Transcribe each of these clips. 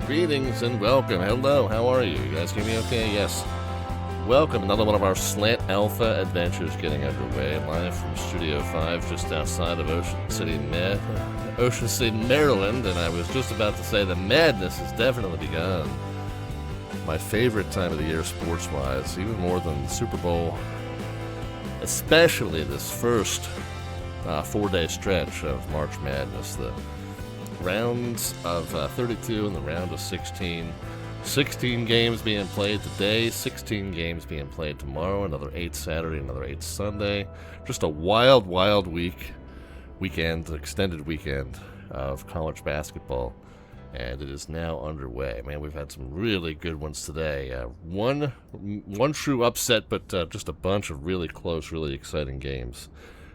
Greetings and welcome. Hello, how are you? You guys hear me okay? Yes. Welcome. Another one of our Slant Alpha adventures getting underway. Live from Studio 5 just outside of Ocean City, Maryland. And I was just about to say the madness has definitely begun. My favorite time of the year sports-wise, even more than the Super Bowl. Especially this first 4-day stretch of March Madness. The rounds of 32 and the round of 16. 16 games being played today, 16 games being played tomorrow, another 8 Saturday, another 8 Sunday. Just a wild, wild weekend, extended weekend of college basketball. And it is now underway. Man, we've had some really good ones today. One true upset, but just a bunch of really close, really exciting games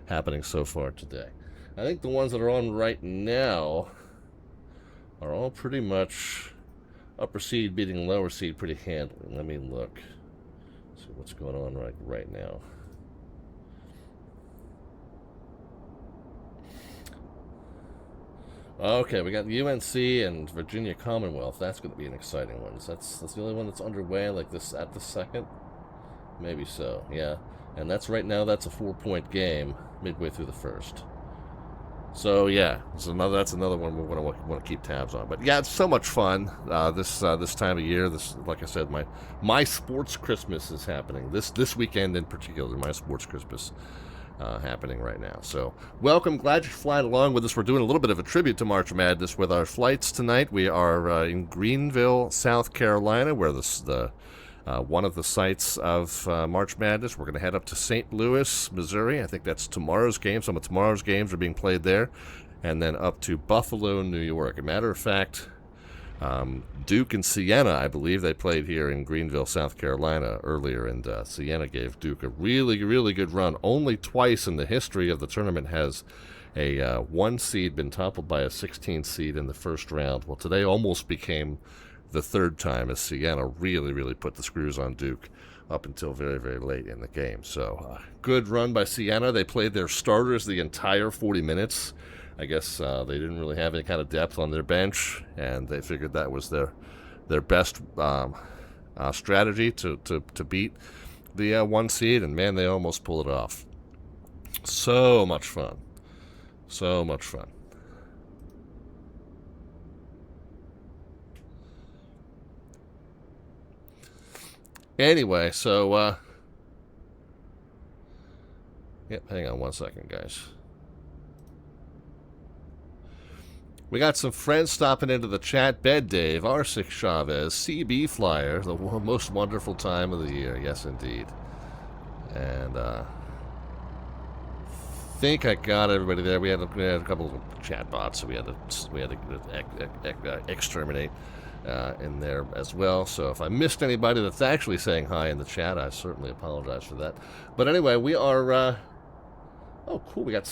happening so far today. I think the ones that are on right now are all pretty much upper seed beating lower seed pretty handily. Let me look. See what's going on right now. Okay, we got UNC and Virginia Commonwealth. That's going to be an exciting one. That's the only one that's underway like this at the second. Maybe so, yeah. And that's right now. That's a 4-point game midway through the first. So yeah, that's another one we want to keep tabs on. But yeah, it's so much fun this time of year. This, like I said, my sports Christmas is happening this weekend in particular. My sports Christmas. Happening right now. So welcome, glad you're flying along with us. We're doing a little bit of a tribute to March Madness with our flights tonight. We are in Greenville, South Carolina, where the one of the sites of March Madness. We're going to head up to St. Louis, Missouri. I think that's tomorrow's game. Some of tomorrow's games are being played there. And then up to Buffalo, New York. As a matter of fact, Duke and Siena, I believe, they played here in Greenville, South Carolina earlier, and Siena gave Duke a really, really good run. Only twice in the history of the tournament has a 1 seed been toppled by a 16 seed in the first round. Well, today almost became the third time as Siena really, really put the screws on Duke up until very, very late in the game. So, good run by Siena. They played their starters the entire 40 minutes. I guess they didn't really have any kind of depth on their bench, and they figured that was their best strategy to beat the 1 seed, and man, they almost pulled it off. So much fun. So much fun. Anyway, so, hang on one second, guys. We got some friends stopping into the chat. Bed Dave, R6 Chavez, CB Flyer, the most wonderful time of the year. Yes, indeed. And think I got everybody there. We had a couple of chat bots, so we had to exterminate in there as well. So if I missed anybody that's actually saying hi in the chat, I certainly apologize for that. But anyway, we are... oh, cool. We got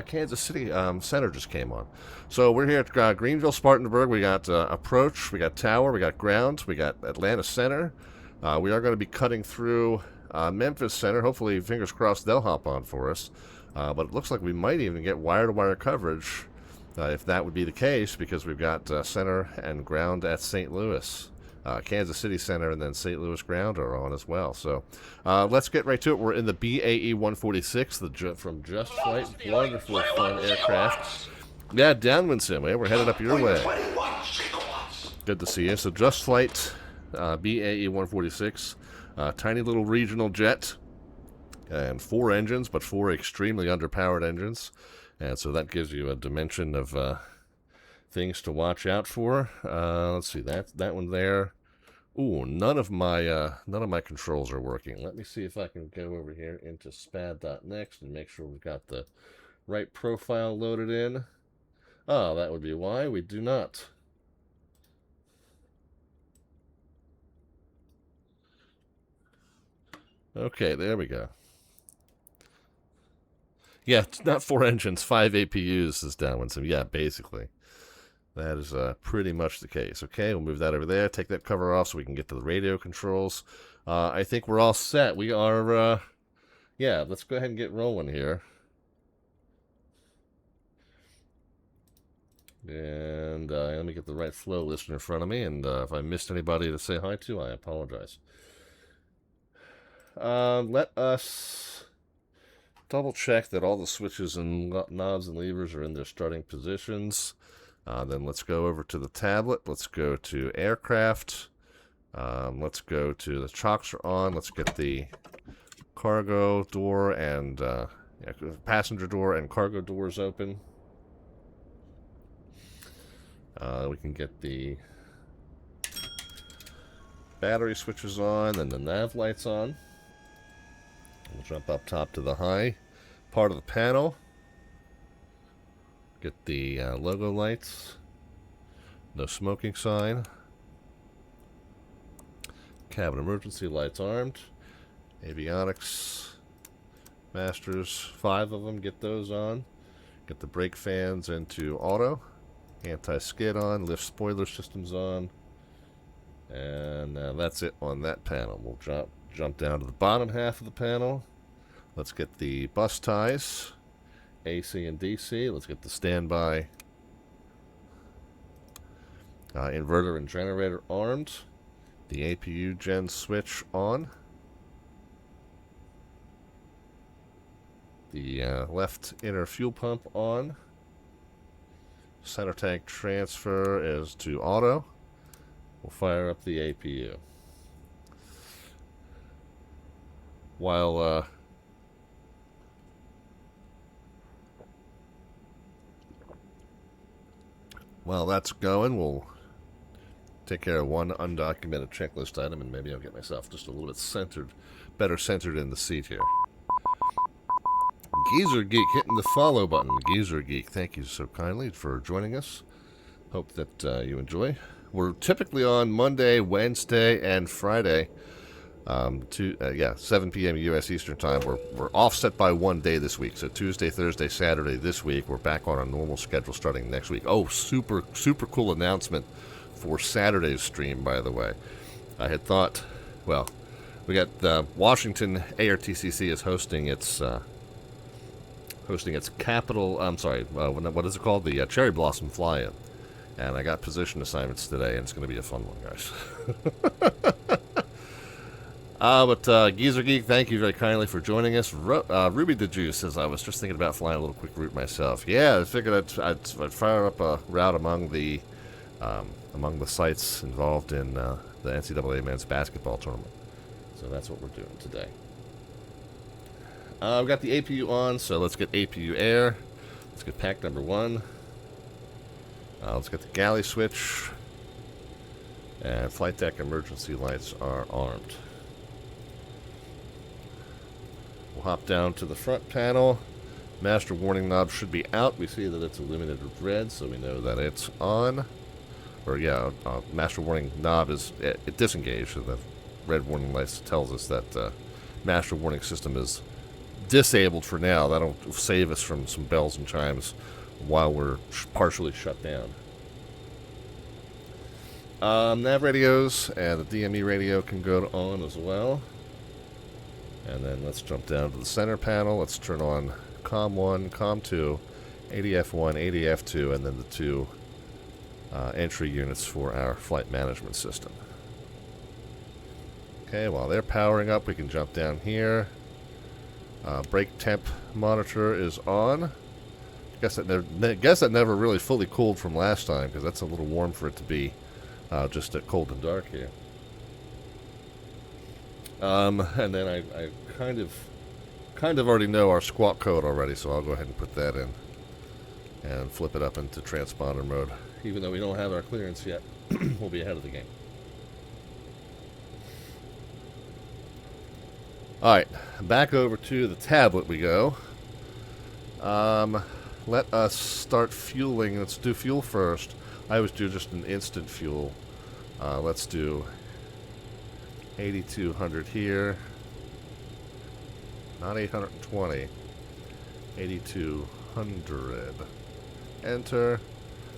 Kansas City Center just came on. So we're here at Greenville, Spartanburg. We got Approach, we got Tower, we got Ground, we got Atlanta Center. We are going to be cutting through Memphis Center. Hopefully, fingers crossed, they'll hop on for us. But it looks like we might even get wire-to-wire coverage if that would be the case, because we've got Center and Ground at St. Louis. Kansas City Center and then St. Louis Ground are on as well. So let's get right to it. We're in the BAe-146 from JustFlight. Wonderful, fun aircraft. Yeah, downwind sim. We're headed up your way. Good to see you. So JustFlight BAe-146. Tiny little regional jet. And 4 engines, but 4 extremely underpowered engines. And so that gives you a dimension of things to watch out for. Let's see, that one there. Ooh, none of my controls are working. Let me see if I can go over here into spad.next and make sure we've got the right profile loaded in. Oh, that would be why we do not. Okay, there we go. Yeah, it's not 4 engines, 5 APUs is downwind sim. Yeah, basically. That is pretty much the case. Okay, we'll move that over there. Take that cover off so we can get to the radio controls. I think we're all set. We are, yeah, let's go ahead and get rolling here. And let me get the right flow listener in front of me, and if I missed anybody to say hi to, I apologize. Let us double check that all the switches and knobs and levers are in their starting positions. Then let's go over to the tablet. Let's go to aircraft. Let's go to the chocks are on. Let's get the cargo door and passenger door and cargo doors open. We can get the battery switches on and the nav lights on. We'll jump up top to the high part of the panel. Get the logo lights. No smoking sign. Cabin emergency lights armed. Avionics. Masters, 5 of them. Get those on. Get the brake fans into auto. Anti-skid on. Lift spoiler systems on. And that's it on that panel. We'll jump down to the bottom half of the panel. Let's get the bus ties. AC and DC. Let's get the standby inverter and generator armed. The APU gen switch on. The left inner fuel pump on. Center tank transfer is to auto. We'll fire up the APU. While that's going, we'll take care of one undocumented checklist item, and maybe I'll get myself just a little bit better centered in the seat here. Geezer Geek hitting the follow button. Geezer Geek, thank you so kindly for joining us. Hope that you enjoy. We're typically on Monday, Wednesday, and Friday. 7 p.m. U.S. Eastern Time. We're offset by one day this week. So Tuesday, Thursday, Saturday this week. We're back on our normal schedule starting next week. Oh, super cool announcement for Saturday's stream, by the way. I had thought, well, we got Washington ARTCC is hosting its capital. I'm sorry, what is it called? The Cherry Blossom Fly-In. And I got position assignments today, and it's going to be a fun one, guys. But Geezer Geek, thank you very kindly for joining us. Ruby the Juice says, I was just thinking about flying a little quick route myself. Yeah, I figured I'd fire up a route among the sites involved in the NCAA men's basketball tournament. So that's what we're doing today. We've got the APU on, so let's get APU air. Let's get pack number 1. Let's get the galley switch. And flight deck emergency lights are armed. We'll hop down to the front panel. Master warning knob should be out. We see that it's illuminated with red, so we know that it's on. Or yeah, master warning knob is disengaged. So the red warning light tells us that master warning system is disabled for now. That'll save us from some bells and chimes while we're partially shut down. Nav radios and the DME radio can go on as well. And then let's jump down to the center panel. Let's turn on COM 1, COM 2, ADF 1, ADF 2, and then the 2 entry units for our flight management system. Okay, while they're powering up, we can jump down here. Brake temp monitor is on. Guess that never really fully cooled from last time, because that's a little warm for it to be just cold and dark here. And then I kind of already know our squawk code already, so I'll go ahead and put that in and flip it up into transponder mode. Even though we don't have our clearance yet, we'll be ahead of the game. Alright, back over to the tablet we go. Let us start fueling. Let's do fuel first. I always do just an instant fuel. Let's do 8200 here. Not 820. 8200. Enter.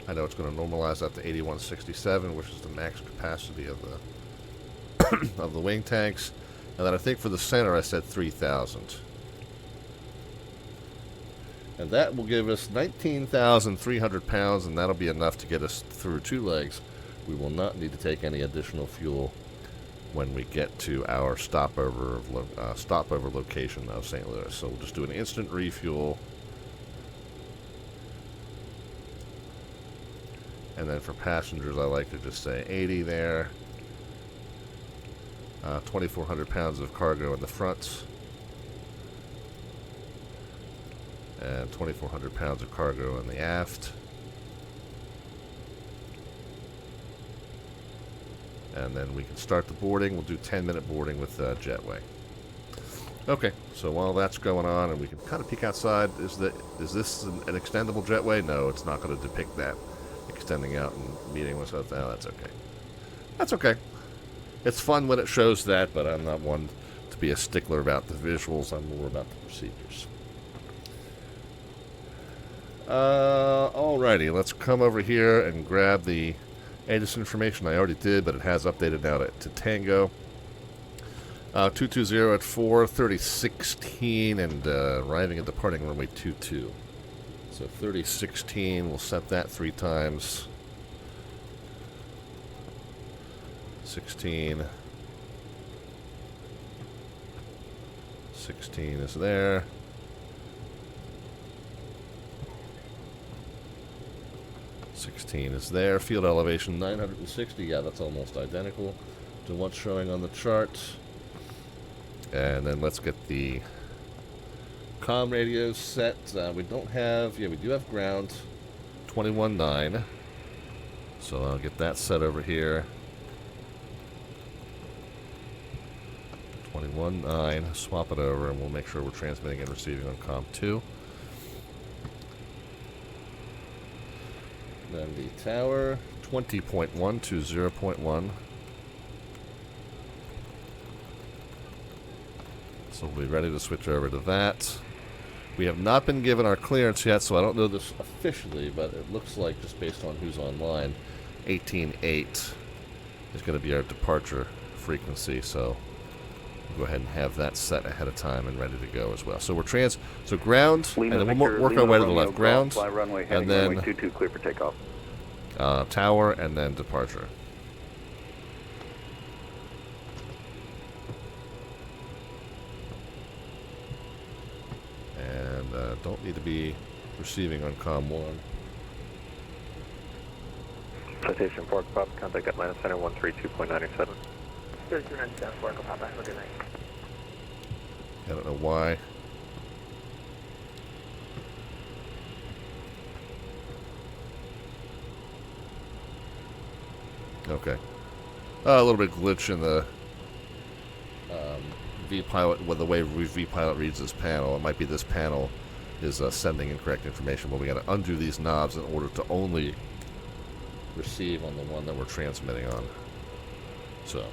I know it's going to normalize that to 8167, which is the max capacity of the of the wing tanks. And then I think for the center I said 3000. And that will give us 19,300 pounds, and that'll be enough to get us through 2 legs. We will not need to take any additional fuel when we get to our stopover location of St. Louis. So we'll just do an instant refuel. And then for passengers, I like to just say 80 there. 2,400 pounds of cargo in the front. And 2,400 pounds of cargo in the aft. And then we can start the boarding. We'll do 10-minute boarding with Jetway. Okay, so while that's going on, and we can kind of peek outside, is this an extendable jetway? No, it's not going to depict that extending out and meeting with us. Oh, that's okay. That's okay. It's fun when it shows that, but I'm not one to be a stickler about the visuals. I'm more about the procedures. Alrighty, let's come over here and grab the ATIS information. I already did, but it has updated now to Tango. 220 at 4:30:16 and arriving at departing runway 22. So 30:16, we'll set that 3 times. 16. 16 is there. 16 is there. Field elevation 960. Yeah, that's almost identical to what's showing on the chart. And then let's get the comm radios set. We don't have, yeah, we do have ground 21.9. So I'll get that set over here. 21.9. Swap it over, and we'll make sure we're transmitting and receiving on comm 2. Then the tower 20.1 to 0.1. So we'll be ready to switch over to that. We have not been given our clearance yet, so I don't know this officially, but it looks like, just based on who's online, 18.8 is going to be our departure frequency, so we'll go ahead and have that set ahead of time and ready to go as well. So we're so ground, and then we'll work our way to the left. Ground, and then runway 22 clear for takeoff. Tower, and then departure. And don't need to be receiving on comm 1. Citation Park Pop, contact Atlanta Center 132.97. 297 Park Pop, have a good night. I don't know why. Okay. A little bit glitch in the vPilot, with the way vPilot reads this panel. It might be this panel is sending incorrect information, but we got to undo these knobs in order to only receive on the one that we're transmitting on. So,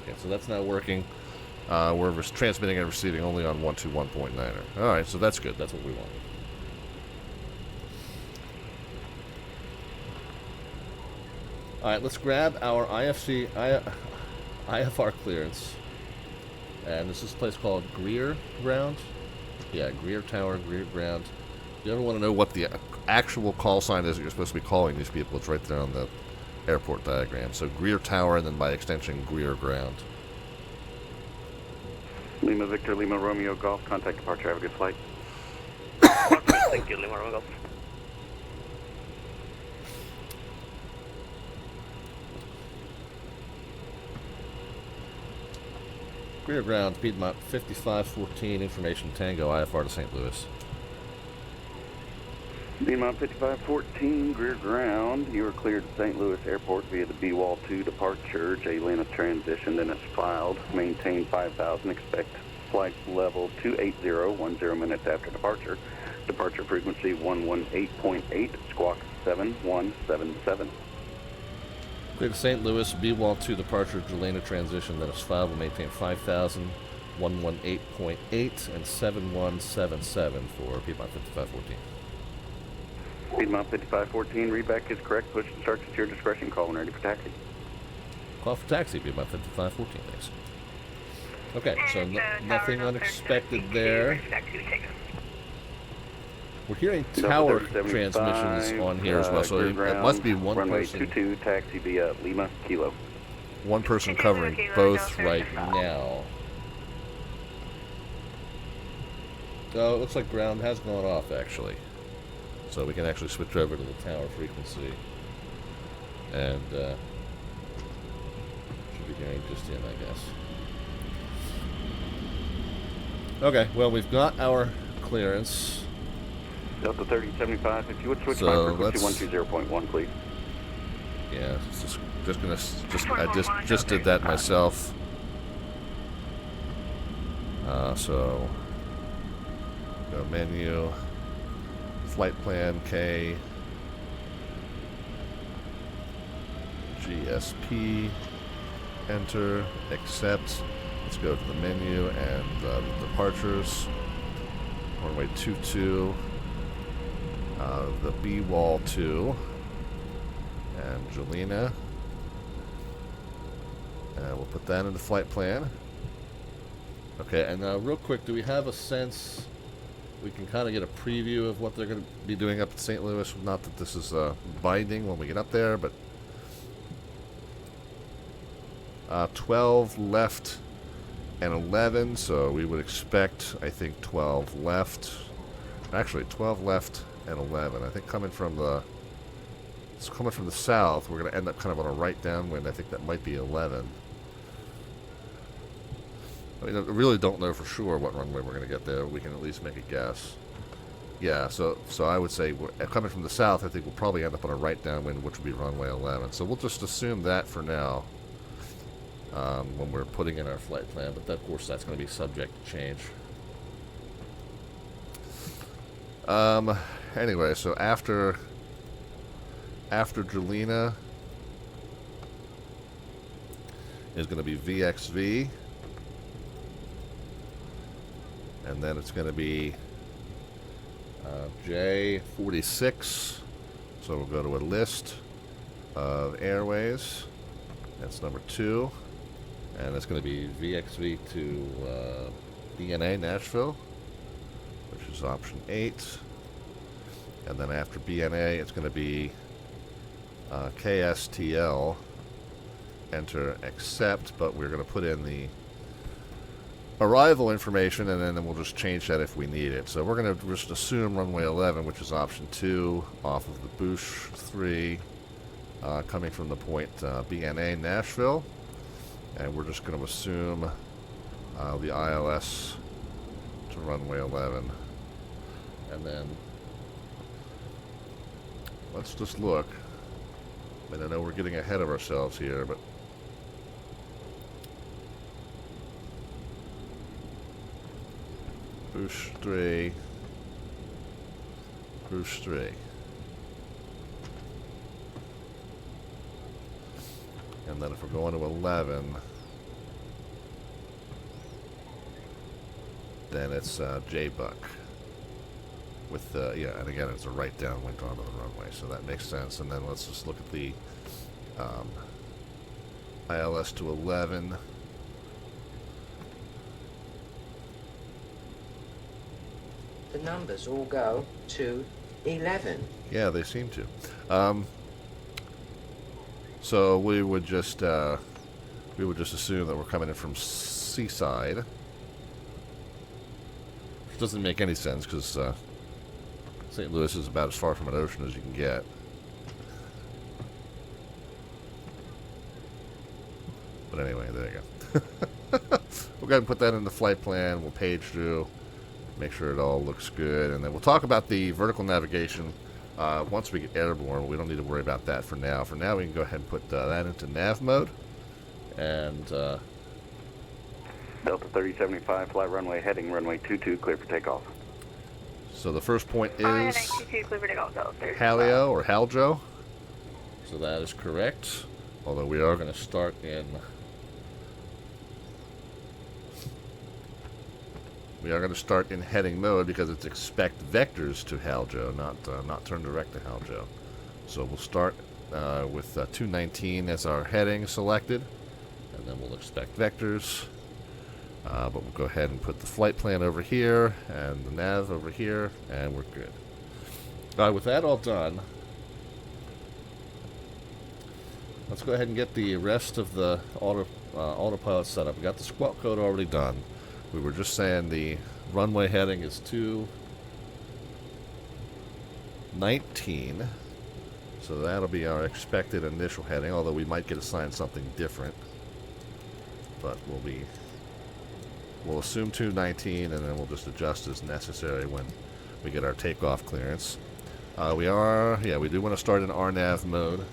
okay, so that's not working. We're transmitting and receiving only on 121.9. All right, so that's good. That's what we want. All right, let's grab our IFR clearance. And this is a place called Greer Ground. Yeah, Greer Tower, Greer Ground. If you ever want to know what the actual call sign is that you're supposed to be calling these people, it's right there on the airport diagram. So Greer Tower, and then by extension, Greer Ground. Lima Victor, Lima Romeo Golf, contact departure. Have a good flight. Thank you, Lima Romeo Golf. Greer Ground, Piedmont 5514, information Tango, IFR to St. Louis. Piedmont 5514, Greer Ground. You are cleared to St. Louis Airport via the B-Wall 2 departure. J-Lena transition, then it's filed. Maintain 5,000. Expect flight level 280, 10 minutes after departure. Departure frequency 118.8, squawk 7177. Clear to St. Louis, B-Wall 2 departure, J-Lena transition, then it's filed. Will maintain 5,000, 118.8, and 7177 for Piedmont 5514. Piedmont 5514, readback is correct. Push and start at your discretion. Call when ready for taxi. Call for taxi, Piedmont 5514, thanks. Okay, so nothing unexpected there. We're hearing Delta tower 3075, transmissions on here as well, so clear it ground, must be one runway person. 22, taxi via Lima, Kilo. One person covering both right now. Oh, it looks like ground has gone off, actually. So we can actually switch over to the tower frequency. And, should be hearing just in, I guess. Okay, well, we've got our clearance. Delta 3075, if you would switch So my frequency 120.1, please. Yeah, it's I just did that myself. So go menu, flight plan K, GSP, enter, accept. Let's go to the menu and the departures. Runway 22, the B wall 2, and Jelena. And we'll put that in the flight plan. Okay, and real quick, do we have a sense, we can kind of get a preview of what they're going to be doing up in St. Louis? Not that this is binding when we get up there, but 12 left and 11, so we would expect, I think, 12 left. Actually, 12 left and 11. I think coming from the south, we're going to end up kind of on a right downwind. I think that might be 11. I mean, I really don't know for sure what runway we're going to get there. We can at least make a guess. Yeah, so I would say coming from the south, I think we'll probably end up on a right downwind, which would be runway 11. So we'll just assume that for now when we're putting in our flight plan. But of course, that's going to be subject to change. Anyway, so after Jelena is going to be VXV. And then it's going to be J46. So we'll go to a list of airways. That's number 2. And it's going to be VXV to BNA Nashville, which is option 8. And then after BNA, it's going to be KSTL. Enter accept, but we're going to put in the arrival information, and then we'll just change that if we need it. So we're going to just assume runway 11, which is option 2, off of the Bush 3, coming from the point BNA Nashville. And we're just going to assume the ILS to runway 11. And then let's just look. I mean, I know we're getting ahead of ourselves here, but Bush 3, Bush 3. And then if we're going to 11, then it's J-Buck. With yeah, and again, it's a right downwind onto the runway, so that makes sense. And then let's just look at the ILS to 11. The numbers all go to 11. Yeah, they seem to. So we would just assume that we're coming in from Seaside, which doesn't make any sense because St. Louis is about as far from an ocean as you can get. But anyway, there you go. We'll go ahead and put that in the flight plan. We'll page through, make sure it all looks good, and then we'll talk about the vertical navigation once we get airborne. We don't need to worry about that for now. For now, we can go ahead and put that into nav mode. And Delta 3075, flight runway heading runway 22, clear for takeoff. So the first point is Halio Halio or Haljo. So that is correct. Although we are going to start in heading mode because it's expect vectors to Haljo, not turn direct to Haljo. So we'll start with 219 as our heading selected, and then we'll expect vectors. But we'll go ahead and put the flight plan over here and the nav over here, and we're good. With that all done, let's go ahead and get the rest of the autopilot set up. We got the squawk code already done. We were just saying the runway heading is 219. So that'll be our expected initial heading, although we might get assigned something different. But we'll assume 219, and then we'll just adjust as necessary when we get our takeoff clearance. We do want to start in RNAV mode.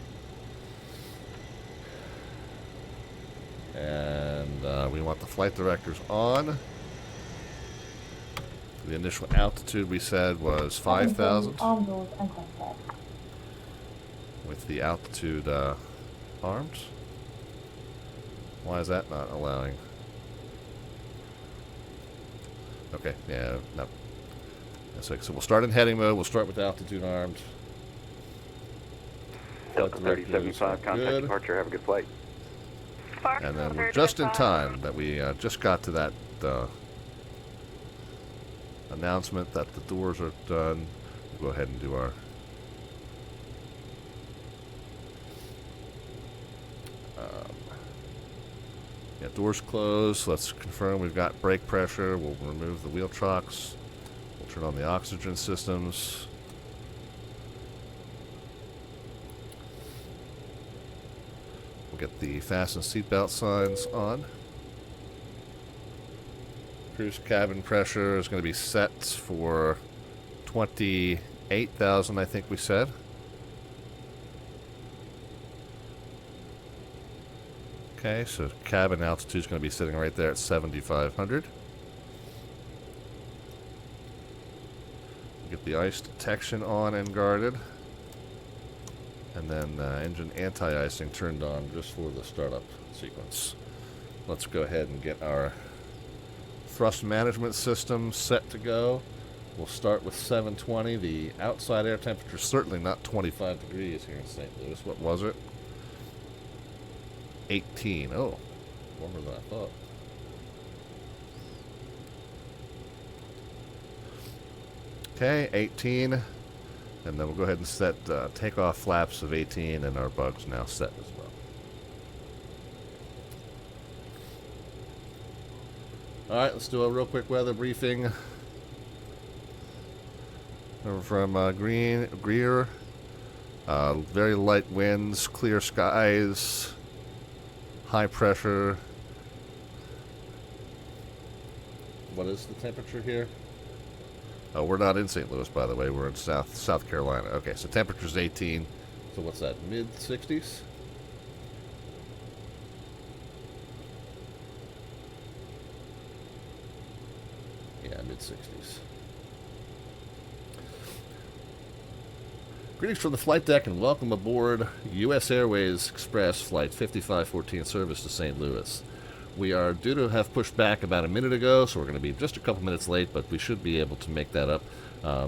And we want the flight directors on. The initial altitude we said was 5,000. With the altitude armed. Why is that not allowing? Okay, yeah, no. So we'll start in heading mode. We'll start with altitude armed. Delta 3075, contact departure. Have a good flight. And then we're just in time that we just got to that announcement that the doors are done. We'll go ahead and do our doors closed. Let's confirm we've got brake pressure. We'll remove the wheel chocks. We'll turn on the oxygen systems. We'll get the fasten seatbelt signs on. Cruise cabin pressure is going to be set for 28,000, I think we said. Okay, so cabin altitude is going to be sitting right there at 7,500. Get the ice detection on and guarded. And then engine anti-icing turned on just for the startup sequence. Let's go ahead and get our thrust management system set to go. We'll start with 720. The outside air temperature is certainly not 25 degrees here in St. Louis. What was it? 18. Oh, warmer than I thought. Okay, 18. And then we'll go ahead and set takeoff flaps of 18, and our bug's now set as well. Alright, let's do a real quick weather briefing. Over from Greer. Very light winds, clear skies. High pressure. What is the temperature here? Oh, we're not in St. Louis, by the way. We're in South Carolina. Okay, so temperature's 18. So what's that? Mid 60s? Yeah, mid 60s. Greetings from the flight deck and welcome aboard U.S. Airways Express Flight 5514 service to St. Louis. We are due to have pushed back about a minute ago, so we're going to be just a couple minutes late, but we should be able to make that up.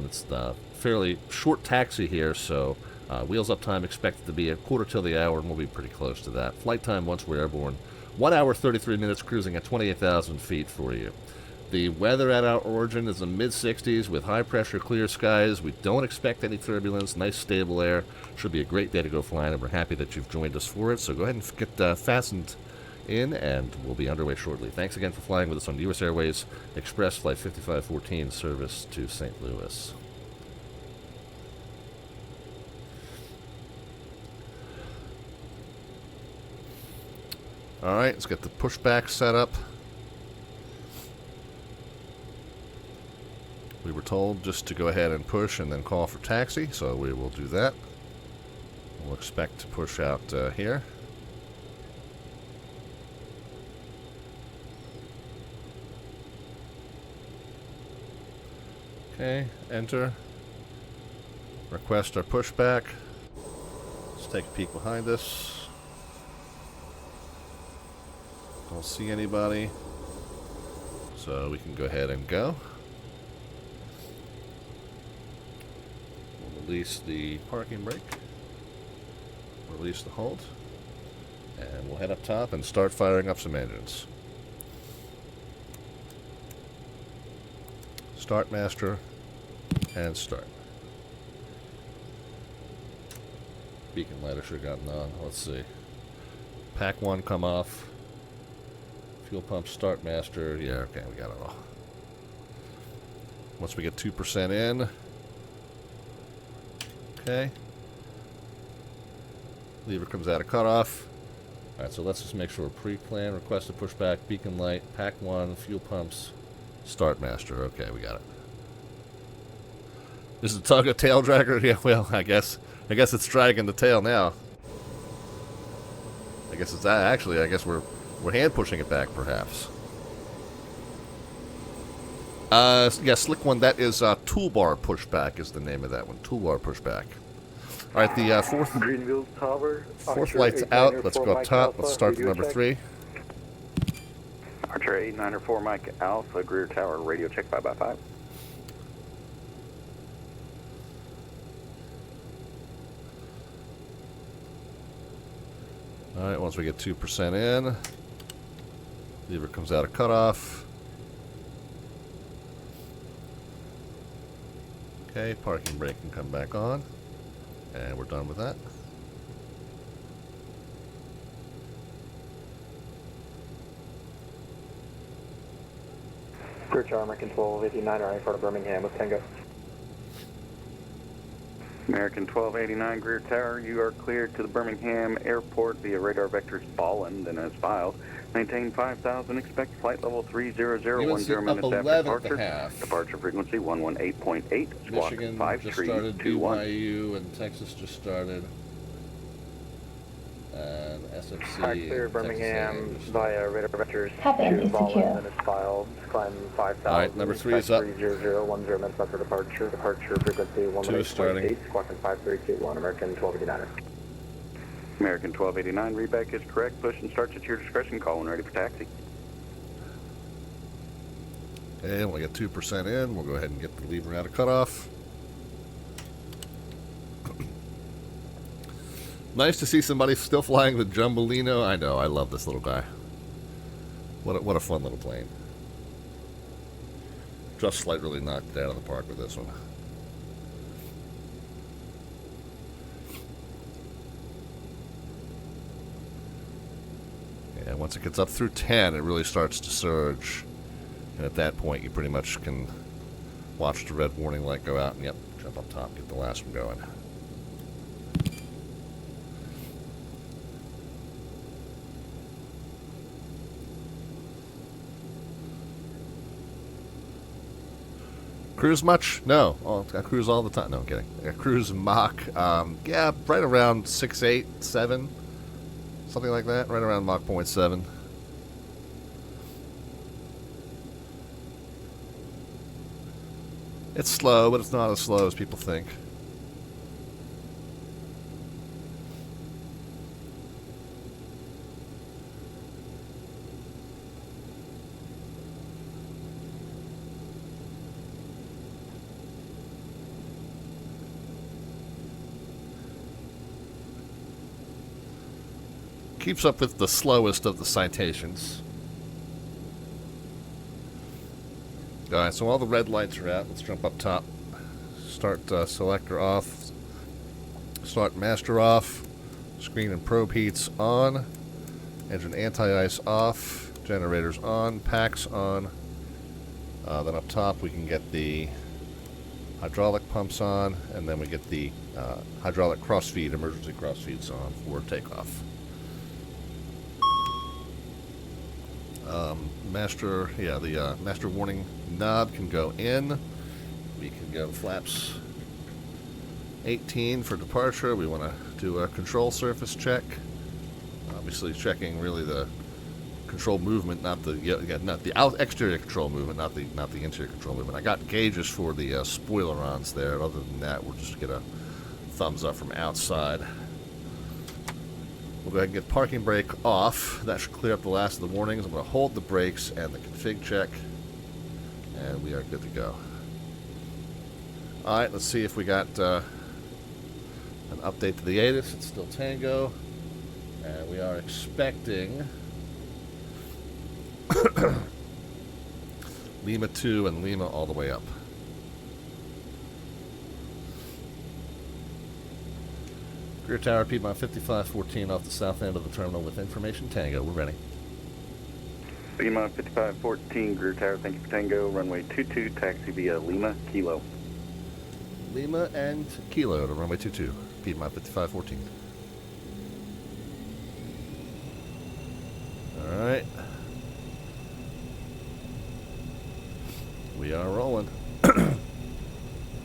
It's the fairly short taxi here, so wheels up time expected to be a quarter till the hour, and we'll be pretty close to that. Flight time once we're airborne, 1 hour 33 minutes, cruising at 28,000 feet for you. The weather at our origin is in mid-60s with high-pressure, clear skies. We don't expect any turbulence. Nice, stable air. Should be a great day to go flying, and we're happy that you've joined us for it. So go ahead and get fastened in, and we'll be underway shortly. Thanks again for flying with us on U.S. Airways Express Flight 5514 service to St. Louis. All right, let's get the pushback set up. We were told just to go ahead and push and then call for taxi, so we will do that. We'll expect to push out here. Okay, enter. Request our pushback. Let's take a peek behind us. Don't see anybody, so we can go ahead and go. Release the parking brake, release the hold, and we'll head up top and start firing up some engines. Start master and start. Beacon light I should have gotten on. Let's see. Pack 1 come off. Fuel pump start master. Yeah, okay, we got it all. Once we get 2% in. Okay. Lever comes out of cutoff. Alright, so let's just make sure we're pre-plan. Request to push back. Beacon light. Pack 1. Fuel pumps. Start master. Okay, we got it. This is a tug of tail dragger? Yeah, well, I guess it's dragging the tail now. I guess it's actually, I guess we're hand pushing it back, perhaps. Yeah, slick one. That is toolbar pushback is the name of that one. Toolbar pushback. All right, the fourth light's out. Let's go up top. Let's start from number 3. Archer 894 Mike Alpha, Greer Tower, radio check 5x5. Alright, once we get 2% in, lever comes out of cutoff. Okay, parking brake can come back on. And we're done with that. Greer Tower, American 1289, running for Birmingham with Tango. American 1289 Greer Tower, you are cleared to the Birmingham Airport via radar vectors fallen, then as filed. Maintain 5,000, expect flight level 30010 minutes after departure. Departure frequency 118.8, squawk Michigan 5321. just started, BYU and Texas just started. And SFC High clear and Birmingham via radar vectors Heaven to is fallen, secure. then as filed. Climb 5,000. Alright, number 3 is up. 30010 minutes after departure. Departure frequency 2 is starting. 118.8, squawk 5321, American 1289. American 1289, readback is correct. Push and starts at your discretion. Call when ready for taxi. Okay, when we get 2% in, we'll go ahead and get the lever out of cutoff. Nice to see somebody still flying the Jumbolino. I know, I love this little guy. What a fun little plane. JustFlight really knocked it out of the park with this one. And once it gets up through 10, it really starts to surge. And at that point, you pretty much can watch the red warning light go out and, yep, jump up top, get the last one going. Cruise much? No. Oh, I cruise all the time. No, I'm kidding. I cruise Mach, yeah, right around 6.8, 7. Something like that, right around Mach 0.7. It's slow, but it's not as slow as people think. Keeps up with the slowest of the citations. Alright, so all the red lights are out. Let's jump up top. Start selector off. Start master off. Screen and probe heats on. Engine anti-ice off. Generators on. Packs on. Then up top we can get the hydraulic pumps on. And then we get the hydraulic crossfeed, emergency crossfeeds on for takeoff. Master, yeah, the master warning knob can go in. We can go flaps 18 for departure. We want to do a control surface check. Obviously, checking really the control movement, not the not the exterior control movement, not the interior control movement. I got gauges for the spoilerons there. Other than that, we'll just get a thumbs up from outside. We'll go ahead and get parking brake off. That should clear up the last of the warnings. I'm going to hold the brakes and the config check. And we are good to go. Alright, let's see if we got an update to the ATIS. It's still Tango. And we are expecting Lima 2 and Lima all the way up. Rear tower, Piedmont 5514 off the south end of the terminal with information Tango. We're ready. Piedmont 5514, Greer Tower, thank you for Tango. Runway 22, taxi via Lima, Kilo. Lima and Kilo to runway 22, Piedmont 5514. Alright. We are rolling.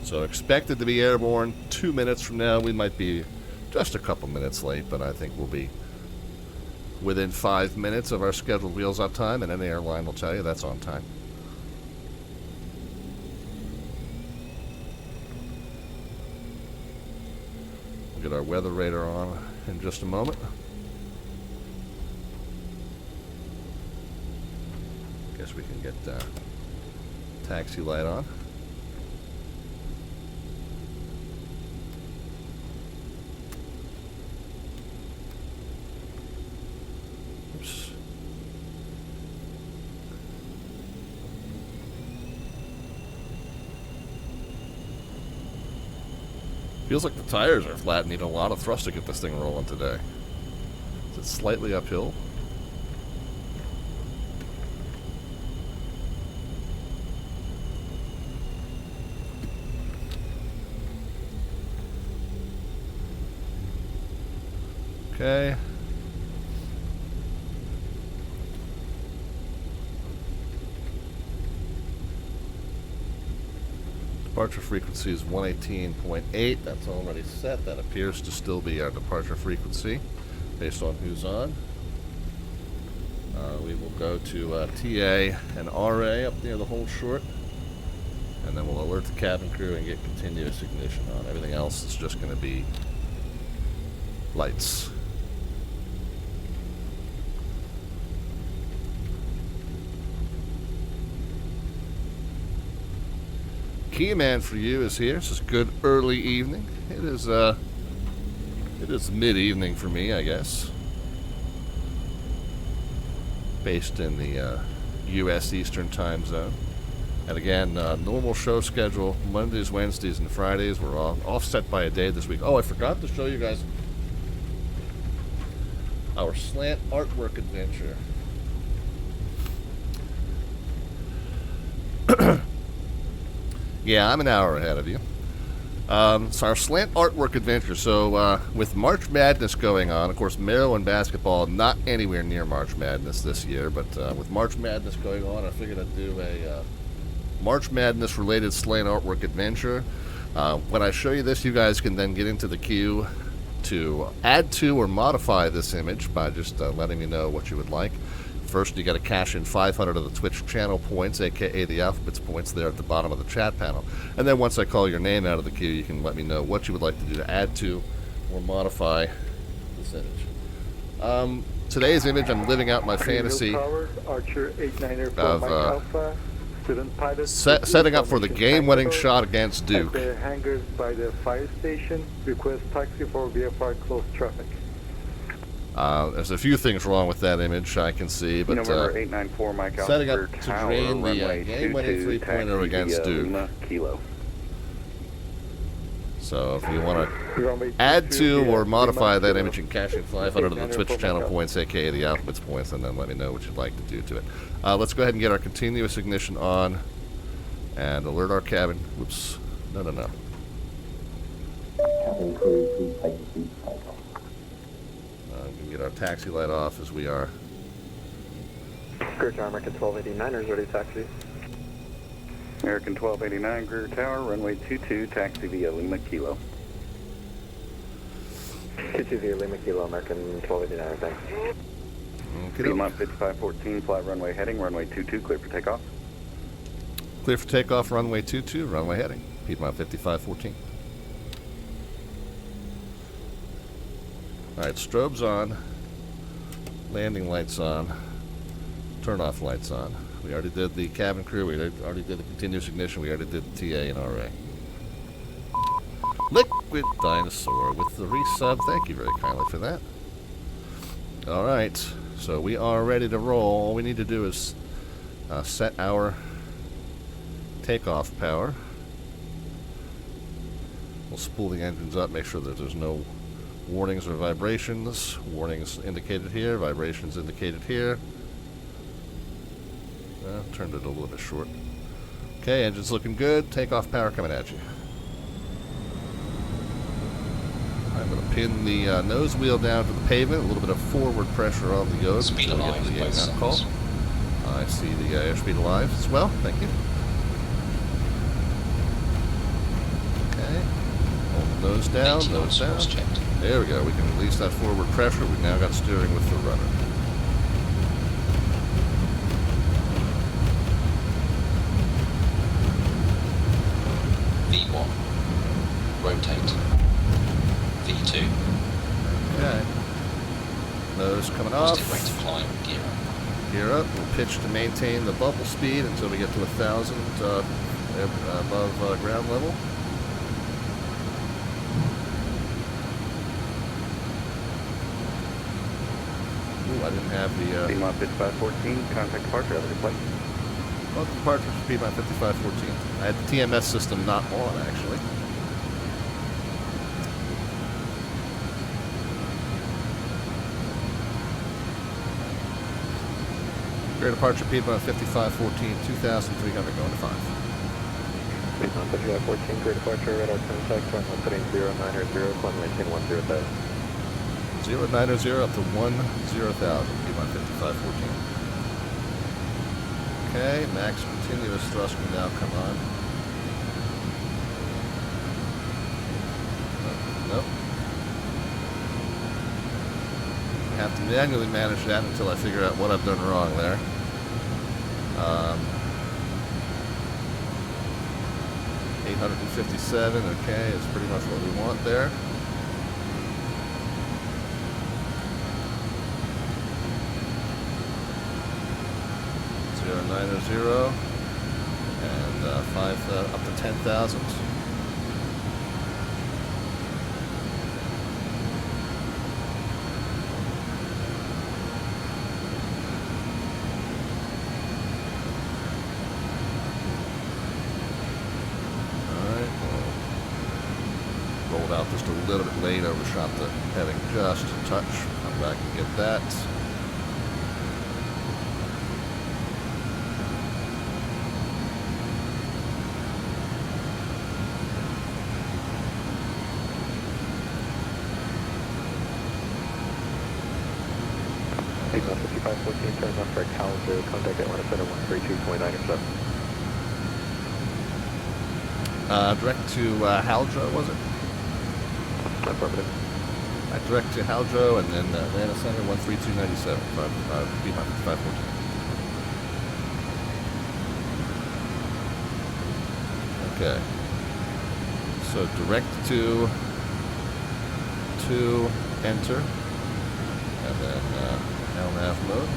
So expected to be airborne 2 minutes from now. We might be just a couple minutes late, but I think we'll be within 5 minutes of our scheduled wheels up time, and any airline will tell you that's on time. We'll get our weather radar on in just a moment. Guess we can get taxi light on. Oops. Feels like the tires are flat and need a lot of thrust to get this thing rolling today. Is it slightly uphill? Okay. Departure frequency is 118.8. That's already set. That appears to still be our departure frequency based on who's on. We will go to TA and RA up near the hold short, and then we'll alert the cabin crew and get continuous ignition on. Everything else is just going to be lights. Key man for you is here. This is good early evening. It is mid-evening for me, I guess. Based in the U.S. Eastern Time Zone. And again, normal show schedule, Mondays, Wednesdays, and Fridays. We're all offset by a day this week. Oh, I forgot to show you guys our slant artwork adventure. Yeah, I'm an hour ahead of you. So our slant artwork adventure. So with March Madness going on, of course, Maryland basketball not anywhere near March Madness this year, but with March Madness going on, I figured I'd do a March Madness related slant artwork adventure. When I show you this, you guys can then get into the queue to add to or modify this image by just letting me know what you would like. First, you got to cash in 500 of the Twitch channel points, aka the alphabets points there at the bottom of the chat panel. And then once I call your name out of the queue, you can let me know what you would like to do to add to or modify this image. Today's image, I'm living out my fantasy of setting up for the game-winning shot against Duke. At the hangars by the fire station, request taxi for VFR close traffic. There's a few things wrong with that image I can see, but November 894 Mike Alpha setting up to Tower, drain the runway game-winning 22, 3-pointer against taxi via Duke. Lima, Kilo. So if you want to add to or modify that image and cash in 500 of the Twitch channel points, aka the alphabets points, and then let me know what you'd like to do to it. Let's go ahead and get our continuous ignition on and alert our cabin. Whoops. No. Cabin crew, please take the seat for takeoff. We can get our taxi light off as we are. Greer Tower, American 1289ers, ready to taxi. American 1289 Greer Tower, runway 22, taxi via Lima, Kilo. 22 via Lima, Kilo, American 1289, thanks. Piedmont 5514, flat runway heading, runway 22, clear for takeoff. Clear for takeoff, runway 22, runway heading. Piedmont 5514. Alright, strobes on. Landing lights on. Turn off lights on. We already did the cabin crew, we already did the continuous ignition, we already did the TA and RA. Liquid Dinosaur with the resub, thank you very kindly for that. Alright, so we are ready to roll. All we need to do is set our takeoff power. We'll spool the engines up, make sure that there's no Warnings or vibrations. Warnings indicated here, vibrations indicated here. Turned it a little bit short. Okay, engine's looking good. Takeoff power coming at you. I'm going to pin the nose wheel down to the pavement. A little bit of forward pressure on the yoke Speed until we get to alive, the both call. sides. I see the airspeed alive as well. Thank you. Okay. Hold the nose down, 80 nose down. checked. There we go. We can release that forward pressure. We've now got steering with the rudder. V1. Rotate. V2. Okay. Nose coming off. Positive rate of climb. Gear up. Gear up. We'll pitch to maintain the bubble speed until we get to 1,000 above ground level. Ooh, I didn't have the... Piedmont 5514, contact departure, have a good flight. Welcome departure for Piedmont 5514. I had the TMS system not on, actually. Clear departure Piedmont 5514, 2,300 going to 5. Piedmont 5514, clear departure, radar contact, runway setting 090, climb maintain 10,000. 090 up to 10,000, Piedmont 5514. Okay, max continuous thrust can now come on. Nope. I have to manually manage that until I figure out what I've done wrong there. 857, okay, is pretty much what we want there. Zero 90 and 5 up to 10,000. Rolled out just a little bit late, overshot the heading just a touch. Come back and get that. Piedmont 5514, turn left for Calzo, contact Atlanta Center 132.9 Direct to Haldro, was it? Affirmative. I direct to Haldro and then Atlanta Center 13297, Piedmont 5514. Okay. So direct to enter, and then LNAV mode.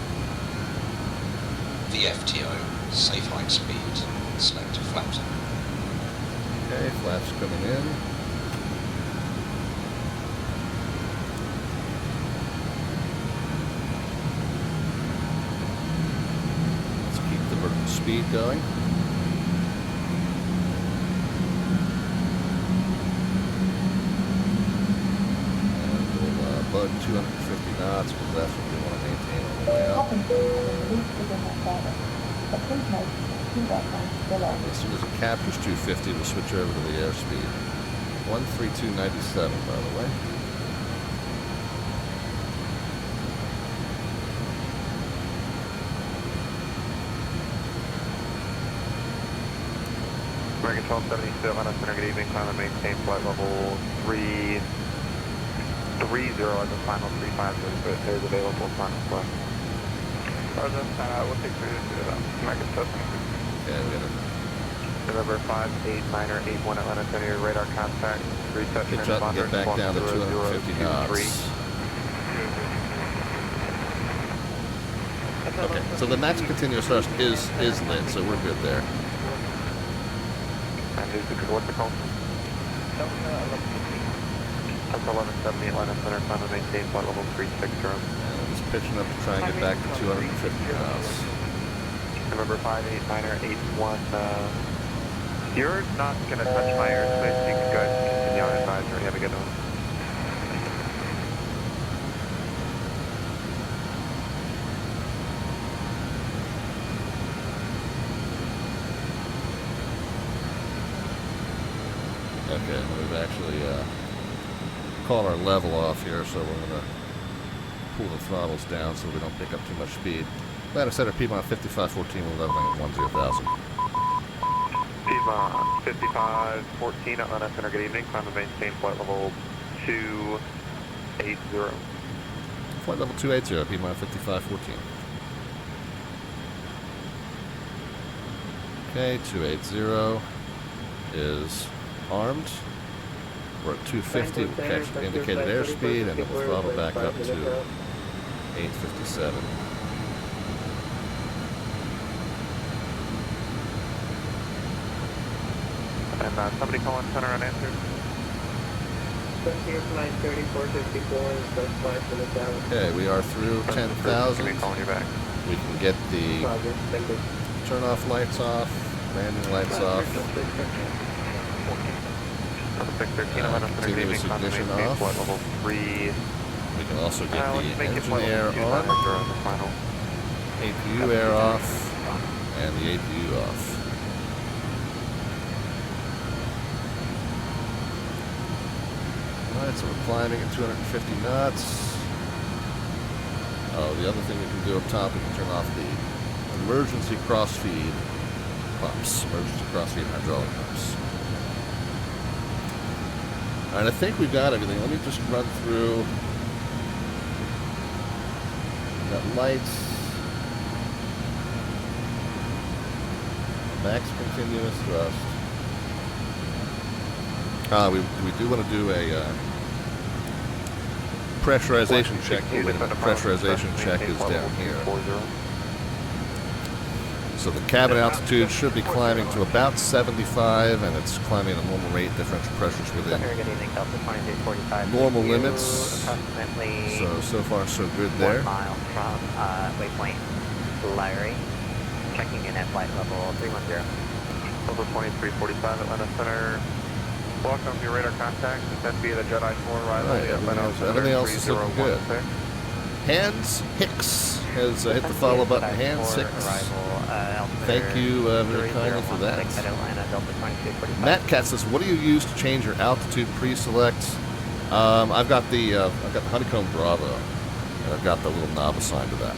VFTO, safe height speed, select flaps. Okay, flaps coming in. Let's keep the vertical speed going. And we'll bug 250 knots because that's what we want to maintain on the way up. As soon as it captures 250, we'll switch over to the airspeed. 13297, by the way. American 1272, Atlanta Center, good evening, climb and maintain flight level 330 as the final 350, but there's available final flight. Roger, we'll take 3 American 1272. Okay, we got November 58981 Atlanta Center, your radar contact, reset to pitch up and get back down to 250 knots. Okay, so the max continuous thrust is lit, so we're good there. And what's the call? That's 1170 Atlanta Center, climb and maintain flight level 36 room. And I'm just pitching up to try and get back to 250 knots. November 58981, you're not going to touch my airspace, you can go ahead and continue on advisory, have a good one. Okay, we've actually caught our level off here, so we're going to pull the throttles down so we don't pick up too much speed. Ladder center Piedmont 5514, we're leveling at 10,000. Piedmont 5514, Atlanta Center, good evening. Climb and maintain flight level 280. Flight level 280, Piedmont 5514. Okay, 280 is armed. We're at 250, we'll catch the indicated airspeed, and then we'll throttle back up to 857. And somebody calling center unanswered? Flight 3454 is best flight for the tower. Okay, we are through 10,000. Calling you back. We can get the Roger, thank you. turn off lights off, landing lights off. 613, Atlanta Center, good evening. Climb and ignition maintain off. flight level 3. We can also get Let's the make it engine flight air level 2 on, the final. APU air off, and the APU off. Alright, so we're climbing at 250 knots. Oh, the other thing we can do up top, we can turn off the emergency cross-feed pumps, emergency cross-feed hydraulic pumps. Alright, I think we've got everything. Let me just run through. We've got lights. Max continuous thrust. We do want to do a pressurization check here. The pressurization check is down here. So the cabin altitude should be climbing to about 75, and it's climbing at a normal rate. Differential pressures within normal limits. So far so good there. 1 mile from waypoint Larry. Checking in at flight level 310. Over 2345 Atlanta Center. Welcome to your radar contact. Descend via the Jedi 4 arrival. Right, everything else is looking good. Hans Hicks has hit the follow button. Hans Hicks. Thank you very kindly for that. Matt Cat says, "What do you use to change your altitude pre-select?" I've got the Honeycomb Bravo, and I've got the little knob assigned to that.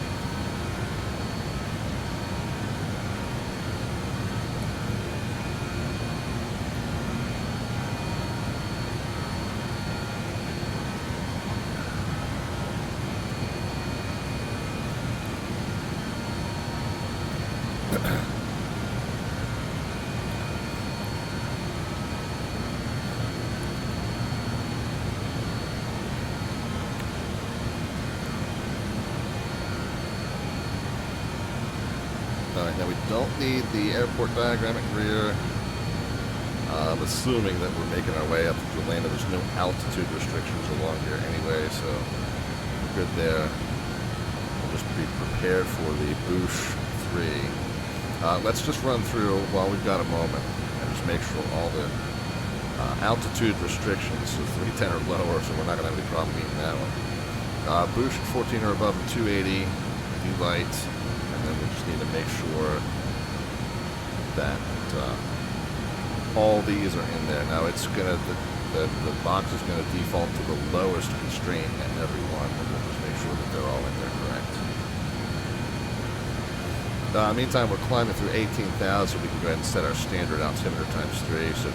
Alright, now we don't need the airport diagram at rear. I'm assuming that we're making our way up to Atlanta. There's no altitude restrictions along here anyway, so we're good there. We'll just be prepared for the Boosh 3. Let's just run through while we've got a moment and just make sure all the altitude restrictions, so 310 or lower, so we're not going to have any problem meeting that one. Boosh at 14 or above and 280, new light. And then we just need to make sure that all these are in there. Now it's gonna the box is gonna default to the lowest constraint at every one, and we'll just make sure that they're all in there correct. Meantime, we're climbing through 18,000. We can go ahead and set our standard altimeter times 3, so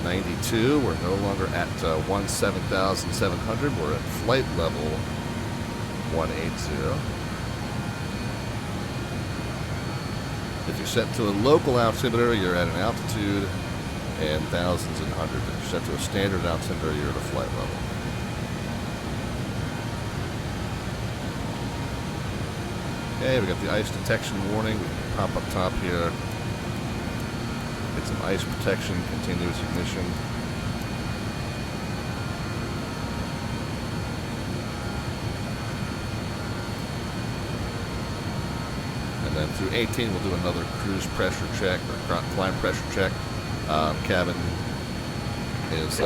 2992. We're no longer at 17,700. We're at flight level 180. If you're set to a local altimeter, you're at an altitude and thousands and hundreds. If you're set to a standard altimeter, you're at a flight level. Okay, we got the ice detection warning. We can pop up top here. Get some ice protection, continuous ignition. And then through 18, we'll do another cruise pressure check or climb pressure check. Cabin is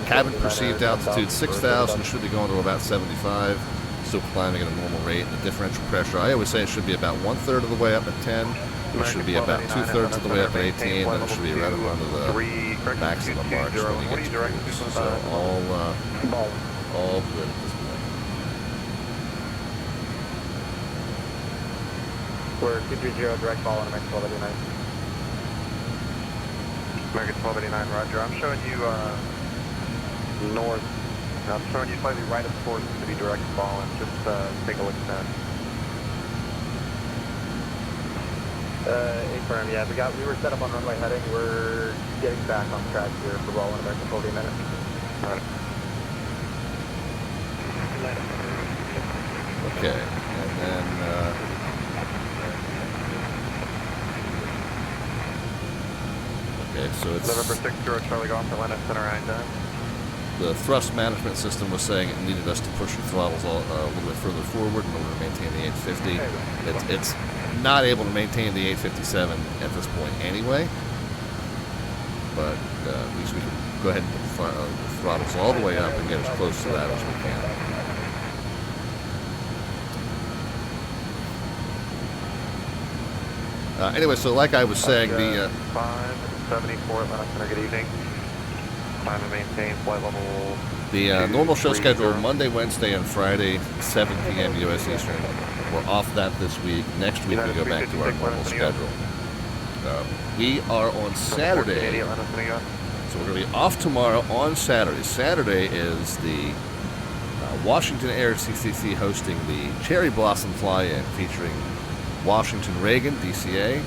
cabin perceived altitude 6,000. Should be going to about 75. Still climbing at a normal rate. And the differential pressure, I always say it should be about 1/3 of the way up at 10, It should be about 2/3 of the way up at 18, and it should be right up onto the maximum marks when you get to cruise. So all good at this point. We're 230 direct ball on American 1289. American 1289, roger. I'm showing you north. I'm showing you slightly right of course to be direct ball, and just take a look at that. Affirm, yeah, we were set up on runway heading. We're getting back on track here for ball on American 12 minutes. Right. Okay, and then okay, so it's November 60 Charlie Golf, Atlanta Center, Ida. The thrust management system was saying it needed us to push the throttles a little bit further forward in order to maintain the 850. It's not able to maintain the 857 at this point anyway, but at least we can go ahead and put the throttles all the way up and get as close to that as we can. Anyway, so like I was saying, the 574 Atlanta Center, good evening. Time to maintain flight level. The normal show schedule Monday, Wednesday, and Friday, 7 p.m. U.S. Eastern. We're off that this week. Next week we go back to our normal schedule. We are on Saturday, so we're going to be off tomorrow on Saturday. Saturday is the Washington Air CCC hosting the Cherry Blossom Fly-In, featuring Washington Reagan, DCA,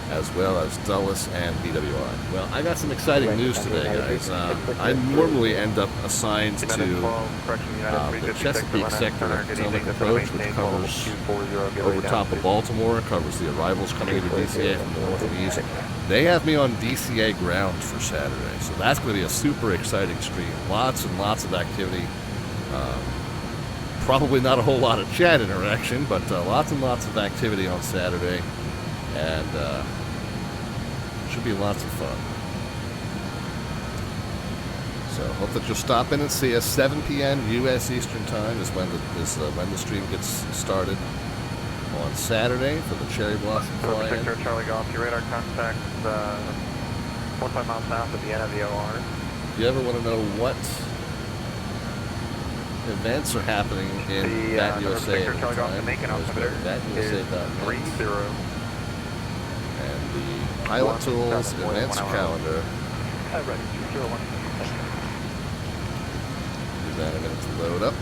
as well as Dulles and BWI. Well, I got some exciting news today, guys. I normally end up assigned to the Chesapeake sector of Potomac approach, which covers over top of Baltimore, covers the arrivals coming into DCA from the north and east. They have me on DCA ground for Saturday, so that's going to be a super exciting stream. Lots and lots of activity. Probably not a whole lot of chat interaction, but lots and lots of activity on Saturday. And should be lots of fun. So hope that you'll stop in and see us. 7 p.m. U.S. Eastern Time is when the stream gets started on Saturday for the Cherry Blossom Fly-In. Charlie Golf, your radar contact 45 miles south of the end of the OR. If you ever want to know what events are happening in that USA at the time, thatusa.net. And the Pilot Tools events calendar. Give that a minute to load up.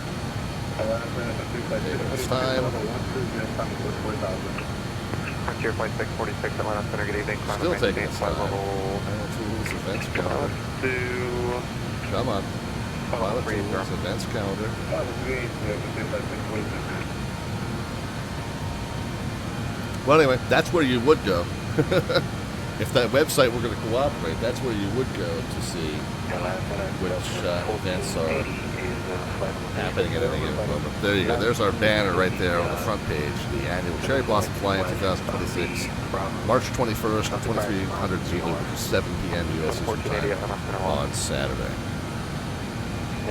Taking its time. Frontier Flight 646, Atlanta Center, good evening. Still taking its time. Pilot Tools events calendar. Come on. Pilot Tools events calendar. Well, anyway, that's where you would go. If that website were going to cooperate, that's where you would go to see which events are happening at any given moment. There you go. There's our banner right there on the front page. The annual Cherry Blossom Fly-In 2026, March 21st, 2300 Zulu, which is 7 p.m. U.S. Eastern Time on Saturday.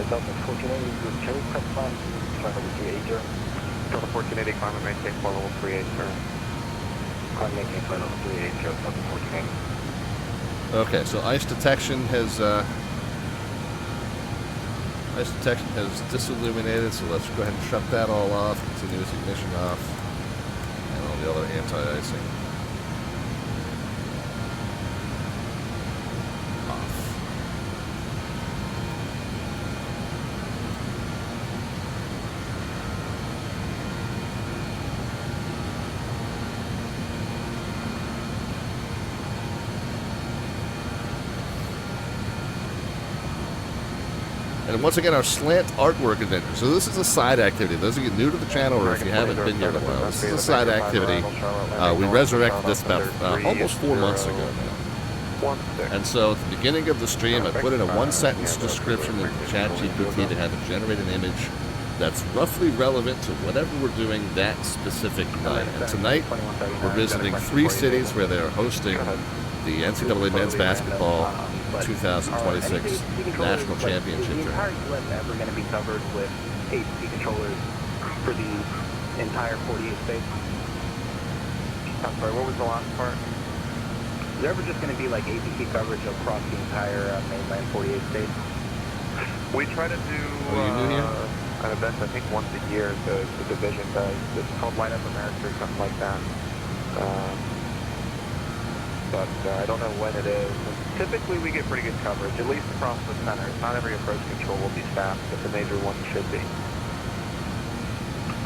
Delta 1480, Cherry Press Flight, Delta 1480, climb and maintain flight level 38, sir. Okay, so ice detection has disilluminated, so let's go ahead and shut that all off. Continuous ignition off, and all the other anti-icing off. And once again, our slant artwork adventure. So this is a side activity. Those of you new to the channel, or if you haven't been here in a while, this is a side activity. We resurrected this about almost 4 months ago now. And so at the beginning of the stream, I put in a one-sentence description in ChatGPT to have it generate an image that's roughly relevant to whatever we're doing that specific night. And tonight, we're visiting 3 cities where they are hosting the NCAA Men's Basketball 2026 National Championship The entire U.S. ever going to be covered with APC controllers for the entire 48 states? I'm sorry, what was the last part? Is there ever just going to be like APC coverage across the entire mainland 48 states? We try to do an event, I think, once a year. The division does. It's called Light Up America or something like that. But I don't know when it is. Typically, we get pretty good coverage, at least across the center. Not every approach control will be staffed, but the major ones should be.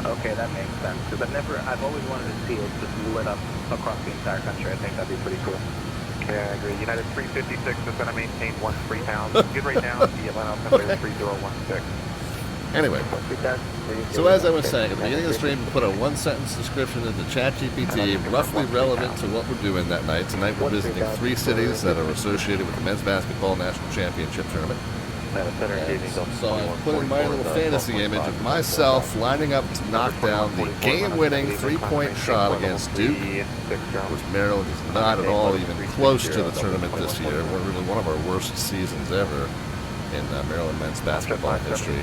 Okay, that makes sense. Because I've always wanted to see it just lit up across the entire country. I think that'd be pretty cool. Yeah, I agree. United 356 is going to maintain 13,000. Get right down to the Atlanta Altimeter 3016. Anyway, so as I was saying, at the beginning of the stream, we put a one-sentence description into ChatGPT, roughly relevant to what we're doing that night. Tonight we're visiting 3 cities that are associated with the Men's Basketball National Championship Tournament. So I put in my little fantasy image of myself lining up to knock down the game-winning 3-point shot against Duke, which Maryland is not at all even close to the tournament this year. We're really one of our worst seasons ever in Maryland men's basketball history.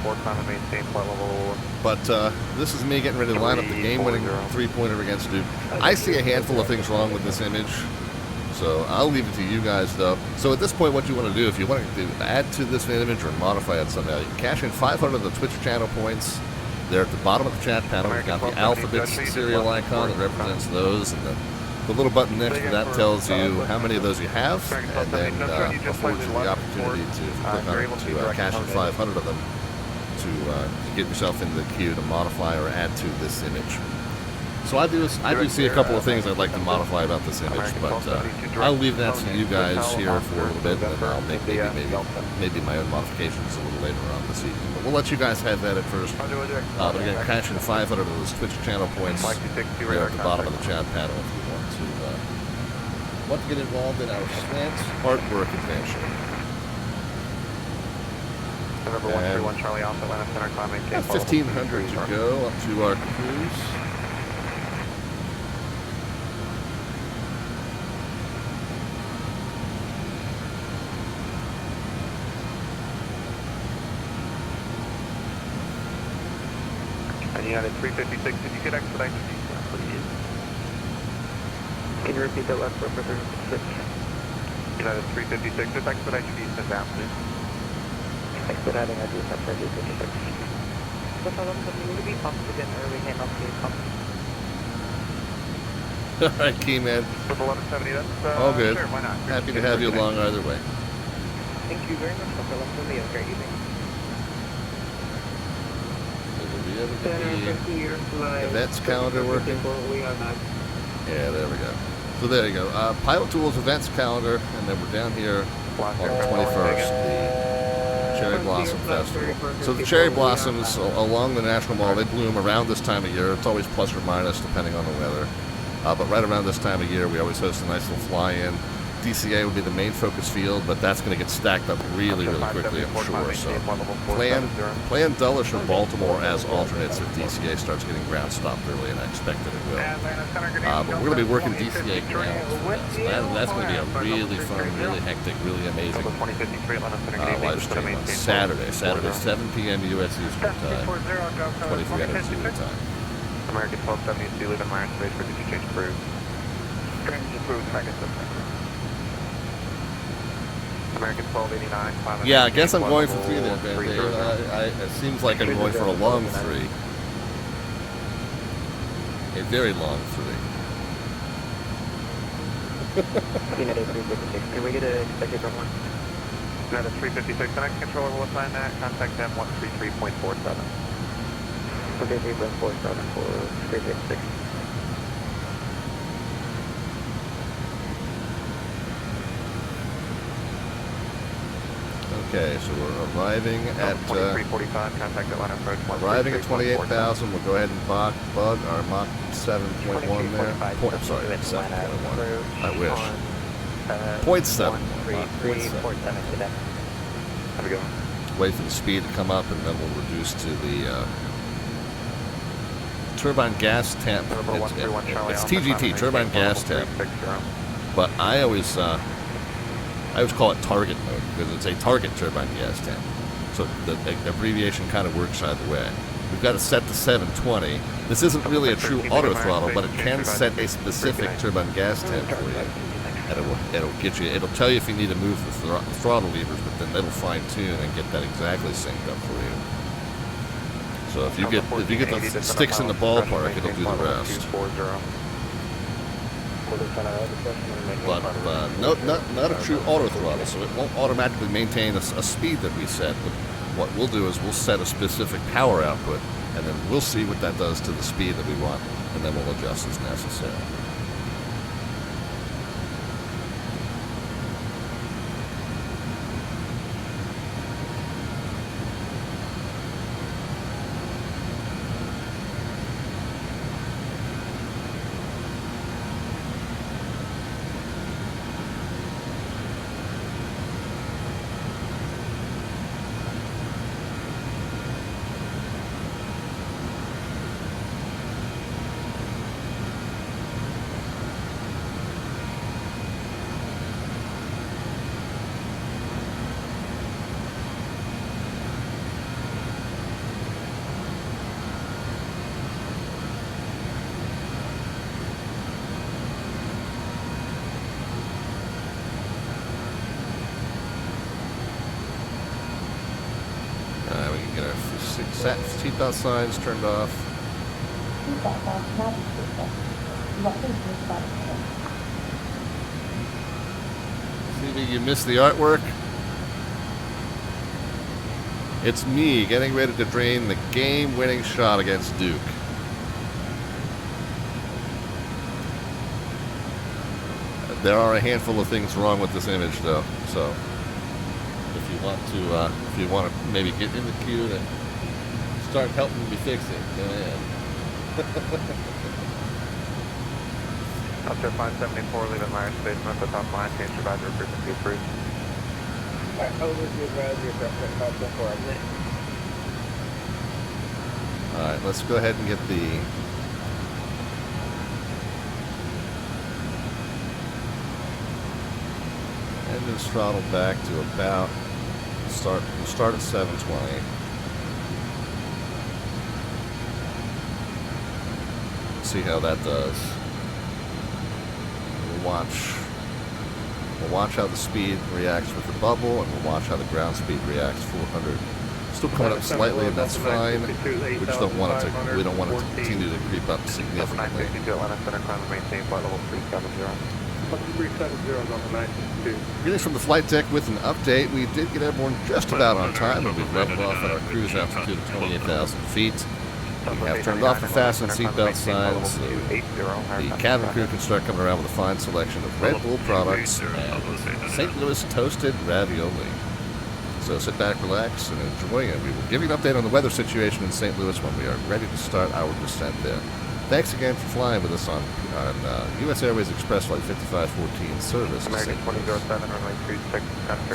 But this is me getting ready to line up the game-winning 3-pointer against Duke. I see a handful of things wrong with this image, so I'll leave it to you guys, though. So at this point, what you want to do, if you want to add to this image or modify it somehow, you can cash in 500 of the Twitch channel points. They're at the bottom of the chat panel. We've got the alphabet serial icon that represents those, and the little button next to that tells you how many of those you have, and then affords you the opportunity to click on it to cash in 500 of them to get yourself into the queue to modify or add to this image. So I do see a couple of things I'd like to modify about this image, but I'll leave that to you guys here for a little bit, and then I'll make maybe my own modifications a little later on this evening. But we'll let you guys have that at first. But again, cash in 500 of those Twitch channel points there at the bottom of the chat panel if you want to get involved in our slant artwork adventure. November 131 Charlie Alpha, Atlanta Center, climb maintain. 1,500 to go up to our cruise. And United 356, did you get expedite to Eastern, please? Can you repeat that last word for 356? United 356, just expedite to Eastern down, please. Expediting at Eastern 356. Will be pumped again early came up to pump. Alright, Keyman. With 1170, that's all good. Sure, why not? Happy to have you along either way. Thank you very much, Dr. 1170. Have a great evening. Events calendar working? Yeah, there we go. So there you go. Pilot Tools events calendar, and then we're down here on the 21st, the Cherry Blossom Festival. So the cherry blossoms along the National Mall, they bloom around this time of year. It's always plus or minus depending on the weather. But right around this time of year, we always host a nice little fly-in. DCA would be the main focus field, but that's going to get stacked up really, really quickly, I'm sure. So plan Dulles or Baltimore as alternates if DCA starts getting ground stopped early, and I expect that it will. But we're going to be working DCA ground. So that's going to be a really fun, really hectic, really amazing live stream on Saturday 7 p.m. U.S. Eastern Time, 2300 Zulu time. American 1272, leaving Myers Space for duty change approved. Transit approved, American 6. American 1289. Yeah, I guess I'm going for 3 there, Van Dave. It seems like I'm going for a long 3. A very long 3. United 356, can we get a expected run 1? United 356, the next controller will assign that. Contact them 133.47. Okay, 3.47 for 356. Okay, so we're arriving at 2345. Contact Atlanta approach. Arriving at 28,000. We'll go ahead and bug our Mach 7.1 there. I'm sorry, 7.1. I wish. 0.7. Have we go? Wait for the speed to come up, and then we'll reduce to the turbine gas temp. It's TGT, turbine gas temp. But I always call it target mode because it's a target turbine gas temp. So the abbreviation kind of works either way. We've got it set to 720. This isn't really a true auto throttle, but it can set a specific turbine gas temp for you. And it'll tell you if you need to move the throttle levers, but then it'll fine tune and get that exactly synced up for you. So if you get the sticks in the ballpark, it'll do the rest. But not a true auto throttle, so it won't automatically maintain a speed that we set. But what we'll do is we'll set a specific power output, and then we'll see what that does to the speed that we want, and then we'll adjust as necessary. Seatbelt signs turned off. CV, you missed the artwork? It's me getting ready to drain the game-winning shot against Duke. There are a handful of things wrong with this image, though. So, if you want to maybe get in the queue to start helping me fix it. Go ahead. After 574, leaving Myers Space, at the top line, change your badger frequency approved. Alright, let's go ahead and get the engines throttled back to about we'll start at 720. See how that does. We'll watch how the speed reacts with the bubble, and we'll watch how the ground speed reacts. 400 still coming up slightly, and that's fine. We just don't want it to. We don't want it to continue to creep up significantly. Greetings from the flight deck with an update. We did get airborne just about on time, and we've leveled off at our cruise altitude of 28,000 feet. We have turned off the fasten seatbelt signs, so the cabin crew can start coming around with a fine selection of Red Bull products and St. Louis toasted ravioli. So sit back, relax, and enjoy, and we will give you an update on the weather situation in St. Louis when we are ready to start our descent there. Thanks again for flying with us on U.S. Airways Express Flight 5514 service.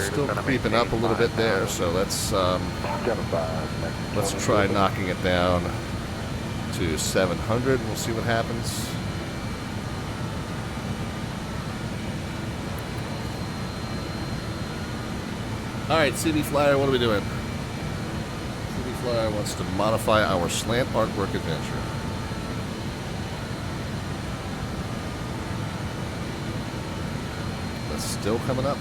Still creeping up a little bit there, so let's try knocking it down to 700. We'll see what happens. Alright, CD Flyer, what are we doing? CD Flyer wants to modify our slant artwork adventure. That's still coming up.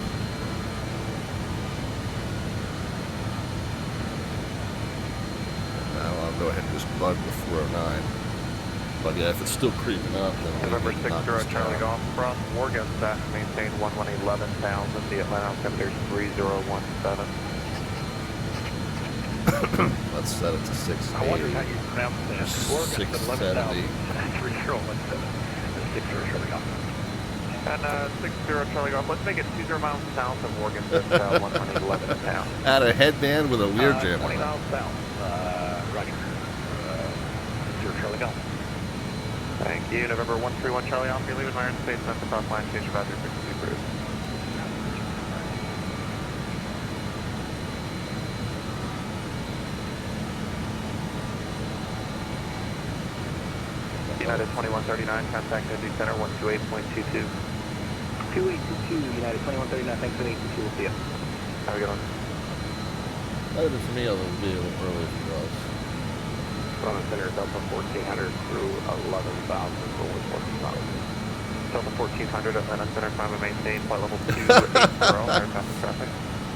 Now I'll go ahead and just bug the 409. But yeah, if it's still creeping up, then November 60 Charlie Golf from Morgan, staff maintain 11,000. The Atlanta altimeter is 3017. Let's set it to 680. I wonder how you pronounce that. 670. 3017. 60 Charlie Golf. And 60 Charlie Golf, let's make it 20 miles south of Morgan, 111 pounds. Add a headband with a leer jam 20 on it. miles south. Roger. 60 Charlie Golf. Thank you. November 131 Charlie off. You're leaving Myers Space at the top line. Change your battery frequency approved. United 2139, contact NG Center 128.22. 2822, United 2139, thanks for the 822, we'll see you. Have a good one. That would have been for me, although it would be a little early for us. On the center, Delta 1400 through 11,000 for 14,000. Delta 1400 Atlanta Center, climb and maintain flight level 280, air traffic.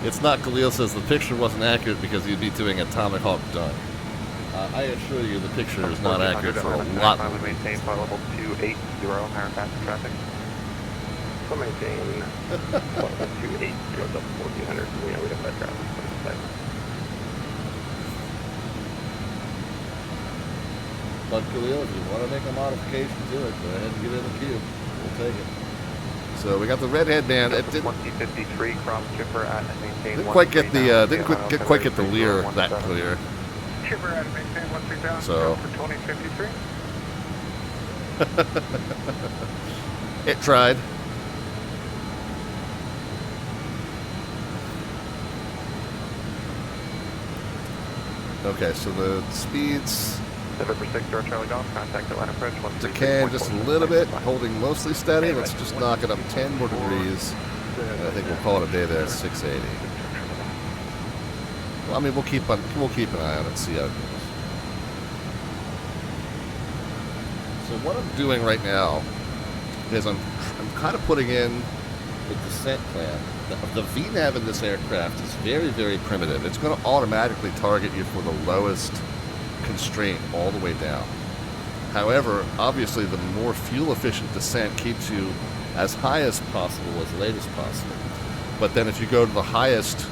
It's not. Khalil says the picture wasn't accurate because you'd be doing a Tomahawk done. I assure you the picture is not accurate for a lot. Climb and maintain flight level 280, air traffic. So maintain flight level 280, Delta 1400. We know we have that traffic. But Khalil, if you want to make a modification to it, go ahead and get in the queue. We'll take it. So we got the red headband. It didn't 2053 cross chipper at and maintain. Didn't quite get the quite get the leer that clear. Chipper at and maintain 13000. So for 2053. It tried. Okay, so the speeds. November 6 Charlie Golf, contact Atlanta Approach 133. Decaying just a little bit, holding mostly steady. Let's just knock it up 10 more degrees. And I think we'll call it a day there at 680. Well, I mean, we'll keep an eye on it and see how it goes. So what I'm doing right now is I'm kind of putting in the descent plan. The VNAV in this aircraft is very, very primitive. It's going to automatically target you for the lowest constraint all the way down. However, obviously the more fuel efficient descent keeps you as high as possible, as late as possible. But then if you go to the highest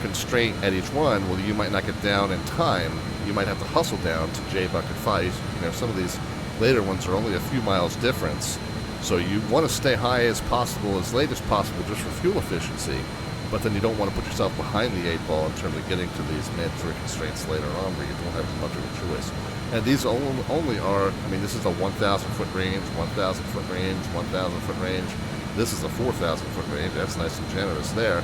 constraint at each one, well, you might not get down in time. You might have to hustle down to J bucket 5. You know, some of these later ones are only a few miles difference. So you want to stay high as possible, as late as possible, just for fuel efficiency. But then you don't want to put yourself behind the 8-ball in terms of getting to these mandatory constraints later on where you don't have much of a choice. And these only are, I mean, this is a 1,000 foot range, 1,000 foot range, 1,000 foot range. This is a 4,000 foot range. That's nice and generous there.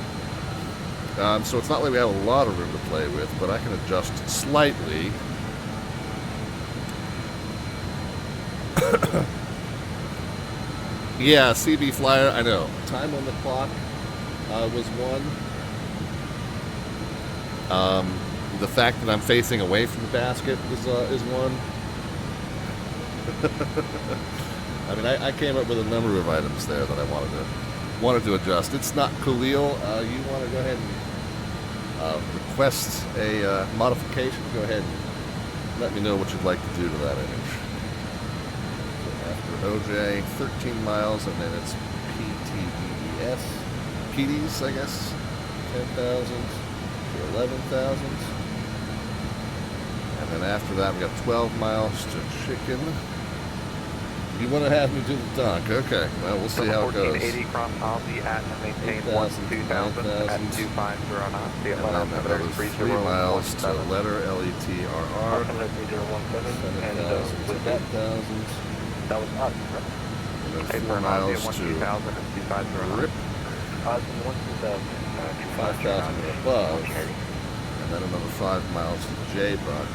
So it's not like we have a lot of room to play with, but I can adjust slightly. Yeah, CB Flyer, I know. Time on the clock was one. The fact that I'm facing away from the basket is one. I mean, I came up with a number of items there that I wanted to adjust. It's not Khalil. You want to go ahead and request a modification? Go ahead and let me know what you'd like to do to that image. OJ, 13 miles, and then it's PTDES. PDs, I guess, 10,000 to 11,000. And then after that, we got 12 miles to Chicken. You want to have me do the dunk? Okay, well, we'll see how it goes. 1480 cross Aussie at and maintain 2,000 at 250 knots. The Atlanta and then another 3 miles to letter LETRR. 7,000 to 8,000. That was us, right? And then 4 miles to RIP. 5,000 and above. And then another 5 miles to J-Buck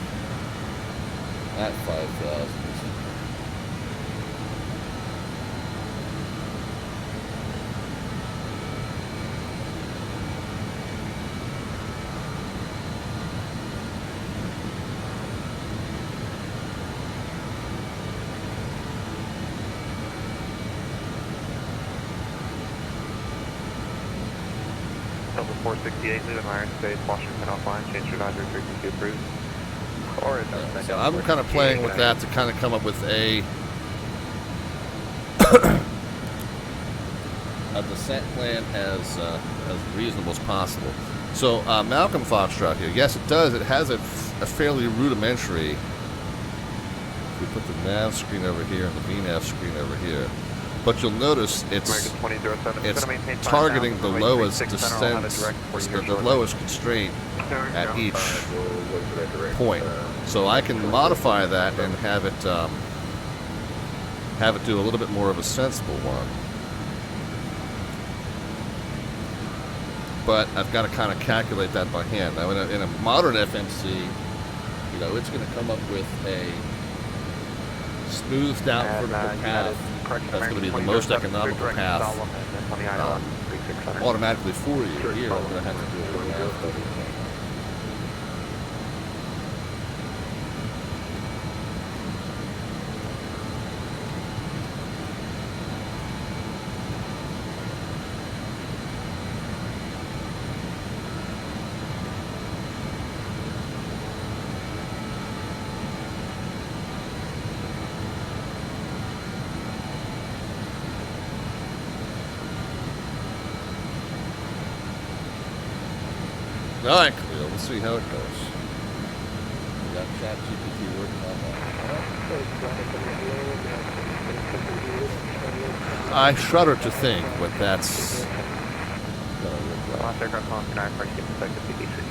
at 5,000. Delta 468, leave Iron Space, Washington offline, change your advisory frequency approved. So I'm kind of playing with that to kind of come up with a descent plan as reasonable as possible. So Malcolm Foxtrot here, yes it does, it has a fairly rudimentary, if we put the nav screen over here and the VNAV screen over here, but you'll notice it's targeting the lowest descent, the lowest constraint at each point. So I can modify that and have it do a little bit more of a sensible one. But I've got to kind of calculate that by hand. Now in a modern FMC, you know, it's going to come up with a smoothed out vertical path. That's going to be the most economical path automatically for you. Here, I'm going to have to do it with All right, Khalil, let's see how it goes. We got ChatGPT working on that. I shudder to think what that's going to look like. Launch aircraft on 9 for get effective PDC.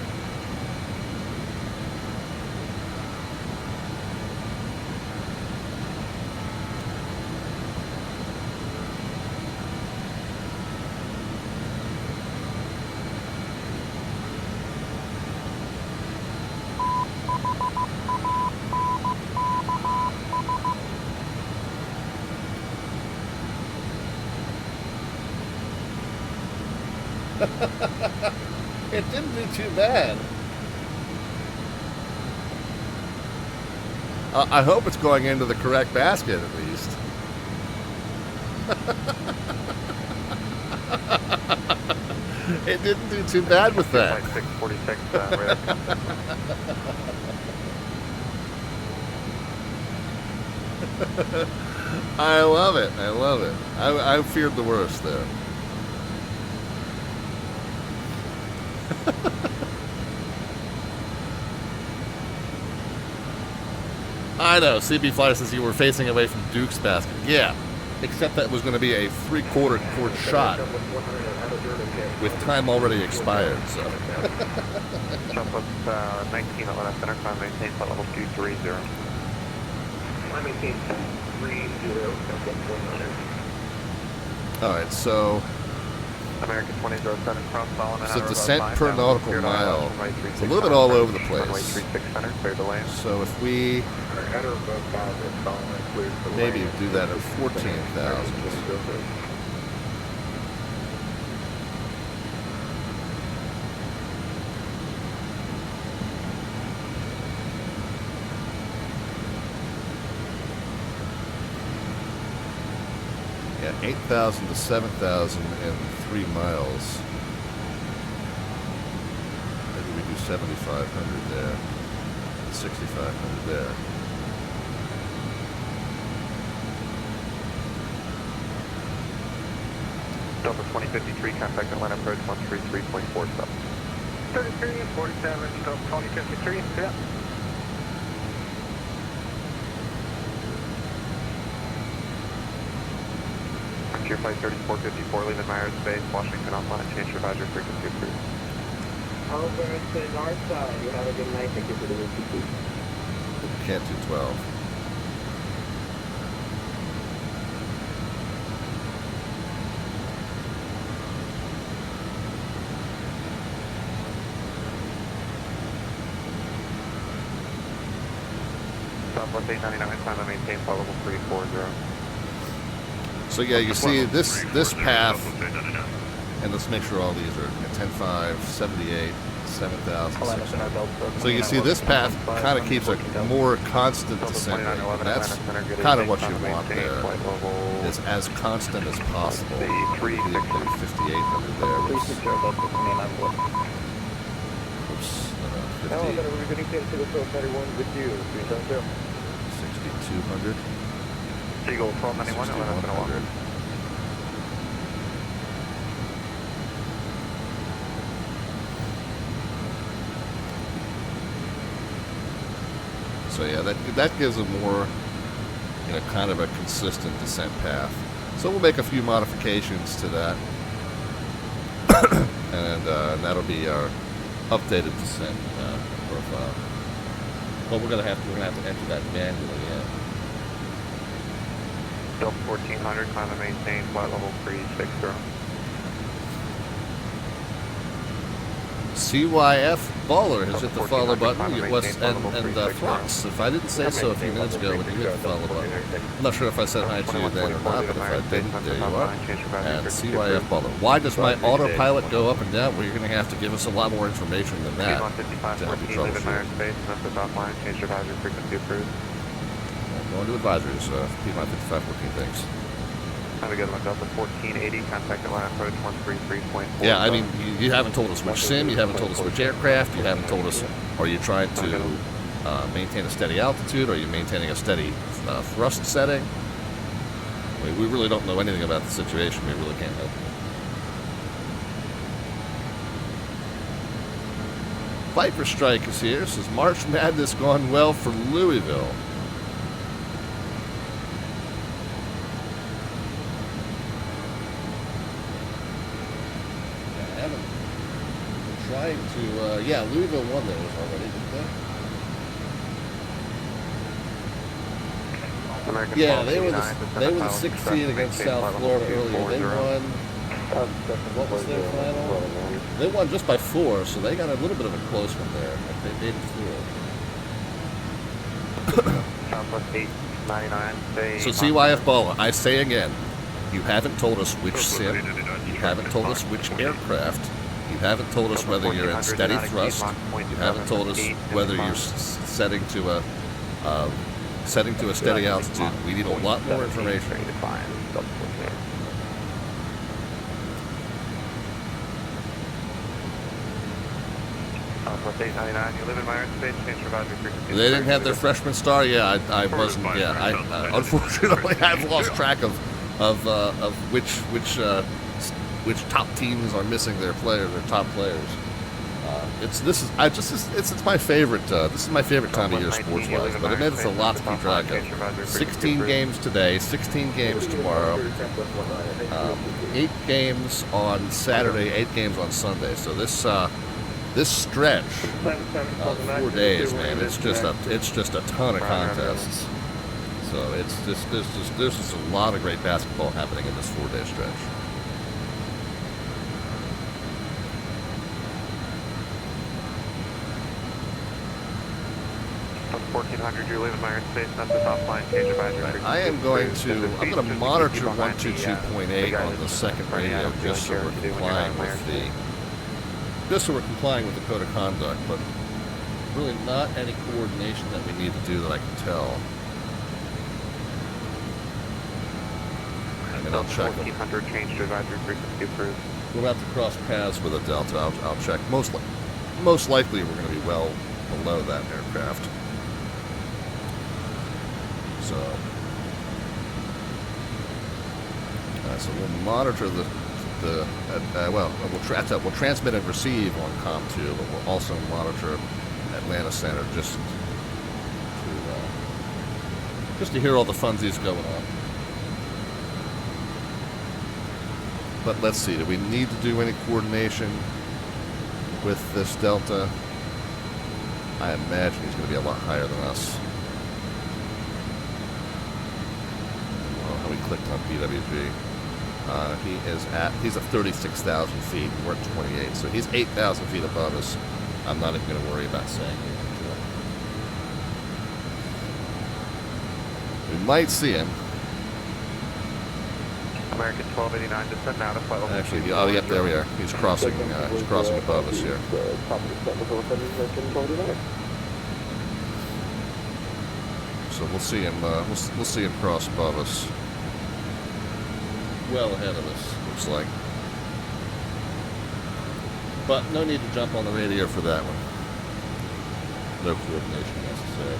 It didn't do too bad. I hope it's going into the correct basket at least. It didn't do too bad with that. 646, I love it. I love it. I feared the worst there. I know, CB Flyer says you were facing away from Duke's basket. Yeah, except that was going to be a 3/4 court shot with time already expired, so. Jump up 19 at left center, climb maintain flight level 230. Climb maintain 230, Alright, so American 2007 cross following so descent per nautical mile. It's a little bit all over the place. So if we maybe do that at 14,000. Yeah, 8,000 to 7,000 in 3 miles. Maybe we do 7,500 there, 6,500 there. Delta 2053, contact Atlanta approach 133.47. 33 and 47, Delta 2053, yeah. Your flight 3454, leaving Myers Base, Washington offline, change your advisory frequency approved. Over to the north side, you have a good night, thank you for the VTC. Can't do 12. Southwest 899, climb and maintain flight level 340. So yeah, you see this path, and let's make sure all these are 10.5, 78, 7,000. So you see this path kind of keeps a more constant descent rate, and that's kind of what you want there. It's as constant as possible. 5,800 there. Oops, 6,200. Eagle 1291, 1101. So yeah, that gives a more, kind of a consistent descent path. So we'll make a few modifications to that, and that'll be our updated descent profile. But we're gonna have to enter that manually. Yeah. Delta 1400, climb and maintain flight level 360. CYF Baller has hit the follow button, and Flux, if I didn't say so a few minutes ago when you hit the follow button. I'm not sure if I said hi to you then or not, but if I didn't, there you are. And CYF Baller. Why does my autopilot go up and down? Well, you're going to have to give us a lot more information than that to help you troubleshoot. Going to advisories, P-Mon 5514, thanks. Have a good one, Delta 1480, contact Atlanta approach 133.4. Yeah, I mean, you haven't told us which sim, you haven't told us which aircraft, you haven't told us, are you trying to maintain a steady altitude, are you maintaining a steady thrust setting? I mean, we really don't know anything about the situation, we really can't help you. Viper Strike is here. Says March Madness gone well for Louisville. I haven't been trying to. Yeah, Louisville won those already, didn't they? American Yeah, they were the 1289, 6th seed against South Florida earlier. They won. What was their final? They won just by 4, so they got a little bit of a close one there. They made it through. Southwest 899. So CYF Bala, I say again, you haven't told us which sim, you haven't told us which aircraft, you haven't told us whether you're in steady thrust, you haven't told us whether you're setting to a steady altitude. We need a lot more information. Southwest 899, you live in my airspace, change your advisory frequency. They didn't have their freshman star. Yeah, I wasn't. Yeah, unfortunately I've lost track of which top teams are missing their players, their top players. It's my favorite. This is my favorite time of year sports-wise, but it is a lot to keep track of. 16 games today, 16 games tomorrow, 8 games on Saturday, 8 games on Sunday. So this stretch of 4 days, man, it's just a ton of contests. So there's just a lot of great basketball happening in this 4-day stretch. 1400, you're leaving my airspace, that's the top line, change advisory frequency. I'm going to monitor 122.8 on the second radio just so we're complying with the code of conduct, but really not any coordination that we need to do that I can tell. I mean, I'll check. 1400, change to advisory frequency approved. We're about to cross paths with a Delta. I'll check. Most likely we're going to be well below that aircraft. So we'll monitor we'll transmit and receive on COM2, but we'll also monitor Atlanta Center just to hear all the funsies going on. But let's see, do we need to do any coordination with this Delta? I imagine he's going to be a lot higher than us. We clicked on BWG. He's at 36,000 feet. We're at 28, so he's 8,000 feet above us. I'm not even going to worry about saying anything to him. We might see him. American 1289, descend now to flight level. Actually, yep, there we are. He's crossing above us here. So we'll see him. We'll see him cross above us. Well ahead of us, looks like. But no need to jump on the radio for that one. No coordination necessary.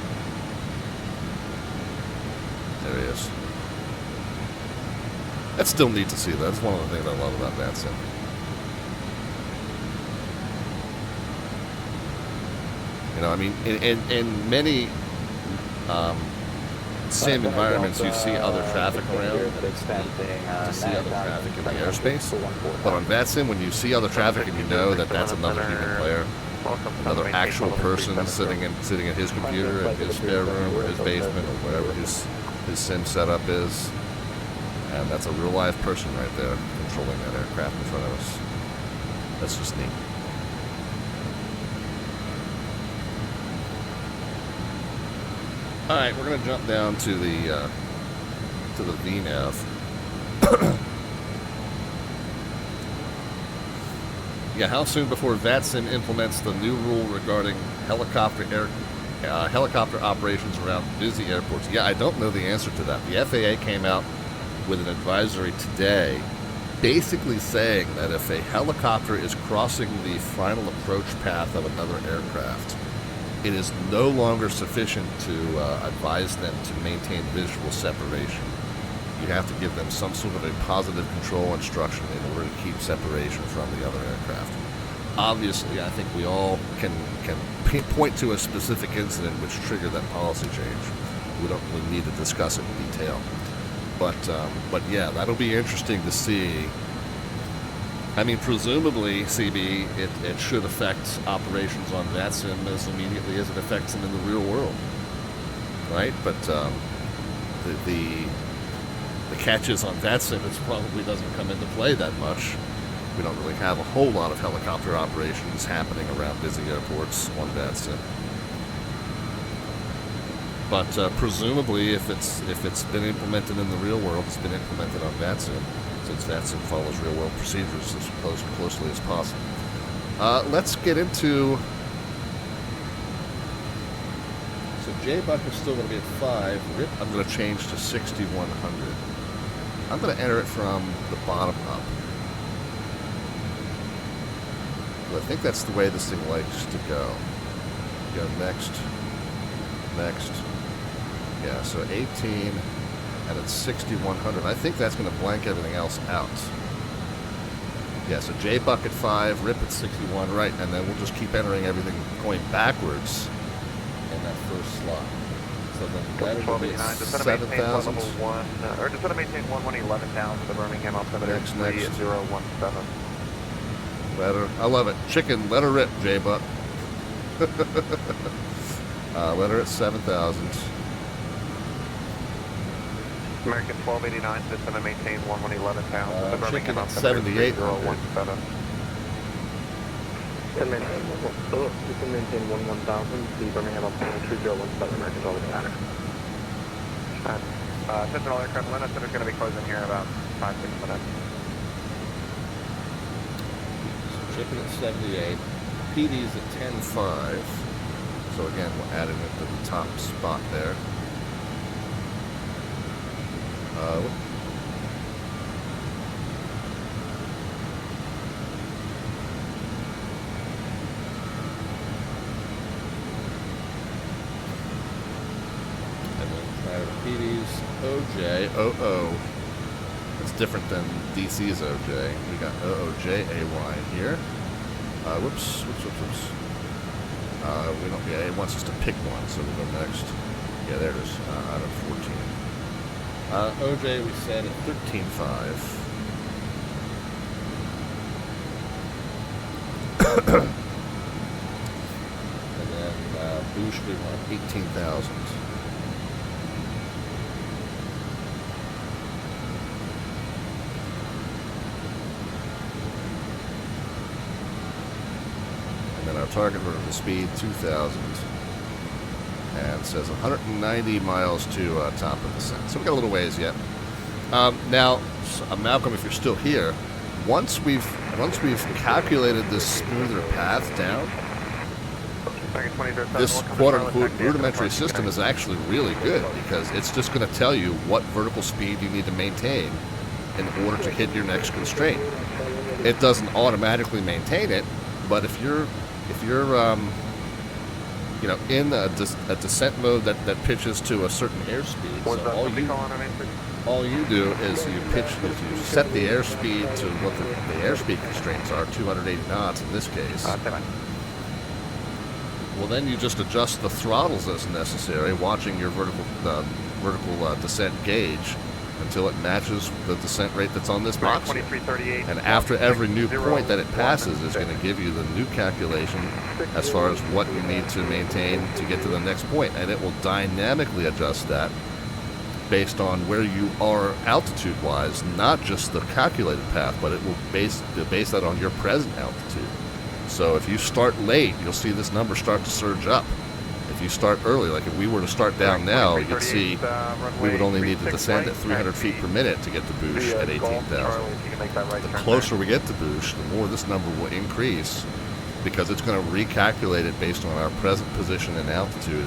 There he is. That's still neat to see. That's one of the things I love about VATSIM. You know, I mean, in many sim environments, you see other traffic around. You see other traffic in the airspace. But on VATSIM, when you see other traffic and you know that that's another human player, another actual person sitting in his computer in his spare room or his basement or whatever his sim setup is, and that's a real live person right there controlling that aircraft in front of us. That's just neat. All right, we're going to jump down to the VNAV. Yeah, how soon before VATSIM implements the new rule regarding helicopter operations around busy airports? Yeah, I don't know the answer to that. The FAA came out with an advisory today basically saying that if a helicopter is crossing the final approach path of another aircraft, it is no longer sufficient to advise them to maintain visual separation. You have to give them some sort of a positive control instruction in order to keep separation from the other aircraft. obviously, I think we all can point to a specific incident which triggered that policy change. We don't really need to discuss it in detail. But yeah, that'll be interesting to see. I mean, presumably, CB, it should affect operations on VATSIM as immediately as it affects them in the real world, right? But the catch is on VATSIM, it probably doesn't come into play that much. We don't really have a whole lot of helicopter operations happening around busy airports on VATSIM. But presumably, if it's been implemented in the real world, it's been implemented on VATSIM, since VATSIM follows real-world procedures as closely as possible. Let's get into... So J-Buck is still going to be at 5. RIP, I'm going to change to 6,100. I'm going to enter it from the bottom up. I think that's the way this thing likes to go. Go next. Next. Yeah, so 18, and it's 6,100. I think that's going to blank everything else out. Yeah, so J-Buck at 5, RIP at 61, right, and then we'll just keep entering everything going backwards in that first slot. So then that'll be 7,000. Or just going to maintain 11,000 the Birmingham altimeter. Next. 3017. Let her, I love it. Chicken, let her rip, J-Buck. Let her at 7,000. American 1289, just going to maintain 11,000. The Birmingham Chicken at altimeter. 78. 3017. You can maintain 11,000. The Birmingham altimeter 3017. American 1289. Sentinel aircraft Linux is going to be closing here in about 5-6 minutes. Chicken at 78. PD's at 10.5. So again, we're adding it to the top spot there. And then prior to PD's OJ, OO. It's different than DC's OJ. We got OOJAY here. Whoops. We don't. Yeah, it wants us to pick one, so we'll go next. Yeah, there it is. Out of 14. OJ, we set at 13.5. And then boost, we want 18,000. And our target vertical speed 2,000, and it says 190 miles to top of the descent. So we got a little ways yet. Now, Malcolm, if you're still here, once we've calculated this smoother path down, this quote-unquote rudimentary system is actually really good, because it's just going to tell you what vertical speed you need to maintain in order to hit your next constraint. It doesn't automatically maintain it, but if you're you know, in a descent mode that pitches to a certain airspeed, so all you do is you set the airspeed to what the airspeed constraints are, 280 knots in this case. Well, then you just adjust the throttles as necessary, watching your vertical descent gauge until it matches the descent rate that's on this box. And after every new point that it passes is going to give you the new calculation as far as what you need to maintain to get to the next point. And it will dynamically adjust that based on where you are altitude-wise, not just the calculated path, but it will base that on your present altitude. So if you start late, you'll see this number start to surge up. If you start early, like if we were to start down now, you'd see we would only need to descend at 300 feet per minute to get to Boosh at 18,000. The closer we get to Boosh, the more this number will increase, because it's going to recalculate it based on our present position and altitude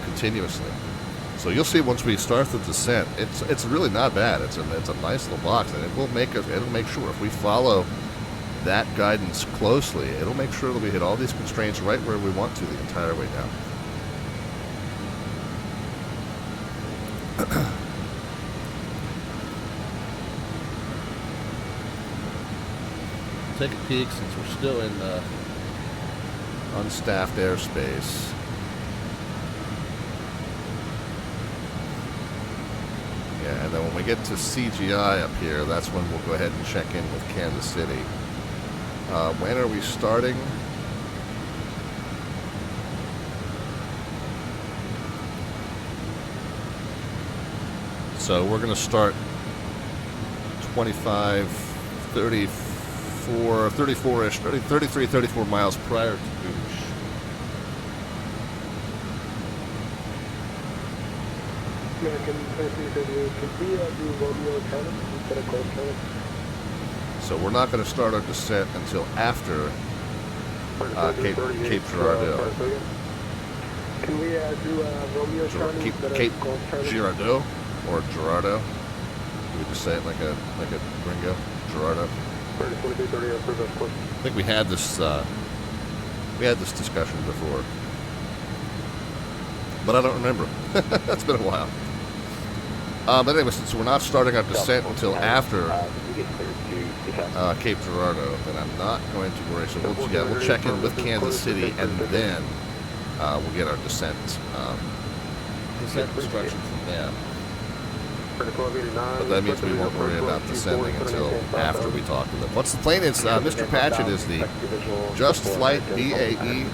continuously. So you'll see once we start the descent, it's really not bad. It's a nice little box, and it'll make sure if we follow that guidance closely, it'll make sure that we hit all these constraints right where we want to the entire way down. Take a peek, since we're still in unstaffed airspace. Yeah, and then when we get to CGI up here, that's when we'll go ahead and check in with Kansas City. When are we starting? So we're going to start 25, 34, 34-ish, 33, 34 miles prior to Gooch. So we're not going to start our descent until after Cape Girardeau. Can we do Romeo Cape Girardeau or Girardeau? We would just say it like a gringo, Girardeau. I think we had this discussion before, but I don't remember. It's been a while. But anyway, since we're not starting our descent until after Cape Girardeau, then I'm not going to worry. So we'll check in with Kansas City, and then we'll get our descent instruction from them. But that means we won't worry about descending until after we talk to them. What's the plane? It's Mr. Patchett is the JustFlight BAe-146.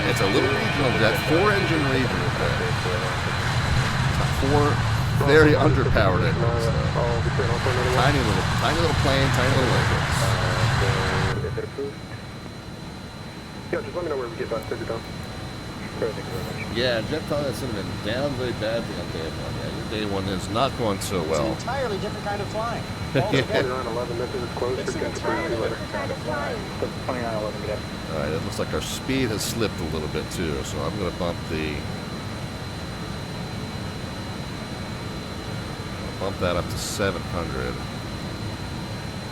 It's a little regional jet, 4-engine regional jet. 4 very underpowered engines. Tiny little plane, tiny little engines. Yeah, just let me know where we get back to down. Yeah, jet pilots have been down very badly on day 1. Yeah, your day 1 is not going so well. It's an entirely different kind of flying. It's an entirely different kind of flying. 2911, get up. Alright, it looks like our speed has slipped a little bit too, so I'm going to bump that up to 700.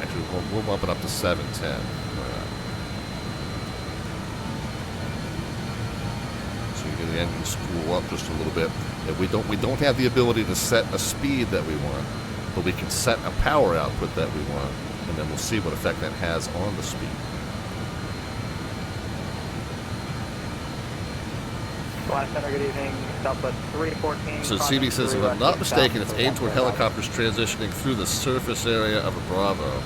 Actually, we'll bump it up to 710. The engine spool up just a little bit. If we don't have the ability to set a speed that we want, but we can set a power output that we want, and then we'll see what effect that has on the speed. Flight Center, good evening. Southwest 314. So CB says, if I'm not mistaken, it's aimed toward helicopters transitioning through the surface area of a Bravo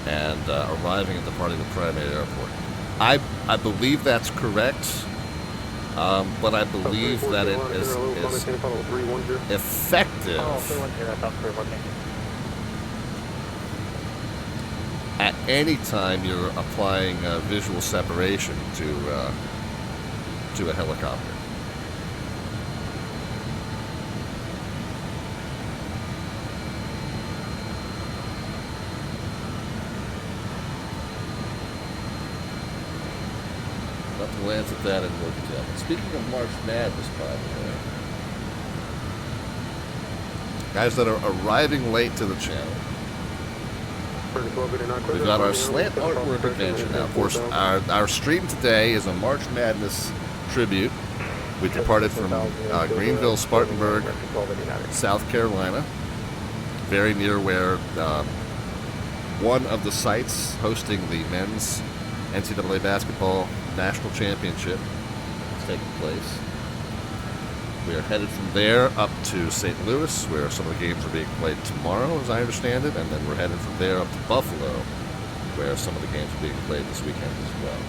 and arriving and departing the primary airport. I believe that's correct. But I believe that it is effective at any time you're applying visual separation to a helicopter. Glance at that in more detail. Speaking of March Madness, by the way, guys that are arriving late to the channel, we've got our slant artwork adventure now. Of course, our stream today is a March Madness tribute. We departed from Greenville, Spartanburg, South Carolina, very near where one of the sites hosting the men's NCAA basketball national championship is taking place. We are headed from there up to St. Louis, where some of the games are being played tomorrow, as I understand it, and then we're headed from there up to Buffalo, where some of the games are being played this weekend as well.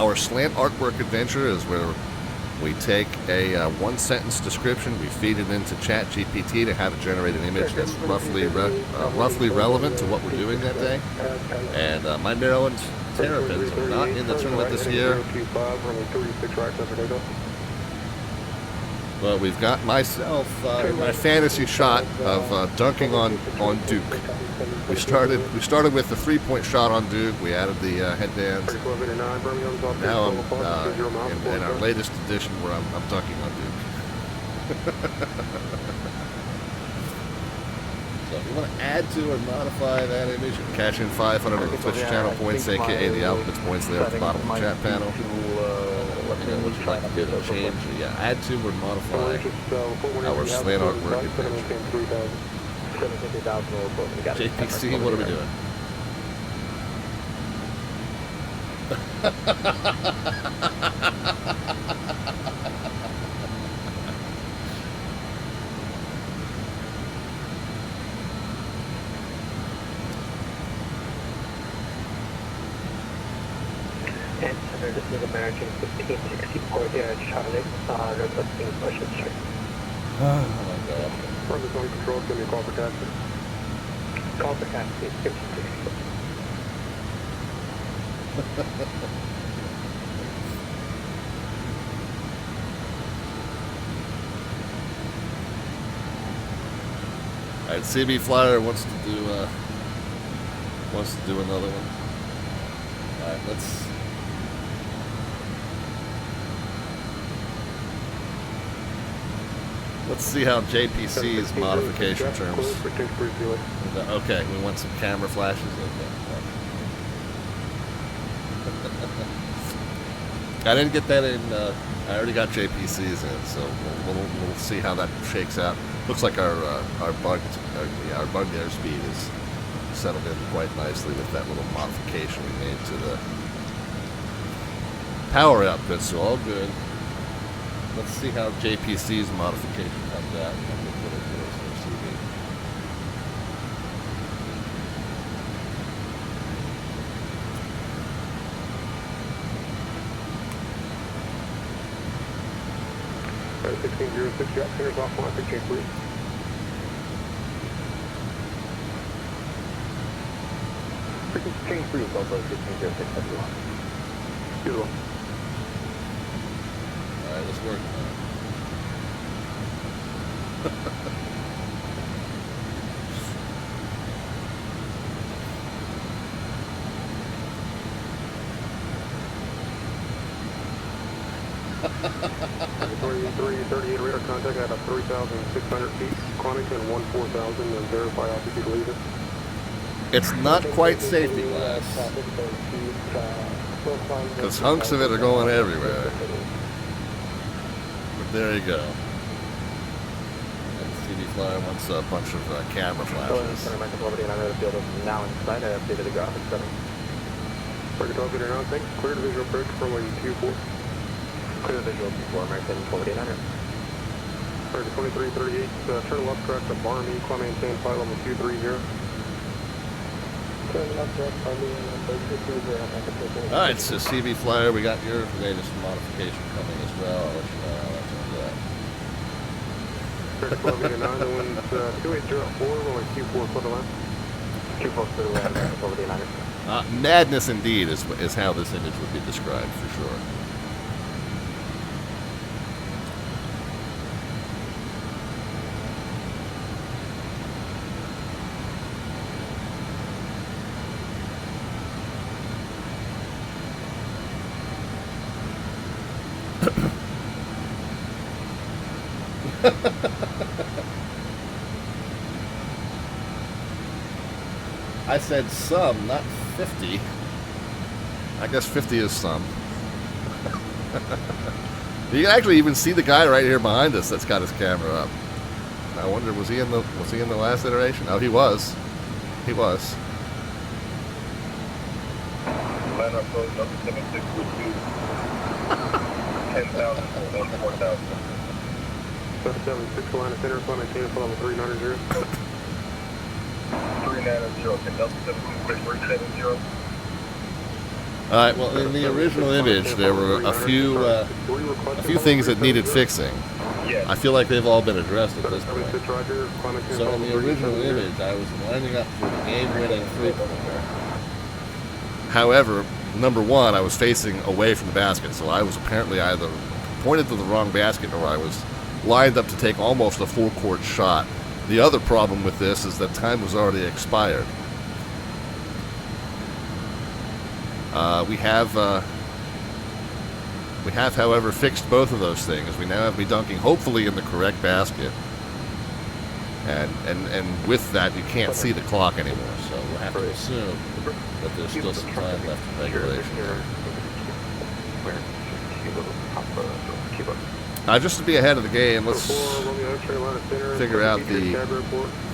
Our slant artwork adventure is where we take a one-sentence description, we feed it into ChatGPT to how to generate an image that's roughly relevant to what we're doing that day. And my Maryland Terrapins are not in the tournament this year. But we've got myself my fantasy shot of dunking on Duke. We started with the 3-point shot on Duke. We added the headbands. Now I'm in our latest edition where I'm dunking on Duke. So if you want to add to or modify that image, you can cash in 500 of the Twitch channel points, aka the alphabet's points there at the bottom of the chat panel. Let me know what you'd like to do to change. Yeah, add to or modify our slant artwork adventure. 750,000 will report when you got it. JPC, what are we doing? And Center, this is American 1564 here at Charlie. Requesting push and straight. Oh my god. Further zone control, give me a call for taxi. Call for taxi, 1564. Alright, CB Flyer wants to do another one. Alright, let's see how JPC's modification terms. Okay, we want some camera flashes. I didn't get that in. I already got JPC's in, so we'll see how that shakes out. Looks like our bugged airspeed is settled in quite nicely with that little modification we made to the power output, so all good. Let's see how JPC's modification comes out. Right, 1606, got centers offline, pick change, please. Frequency change, please, also 1606, everyone. Beautiful. Alright, let's work. Victoria 338 radar contact at 3,600 feet, climbing to 14,000 and verify altitude leaving. It's not quite safety glass, because hunks of it are going everywhere. But there you go. And CD Flyer wants a bunch of camera flashes. Now inside, I updated the graphics setting. Target target now, thanks. Clear to visual approach from 24. Clear the visual before American 4800. Target 2338, turn left correct to bar me, climb maintain flight level 230. Turn left correct, bar me, and Alright, so CB Flyer, we got your latest modification coming as well. I'll let you know how that's going to go. Target 1289, the wind's 2804, rolling Q4 for the left. Q4 for the left, 4800. Madness indeed is how this image would be described for sure. I said some, not 50. I guess 50 is some. You can actually even see the guy right here behind us that's got his camera up. I wonder, was he in the last iteration? Oh, he was. He was. Line up road, number 7622. 10,000, 4,000. 776 line of center, flight maintain for level 390. 390, Alright, well, in the original image, there were a few things that needed fixing. I feel like they've all been addressed at this point. So in the original image, I was lining up for the game-winning three-pointer. However, number one, I was facing away from the basket, so I was apparently either pointed to the wrong basket or I was lined up to take almost a full-court shot. The other problem with this is that time was already expired. We have, however, fixed both of those things. We now have me dunking, hopefully, in the correct basket. And with that, you can't see the clock anymore, so we'll have to assume that there's still some time left in regulation. Just to be ahead of the game, let's figure out the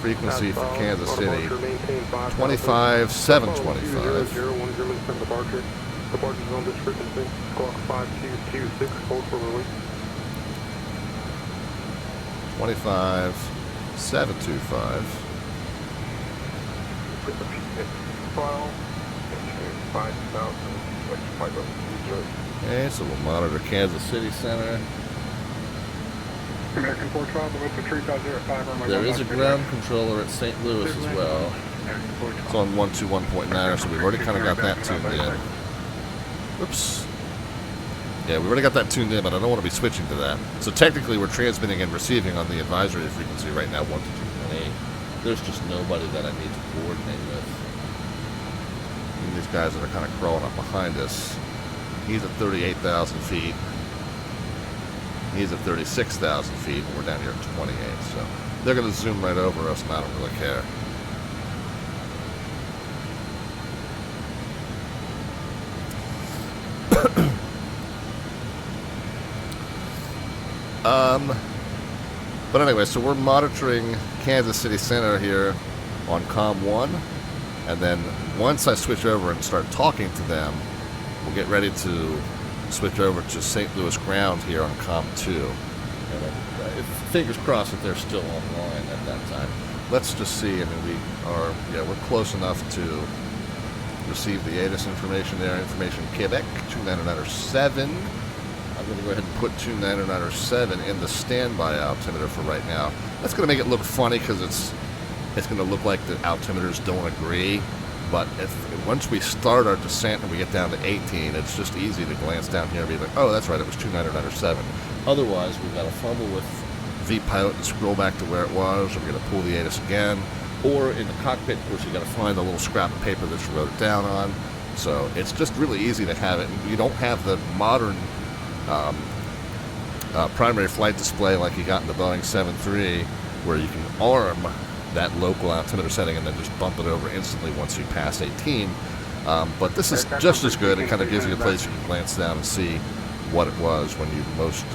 frequency for Kansas City. 25,725. Departure on this frequency. Squawk 5226. Hold for release. 25,725. 5,000. Okay, so we'll monitor Kansas City Center. American 412, the width of 3505. There is a ground controller at St. Louis as well. It's on 121.9, so we've already kind of got that tuned in. Oops. Yeah, we've already got that tuned in, but I don't want to be switching to that. So technically, we're transmitting and receiving on the advisory frequency right now, 1 to 2.8. There's just nobody that I need to coordinate with. And these guys that are kind of crawling up behind us. He's at 38,000 feet. He's at 36,000 feet, and we're down here at 28. So they're going to zoom right over us, and I don't really care. But anyway, so we're monitoring Kansas City Center here on COM 1, and then once I switch over and start talking to them, we'll get ready to switch over to St. Louis ground here on COM 2. And fingers crossed that they're still online at that time. Let's just see. I mean, we're close enough to receive the ATIS information there. Information Quebec 29907. I'm going to go ahead and put 29907 in the standby altimeter for right now. That's going to make it look funny because it's going to look like the altimeters don't agree. But once we start our descent and we get down to 18, it's just easy to glance down here and be like, oh, that's right, it was 29907. Otherwise, we've got to fumble with vPilot and scroll back to where it was, or we're going to pull the ATIS again. Or in the cockpit, of course, you've got to find the little scrap of paper that you wrote it down on. So it's just really easy to have it. You don't have the modern primary flight display like you got in the Boeing 737, where you can arm that local altimeter setting and then just bump it over instantly once you pass 18. But this is just as good. It kind of gives you a place you can glance down and see what it was when you most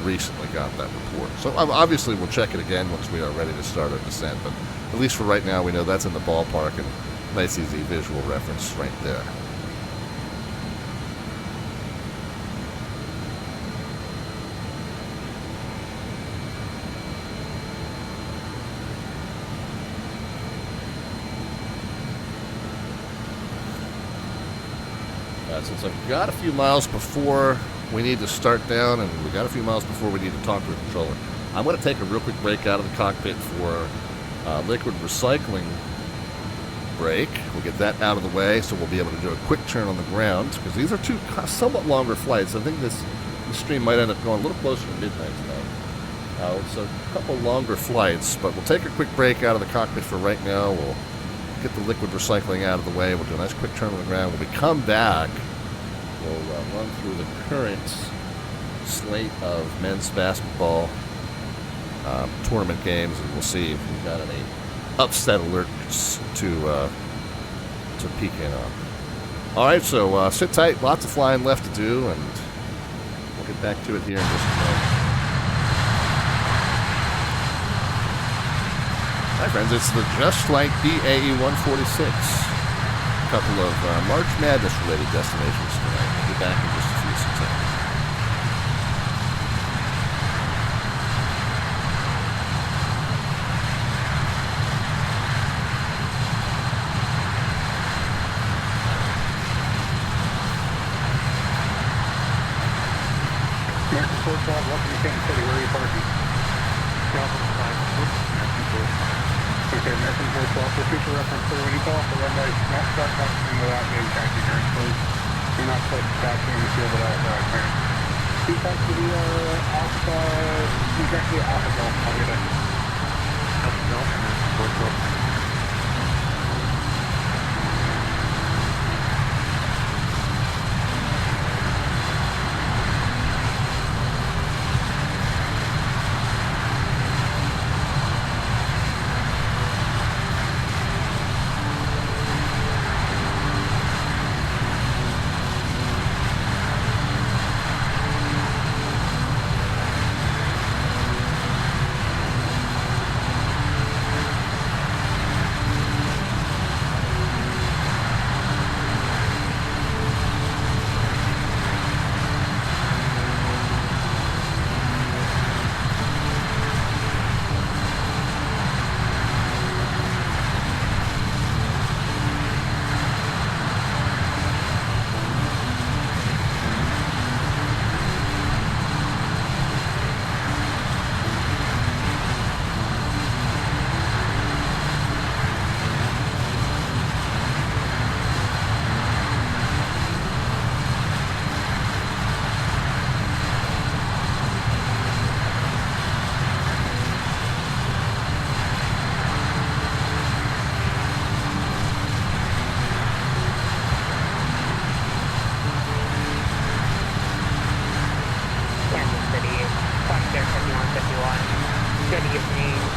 recently got that report. So obviously we'll check it again once we are ready to start our descent, but at least for right now we know that's in the ballpark, and nice easy visual reference right there. Since I've got a few miles before we need to start down, and we've got a few miles before we need to talk to the controller, I'm going to take a real quick break out of the cockpit for liquid recycling break. We'll get that out of the way, so we'll be able to do a quick turn on the ground, because these are two somewhat longer flights. I think this stream might end up going a little closer to midnight tonight. So a couple longer flights, but we'll take a quick break out of the cockpit for right now. We'll get the liquid recycling out of the way. We'll do a nice quick turn on the ground. When we come back, we'll run through the current slate of men's basketball tournament games, and we'll see if we've got any upset alerts to peek in on. All right, so sit tight. Lots of flying left to do, and we'll get back to it here in just a moment. Hi, friends. It's the JustFlight BAe-146. A couple of March Madness-related destinations tonight. We'll be back in just a few seconds. American 412, welcome to Kansas City. Where are you parking? Okay, American 412, for future reference, so when you call off the runway, not start taxiing without getting taxi clearance, please. You're not supposed to taxi in the field without clearance. Two taxi, we are exactly off of Gulf. Have a good day. Off of Gulf, American 412.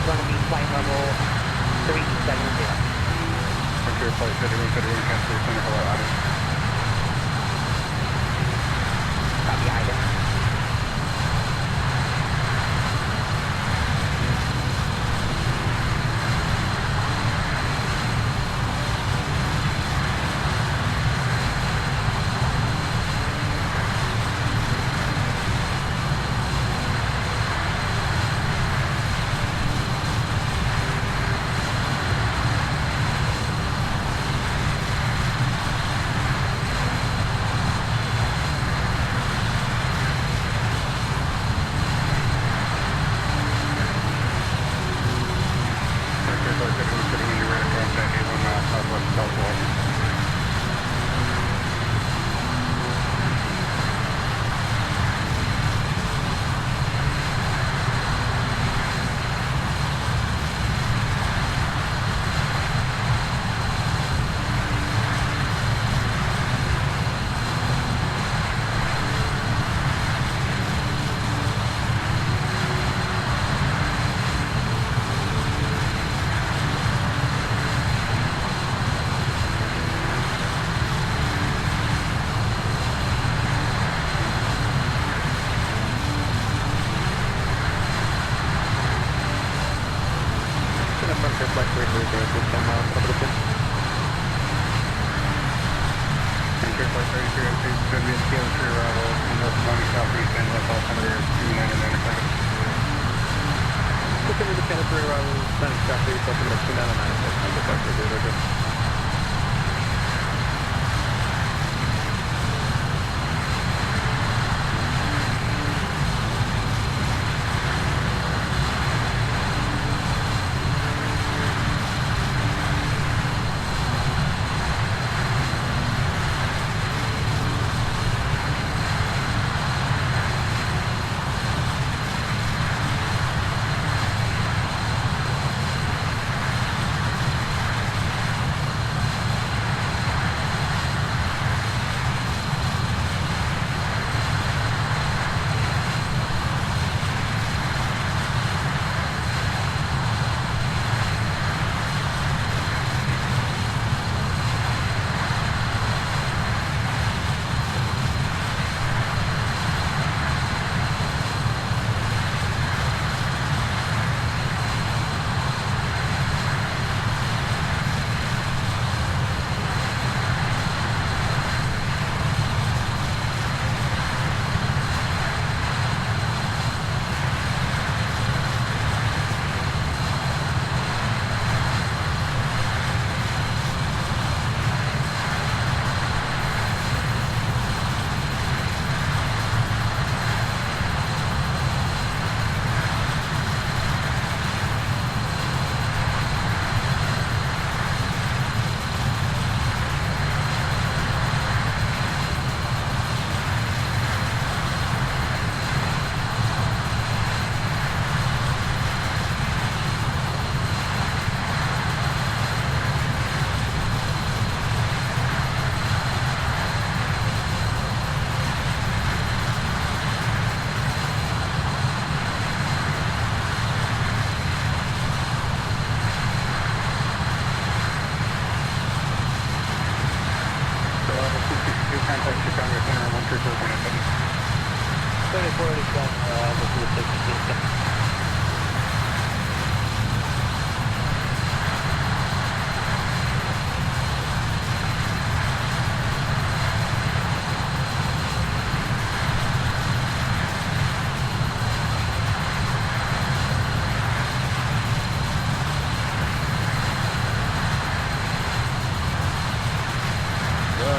going to be flight level 370. Frontier flight 31, cancel center for Item. Copy Item.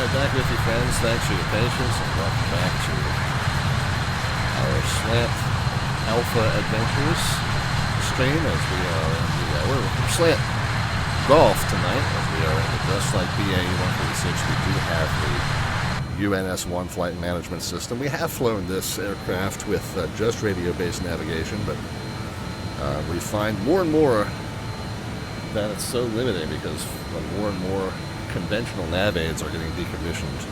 Back with you, friends. Thanks for your patience, and welcome back to our Slant Alpha Adventures stream as we are in the we're Slant Golf tonight as we are in the JustFlight BAe-146. We do have the UNS-1 flight management system. We have flown this aircraft with just radio-based navigation, but we find more and more that it's so limiting because more and more conventional nav aids are getting decommissioned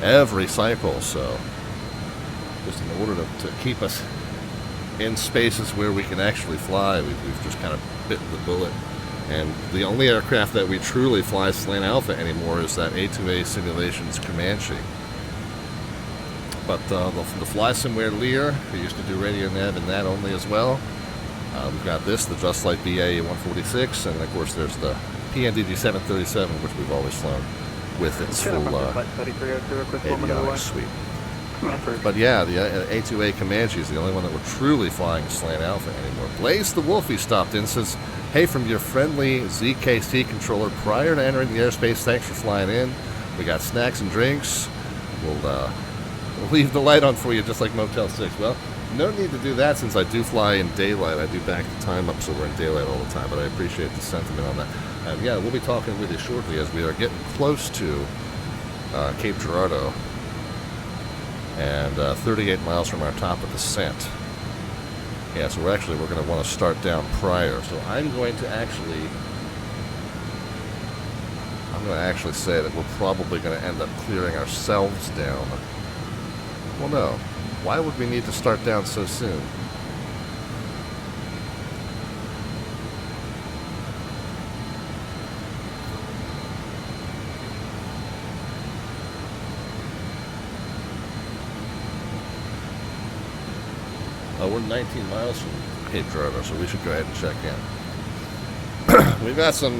every cycle, so just in order to keep us in spaces where we can actually fly. We've just kind of bitten the bullet. And the only aircraft that we truly fly slant alpha anymore is that A2A Simulations Comanche. But the Fly Somewhere Lear, who used to do radio nav and that only as well. We've got this, the JustFlight BAe-146, and of course there's the PNDG-737, which we've always flown with its full avionics suite. But yeah, the A2A Comanche is the only one that we're truly flying slant alpha anymore. Blaze the Wolfie stopped in and says, hey, from your friendly ZKC controller, prior to entering the airspace, thanks for flying in. We got snacks and drinks. We'll leave the light on for you just like Motel 6. Well, no need to do that since I do fly in daylight. I do back the time up so we're in daylight all the time, but I appreciate the sentiment on that. And yeah, we'll be talking with you shortly as we are getting close to Cape Girardeau and 38 miles from our top of descent. Yeah, so we're going to want to start down prior. So I'm going to actually say that we're probably going to end up clearing ourselves down. Well, no. Why would we need to start down so soon? We're 19 miles from Cape Girardeau, so we should go ahead and check in. We got some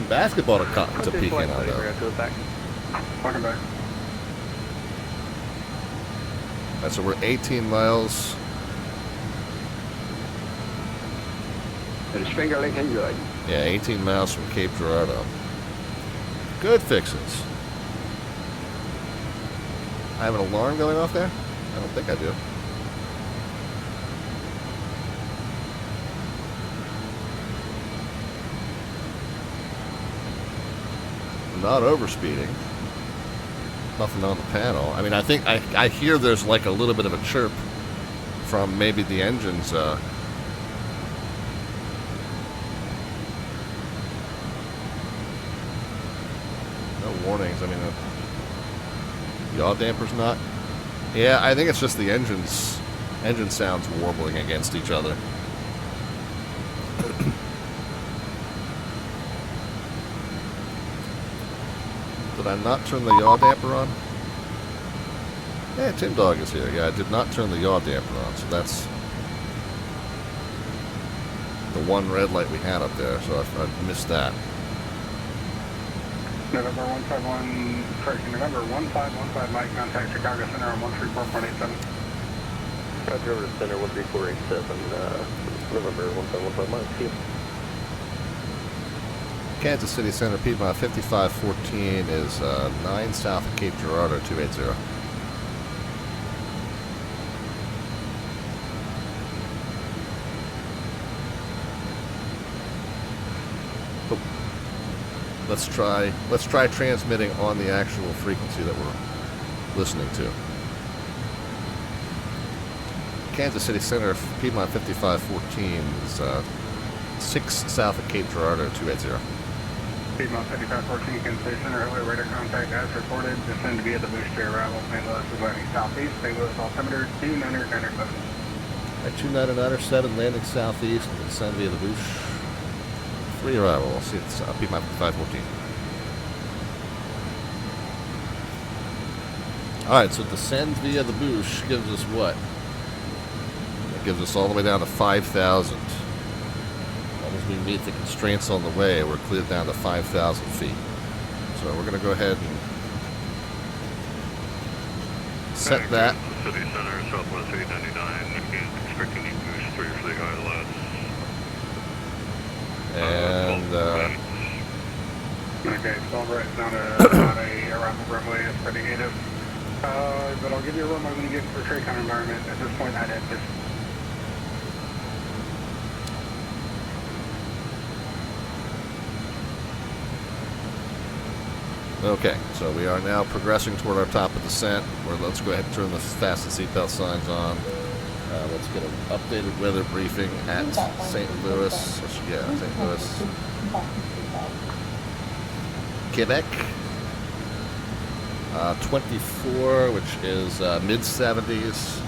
basketball to peek in on, though. Welcome back. So we're 18 miles. It's finger licking good. Yeah, 18 miles from Cape Girardeau. Good fixes. I have an alarm going off there? I don't think I do. I'm not overspeeding. Nothing on the panel. I mean, I think I hear there's like a little bit of a chirp from maybe the engines. No warnings. I mean, the yaw damper's not. Yeah, I think it's just the engine sounds warbling against each other. Did I not turn the yaw damper on? Yeah, Tim Dog is here. Yeah, I did not turn the yaw damper on, so that's the one red light we had up there, so I missed that. November 151, correction, November 1515, Mike, contact Chicago Center on 134.87. Roger, over to Center 13487, November 1515, Mike, see you. Kansas City Center, Piedmont 5514 is 9 south of Cape Girardeau, 280. Oh. Let's try transmitting on the actual frequency that we're listening to. Kansas City Center, Piedmont 5514 is 6 south of Cape Girardeau, 280. Piedmont 5514, Kansas City Center, hello, radar contact as reported, descend via the booster arrival, St. Louis is landing southeast, St. Louis altimeter 299.7. At 299.7, landing southeast, and descend via the boost. Free arrival, I'll see it's Piedmont 5514. Alright, so descend via the boost gives us what? It gives us all the way down to 5,000. As we meet the constraints on the way, we're cleared down to 5,000 feet. So we're going to go ahead and set that. City Center, Southwest 899, expecting you to boost 3 for the ILS. And, okay, Celebrate, not a arrival runway, it's pretty native. But I'll give you a runway when you get into the TRACON environment. At this point, I'd have this. Okay, so we are now progressing toward our top of descent. Let's go ahead and turn the fasten seatbelt signs on. Let's get an updated weather briefing at St. Louis. Yeah, St. Louis. Quebec. 24, which is mid-70s.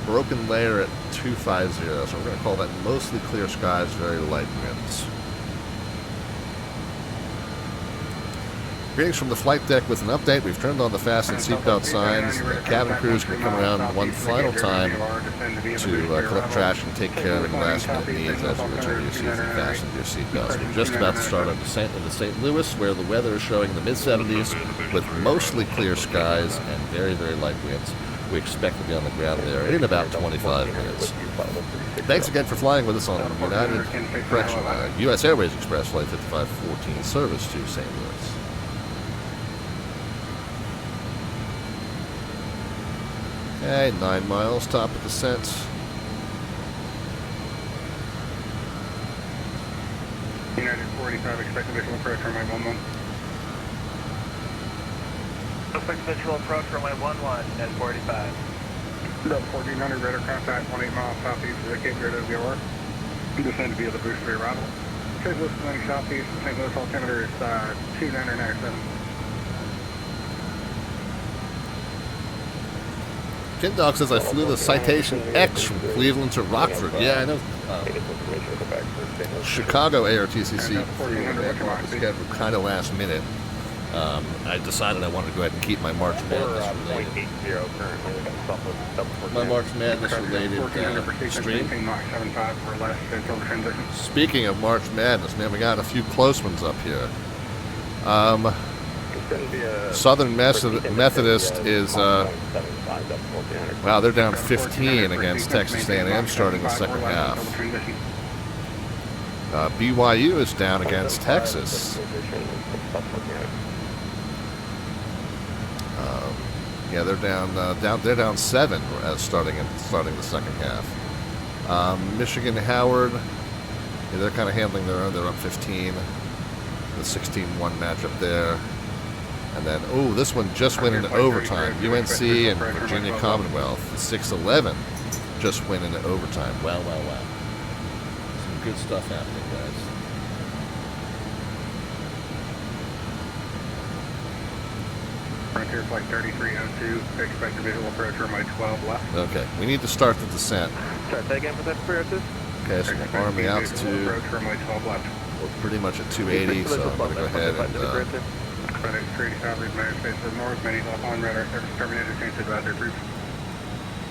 Broken layer at 250, so we're going to call that mostly clear skies, very light winds. Greetings from the flight deck with an update. We've turned on the fasten seatbelt signs. The cabin crew is going to come around one final time to collect trash and take care of any last minute needs as you return to your seats and fasten your seatbelts. We're just about to start our descent into St. Louis, where the weather is showing the mid-70s with mostly clear skies and very, very light winds. We expect to be on the ground there in about 25 minutes. Thanks again for flying with us on U.S. Airways Express Flight 5514 service to St. Louis. Okay, 9 miles, top of descent. United 45, expect visual approach runway 11. Expect visual approach runway 11 at 45. The 1400 radar contact 18 miles southeast of the Cape Verde VOR. Descend via the boost for your arrival. St. Louis landing southeast, St. Louis altimeter is 2997. Kid Dog says I flew the Citation X from Cleveland to Rockford. Yeah, I know. Chicago ARTCC scheduled kind of last minute. I decided I wanted to go ahead and keep my March Madness related. My March Madness related stream. Speaking of March Madness, man, we got a few close ones up here. Southern Methodist is, wow, they're down 15 against Texas A&M starting the second half. BYU is down against Texas. Yeah, they're down 7 as starting the second half. Michigan Howard, yeah, they're kind of handling their own. They're up 15. The 16-1 matchup there. And then, oh, this one just went into overtime. UNC and Virginia Commonwealth, 6-11, just went into overtime. Wow, wow, wow. Some good stuff happening, guys. Frontier Flight 3302, expect a visual approach runway 12 left. Okay, we need to start the descent. Sorry, say again for that experiences? Okay, so we'll arm the altitude. Approach runway 12 left. We're pretty much at 280, so I'm going to go ahead and... FedEx 385, United States of North, many left on radar service terminated, change to advisory group.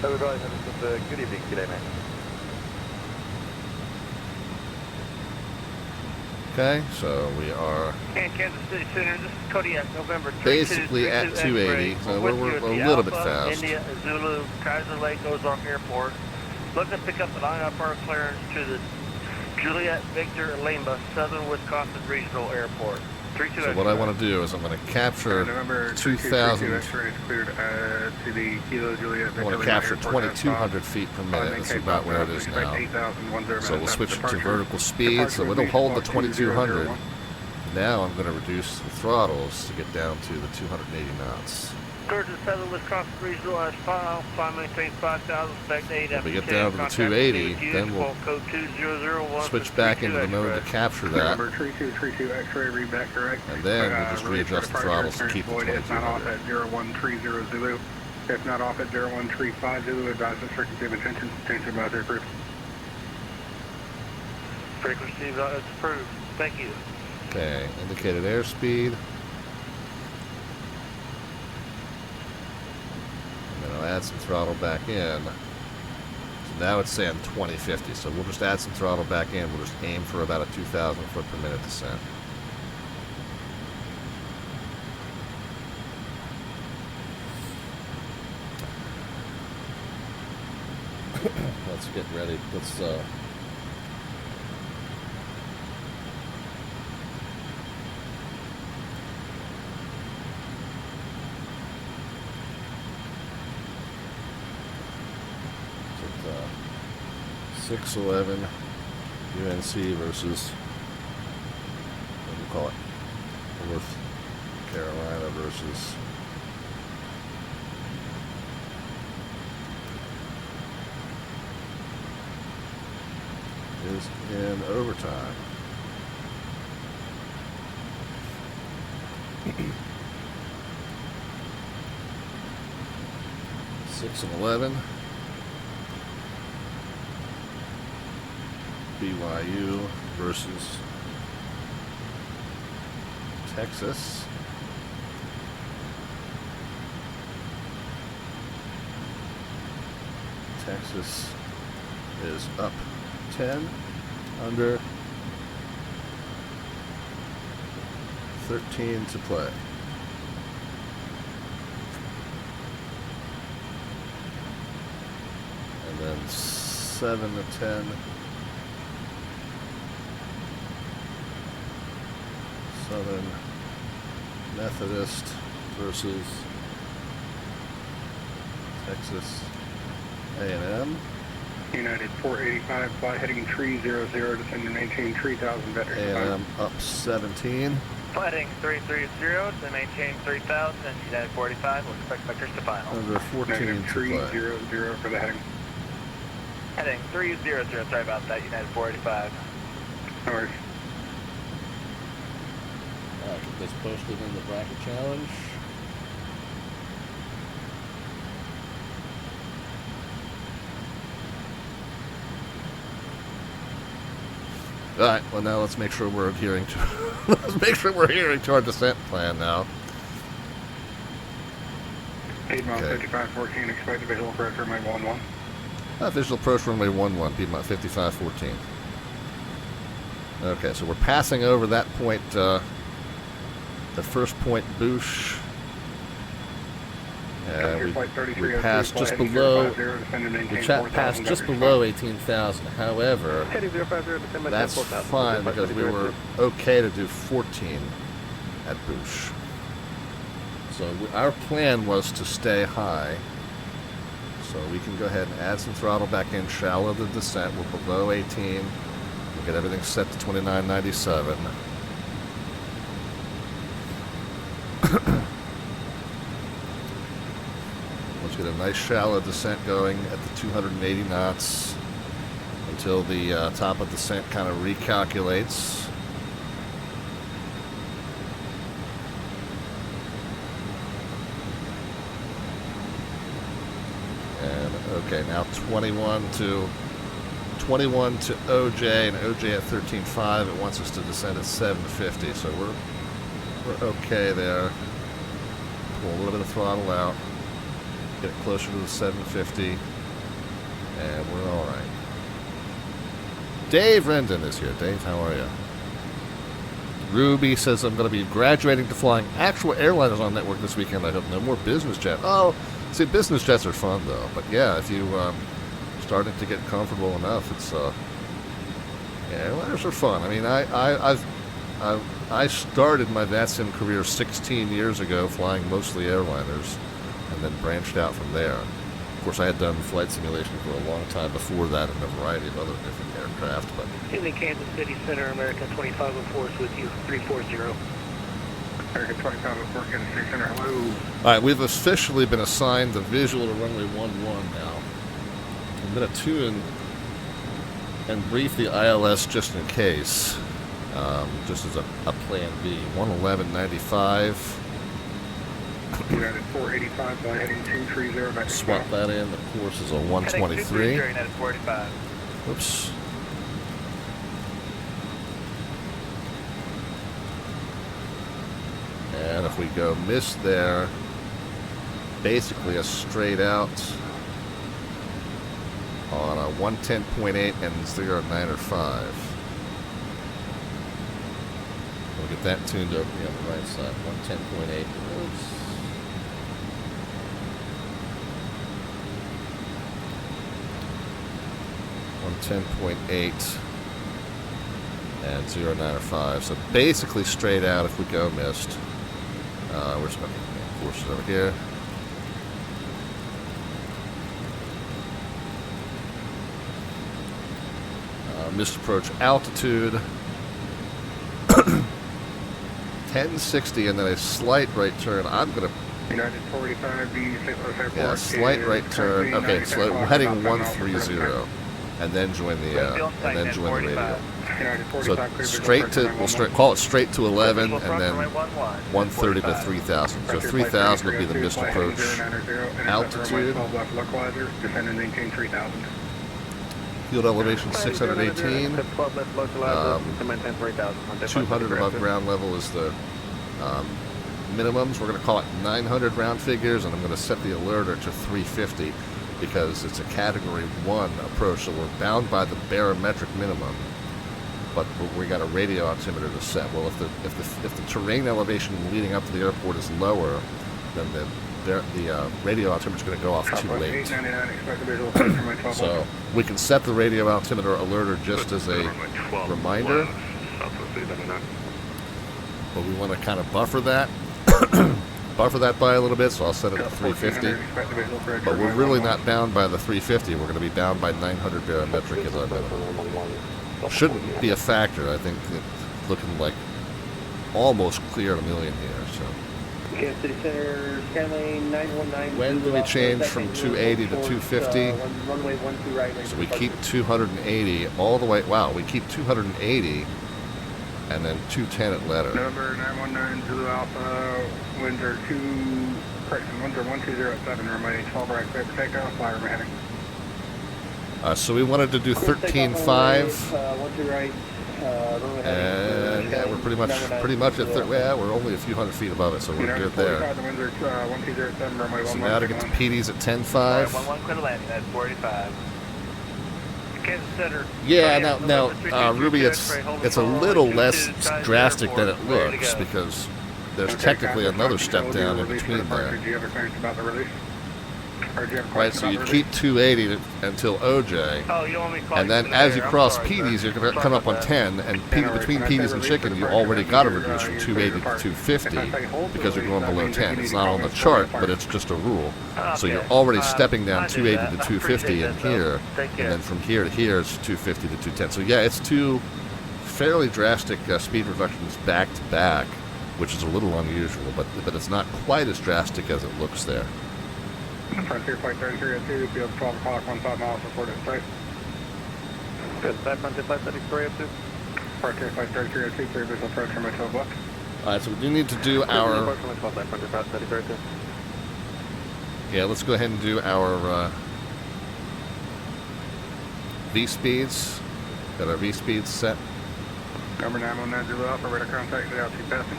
Good evening, good day, man. Okay, so we are Kansas City Center, this is Kodiak, November 3, basically at 280, so we're a little bit fast. India, Zulu, Kaiser Lake, Ozark Airport. Looking to pick up an IFR clearance to the Juliet Victor Lima, Southern Wisconsin Regional Airport. So what I want to do is I'm going to capture 2,000. I want to capture 2,200 feet per minute. That's about where it is now. So we'll switch to vertical speed. So it'll hold the 2,200. Now I'm going to reduce the throttles to get down to the 280 knots. Clear to Southern Wisconsin Regional as file. Climb maintain 5,000. Spec 8. If we get down to the 280, then we'll switch back into the mode to capture that. And then we'll just readjust the throttles to keep the 2,200. If not off at 0135 Zulu, advise the frequency of attention. Change to advisory group. Frequency is approved. Thank you. Okay, indicated airspeed. I'll add some throttle back in. So now it's saying 2050. So we'll just add some throttle back in. We'll just aim for about a 2,000 foot per minute descent. Let's get ready. Let's .611 UNC versus, what do you call it, North Carolina versus is in overtime. 6 and 11. BYU versus Texas. Texas is up 10, under 13 to play. And then 7 to 10. Southern Methodist versus Texas A&M. United 485, fly heading tree 00, descend and maintain 3000 vectors. A&M up 17. Heading 330 to maintain 3000 and United 45 will expect vectors to final. Under 14 Negative to tree play. 00 for the heading. Heading 300, sorry about that, United 485. No worries. Get this posted in the bracket challenge. All right. Well, now let's make sure we're adhering to our descent plan now. Piedmont 5514, expect visual approach runway 11. Visual approach runway 11, Piedmont 5514. Okay, so we're passing over that point, the first point, Boosh. We passed just below. We passed just below 18,000. However, that's fine because we were okay to do 14 at Boosh. So our plan was to stay high. So we can go ahead and add some throttle back in, shallow the descent. We're below 18. We'll get everything set to 2997. Let's get a nice shallow descent going at the 280 knots until the top of descent kind of recalculates. And okay, now 21 to OJ, and OJ at 13.5. It wants us to descend at 750, so we're okay there. Pull a little bit of throttle out, get it closer to the 750, and we're all right. Dave Rendon is here. Dave, how are you? Ruby says, I'm going to be graduating to flying actual airliners on network this weekend. I hope no more business jets. Oh, see, business jets are fun, though. But yeah, if you starting to get comfortable enough, it's yeah, airliners are fun. I mean, I started my VATSIM career 16 years ago flying mostly airliners, and then branched out from there. Of course, I had done flight simulation for a long time before that in a variety of other different aircraft. But in the Kansas City Center, American 2504 is with you, 340. American 2504, Kansas City Center, hello. All right, we've officially been assigned the visual to runway 11 now. I'm going to tune and brief the ILS just in case, just as a plan B. 111.95. United 485, fly heading 230 back to Swap that in. The course is a 123. United 45. Oops. And if we go miss there, basically a straight out on a 110.8 and 095. We'll get that tuned over on the right side. 110.8. Oops. 110.8 and 095. So basically straight out if we go missed. Where's my courses over here? Missed approach altitude. 1060 and then a slight right turn. I'm going to... United 485, B, St. Louis Airport. Yeah, slight right turn. Okay, so we're heading 130. And then join the radio. So straight to, call it straight to 11, and then 130 to 3,000. So 3,000 will be the missed approach altitude. Field elevation 618. 200 above ground level is the minimums. We're going to call it 900 round figures, and I'm going to set the alerter to 350 because it's a category 1 approach, so we're bound by the barometric minimum, but we got a radio altimeter to set. Well, if the terrain elevation leading up to the airport is lower, then the radio altimeter is going to go off too late. So we can set the radio altimeter alerter just as a reminder, but we want to kind of buffer that. Buffer that by a little bit, so I'll set it to 350. But we're really not bound by the 350. We're going to be bound by 900 barometric as our minimum. Shouldn't be a factor. I think it's looking like almost clear at a million here. So. When do we change from 280 to 250? So we keep 280 all the way. Wow, we keep 280. And then 210 at letter. Number 919 Zulu Alpha, winds are 1207, runway 12 right, clear for takeoff, fly runway heading. So we wanted to do 13.5. And yeah, we're pretty much at yeah, we're only a few hundred feet above it, so we're good there. So now to get to PDs at 10.5. 11 clear to landing, that's 45. Yeah, now, Ruby, it's a little less drastic than it looks because there's technically another step down in between there. Right, so you keep 280 until OJ, and then as you cross PDs, you're going to come up on 10, and between PDs and chicken, you already got to reduce from 280 to 250 because you're going below 10. It's not on the chart, but it's just a rule. So you're already stepping down 280 to 250 in here, and then from here to here, it's 250 to 210. So yeah, it's two fairly drastic speed reductions back to back, which is a little unusual, but it's not quite as drastic as it looks there. Frontier Flight 3302, field 12 o'clock, 15 miles, reported sight. Good, Frontier Flight 3302. Frontier Flight 3302, clear visual approach from my 12 left. Alright, so we do need to do our... Yeah, let's go ahead and do our V-speeds. Got our V-speeds set. Number 919 Zulu Alpha, radar contact, the altitude passing.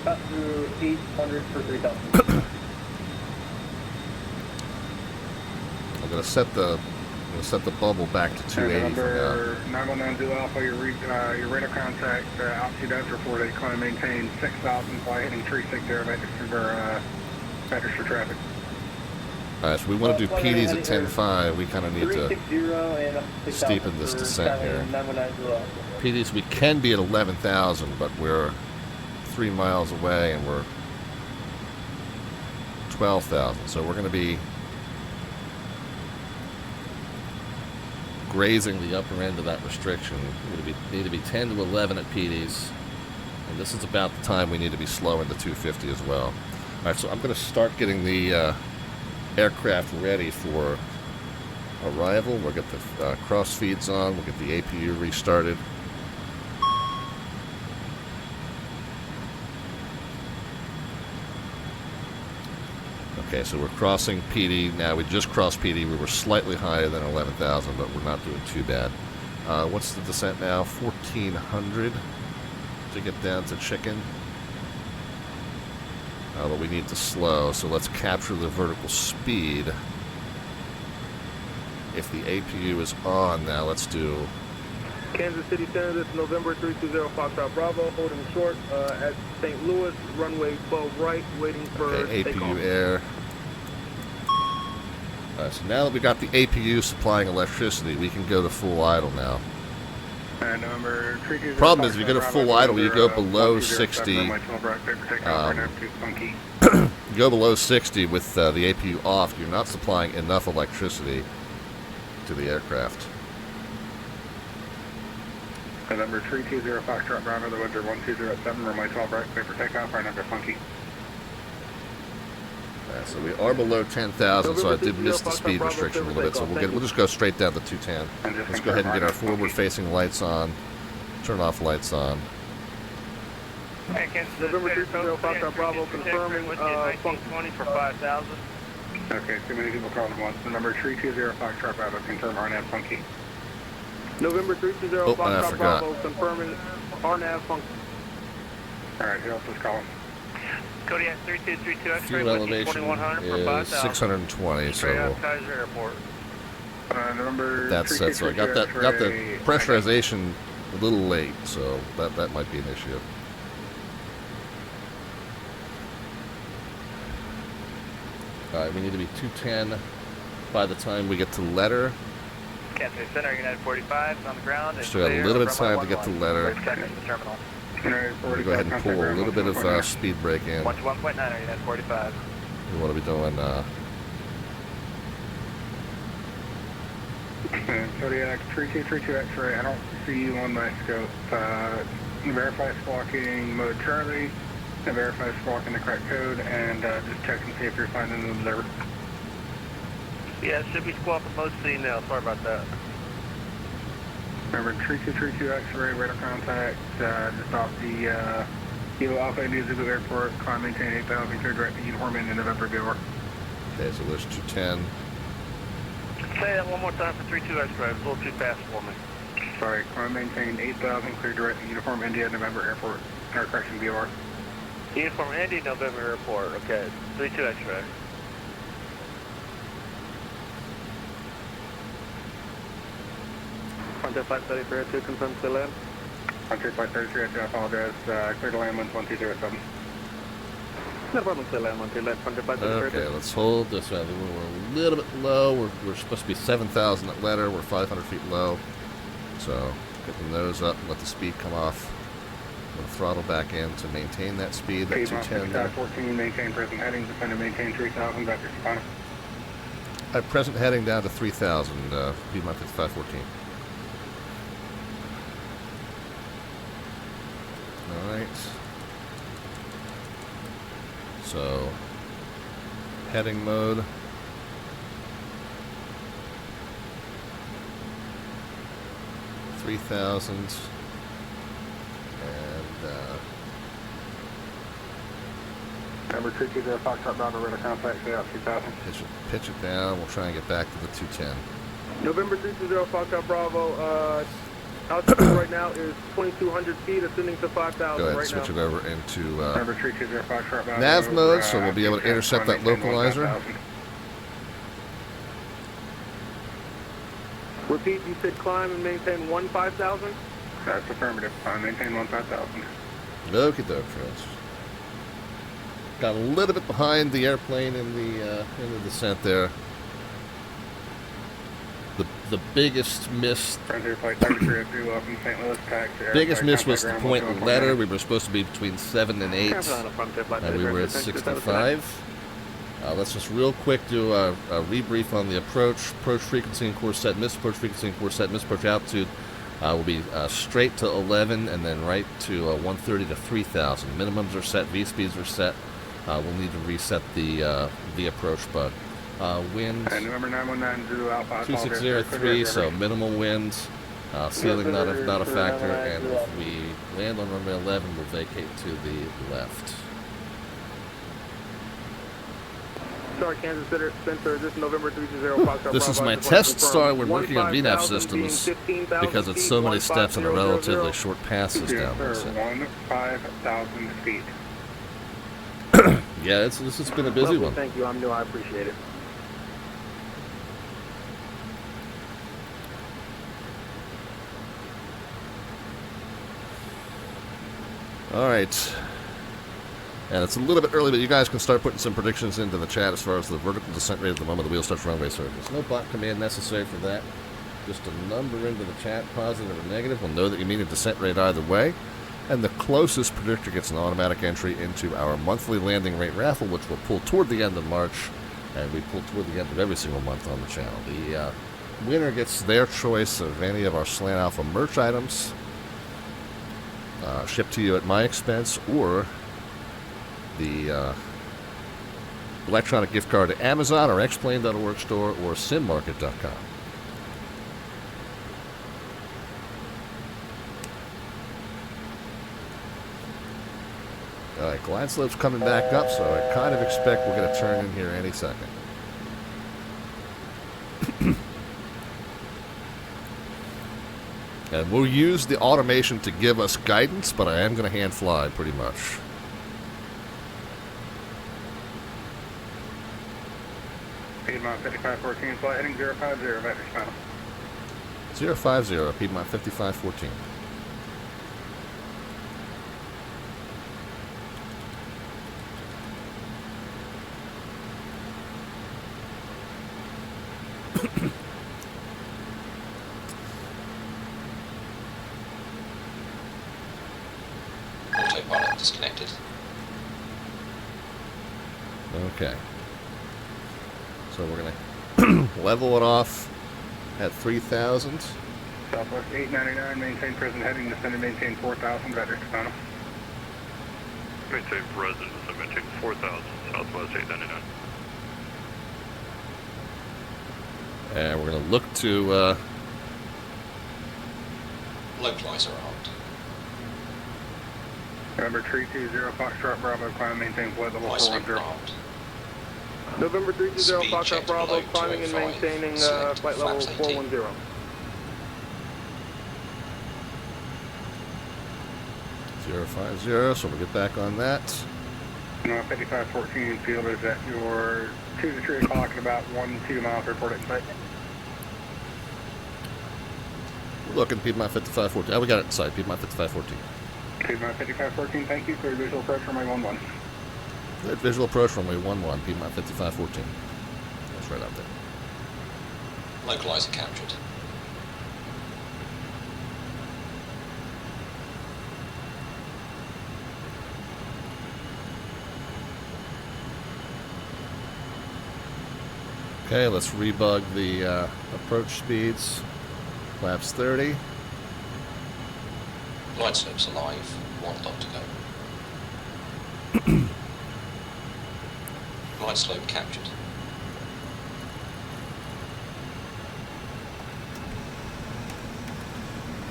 Pass through 800 for 3,000. I'm going to set the bubble back to 280 for now. 919 Zulu Alpha, your radar contact, altitude as reported, climb maintain 6,000, fly heading 360, vectors for traffic. Alright, so we want to do PDs at 10.5. We kind of need to steepen this descent here. PDs, we can be at 11,000, but we're 3 miles away and we're 12,000. So we're going to be grazing the upper end of that restriction. We need to be 10 to 11 at PDs, and this is about the time we need to be slow into 250 as well. Alright, so I'm going to start getting the aircraft ready for arrival. We'll get the cross feeds on, we'll get the APU restarted. Okay, so we're crossing PD now. We just crossed PD. We were slightly higher than 11,000, but we're not doing too bad. What's the descent now? 1,400 to get down to chicken. But we need to slow, so let's capture the vertical speed. If the APU is on now, let's do... Kansas City Center, this is November 320 Foxtrot Bravo, holding short at St. Louis, runway 12 right, waiting for APU takeoff. air. So now that we got the APU supplying electricity, we can go to full idle now. Problem is, if you go to full idle, you go below 60. You go below 60 with the APU off. You're not supplying enough electricity to the aircraft. Number 320 Foxtrot Bravo, the winds are 1207, runway 12 right, clear for takeoff, our number funky. So we are below 10,000, so I did miss the speed restriction a little bit. So we'll just go straight down to 210. Let's go ahead and get our forward-facing lights on. Turn off lights on. November 305 Bravo confirming function 20 for 5,000. Okay, too many people calling once. Number 3205 Sharp Bravo, confirm RNAV funky. November 320 Foxtrot Bravo confirming RNAV function. Alright, who else is calling? Kodiak 3232 X-ray, Fuel elevation 2100 for is 5,000. 620, Straight out so Kaiser Airport. Number that's it. So I got the pressurization a little late, so that might be an issue. Alright, we need to be 210 by the time we get to letter. Cathay Center, United 45 on the ground. Still got a little bit of time to get to letter. I'm going to go ahead and pull a little bit of speed brake in. 121.9 United 45. We want to be doing Kodiak 3232 X-ray, I don't see you on my scope. Verify squawking mode Charlie, and verify squawking the correct code, and just check and see if you're finding the observer. Yeah, it should be squawking mode C now. Sorry about that. Remember 3232 X-ray, radar contact, just off the Kilo Alpha India Zulu Airport, climb maintain 8,000, clear direct to uniform in November Bureau. Okay, so there's 210. Say that one more time for 32 X-ray. It's a little too fast for me. Sorry, climb maintain 8,000, clear direct to uniform India November Airport. Or correction, BOR. Uniform India November Airport. Okay, 32 X-ray. Frontier Flight 3302 confirm clear land. Frontier Flight 3302, I apologize. Clear to land 1207. No problem, clear land 12, Frontier Flight 3302. Okay, let's hold this. We're a little bit low. We're supposed to be 7,000 at letter. We're 500 feet low. So get the nose up and let the speed come off. We'll throttle back in to maintain that speed, that 210 there. 14, maintain present heading, defender maintain 3,000, back to Spana. Present heading down to 3,000, B-Mont 5514. Alright. So, heading mode. $3,000. And, Number 220 Foxtrot Bravo, radar contact, stay out 2,000. pitch it down. We'll try and get back to the 210. November 320 Foxtrot Bravo, altitude right now is 2,200 feet, ascending to 5,000 Go ahead and right switch now. it over into Number 320 Foxtrot Bravo, nav mode, so we'll be able to intercept that localizer. Repeat, you said climb and maintain 15,000? That's affirmative. Maintain 15,000. Okie doke, friends. Got a little bit behind the airplane in the descent there. The biggest miss. Frontier Flight 3302 up in St. Louis, taxi. Biggest miss was the point in letter. We were supposed to be between 7 and 8, and we were at 65. Let's just real quick do a rebrief on the approach. Approach frequency and course set, miss approach frequency and course set, miss approach altitude will be straight to 11 and then right to 130 to 3,000. Minimums are set, V-speeds are set. We'll need to reset the approach bug. Winds, November 919 Zulu Alpha, 2603, so minimal winds. Ceiling not a factor, and if we land on runway 11, we'll vacate to the left. Sorry, Kansas Center, this is November 320 Foxtrot. This is my test start. We're working on VNAV systems because it's so many steps and a relatively short passes down there. 15,000 feet. Yeah, this has been a busy one. Thank you, I'm new, I appreciate it. All right. And it's a little bit early, but you guys can start putting some predictions into the chat as far as the vertical descent rate at the moment the wheel starts runway surface. No bot command necessary for that. Just a number into the chat, positive or negative. We'll know that you mean a descent rate either way. And the closest predictor gets an automatic entry into our monthly landing rate raffle, which we'll pull toward the end of March. And we pull toward the end of every single month on the channel. The winner gets their choice of any of our Slant Alpha merch items shipped to you at my expense, or the electronic gift card to Amazon or xplane.org store or simmarket.com. All right, glide slope's coming back up, so I kind of expect we're going to turn in here any second. And we'll use the automation to give us guidance, but I am going to hand fly pretty much. Piedmont 5514, flight heading 050, vector final. 050, Piedmont 5514. Autopilot disconnected. Okay. So we're going to level it off at 3,000. Southwest 899, maintain present heading, descend and maintain 4,000, vector final. Maintain present, so maintain 4,000, Southwest 899. And we're going to look to... Localizer armed. November 320, Foxtrot Bravo, climb, maintain flight level 410. November 320, Speed check Foxtrot Bravo, below climbing and 205, maintaining select flight level flaps 18. 410. 050, so we'll get back on that. 5514 field is at your 2 to 3 o'clock at about 1-2 miles, report at site. We're looking Piedmont 5514. Oh, we got it inside, Piedmont 5514. Piedmont 5514, thank you. Clear visual approach runway 11. Good visual approach runway 11, Piedmont 5514. That's right out there. Localizer captured. Okay, let's rebug the approach speeds. Flaps 30. Glide slope's alive, 1 dot to go. Glide slope captured.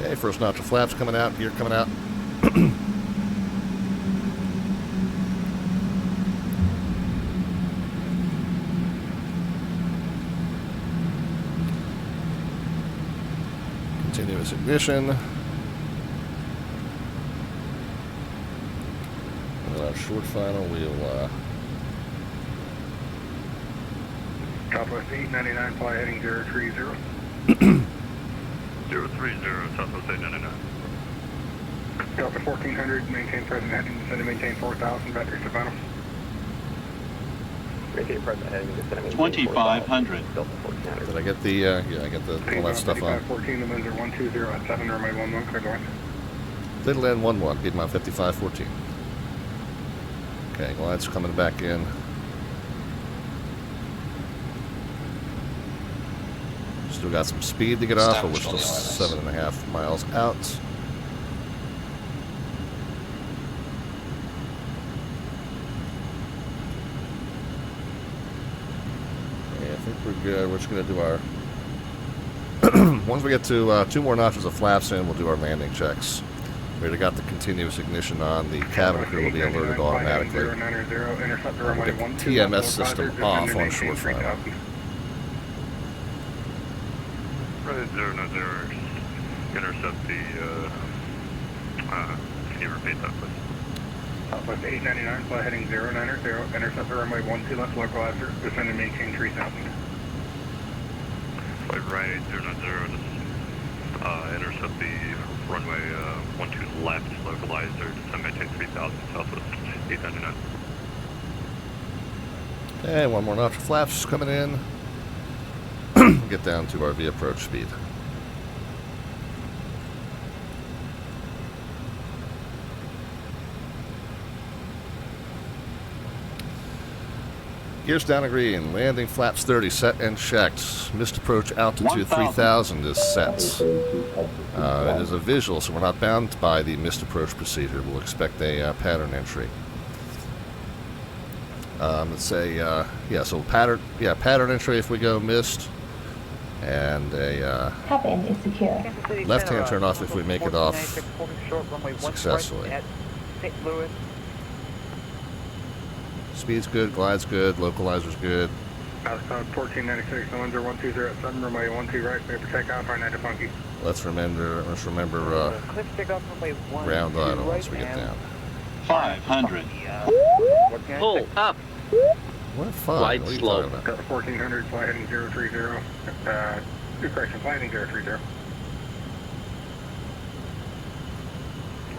Okay, first notch of flaps coming out, gear coming out. Continuous ignition. And then our short final, we'll Southwest 899, fly heading 030. 030, Southwest 899. Delta 1400, maintain present heading, descend and maintain 4,000, vector to final. Maintain present heading, descend and maintain 2,500. Delta 1400. did I get the yeah, I got all that stuff on. 5514, the winds are 120 at 7, runway 11, clear north. Little N11, Piedmont 5514. Okay, glide's coming back in. Still got some speed to get off, but we're still 7.5 miles out. Okay, I think we're good. We're just going to do our... Once we get to 2 more notches of flaps in, we'll do our landing checks. We already got the continuous ignition on. The cabin crew will be alerted automatically. We'll get the TMS system off on short final. Right, 090, intercept the, can you repeat that, please? Southwest 899, fly heading 090, intercept the runway 12 left localizer, descend and maintain 3,000. Flight right, 090, intercept the runway 12 left localizer, descend maintain 3,000, Southwest 899. Okay, 1 more notch of flaps coming in. Get down to our V approach speed. Gears down to green. Landing flaps 30 set and checked. Missed approach altitude 3,000 is set. It is a visual, so we're not bound by the missed approach procedure. We'll expect a pattern entry. Let's say, yeah, so pattern entry if we go missed, and a Cabin is secure. left-hand turn off if we make it off successfully. Speed's good, glide's good, localizer's good. Outside 1496, the winds are 120 at 7, runway 12 right, clear for takeoff, right 9 to funky. Let's remember ground idle once we get down. 500. Pull up. What fun? Glide What are you slope. talking about? Got 1400, fly heading 030. Correction, fly heading 030.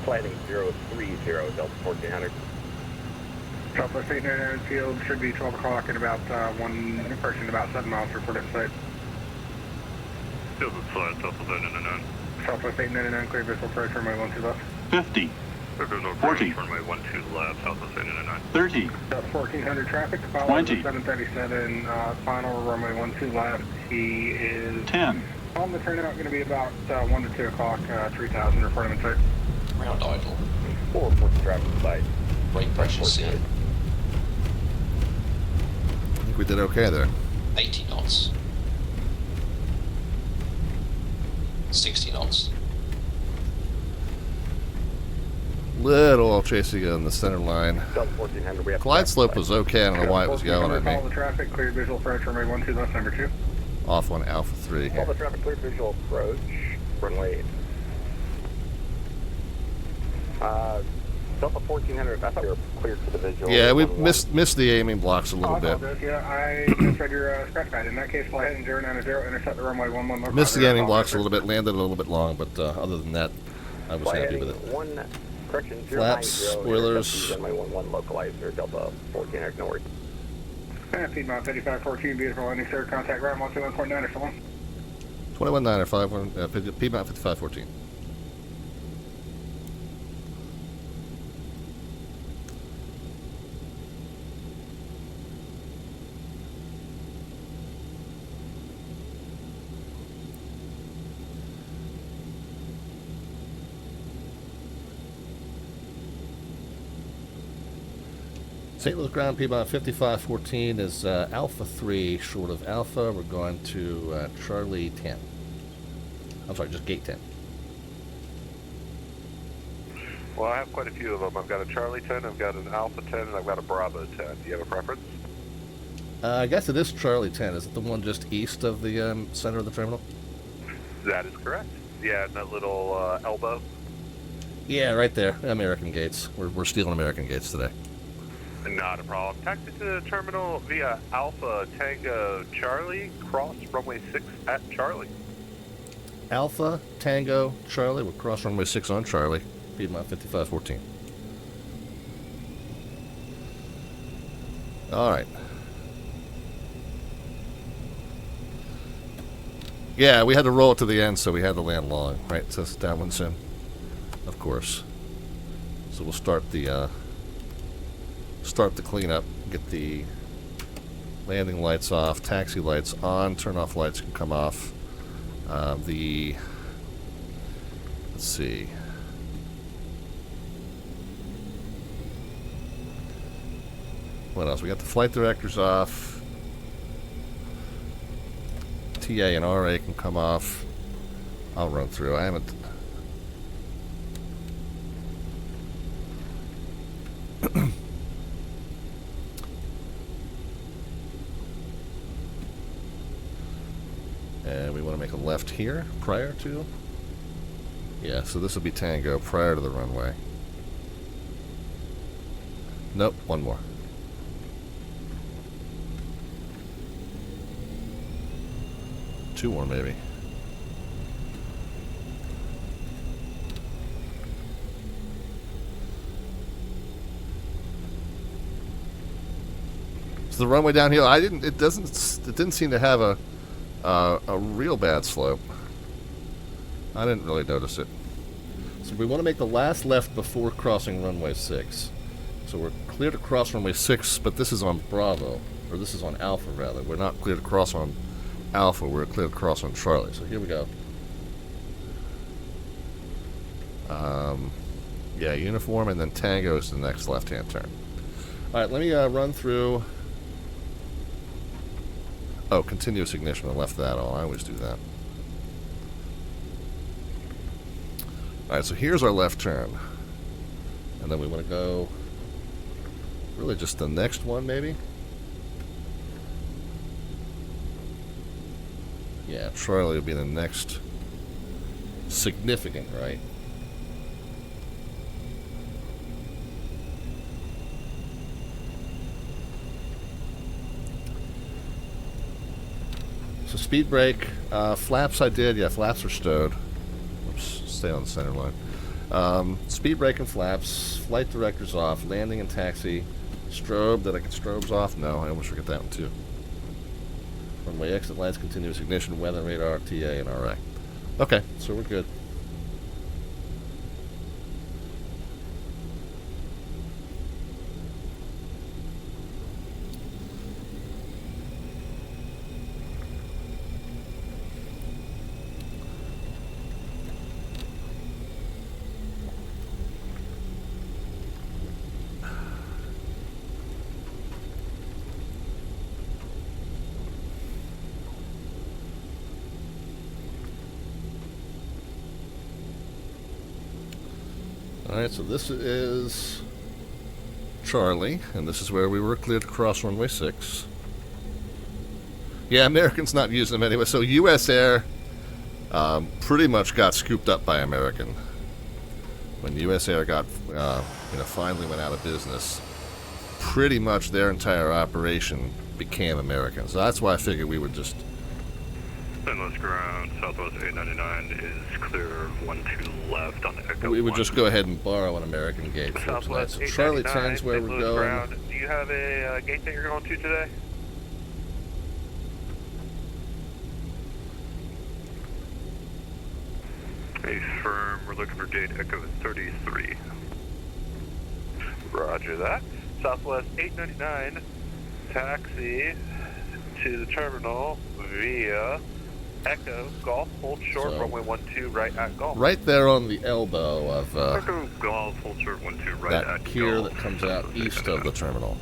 Flight heading 030, Delta 1400. Southwest 899 field should be 12 o'clock in about about 7 miles report at site. Field is flat, Southwest 899. Southwest 899, clear visual approach, runway 12 left. 50. Visual 40. approach, runway 12 left, Southwest 899. 30. Got 1400 traffic, follow 20. 737, final runway 12 left. He is 10. on the turnout, going to be about 1 to 2 o'clock, 3000 reporting at site. Ground idle. 440 traffic site. Brake pressure set. I think we did okay there. 80 knots. 60 knots. Little off chasing on the center line. Delta 1400, we have Glide slope was okay. I don't know why it was yelling at Follow me. the traffic, clear visual approach, runway 12 left, number 2. Off on Alpha 3. Follow the traffic, clear visual approach, runway. Delta 1400, I thought we were cleared for the visual. Yeah, we missed the aiming blocks a little bit. Yeah, I misread your scratch guide. In that case, fly heading 090, intercept the runway 11 local. Missed the aiming blocks a little bit, landed a little bit long, but other than that, I was happy with it. Flaps, spoilers. Runway 11 localizer, Delta 1400, no worries. Piedmont 5514, beautiful landing, sir. Contact ground 121.9 or so on. 21.9 or 5, Piedmont 5514. St. Louis ground Piedmont 5514 is Alpha 3 short of Alpha. We're going to Charlie 10. I'm sorry, just Gate 10. Well, I have quite a few of them. I've got a Charlie 10, I've got an Alpha 10, and I've got a Bravo 10. Do you have a preference? I guess it is Charlie 10. Is it the one just east of the center of the terminal? That is correct. Yeah, and that little elbow. Yeah, right there. American Gates. We're stealing American Gates today. Not a problem. Taxi to the terminal via Alpha Tango Charlie, cross runway 6 at Charlie. Alpha Tango Charlie. We'll cross runway 6 on Charlie. Piedmont 5514. All right. Yeah, we had to roll it to the end, so we had to land long, right? So downwind sim, of course. So we'll start the cleanup. Get the landing lights off, taxi lights on, turn off lights can come off. Let's see. What else? We got the flight directors off. TA and RA can come off. I'll run through. I haven't. And we want to make a left here prior to. Yeah, so this will be Tango prior to the runway. Nope, one more. Two more, maybe. So the runway downhill, it didn't seem to have a real bad slope. I didn't really notice it. So we want to make the last left before crossing runway 6. So we're clear to cross runway 6, but this is on Bravo, or this is on Alpha rather. We're not clear to cross on Alpha, we're clear to cross on Charlie. So here we go. Yeah, uniform, and then Tango is the next left-hand turn. Alright, let me run through... Oh, continuous ignition. I left that on. I always do that. Alright, so here's our left turn. And then we want to go... Really just the next one, maybe? Yeah, Charlie will be the next significant, right? So speed brake, flaps I did, yeah, flaps are stowed. Oops, stay on the center line. Speed brake and flaps, flight director's off, landing and taxi, strobe, did I get strobes off? No, I almost forget that one too. Runway exit lights, continuous ignition, weather radar, TA, and RX. Okay, so we're good. Alright, so this is Charlie, and this is where we were cleared to cross runway 6. Yeah, American's not using them anyway, so US Air pretty much got scooped up by American. When US Air got, finally went out of business, pretty much their entire operation became American. So that's why I figured we would just... St. Louis ground, Southwest 899 is clear, 12 left on the Echo. We would just go ahead and borrow an American gate for tonight. So Charlie 10's where we're going. Ground. Do you have a gate that you're going to today? Affirm, we're looking for gate Echo 33. Roger that. Southwest 899, taxi to the terminal via Echo Golf, hold short, runway 12 right at Golf. Right there on the elbow of Echo Golf, hold short 12 right at that pier Golf. that comes out east of the terminal.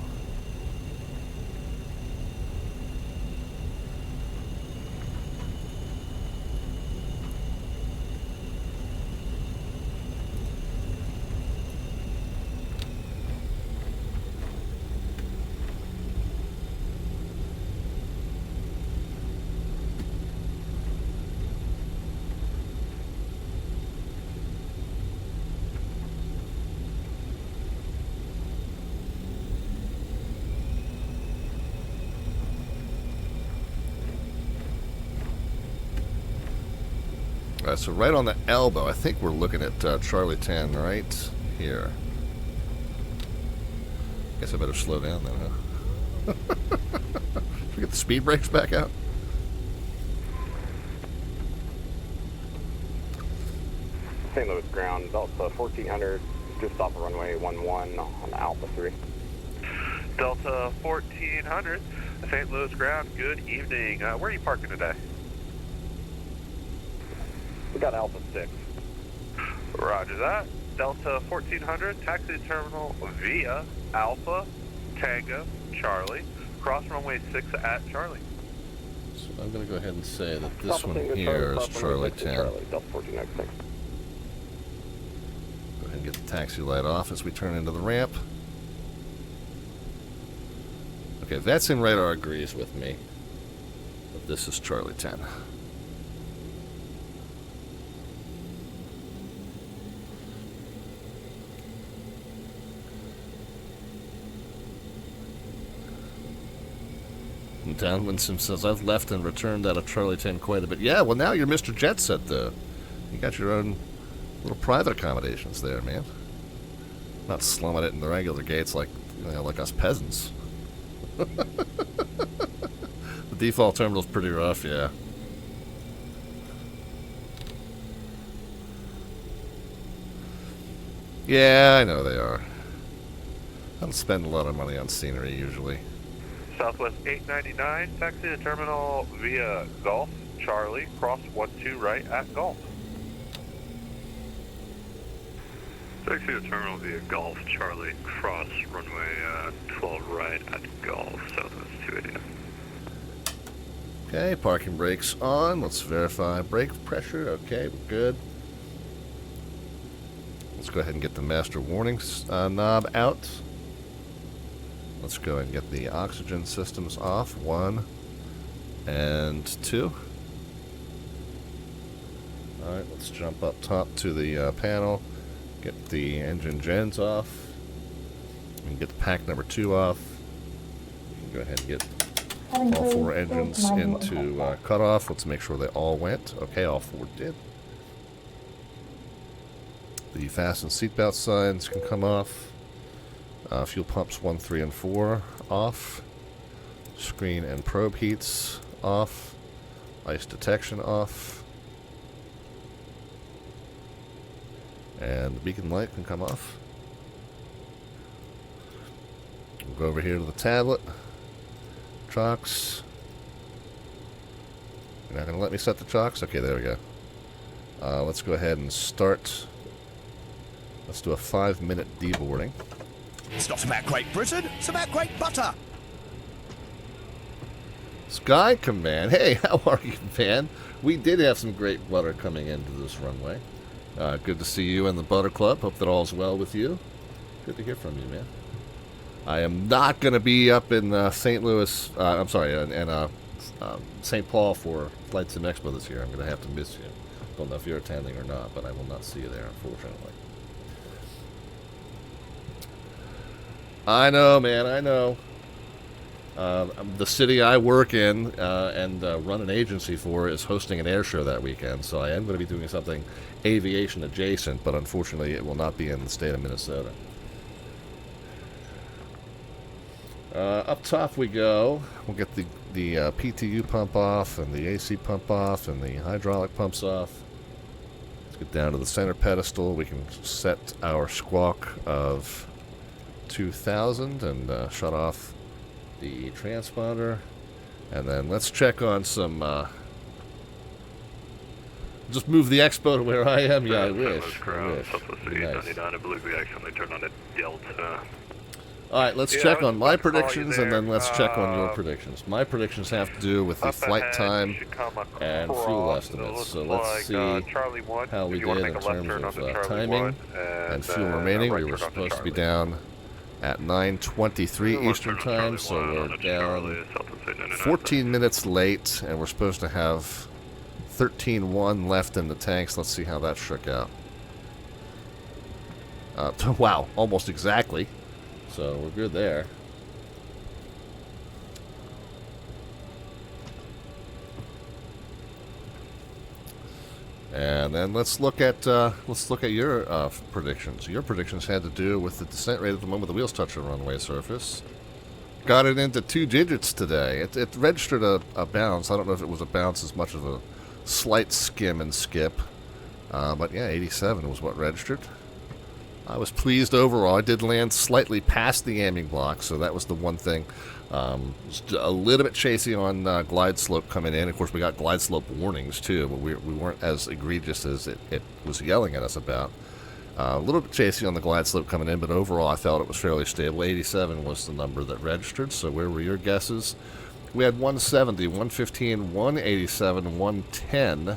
Alright, so right on the elbow, I think we're looking at Charlie 10 right here. Guess I better slow down then, huh? Should we get the speed brakes back out? St. Louis ground, Delta 1400, just off of runway 11 on Alpha 3. Delta 1400, St. Louis ground, good evening. Where are you parking today? We got Alpha 6. Roger that. Delta 1400, taxi terminal via Alpha, Tango, Charlie, cross runway 6 at Charlie. So I'm going to go ahead and say that this one here is Charlie 10. Go Delta 1406. ahead and get the taxi light off as we turn into the ramp. Okay, VATSIM radar agrees with me, but this is Charlie 10. And Downwind Sim says, I've left and returned out of Charlie 10 quite a bit. Yeah, well now you're Mr. Jet Set, though. You got your own little private accommodations there, man. Not slumming it in the regular gates like, like us peasants. The default terminal's pretty rough, yeah. Yeah, I know they are. I don't spend a lot of money on scenery, usually. Southwest 899, taxi to terminal via Golf, Charlie, cross 12 right at Golf. Taxi to terminal via Golf Charlie, cross runway 12 right at Golf, Southwest 289. Okay, parking brakes on. Let's verify brake pressure. Okay, we're good. Let's go ahead and get the master warnings knob out. Let's go ahead and get the oxygen systems off. 1 and 2. Alright, let's jump up top to the panel. Get the engine gens off. And get the pack number 2 off. We can go ahead and get all 4 engines into cutoff. Let's make sure they all went. Okay, all 4 did. The fasten seatbelt signs can come off. Fuel pumps 1, 3, and 4 off. Screen and probe heats off. Ice detection off. And the beacon light can come off. We'll go over here to the tablet. Chocks. You're not going to let me set the chocks? Okay, there we go. Let's go ahead and start. Let's do a 5-minute deboarding. It's not about Great Britain, it's about Great Butter. Sky Command. Hey, how are you, man? We did have some great butter coming into this runway. Good to see you in the Butter Club. Hope that all's well with you. Good to hear from you, man. I am not going to be up in St. Louis, I'm sorry, in St. Paul for Flight Sim Expo this year. I'm going to have to miss you. Don't know if you're attending or not, but I will not see you there, unfortunately. I know, man, I know. The city I work in and run an agency for is hosting an air show that weekend, so I am going to be doing something aviation adjacent, but unfortunately it will not be in the state of Minnesota. Up top we go. We'll get the PTU pump off and the AC pump off and the hydraulic pumps off. Let's get down to the center pedestal. We can set our squawk of 2000 and shut off the transponder. And then let's check on some just move the expo to where I am. Yeah, I wish. Nice. I believe we accidentally turned on a Delta. Alright, let's check on my predictions and then let's check on your predictions. My predictions have to do with the flight time and fuel estimates. So let's see how we did in terms of timing and fuel remaining. We were supposed to be down at 9:23 Eastern Time, so we're down 14 minutes late, and we're supposed to have 13.1 left in the tanks. Let's see how that shook out. Wow, almost exactly. So we're good there. And then let's look at your predictions. Your predictions had to do with the descent rate of the moment the wheels touch the runway surface. Got it into 2 digits today. It registered a bounce. I don't know if it was a bounce as much as a slight skim and skip. But yeah, 87 was what registered. I was pleased overall. I did land slightly past the aiming block, so that was the one thing. Just a little bit chasey on glide slope coming in. Of course, we got glide slope warnings too, but we weren't as egregious as it was yelling at us about. A little bit chasey on the glide slope coming in, but overall I felt it was fairly stable. 87 was the number that registered, so where were your guesses? We had 170, 115, 187, 110,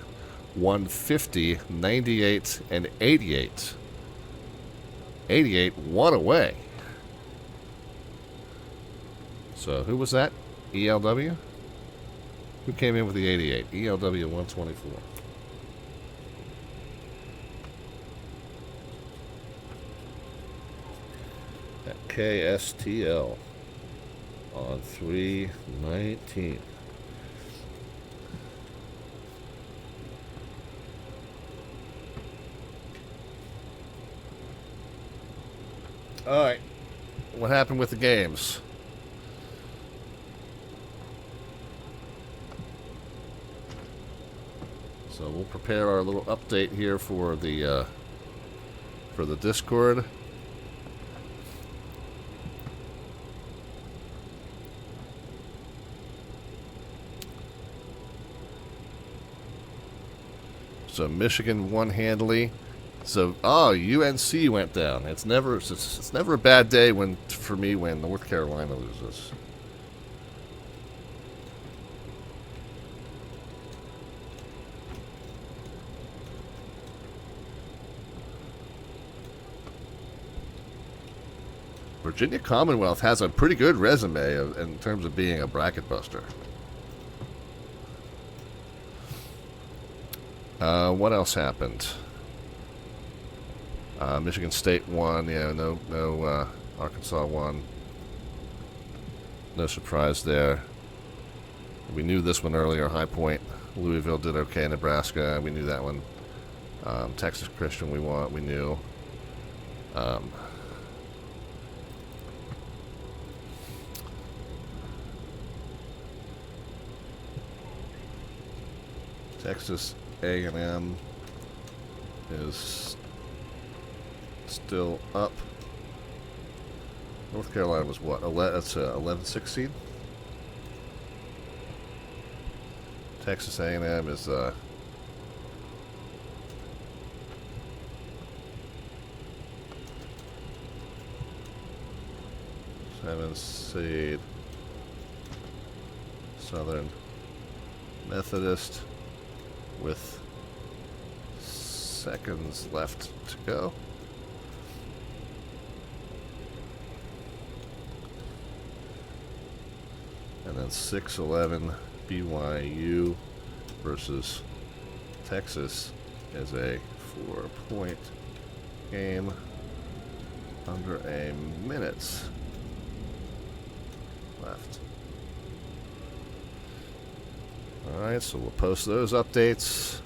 150, 98, and 88. 88, one away. So who was that? ELW? Who came in with the 88? ELW 124. At KSTL on 319. Alright. What happened with the games? So we'll prepare our little update here for the Discord. So Michigan won handily. So, UNC went down. It's never a bad day for me when North Carolina loses. Virginia Commonwealth has a pretty good resume in terms of being a bracket buster. What else happened? Michigan State won. Yeah, no. Arkansas won. No surprise there. We knew this one earlier. High Point. Louisville did okay. Nebraska. We knew that one. Texas Christian. We knew. Texas A&M is still up. North Carolina was what? That's 11-6 seed. Texas A&M is 7 seed. Southern Methodist with seconds left to go. And then 6-11 BYU versus Texas is a 4-point game under a minute left. Alright, so we'll post those updates.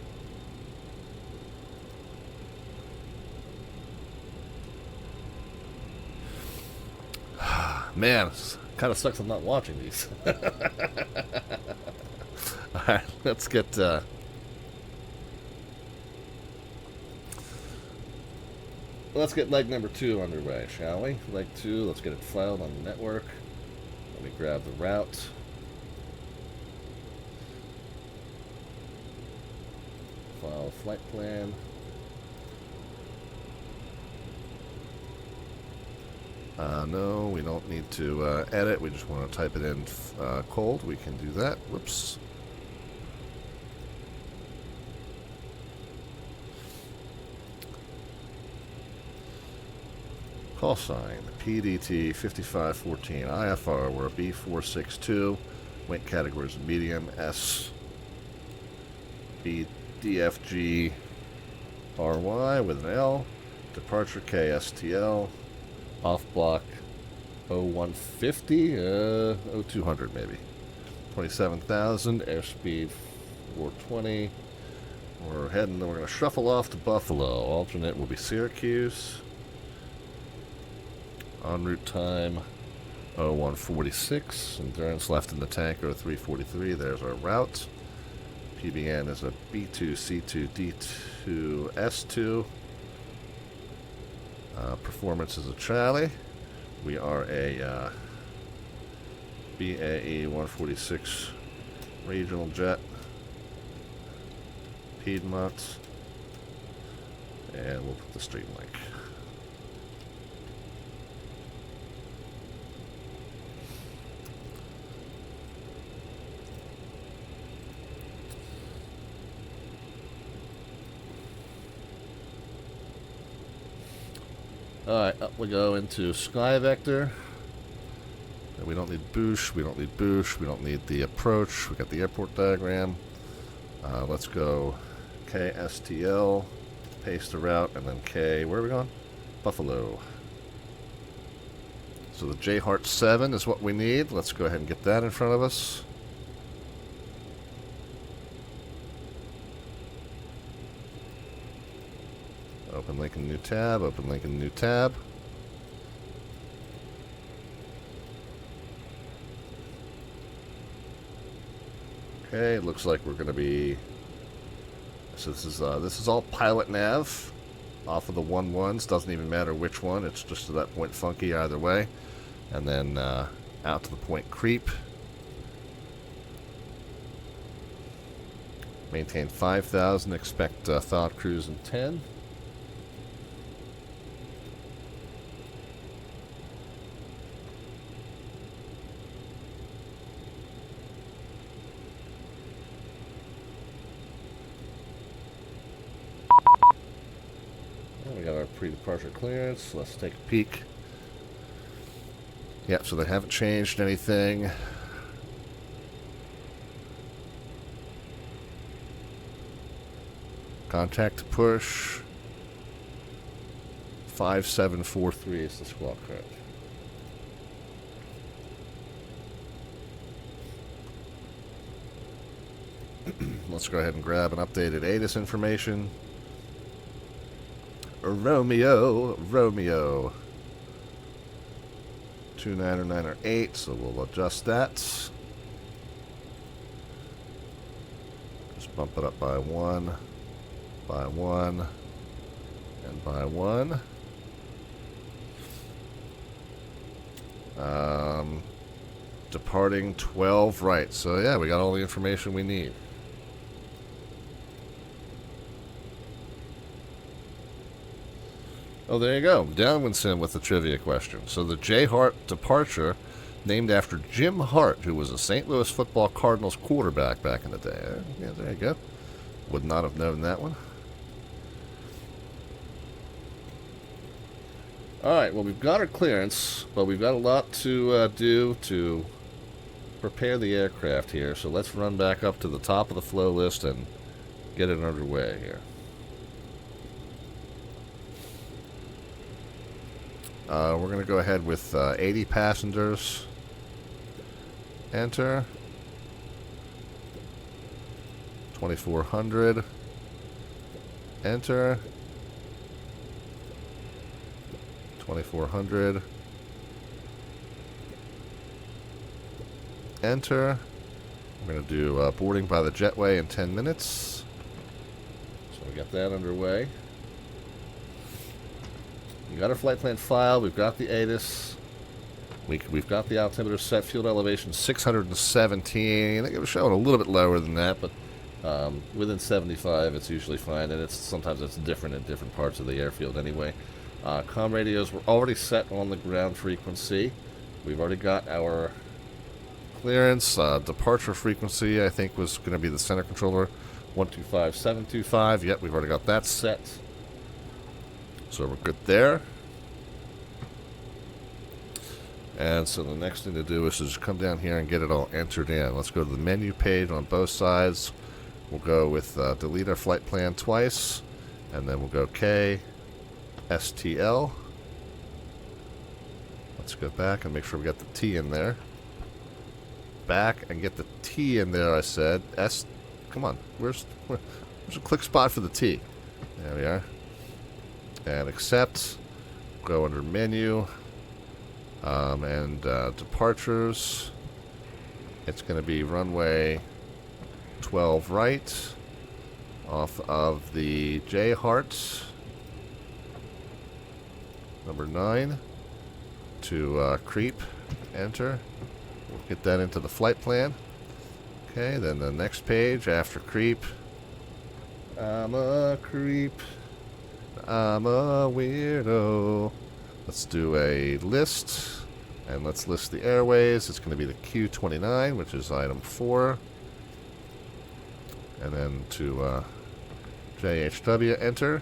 Man, kind of sucks I'm not watching these. Alright, let's get leg number 2 underway, shall we? Leg 2, let's get it filed on the network. Let me grab the route. File flight plan. No, we don't need to edit. We just want to type it in cold. We can do that. Whoops. Call sign PDT 5514 IFR. We're a B462. Weight categories medium. S B DFG RY with an L. Departure KSTL. Off block 0150, 0200 maybe. 27,000, airspeed 420. We're going to shuffle off to Buffalo. Alternate will be Syracuse. En route time 0146. Endurance left in the tank 0343. There's our route. PBN is a B2C2D2S2. Performance is a Charlie. We are a BAe-146 regional jet. Piedmont. And we'll put the stream link. Alright, up we go into Sky Vector. We don't need Boosh, we don't need Boosh, we don't need the approach. We got the airport diagram. Let's go KSTL, paste the route, and then K, where are we going? Buffalo. So the J-Heart 7 is what we need. Let's go ahead and get that in front of us. Open link in new tab, open link in new tab. Okay, it looks like we're going to be, so this is all pilot nav off of the 1-1s, doesn't even matter which one, it's just to that point funky either way. And then out to the point creep. Maintain 5,000, expect thaw cruise in 10. pre-departure clearance. Let's take a peek. Yep, so they haven't changed anything. Contact to push. 5743 is the squawk code. Let's go ahead and grab an updated ATIS information. Romeo. 290908, so we'll adjust that. Just bump it up by 1, by 1, and by 1. Departing 12 right. So yeah, we got all the information we need. Oh, there you go. Downwind Sim with the trivia question. So the J. Hart departure, named after Jim Hart, who was a St. Louis football Cardinals quarterback back in the day. Yeah, there you go. Would not have known that one. Alright, well, we've got our clearance, but we've got a lot to do to prepare the aircraft here. So let's run back up to the top of the flow list and get it underway here. We're going to go ahead with 80 passengers. Enter. 2400. Enter. 2400. Enter. We're going to do boarding by the jetway in 10 minutes. So we got that underway. We got our flight plan file. We've got the ATIS. We've got the altimeter set. Field elevation 617. I think it was showing a little bit lower than that, but within 75 it's usually fine, and sometimes it's different in different parts of the airfield anyway. Comm radios were already set on the ground frequency. We've already got our clearance. Departure frequency, I think, was going to be the center controller. 125725. Yep, we've already got that set. So we're good there. And so the next thing to do is just come down here and get it all entered in. Let's go to the menu page on both sides. We'll go with delete our flight plan twice. And then we'll go KSTL. Let's go back and make sure we got the T in there. Back and get the T in there, I said. Come on. Where's a click spot for the T? There we are. And accept. Go under menu. And departures. It's going to be runway 12 right. Off of the J. Hart. Number 9. To creep. Enter. We'll get that into the flight plan. Okay, then the next page after creep. I'm a creep. I'm a weirdo. Let's do a list. And let's list the airways. It's going to be the Q29, which is item 4. And then to JHW, enter.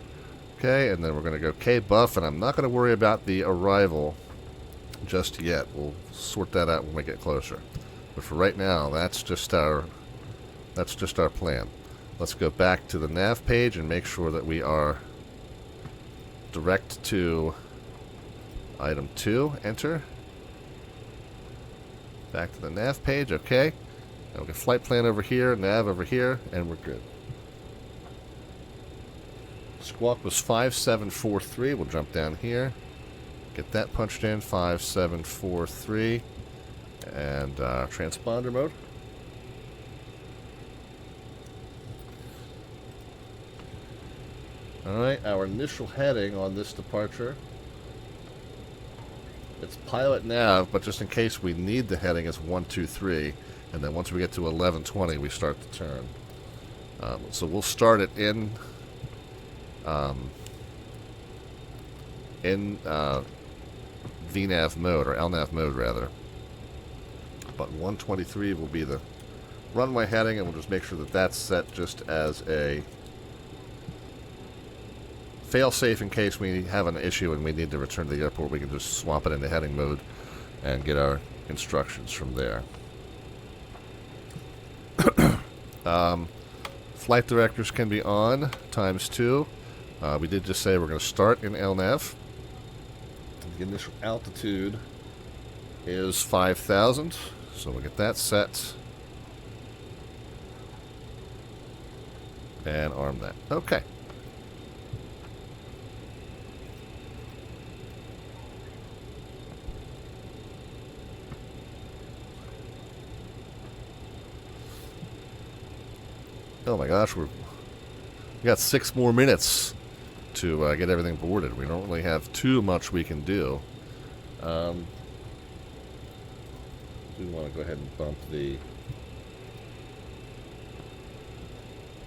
Okay, and then we're going to go KBUF, and I'm not going to worry about the arrival just yet. We'll sort that out when we get closer. But for right now, that's just our plan. Let's go back to the nav page and make sure that we are direct to item 2. Enter. Back to the nav page. Okay. Now we get flight plan over here, nav over here, and we're good. Squawk was 5743. We'll jump down here. Get that punched in. 5743. And transponder mode. Alright, our initial heading on this departure, it's pilot nav, but just in case we need the heading, it's 123, and then once we get to 1120, we start the turn. So we'll start it in VNAV mode, or LNAV mode rather. But 123 will be the runway heading, and we'll just make sure that that's set just as a fail-safe in case we have an issue and we need to return to the airport. We can just swap it into heading mode and get our instructions from there. Flight directors can be on ×2. We did just say we're going to start in LNAV. The initial altitude is 5,000, so we'll get that set. And arm that. Okay. Oh my gosh, we got 6 more minutes to get everything boarded. We don't really have too much we can do. We want to go ahead and bump the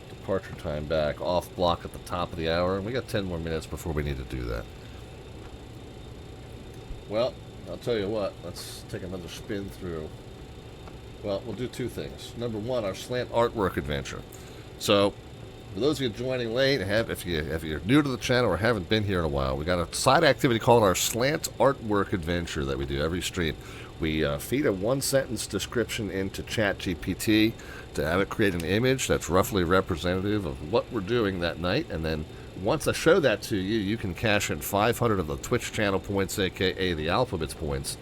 departure time back off block at the top of the hour. We got 10 more minutes before we need to do that. Well, I'll tell you what, let's take another spin through. Well, we'll do 2 things. Number 1, our slant artwork adventure. So, for those of you joining late, if you're new to the channel or haven't been here in a while, we got a side activity called our slant artwork adventure that we do every stream. We feed a 1-sentence description into ChatGPT to have it create an image that's roughly representative of what we're doing that night, and then once I show that to you, you can cash in 500 of the Twitch channel points, aka the Alphabets points,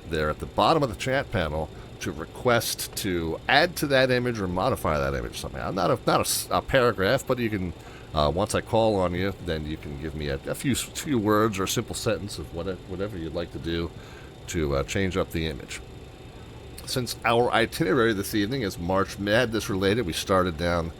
there at the bottom of the chat panel, to request to add to that image or modify that image somehow. Not a paragraph, but you can, once I call on you, then you can give me a few words or a simple sentence of whatever you'd like to do to change up the image. Since our itinerary this evening is March Madness related, we started down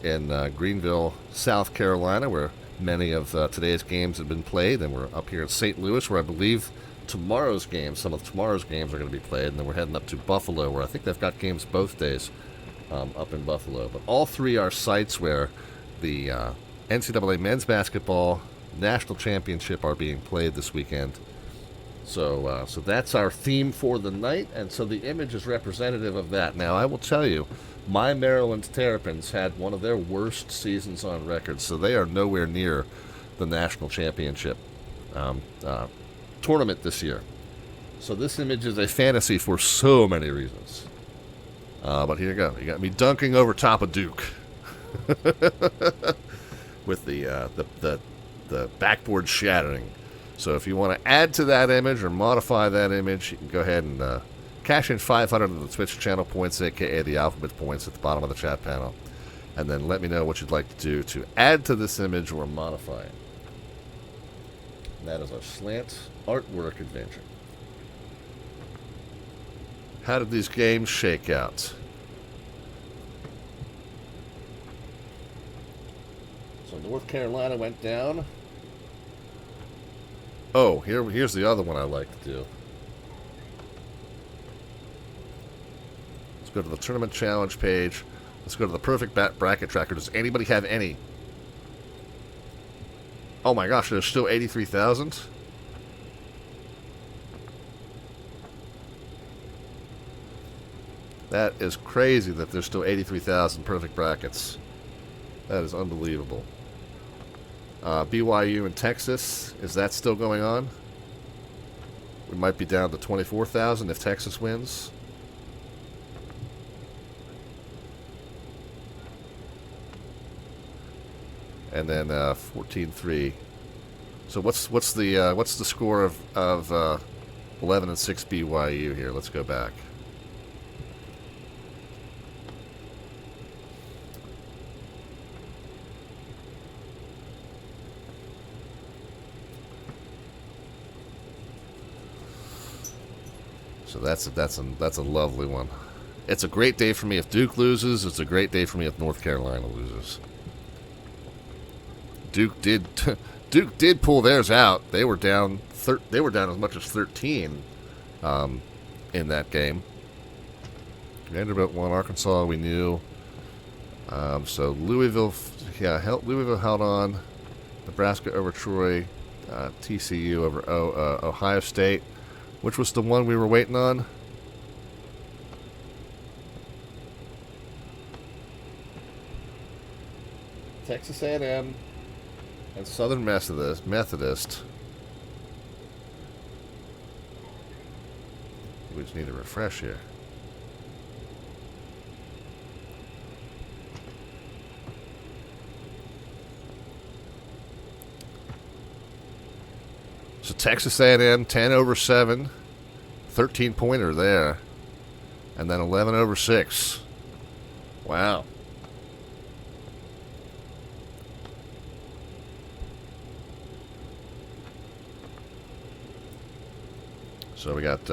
in Greenville, South Carolina, where many of today's games have been played, and we're up here in St. Louis, where I believe some of tomorrow's games are going to be played, and then we're heading up to Buffalo, where I think they've got games both days up in Buffalo. But all 3 are sites where the NCAA men's basketball national championship are being played this weekend. So that's our theme for the night, and so the image is representative of that. Now, I will tell you, my Maryland Terrapins had one of their worst seasons on record, so they are nowhere near the national championship tournament this year. So this image is a fantasy for so many reasons. But here you go. You got me dunking over top of Duke with the backboard shattering. So if you want to add to that image or modify that image, you can go ahead and cash in 500 of the Twitch channel points, aka the Alphabet points, at the bottom of the chat panel. And then let me know what you'd like to do to add to this image or modify it. And that is our slant artwork adventure. How did these games shake out? So North Carolina went down. Oh, here's the other one I like to do. Let's go to the tournament challenge page. Let's go to the perfect bracket tracker. Does anybody have any? Oh my gosh, there's still 83,000? That is crazy that there's still 83,000 perfect brackets. That is unbelievable. BYU in Texas, is that still going on? We might be down to 24,000 if Texas wins. And then 14-3. So what's the score of 11-6 BYU here? Let's go back. So that's a lovely one. It's a great day for me if Duke loses. It's a great day for me if North Carolina loses. Duke did pull theirs out. They were down. They were down as much as 13 in that game. Vanderbilt won. Arkansas, we knew. So Louisville, Louisville held on. Nebraska over Troy. TCU over Ohio State. Which was the one we were waiting on? Texas A&M and Southern Methodist. We just need to refresh here. So Texas A&M 10/7, 13-pointer there, and then 11/6. Wow. So we got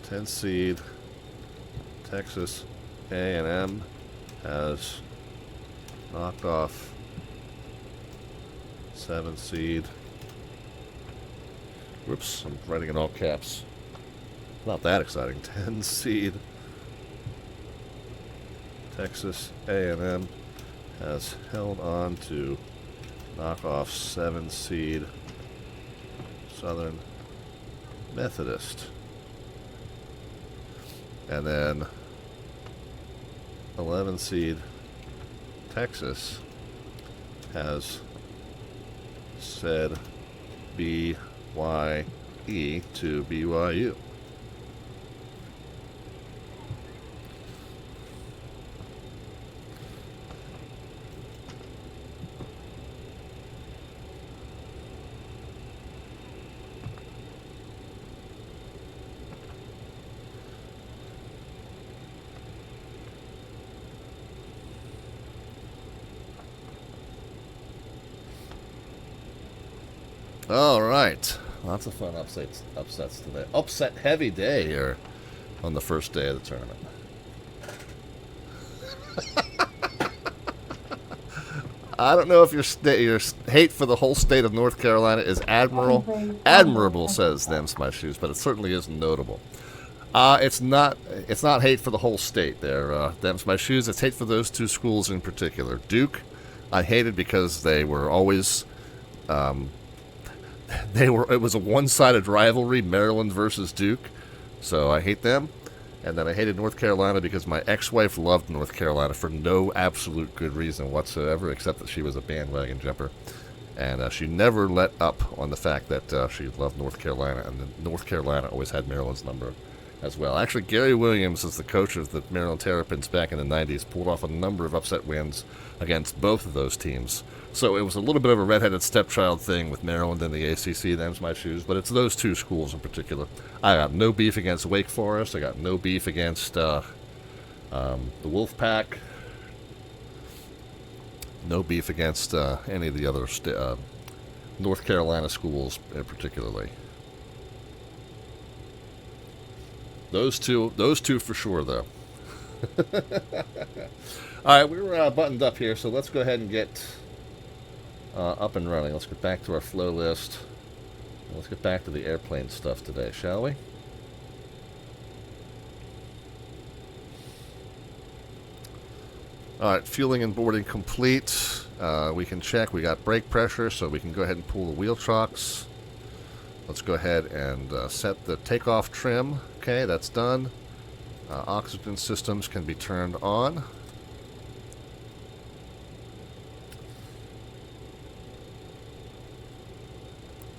10 seed Texas A&M has knocked off 7 seed. Whoops, I'm writing in all caps. Not that exciting. 10 seed Texas A&M has held on to knock off 7 seed Southern Methodist. And then 11 seed Texas has said BYE to BYU. All right, lots of fun upsets today. Upset heavy day here on the first day of the tournament. I don't know if your hate for the whole state of North Carolina is admirable, says Them's My Shoes, but it certainly is notable. It's not hate for the whole state there, Them's My Shoes. It's hate for those two schools in particular. Duke, I hated because they were always. It was a one-sided rivalry, Maryland versus Duke, so I hate them. And then I hated North Carolina because my ex-wife loved North Carolina for no absolute good reason whatsoever, except that she was a bandwagon jumper. And she never let up on the fact that she loved North Carolina, and North Carolina always had Maryland's number as well. Actually, Gary Williams, as the coach of the Maryland Terrapins back in the 90s, pulled off a number of upset wins against both of those teams. So it was a little bit of a redheaded stepchild thing with Maryland and the ACC, Them's My Shoes, but it's those two schools in particular. I got no beef against Wake Forest. I got no beef against the Wolfpack. No beef against any of the other North Carolina schools particularly. Those two for sure, though. All right, we're buttoned up here, so let's go ahead and get up and running. Let's get back to our flow list. Let's get back to the airplane stuff today, shall we? All right, fueling and boarding complete. We can check. We got brake pressure, so we can go ahead and pull the wheel chocks. Let's go ahead and set the takeoff trim. Okay, that's done. Oxygen systems can be turned on.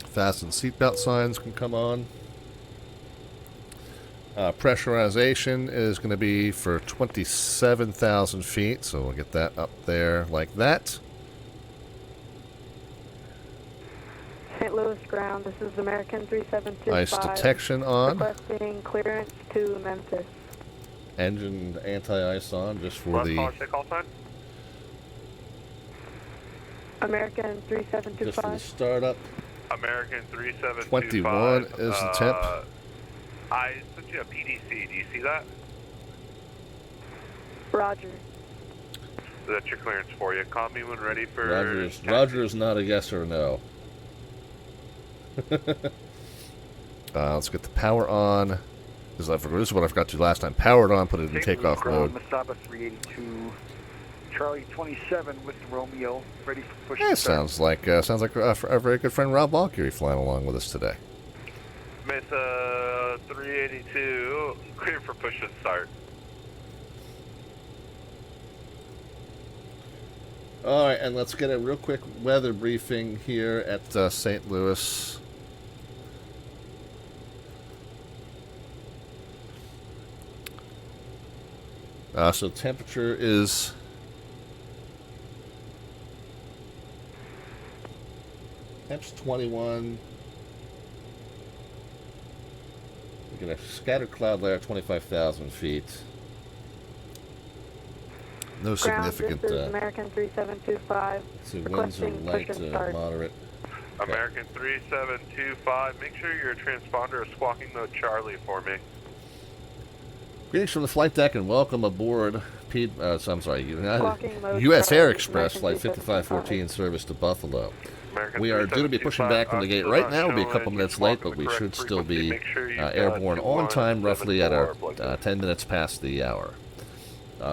Fasten seatbelt signs can come on. Pressurization is going to be for 27,000 feet, so we'll get that up there like that. St. Louis ground, this is American 3725. Ice detection on. Requesting clearance to Memphis. Engine anti-ice on, just for the... American 3725. Just for the startup. American 3725. 21 is the temp. I sent you a PDC. Do you see that? Roger. That's your clearance for you. Call me when ready for... Roger is not a yes or no. Let's get the power on. This is what I forgot to do last time. Powered on, put it in takeoff mode. Masaba 382, Charlie 27 with Romeo, ready for push. Yeah, sounds like our very good friend Rob Valkyrie flying along with us today. Mesa 382, clear for push and start. All right, and let's get a real quick weather briefing here at St. Louis. So temperature is temps 21. We get a scattered cloud layer, 25,000 feet. No significant. This is American 3725. So winds are light to moderate. Okay. American 3725. Make sure your transponder is squawking mode Charlie for me. Greetings from the flight deck and welcome aboard U.S. Air Express Flight 5514 service to Buffalo. We are due to be pushing back from the gate right now. We'll be a couple minutes late, but we should still be airborne on time, roughly at our 10 minutes past the hour.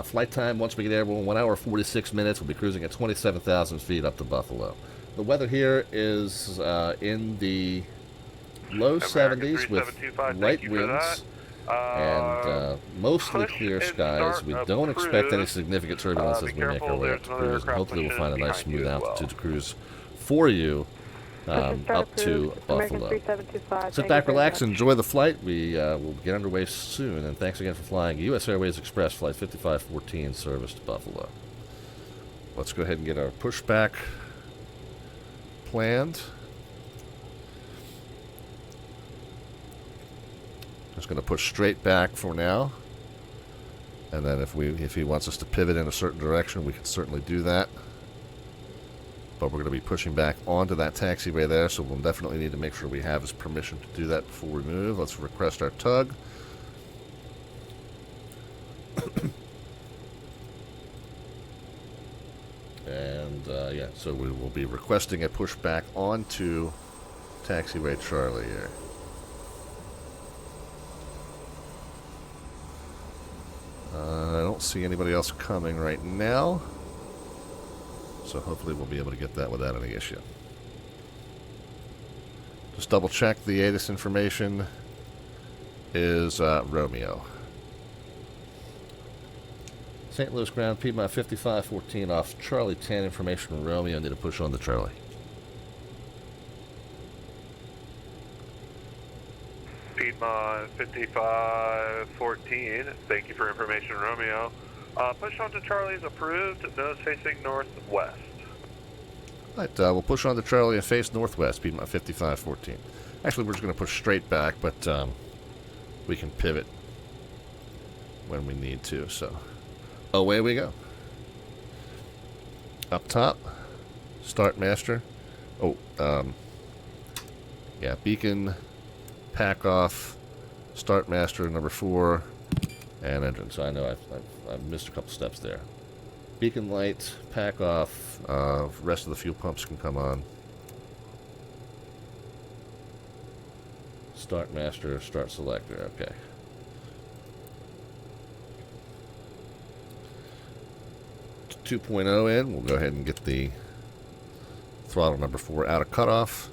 Flight time, once we get airborne, 1 hour 46 minutes. We'll be cruising at 27,000 feet up to Buffalo. The weather here is in the low 70s with light winds and mostly clear skies. We don't expect any significant turbulence as we make our way up to cruise. Hopefully we'll find a nice smooth altitude to cruise for you up to Buffalo. Sit back, relax, and enjoy the flight. We will get underway soon, and thanks again for flying U.S. Airways Express Flight 5514 service to Buffalo. Let's go ahead and get our pushback planned. Just going to push straight back for now, and then if he wants us to pivot in a certain direction, we can certainly do that. But we're going to be pushing back onto that taxiway there, so we'll definitely need to make sure we have his permission to do that before we move. Let's request our tug. And yeah, so we will be requesting a pushback onto taxiway Charlie here. I don't see anybody else coming right now, so hopefully we'll be able to get that without any issue. Just double check the ATIS information is Romeo. St. Louis ground, Piedmont 5514 off Charlie 10, information Romeo, need to push on the Charlie. Piedmont 5514, thank you for information, Romeo. Push on to Charlie is approved, nose facing northwest. Right, we'll push on to Charlie and face northwest, Piedmont 5514. Actually, we're just going to push straight back, but we can pivot when we need to, so away we go. Up top, start master. Oh, yeah, beacon, pack off, start master number 4, and engine. So I know I've missed a couple steps there. Beacon light, pack off, rest of the fuel pumps can come on. Start master, start selector, okay. To 2.0 in, we'll go ahead and get the throttle number 4 out of cutoff.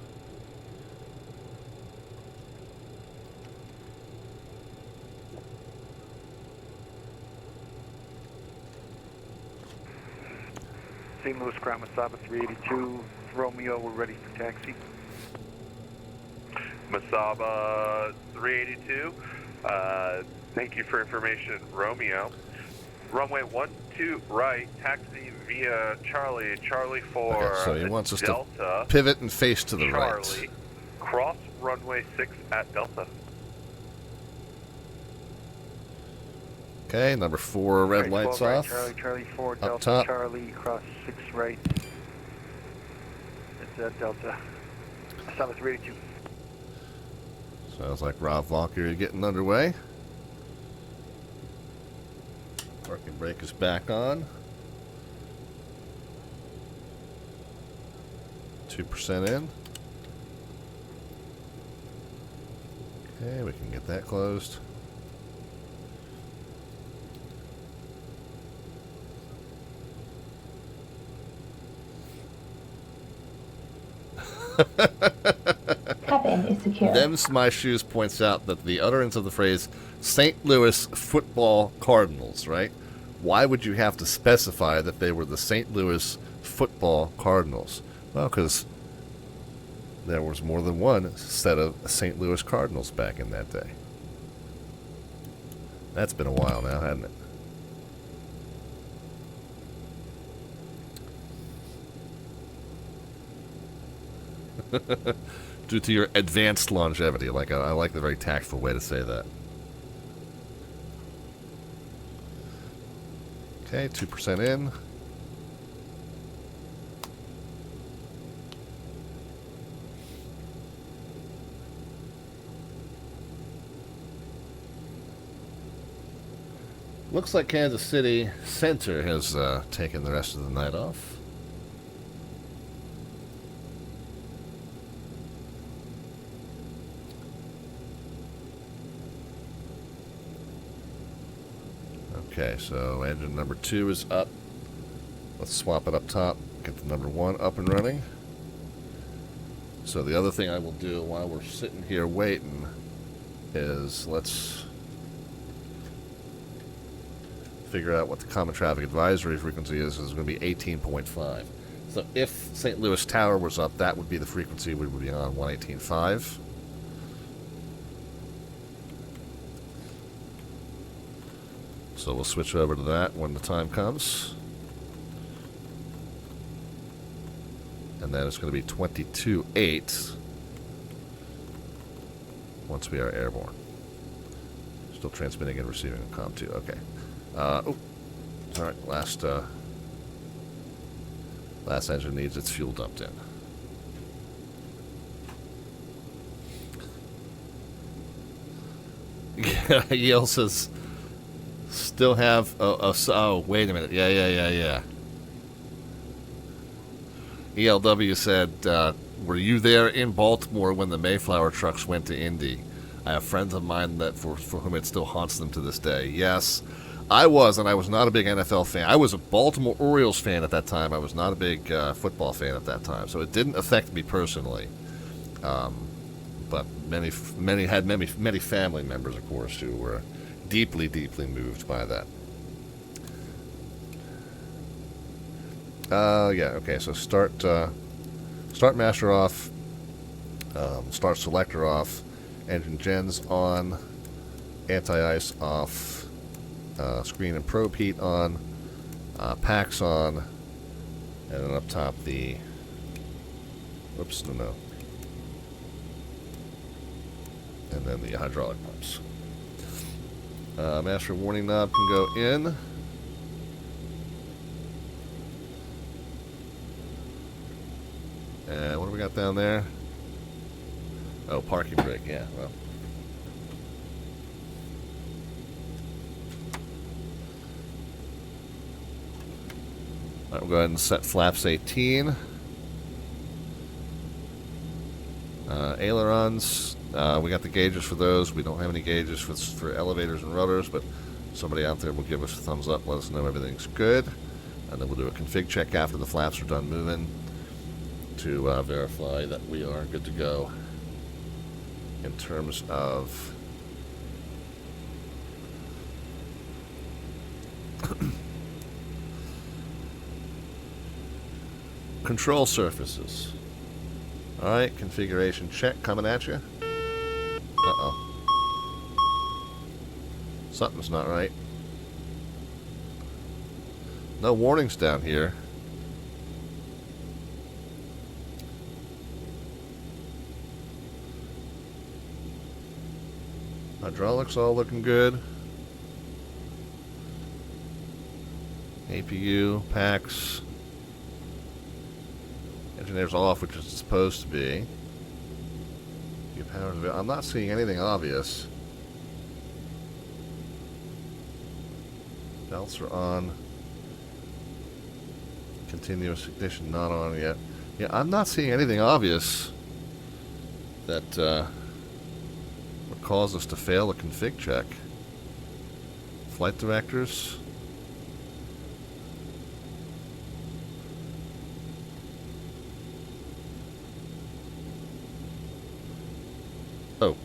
St. Louis ground, Masaba 382, Romeo, we're ready for taxi. Masaba 382, thank you for information, Romeo. Runway 12 right, taxi via Charlie, Charlie 4, okay, so he wants us Delta, to pivot and face to the Charlie, right. Cross runway 6 at Delta. Okay, number 4 red right, lights right, off. Charlie 4, up Delta, top. Charlie, cross 6 right. It's Delta. Masaba 382. Sounds like Rob Valkyrie getting underway. Parking brake is back on. 2% in. Okay, we can get that closed. Cabin is secure. Them's My Shoes points out that the utterance of the phrase St. Louis Football Cardinals, right? Why would you have to specify that they were the St. Louis football Cardinals? Well, because there was more than one set of St. Louis Cardinals back in that day. That's been a while now, hasn't it? Due to your advanced longevity. I like the very tactful way to say that. Okay, 2% in. Looks like Kansas City Center has taken the rest of the night off. Okay, so engine number 2 is up. Let's swap it up top. Get the number 1 up and running. So the other thing I will do while we're sitting here waiting is let's figure out what the common traffic advisory frequency is. It's going to be 18.5. So if St. Louis Tower was up, that would be the frequency we would be on, 118.5. So we'll switch over to that when the time comes. And then it's going to be 22.8 once we are airborne. Still transmitting and receiving a COM 2. Okay. Oh, alright, last engine needs its fuel dumped in. Yeah, Yale says, still have, oh, wait a minute, yeah. ELW said, were you there in Baltimore when the Mayflower trucks went to Indy? I have friends of mine that for whom it still haunts them to this day. Yes. I was, and I was not a big NFL fan. I was a Baltimore Orioles fan at that time. I was not a big football fan at that time, so it didn't affect me personally. But many family members, of course, who were deeply, deeply moved by that. Yeah. Okay. So start master off. Start selector off. Engine gens on. Anti-ice off. Screen and probe heat on, packs on, and then up top the, whoops, no, and then the hydraulic pumps. Master warning knob can go in. And what do we got down there? Oh, parking brake, yeah, well. Alright, we'll go ahead and set flaps 18. Ailerons, we got the gauges for those. We don't have any gauges for elevators and rudders, but somebody out there will give us a thumbs up, let us know everything's good. And then we'll do a config check after the flaps are done moving to verify that we are good to go in terms of control surfaces. Alright, configuration check coming at you. Uh-oh. Something's not right. No warnings down here. Hydraulics all looking good. APU, packs. Engineer's off, which is supposed to be. I'm not seeing anything obvious. Belts are on. Continuous ignition not on yet. Yeah, I'm not seeing anything obvious that would cause us to fail a config check. Flight directors. Oh.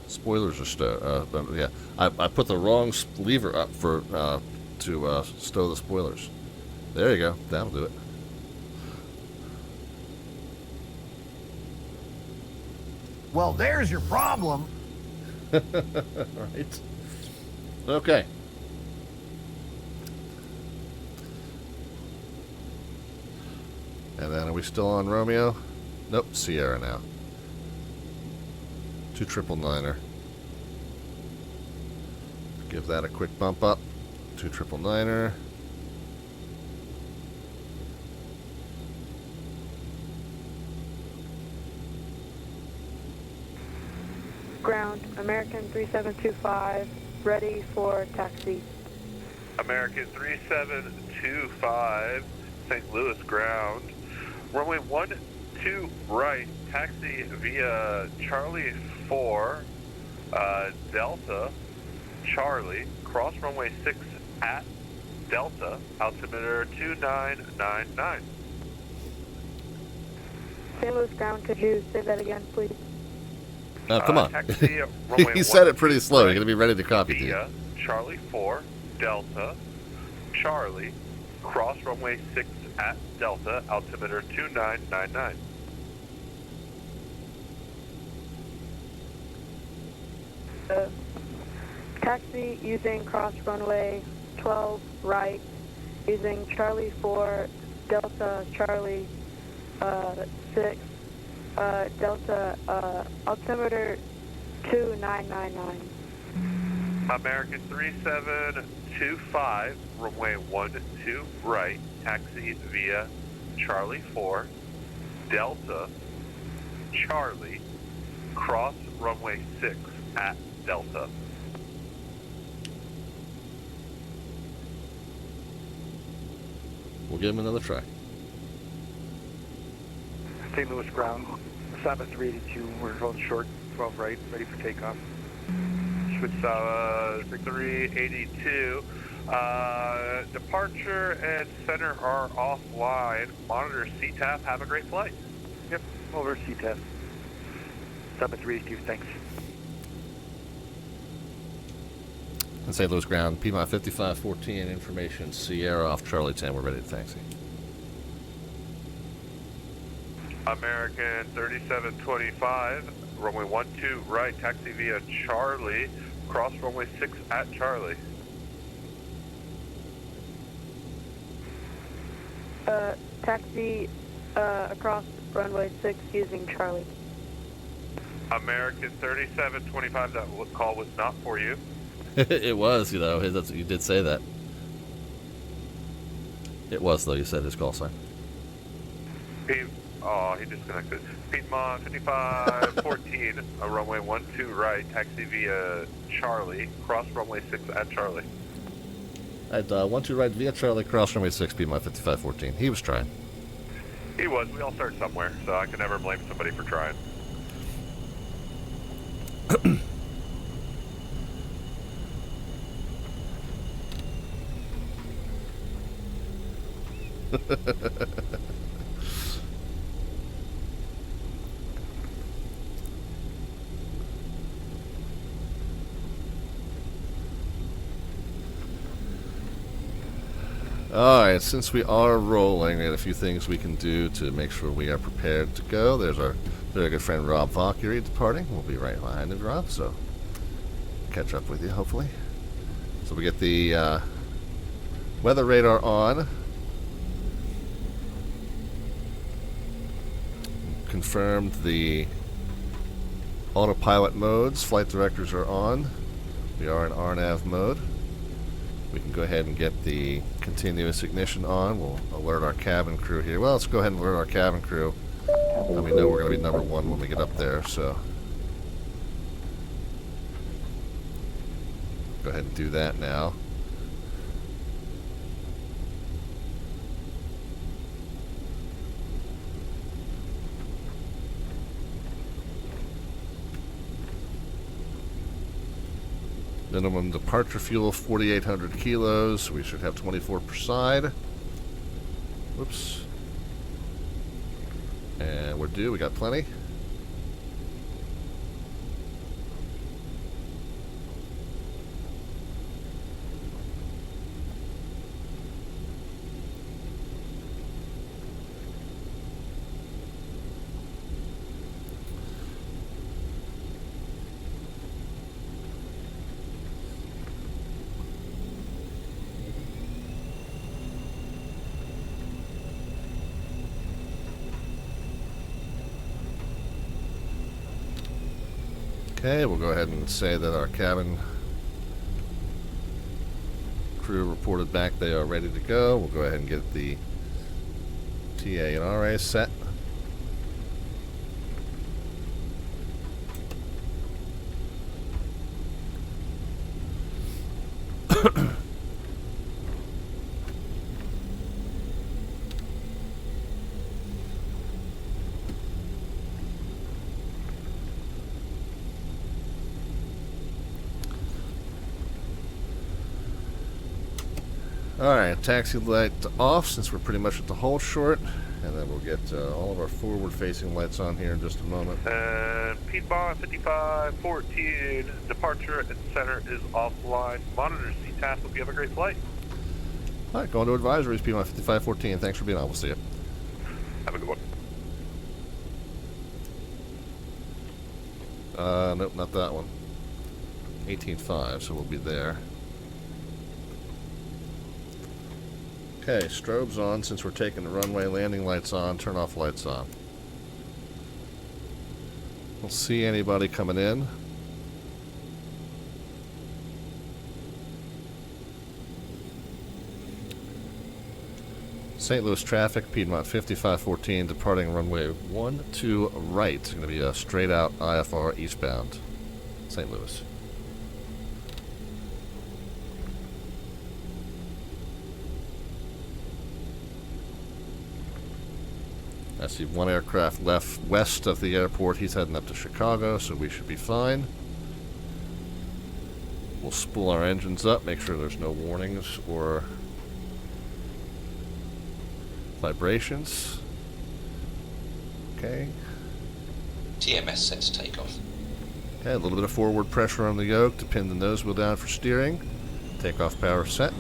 Spoilers are yeah. I put the wrong lever up for to stow the spoilers. There you go. That'll do it. Well, there's your problem. Right. Okay. And then are we still on Romeo? Nope, Sierra now. 2999er. Give that a quick bump up. 2999er. Ground, American 3725, ready for taxi. American 3725, St. Louis ground. Runway 12 right, taxi via Charlie 4, Delta, Charlie, cross runway 6 at Delta, altimeter 2999. St. Louis ground, could you say that again, please? Oh, come on. Taxi, He said it pretty slow. You're going to be ready to copy, dude. Via Charlie 4, Delta, Charlie, cross runway 6 at Delta, altimeter 2999. Taxi using cross runway 12 right, using Charlie 4, Delta, Charlie 6, Delta, altimeter 2999. American 3725, runway 12 right, taxi via Charlie 4, Delta, Charlie, cross runway 6 at Delta. We'll give him another try. St. Louis ground, Sabbath 382, we're holding short, 12 right, ready for takeoff. Switch 382. Departure and center are offline. Monitor CTAF. Have a great flight. Yep, over CTAF. Sabbath 382, thanks. And St. Louis ground, Piedmont 5514, information Sierra off Charlie 10. We're ready to taxi. American 3725, runway 12 right, taxi via Charlie, cross runway 6 at Charlie. Taxi across runway 6 using Charlie. American 3725, that call was not for you. It was, you know, you did say that. It was, though, you said his call sign. Oh, he disconnected. Piedmont 5514, runway 12 right, taxi via Charlie, cross runway 6 at Charlie. At 12 right via Charlie, cross runway 6, Piedmont 5514. He was trying. He was. We all start somewhere, so I can never blame somebody for trying. Alright, since we are rolling, we have a few things we can do to make sure we are prepared to go. There's our very good friend Rob Valkyrie departing. We'll be right behind him, Rob, so catch up with you, hopefully. So we get the weather radar on. Confirmed the autopilot modes. Flight directors are on. We are in RNAV mode. We can go ahead and get the continuous ignition on. We'll alert our cabin crew here. Well, let's go ahead and alert our cabin crew. And we know we're going to be number one when we get up there, so go ahead and do that now. Minimum departure fuel 4,800 kilos. We should have 24 per side. Whoops. And we're due. We got plenty. Okay, we'll go ahead and say that our cabin crew reported back they are ready to go. We'll go ahead and get the TA and RA set. Alright, taxi light off since we're pretty much at the hull short, and then we'll get all of our forward-facing lights on here in just a moment. And Piedmont 5514, departure at center is offline. Monitor CTAS, hope you have a great flight. Alright, going to advisories, Piedmont 5514. Thanks for being on. We'll see you. Have a good one. Nope, not that one. 18.5, so we'll be there. Okay, strobes on since we're taking the runway, landing lights on, turn off lights on. We'll see anybody coming in. St. Louis traffic, Piedmont 5514, departing runway 12 right. It's going to be a straight out IFR eastbound, St. Louis. I see one aircraft left west of the airport. He's heading up to Chicago, so we should be fine. We'll spool our engines up, make sure there's no warnings or vibrations. Okay. TMS set to take off. Okay, a little bit of forward pressure on the yoke to pin the nose wheel down for steering. Takeoff power set.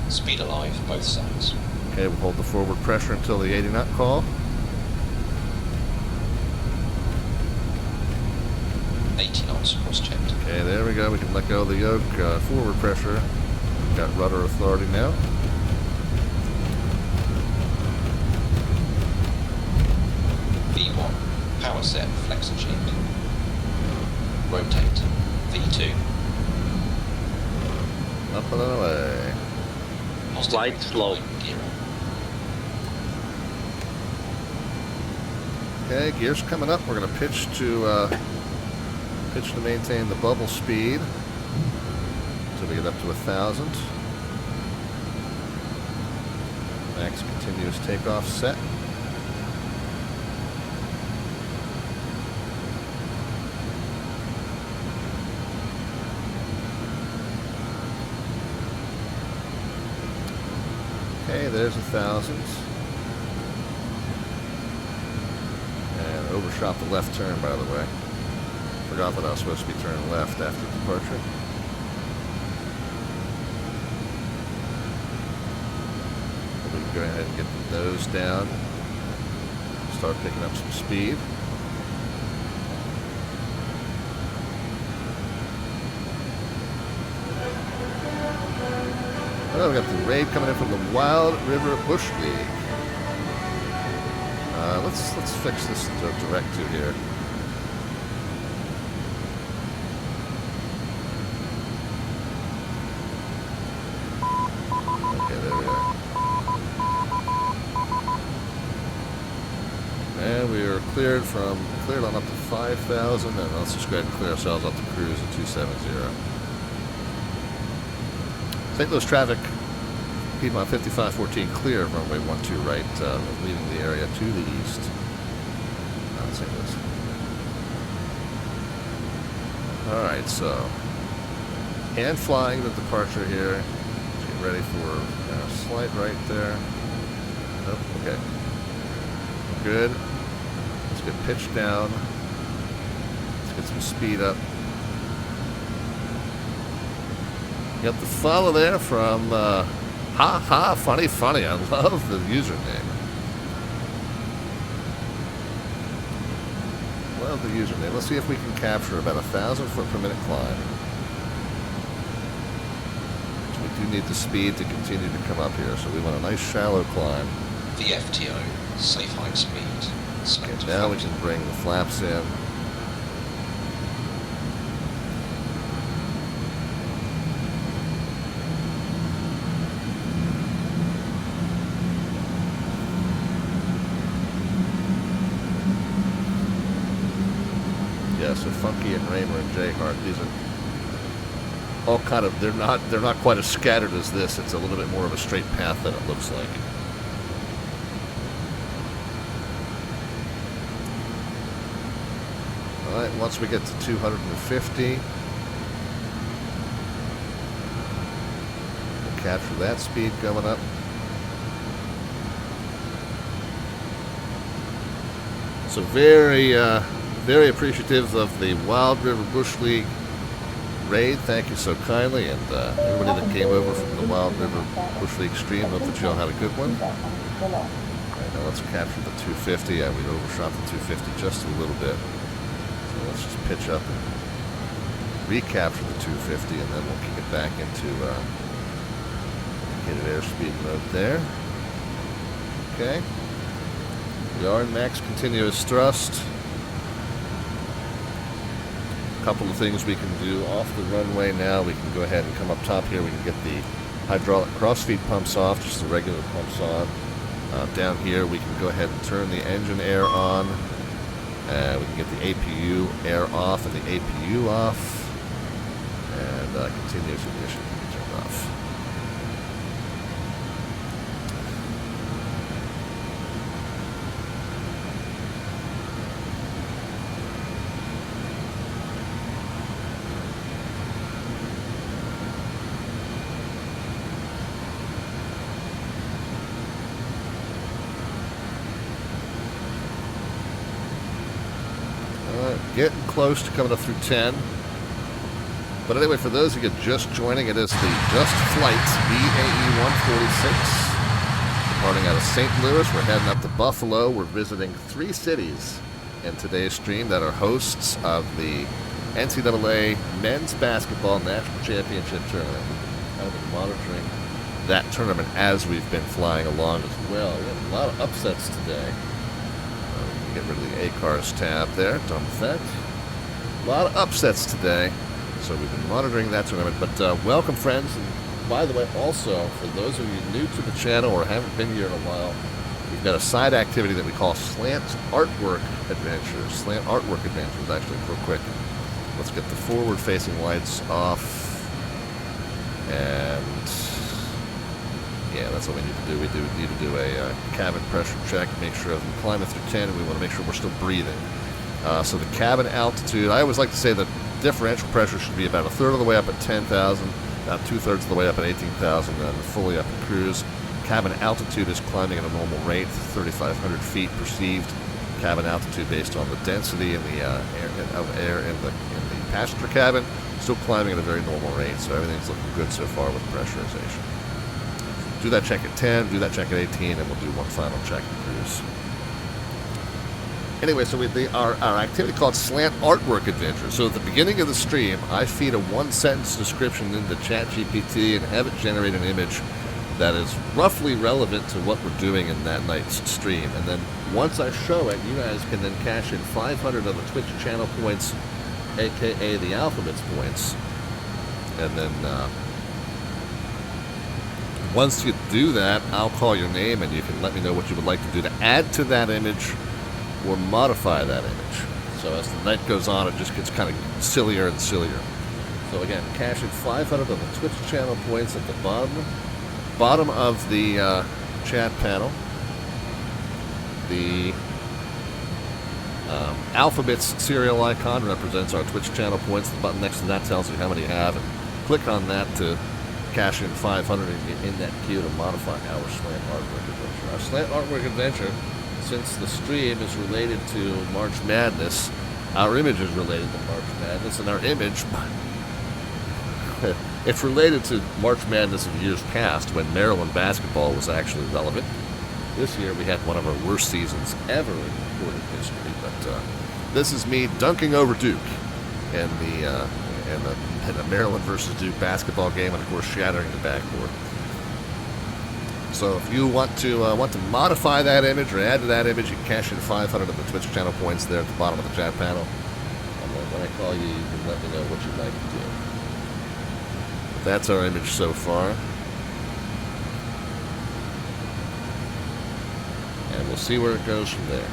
Speed alive, both sides. Okay, we'll hold the forward pressure until the 80 knot call. 80 knots, cross-checked. Okay, there we go. We can let go of the yoke. Forward pressure. We've got rudder authority now. V1, power set, flex and shift. Rotate, V2. Up and away. Light slow. Okay, gears coming up. We're going to pitch to maintain the bubble speed until we get up to 1,000. Max continuous takeoff set. Okay, there's 1,000. And overshot the left turn, by the way. Forgot that I was supposed to be turning left after departure. We can go ahead and get the nose down. Start picking up some speed. Oh, we got the raid coming in from the Wild River Bush League. Let's fix this direct to here. Okay, there we are. And we are cleared on up to 5,000, and let's just go ahead and clear ourselves up to cruise at 270. St. Louis traffic, Piedmont 5514 clear, runway 12 right, leaving the area to the east. St. Louis. Alright, so, hand flying the departure here. Get ready for slight right there. Nope, okay. Good. Let's get pitched down. Let's get some speed up. Got the follow there from funny. I love the username. Love the username. Let's see if we can capture about 1,000 foot per minute climb. We do need the speed to continue to come up here, so we want a nice shallow climb. VFTO, safe height speed, Select now we can bring the flaps in. Yeah, so Funky and Raymer and J Hart, these are all kind of, they're not quite as scattered as this. It's a little bit more of a straight path than it looks like. Alright, once we get to 250, we'll capture that speed going up. So very appreciative of the Wild River Bush League raid. Thank you so kindly, and everybody that came over from the Wild River Bush League stream. Hope that you all had a good one. Alright, now let's capture the 250. Yeah, we overshot the 250 just a little bit. So let's just pitch up and recapture the 250, and then we'll kick it back into indicated airspeed mode there. Okay. We are in max continuous thrust. A couple of things we can do off the runway now. We can go ahead and come up top here. We can get the hydraulic crossfeed pumps off, just the regular pumps on. Down here, we can go ahead and turn the engine air on. We can get the APU air off and the APU off. And continuous ignition can be turned off. Getting close to coming up through 10. But anyway, for those of you just joining, it is the JustFlight BAe-146. Departing out of St. Louis, we're heading up to Buffalo. We're visiting 3 cities in today's stream that are hosts of the NCAA Men's Basketball National Championship Tournament. I've been monitoring that tournament as we've been flying along as well. We have a lot of upsets today. Get rid of the A-Cars tab there. Done with that. A lot of upsets today. So we've been monitoring that tournament. But welcome, friends. And by the way, also, for those of you new to the channel or haven't been here in a while, we've got a side activity that we call Slant Artwork Adventures. Slant Artwork Adventures, actually, real quick. Let's get the forward-facing lights off. And yeah, that's what we need to do. We need to do a cabin pressure check, make sure as we climb through 10, we want to make sure we're still breathing. So the cabin altitude, I always like to say that differential pressure should be about 1/3 of the way up at 10,000, about 2/3 of the way up at 18,000, and fully up at cruise. Cabin altitude is climbing at a normal rate, 3,500 feet perceived cabin altitude based on the density in the of air in the passenger cabin. Still climbing at a very normal rate, so everything's looking good so far with pressurization. Do that check at 10, do that check at 18, and we'll do one final check at cruise. Anyway, so our activity called Slant Artwork Adventure. So at the beginning of the stream, I feed a 1-sentence description into ChatGPT and have it generate an image that is roughly relevant to what we're doing in that night's stream. And then once I show it, you guys can then cash in 500 of the Twitch channel points, aka the Alphabets points. And then once you do that, I'll call your name and you can let me know what you would like to do to add to that image or modify that image. So as the night goes on, it just gets kind of sillier and sillier. So again, cash in 500 of the Twitch channel points at the bottom of the chat panel. The Alphabets serial icon represents our Twitch channel points. The button next to that tells you how many you have, and click on that to cash in 500 and get in that queue to modify our Slant Artwork Adventure. Our Slant Artwork Adventure, since the stream is related to March Madness, our image is related to March Madness, and our image, it's related to March Madness of years past when Maryland basketball was actually relevant. This year we had one of our worst seasons ever in recorded history, but this is me dunking over Duke in the Maryland versus Duke basketball game, and of course shattering the backboard. So if you want to modify that image or add to that image, you can cash in 500 of the Twitch channel points there at the bottom of the chat panel. And then when I call you, you can let me know what you'd like to do. But that's our image so far. And we'll see where it goes from there.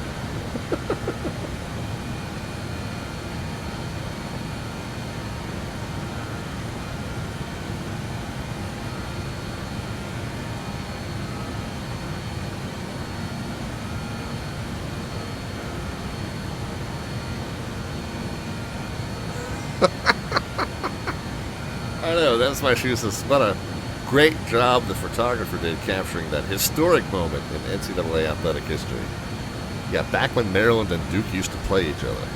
I know, that's my shoe says, what a great job the photographer did capturing that historic moment in NCAA athletic history. Yeah, back when Maryland and Duke used to play each other.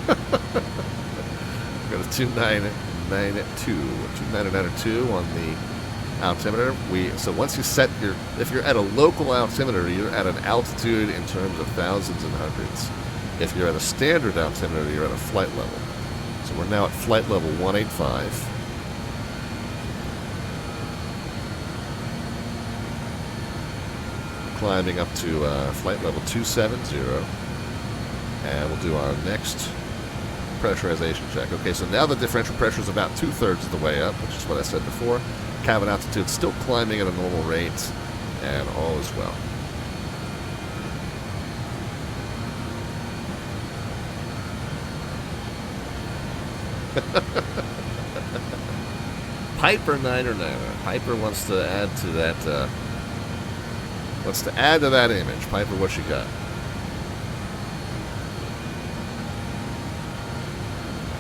We've got a 2992 on the altimeter. So once you set if you're at a local altimeter, you're at an altitude in terms of thousands and hundreds. If you're at a standard altimeter, you're at a flight level. So we're now at flight level 185. Climbing up to flight level 270, and we'll do our next pressurization check. Okay, so now the differential pressure is about 2/3 of the way up, which is what I said before. Cabin altitude still climbing at a normal rate, and all is well. Piper 909. Piper wants to add to that. Wants to add to that image. Piper, what you got?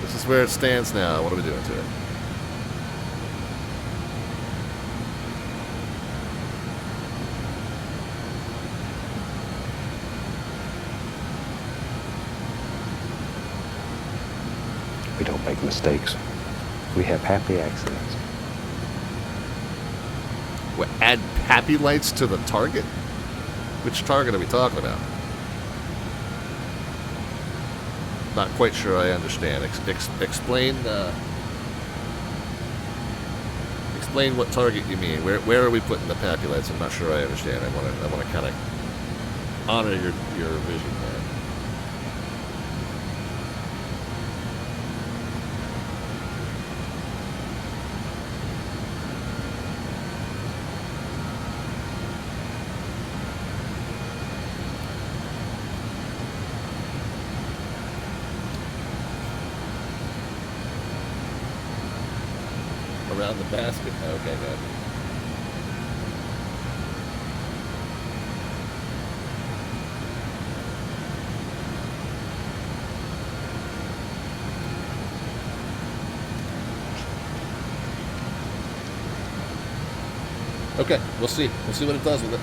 This is where it stands now. What are we doing to it? We don't make mistakes. We have happy accidents. What, add happy lights to the target? Which target are we talking about? Not quite sure I understand. Explain what target you mean. Where are we putting the happy lights? I'm not sure I understand. I want to kind of honor your vision there. Around the basket. Okay, good. Okay, we'll see. We'll see what it does with it.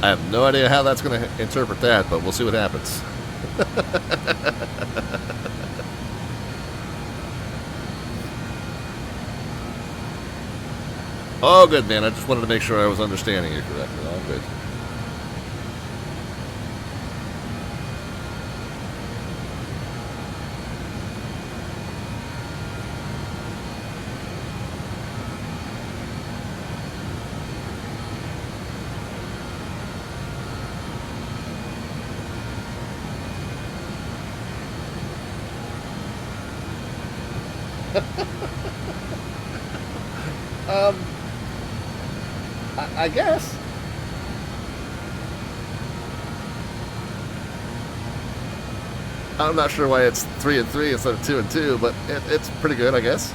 I have no idea how that's going to interpret that, but we'll see what happens. Oh, good, man. I just wanted to make sure I was understanding you correctly. All good. I guess. I'm not sure why it's 3 and 3 instead of 2 and 2, but it's pretty good, I guess.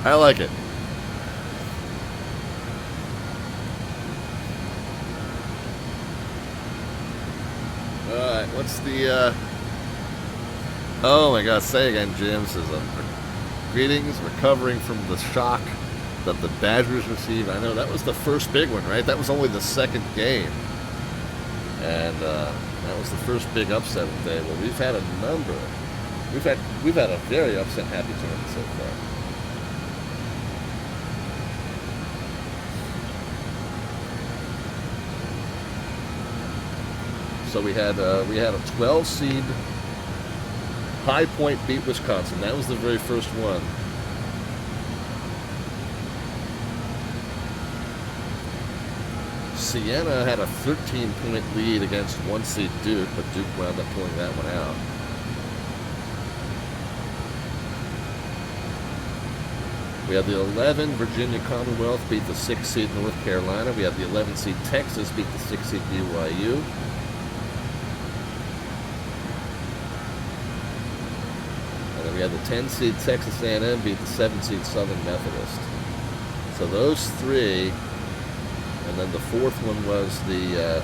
I like it. Alright, what's the, Oh my god, say again, Jim says, greetings, recovering from the shock that the Badgers received. I know, that was the first big one, right? That was only the second game. And, that was the first big upset of the day. Well, we've had a number. We've had a very upset happy tournament so far. So we had a 12 seed. High Point beat Wisconsin. That was the very first one. Siena had a 13-point lead against 1 seed Duke, but Duke wound up pulling that one out. We had the 11 Virginia Commonwealth beat the 6 seed North Carolina. We had the 11 seed Texas beat the 6 seed BYU. And then we had the 10 seed Texas A&M beat the 7 seed Southern Methodist. So those three, and then the fourth one was the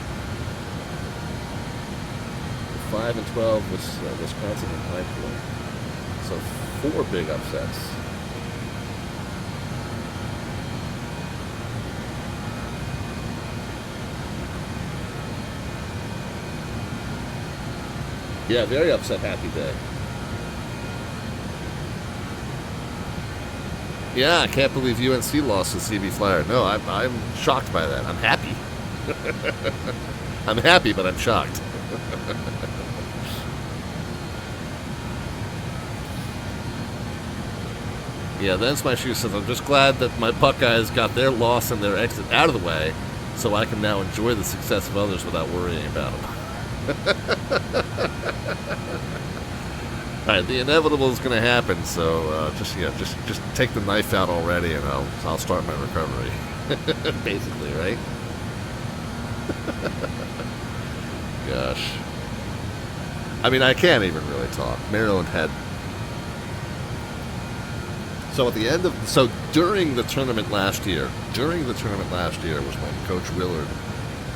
5 and 12 was Wisconsin and High Point. So 4 big upsets. Yeah, very upset happy day. Yeah, I can't believe UNC lost to CB Flyer. No, I'm shocked by that. I'm happy. I'm happy, but I'm shocked. Yeah, Thence My Shoe says, I'm just glad that my Buckeyes got their loss and their exit out of the way, so I can now enjoy the success of others without worrying about them. All right, the inevitable is going to happen. So just take the knife out already, and I'll start my recovery. Basically, right? Gosh, I mean, I can't even really talk. Maryland had. So at the end of during the tournament last year was when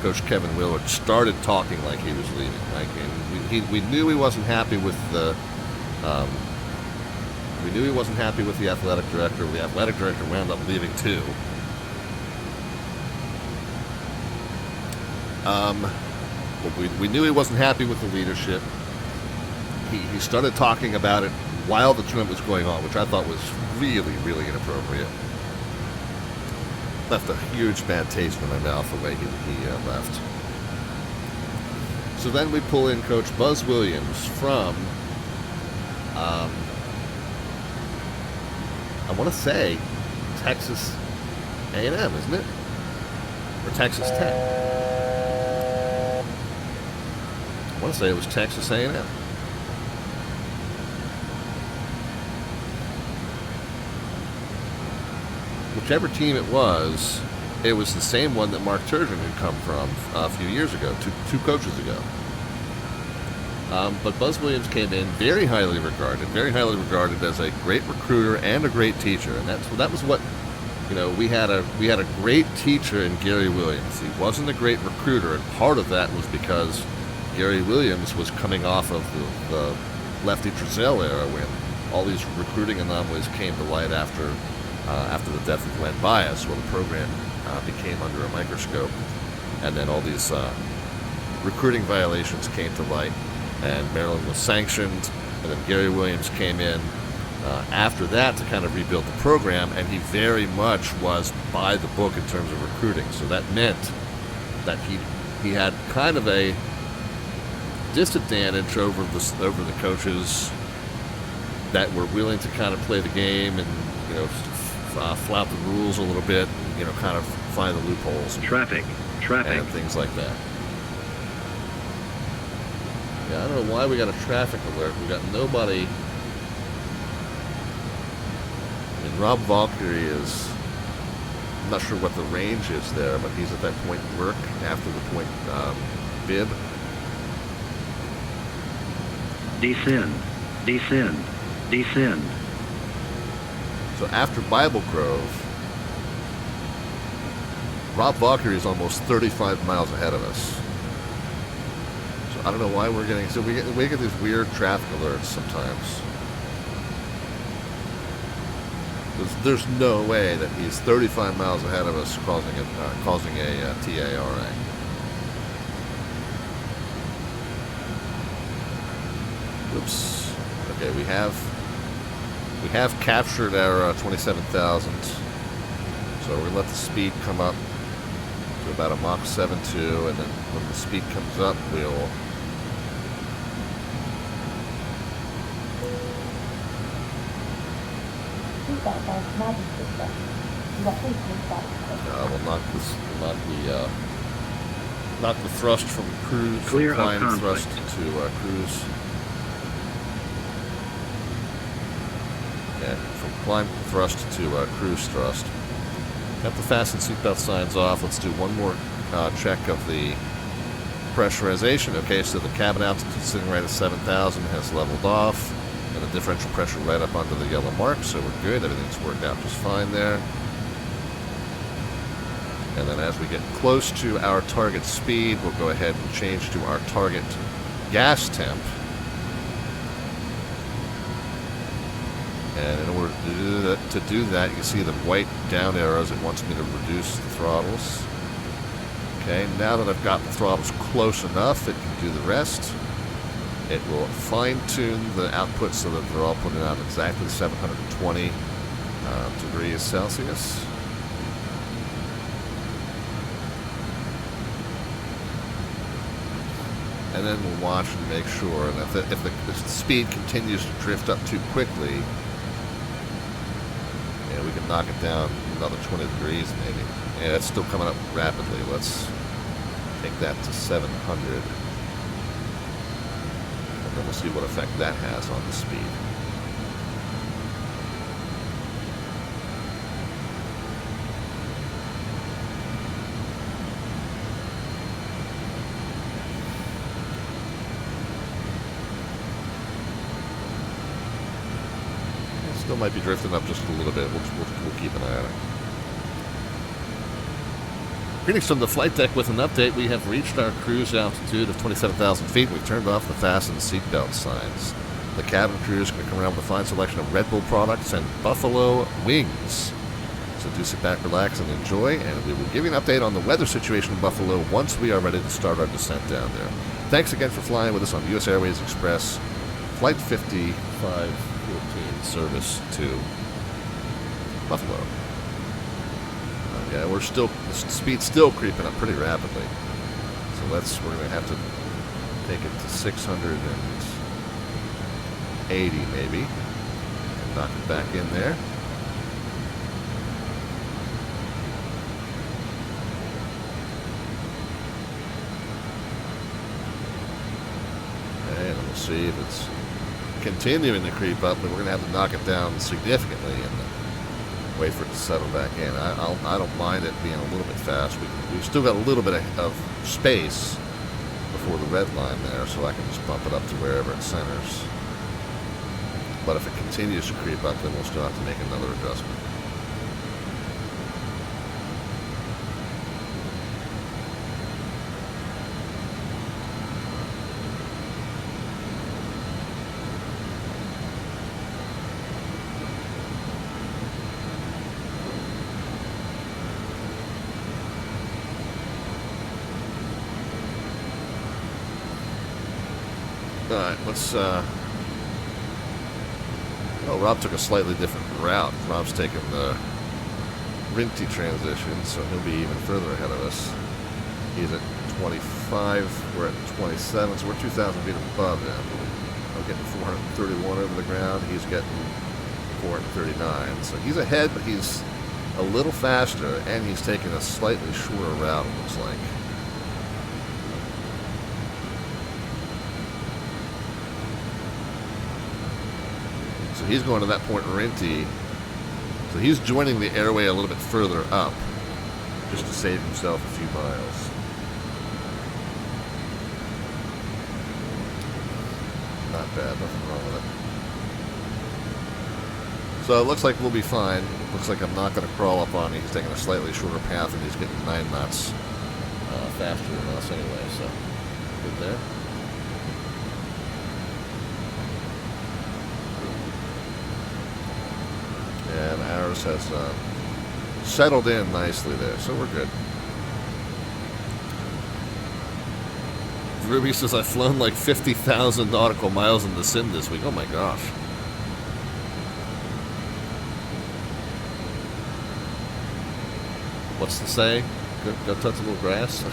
Coach Kevin Willard started talking like he was leaving. Like, and we knew he wasn't happy with the. We knew he wasn't happy with the athletic director. The athletic director wound up leaving too. But we knew he wasn't happy with the leadership. He started talking about it while the tournament was going on, which I thought was really, really inappropriate. Left a huge bad taste in my mouth the way he left. So then we pull in Coach Buzz Williams from, I want to say, Texas A&M, isn't it? Or Texas Tech. I want to say it was Texas A&M. Whichever team it was the same one that Mark Turgeon had come from a few years ago, two coaches ago. But Buzz Williams came in very highly regarded as a great recruiter and a great teacher, and that was what, we had a great teacher in Gary Williams. He wasn't a great recruiter, and part of that was because Gary Williams was coming off of the Lefty Driesell era, when all these recruiting anomalies came to light after the death of Glenn Bias, when the program became under a microscope, and then all these recruiting violations came to light, and Maryland was sanctioned, and then Gary Williams came in after that to kind of rebuild the program, and he very much was by the book in terms of recruiting. So that meant that he had kind of a disadvantage over the coaches that were willing to kind of play the game and flout the rules a little bit, kind of find the loopholes, traffic, and thing like that. Yeah, I don't know why we got a traffic alert. We got nobody. I mean, Rob Valkyrie is. I'm not sure what the range is there, but he's at that point work after the point bib. Descend. So after Bible Grove, Rob Valkyrie is almost 35 miles ahead of us. So I don't know why we're getting. So we get these weird traffic alerts sometimes. There's no way that he's 35 miles ahead of us causing a TARA. Oops. Okay, we have captured our 27,000. So we're gonna let the speed come up to about a Mach 7.2, and then when the speed comes up, we'll knock the thrust from cruise, Clear from climb of thrust conflict. to cruise. Yeah, from climb thrust to cruise thrust. Got the fasten seatbelt signs off. Let's do one more check of the pressurization. Okay, so the cabin altitude sitting right at 7,000 has leveled off, and the differential pressure right up onto the yellow mark, so we're good. Everything's worked out just fine there. And then as we get close to our target speed, we'll go ahead and change to our target gas temp. And in order to do that, you can see the white down arrows. It wants me to reduce the throttles. Okay, now that I've got the throttles close enough, it can do the rest. It will fine-tune the output so that they're all putting out exactly 720 degrees Celsius. And then we'll watch and make sure. And if the speed continues to drift up too quickly, we can knock it down another 20 degrees maybe. Yeah, it's still coming up rapidly. Let's take that to 700. And then we'll see what effect that has on the speed. Still might be drifting up just a little bit. We'll keep an eye on it. Greetings from the flight deck with an update. We have reached our cruise altitude of 27,000 feet. We've turned off the fasten seatbelt signs. The cabin crew is going to come around with a fine selection of Red Bull products and buffalo wings. So do sit back, relax, and enjoy. And we will give you an update on the weather situation in Buffalo once we are ready to start our descent down there. Thanks again for flying with us on U.S. Airways Express Flight 5514 service to Buffalo. Yeah, the speed's still creeping up pretty rapidly. So we're going to have to take it to 680 maybe. And knock it back in there. Okay, and we'll see if it's continuing to creep up, but we're going to have to knock it down significantly and wait for it to settle back in. I don't mind it being a little bit fast. We've still got a little bit of space before the red line there, so I can just bump it up to wherever it centers. But if it continues to creep up, then we'll still have to make another adjustment. Alright, let's, oh, Rob took a slightly different route. Rob's taking the Rinty transition, so he'll be even further ahead of us. He's at 25, we're at 27, so we're 2,000 feet above him. I'm getting 431 over the ground, he's getting 439. So he's ahead, but he's a little faster, and he's taking a slightly shorter route, it looks like. So he's going to that point in Rinty. So he's joining the airway a little bit further up, just to save himself a few miles. Not bad, nothing wrong with it. So it looks like we'll be fine. Looks like I'm not going to crawl up on him. He's taking a slightly shorter path, and he's getting 9 knots faster than us anyway, so good there. And ours has settled in nicely there, so we're good. Ruby says, I've flown like 50,000 nautical miles in the sim this week. Oh my gosh. What's to say? Go touch a little grass.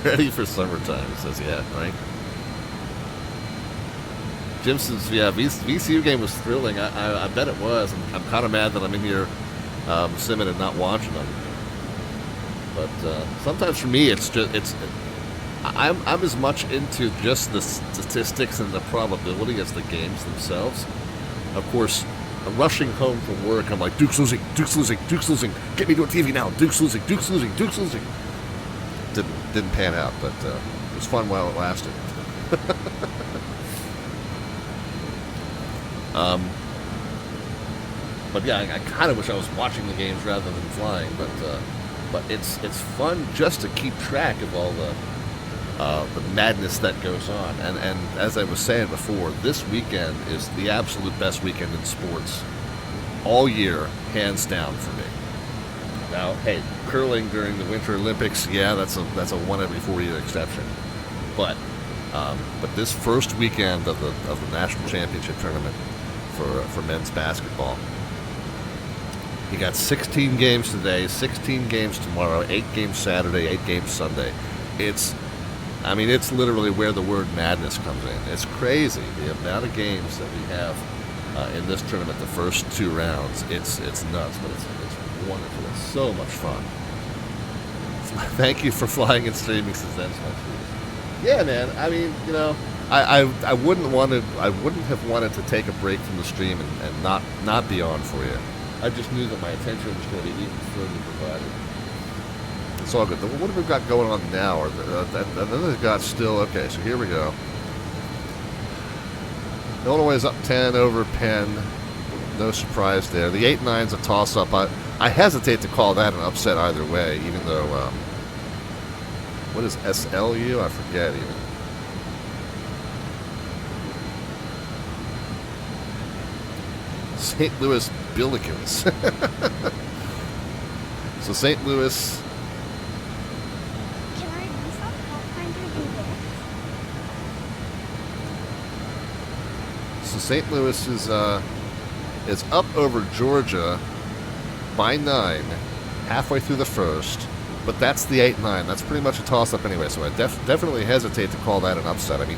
Ready for summertime, he says, yeah, right? Jim says, yeah, VCU game was thrilling. I bet it was. I'm kind of mad that I'm in here simming and not watching them. But sometimes for me, I'm as much into just the statistics and the probability as the games themselves. Of course, rushing home from work, I'm like, Duke's losing, Duke's losing, Duke's losing. Get me to a TV now. Duke's losing, Duke's losing, Duke's losing. Didn't pan out, but it was fun while it lasted. But yeah, I kind of wish I was watching the games rather than flying. But it's fun just to keep track of all the madness that goes on. And as I was saying before, this weekend is the absolute best weekend in sports all year, hands down for me. Now, hey, curling during the Winter Olympics, yeah, that's a 1 every 4-year exception. But this first weekend of the national championship tournament for men's basketball, you got 16 games today, 16 games tomorrow, 8 games Saturday, 8 games Sunday. It's literally where the word madness comes in. It's crazy the amount of games that we have in this tournament. The first 2 rounds, it's nuts, but it's wonderful. It's so much fun. Thank you for flying and streaming, says Zen's my food. Yeah, man. I mean, you know, I wouldn't have wanted to take a break from the stream and not be on for you. I just knew that my attention was going to be even further divided. It's all good. What have we got going on now? Or then they've got still, okay, so here we go. Illinois is up 10 over Penn. No surprise there. The 8-9's a toss-up. I hesitate to call that an upset either way, even though, what is SLU? I forget even. St. Louis Billikens. So St. Louis. Can I restart Pathfinder do this? So St. Louis is up over Georgia by 9, halfway through the first. But that's the 8-9. That's pretty much a toss-up anyway. So I definitely hesitate to call that an upset. I mean,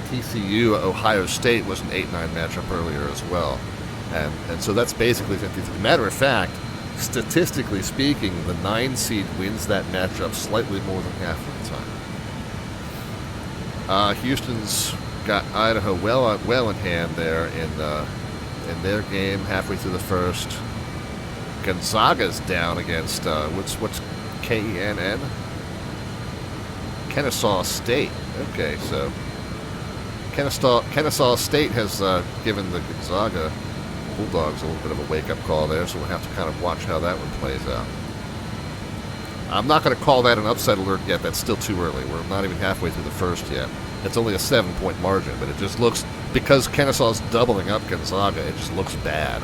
TCU Ohio State was an 8-9 matchup earlier as well, and so that's basically 50-50. Matter of fact, statistically speaking, the 9 seed wins that matchup slightly more than half of the time. Houston's got Idaho well in hand there in their game halfway through the first. Gonzaga's down against what's KENN? Kennesaw State. Okay, so Kennesaw State has given the Gonzaga Bulldogs a little bit of a wake-up call there, so we'll have to kind of watch how that one plays out. I'm not going to call that an upset alert yet. That's still too early. We're not even halfway through the first yet. It's only a 7-point margin, but it just looks, because Kennesaw's doubling up Gonzaga, it just looks bad.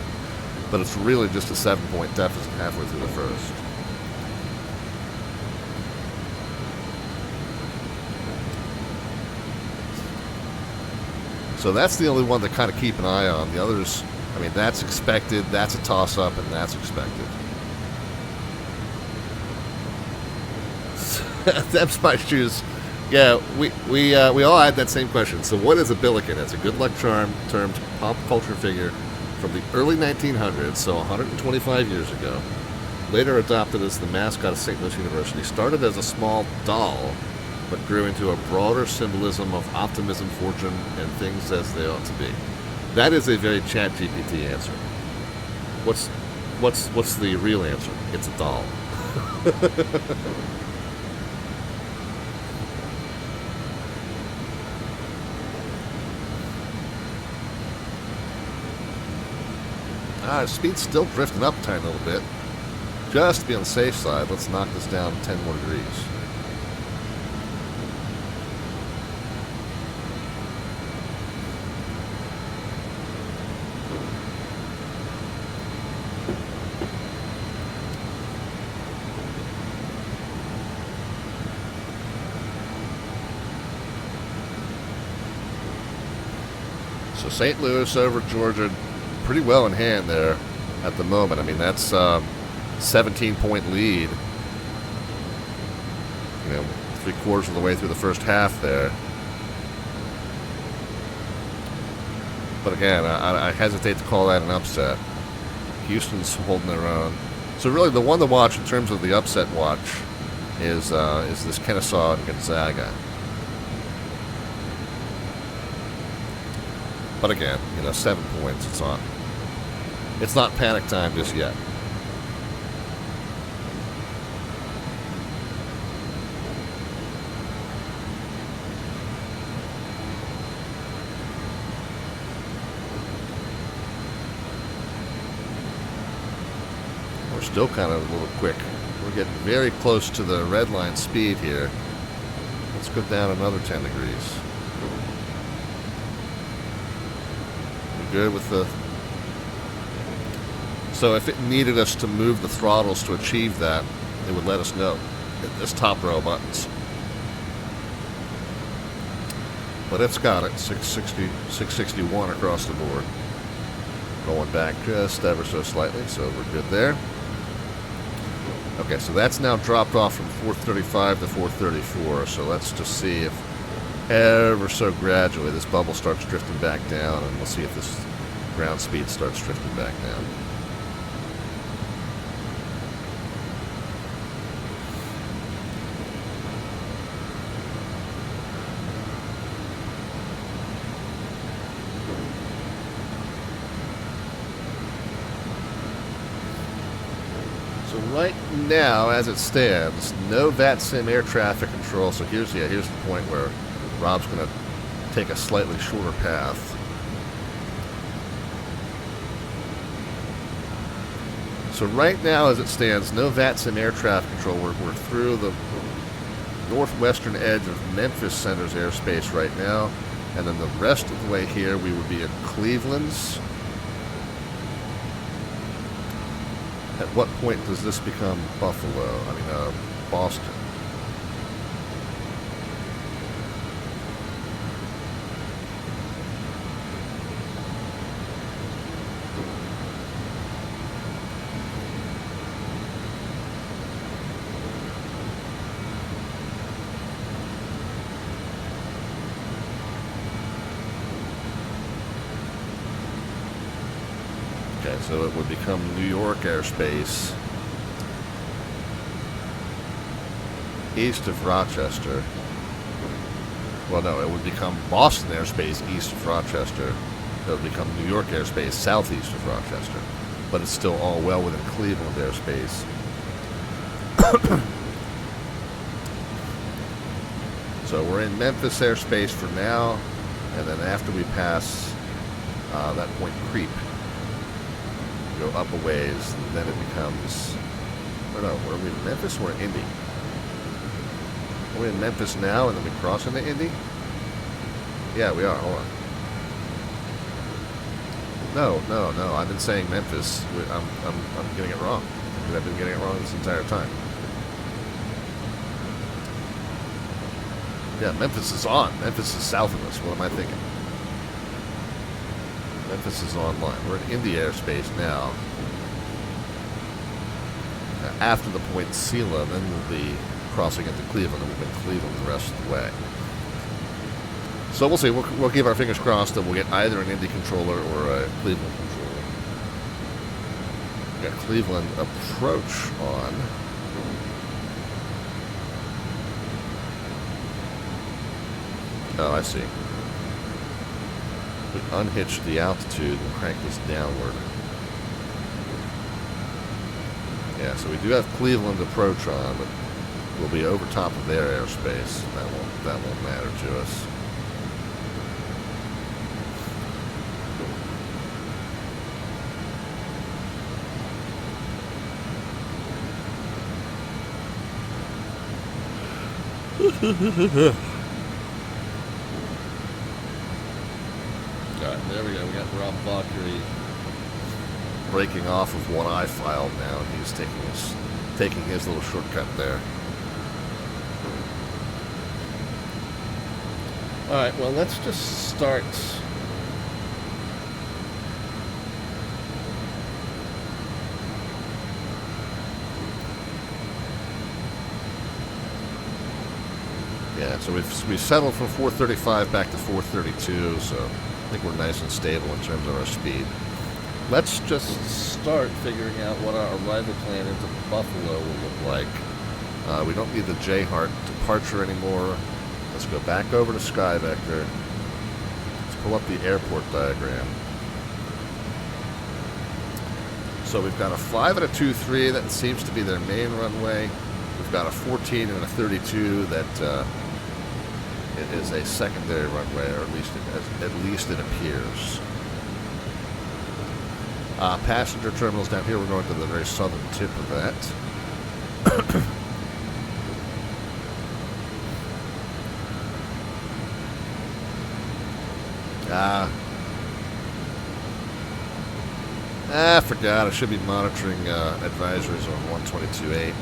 But it's really just a 7-point deficit halfway through the first. So that's the only one to kind of keep an eye on. The others, I mean, that's expected, that's a toss-up, and that's expected. That's my shoes. Yeah, we all had that same question. So what is a Billiken? It's a good luck charm termed pop culture figure from the early 1900s, so 125 years ago. Later adopted as the mascot of St. Louis University. Started as a small doll, but grew into a broader symbolism of optimism, fortune, and things as they ought to be. That is a very ChatGPT answer. What's the real answer? It's a doll. Speed's still drifting up a tiny little bit. Just to be on the safe side, let's knock this down 10 more degrees. So St. Louis over Georgia, pretty well in hand there at the moment. I mean, that's 17-point lead. You know, 3/4 of the way through the first half there. But again, I hesitate to call that an upset. Houston's holding their own. So really, the one to watch in terms of the upset watch is this Kennesaw and Gonzaga. But again, you know, 7 points. It's not panic time just yet. Still kind of a little quick. We're getting very close to the red line speed here. Let's go down another 10 degrees. We're good with the... So if it needed us to move the throttles to achieve that, it would let us know. Hit this top row buttons. But it's got it. 660, 661 across the board. Going back just ever so slightly, so we're good there. Okay, so that's now dropped off from 435 to 434, so let's just see if ever so gradually this bubble starts drifting back down, and we'll see if this ground speed starts drifting back down. Right now, as it stands, no VATSIM air traffic control. So here's the point where Rob's going to take a slightly shorter path. So right now, as it stands, no VATSIM air traffic control. We're through the northwestern edge of Memphis Center's airspace right now, and then the rest of the way here, we would be at Cleveland's. At what point does this become Buffalo? I mean, Boston. Okay, so it would become New York airspace east of Rochester. Well, no, it would become Boston airspace east of Rochester. It would become New York airspace southeast of Rochester. But it's still all well within Cleveland airspace. So we're in Memphis airspace for now, and then after we pass that point Creep, go up a ways, and then it becomes... Or no, are we in Memphis or in Indy? Are we in Memphis now, and then we cross into Indy? Yeah, we are. Hold on. No. I've been saying Memphis. I'm getting it wrong. Because I've been getting it wrong this entire time. Yeah, Memphis is on. Memphis is south of us. What am I thinking? Memphis is online. We're in Indy airspace now. After the point Sela, then we'll be crossing into Cleveland, and we'll be in Cleveland the rest of the way. So we'll see. We'll keep our fingers crossed that we'll get either an Indy controller or a Cleveland controller. We got Cleveland approach on. Oh, I see. We unhitch the altitude and crank this downward. Yeah, so we do have Cleveland approach on, but we'll be over top of their airspace. That won't matter to us. Alright, there we go. We got Rob Valkyrie breaking off of what I filed now, and he's taking his little shortcut there. Alright, well, let's just start so we settled from 435 back to 432, so I think we're nice and stable in terms of our speed. Let's just start figuring out what our arrival plan into Buffalo will look like. We don't need the J-Hart departure anymore. Let's go back over to Sky Vector. Let's pull up the airport diagram. So we've got a 5 and a 2-3 that seems to be their main runway. We've got a 14 and a 32 that it is a secondary runway, or at least it appears. Passenger terminals down here. We're going to the very southern tip of that. I forgot. I should be monitoring advisories on 122.8.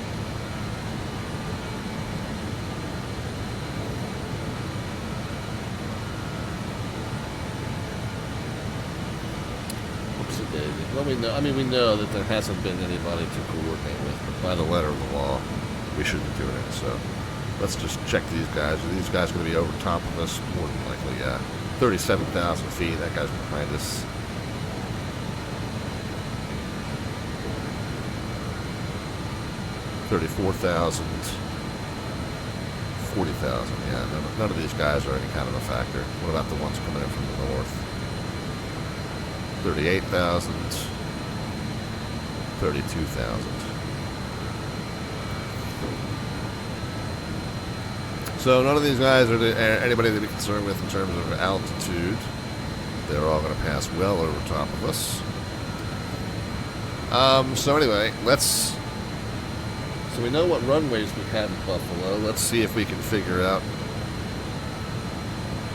Whoopsie daisy. Well, we know that there hasn't been anybody to coordinate with, but by the letter of the law, we shouldn't be doing it. So let's just check these guys. Are these guys going to be over top of us? More than likely, yeah. 37,000 feet. That guy's behind us. $34,000, $40,000. Yeah, none of these guys are any kind of a factor. What about the ones coming in from the north? 38,000, 32,000. So none of these guys are anybody to be concerned with in terms of altitude. They're all going to pass well over top of us. So anyway, so we know what runways we have in Buffalo. Let's see if we can figure out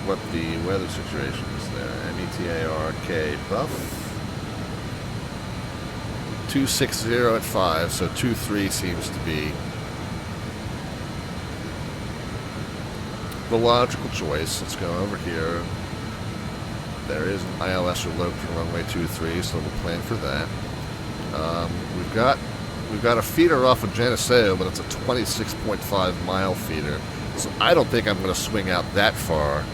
what the weather situation is there. METAR-KBUF. 260 at 5, so 23 seems to be the logical choice. Let's go over here. There is an ILS or local runway 23, so we'll plan for that. We've got a feeder off of Geneseo, but it's a 26.5 mile feeder. So I don't think I'm going to swing out that far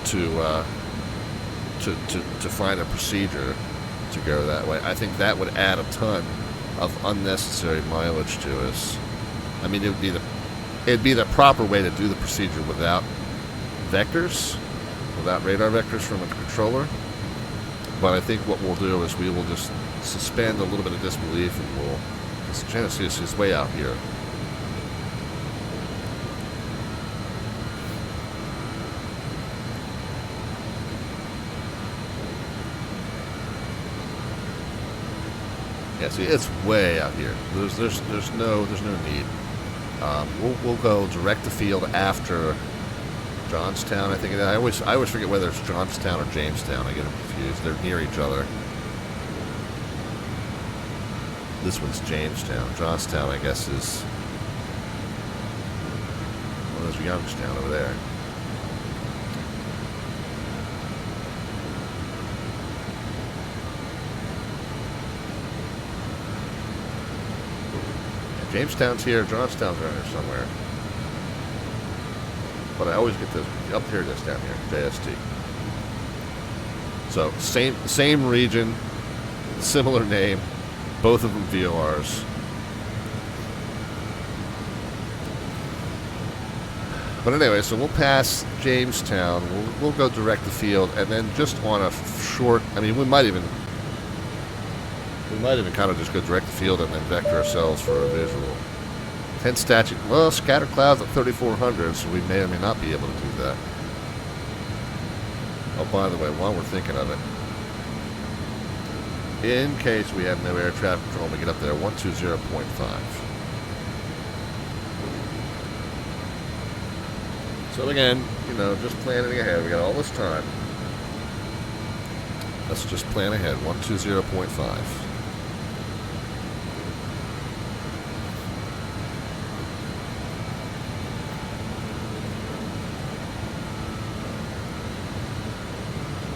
to find a procedure to go that way. I think that would add a ton of unnecessary mileage to us. I mean, it'd be the proper way to do the procedure without vectors, without radar vectors from a controller. But I think what we'll do is we will just suspend a little bit of disbelief, and we'll. Because Geneseo is way out here. Yeah, see, it's way out here. There's no need. We'll go direct to field after Johnstown. I think I always forget whether it's Johnstown or Jamestown. I get them confused. They're near each other. This one's Jamestown. Johnstown, I guess, is well, there's Youngstown over there. Jamestown's here, Johnstown's around here somewhere. But I always get this up here, this down here, JST. So same region, similar name, both of them VORs. But anyway, so we'll pass Jamestown, we'll go direct to field, and then just on a short, I mean, we might even kind of just go direct to field and then vector ourselves for a visual. 10 statute, well, scatter clouds at 3,400, so we may or may not be able to do that. Oh, by the way, while we're thinking of it, in case we have no air traffic control, we get up there, 120.5. So again, you know, just planning ahead. We got all this time. Let's just plan ahead, 120.5.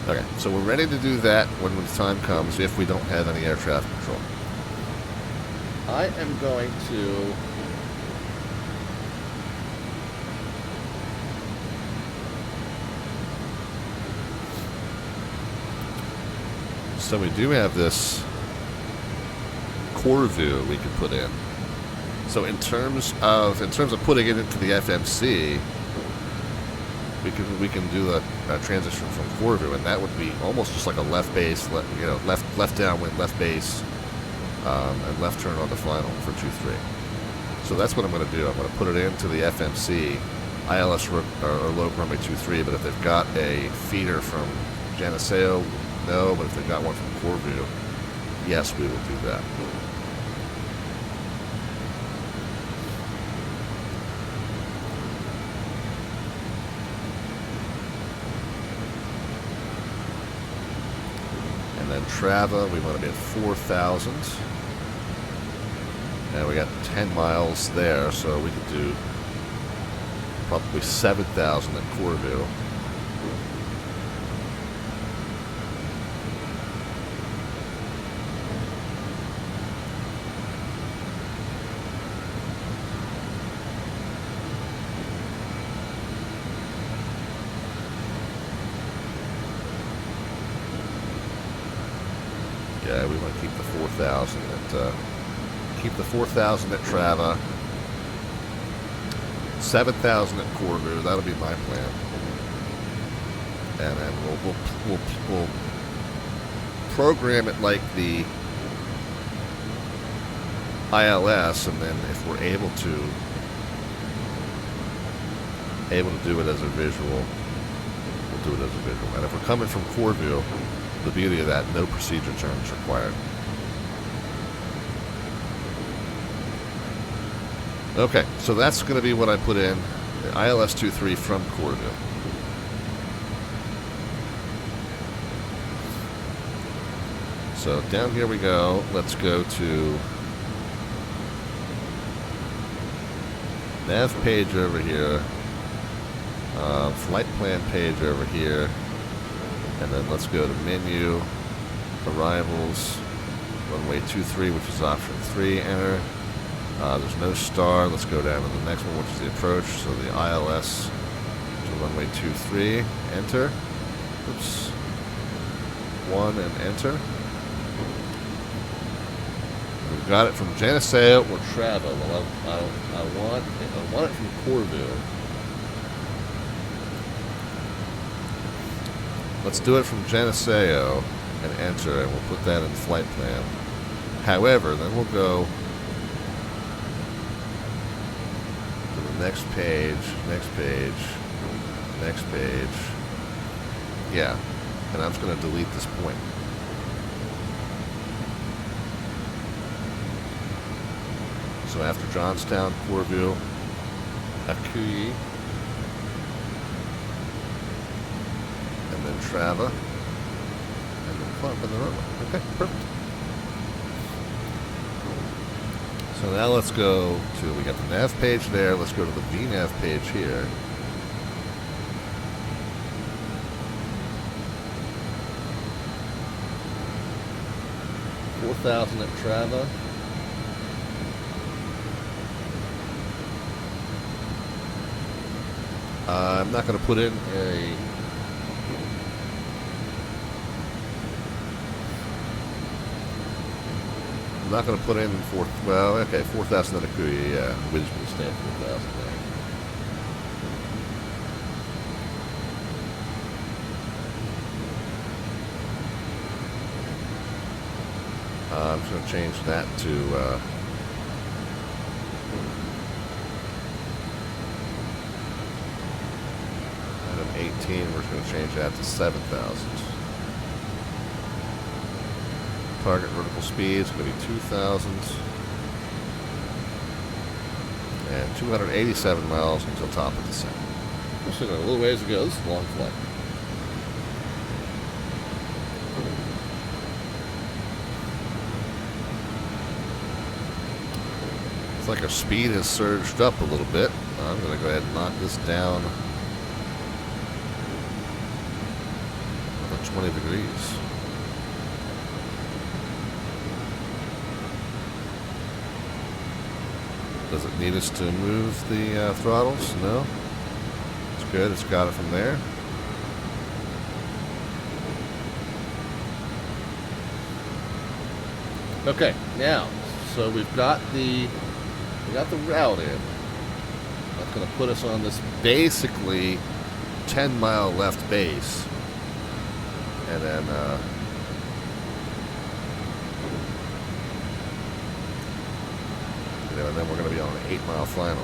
Okay, so we're ready to do that when the time comes if we don't have any air traffic control. I am going to So we do have this core view we could put in. So in terms of putting it into the FMC, we can do a transition from core view, and that would be almost just like a left base, left downwind, left base, and left turn on the final for 2-3. So that's what I'm going to do. I'm going to put it into the FMC, ILS or low runway 2-3. But if they've got a feeder from Geneseo, no. But if they've got one from core view, yes, we will do that. And then Trava, we want to be at 4,000. And we got 10 miles there, so we could do probably 7,000 at core view. Yeah, we want to keep the 4,000 at keep the 4,000 at Trava, 7,000 at core view. That'll be my plan. And then we'll program it like the ILS, and then if we're able to do it as a visual, we'll do it as a visual. And if we're coming from core view, the beauty of that, no procedure turns required. Okay, so that's going to be what I put in, the ILS 23 from core view. So down here we go. Let's go to nav page over here, flight plan page over here, and then let's go to menu, arrivals, runway 23, which is option 3, enter. There's no star. Let's go down to the next one, which is the approach. So the ILS to runway 23, enter. Oops. 1 and enter. We've got it from Geneseo or Trava. Well, I want it from core view. Let's do it from Geneseo and enter, and we'll put that in flight plan. However, then we'll go next page, next page, next page. Yeah, and I'm just going to delete this point. So after Johnstown, core view, Akuyi, and then Trava, and then climb in the runway. Okay, perfect. So now let's go to, we got the nav page there, let's go to the VNav page here. $4,000 at Trava. I'm not going to put in a I'm not going to put in 4,000 at Akuya, yeah. We're just going to stay at 4,000 there. I'm just going to change that to item 18. We're just going to change that to 7,000. Target vertical speed is going to be 2,000 and 287 miles until top of descent. We're still got a little ways to go. This is a long flight. It's like our speed has surged up a little bit. I'm going to go ahead and knock this down another 20 degrees. Does it need us to move the throttles? No. It's good. It's got it from there. Okay, now, so we've got the route in. That's going to put us on this basically 10-mile left base. And then, and then we're going to be on an 8-mile final.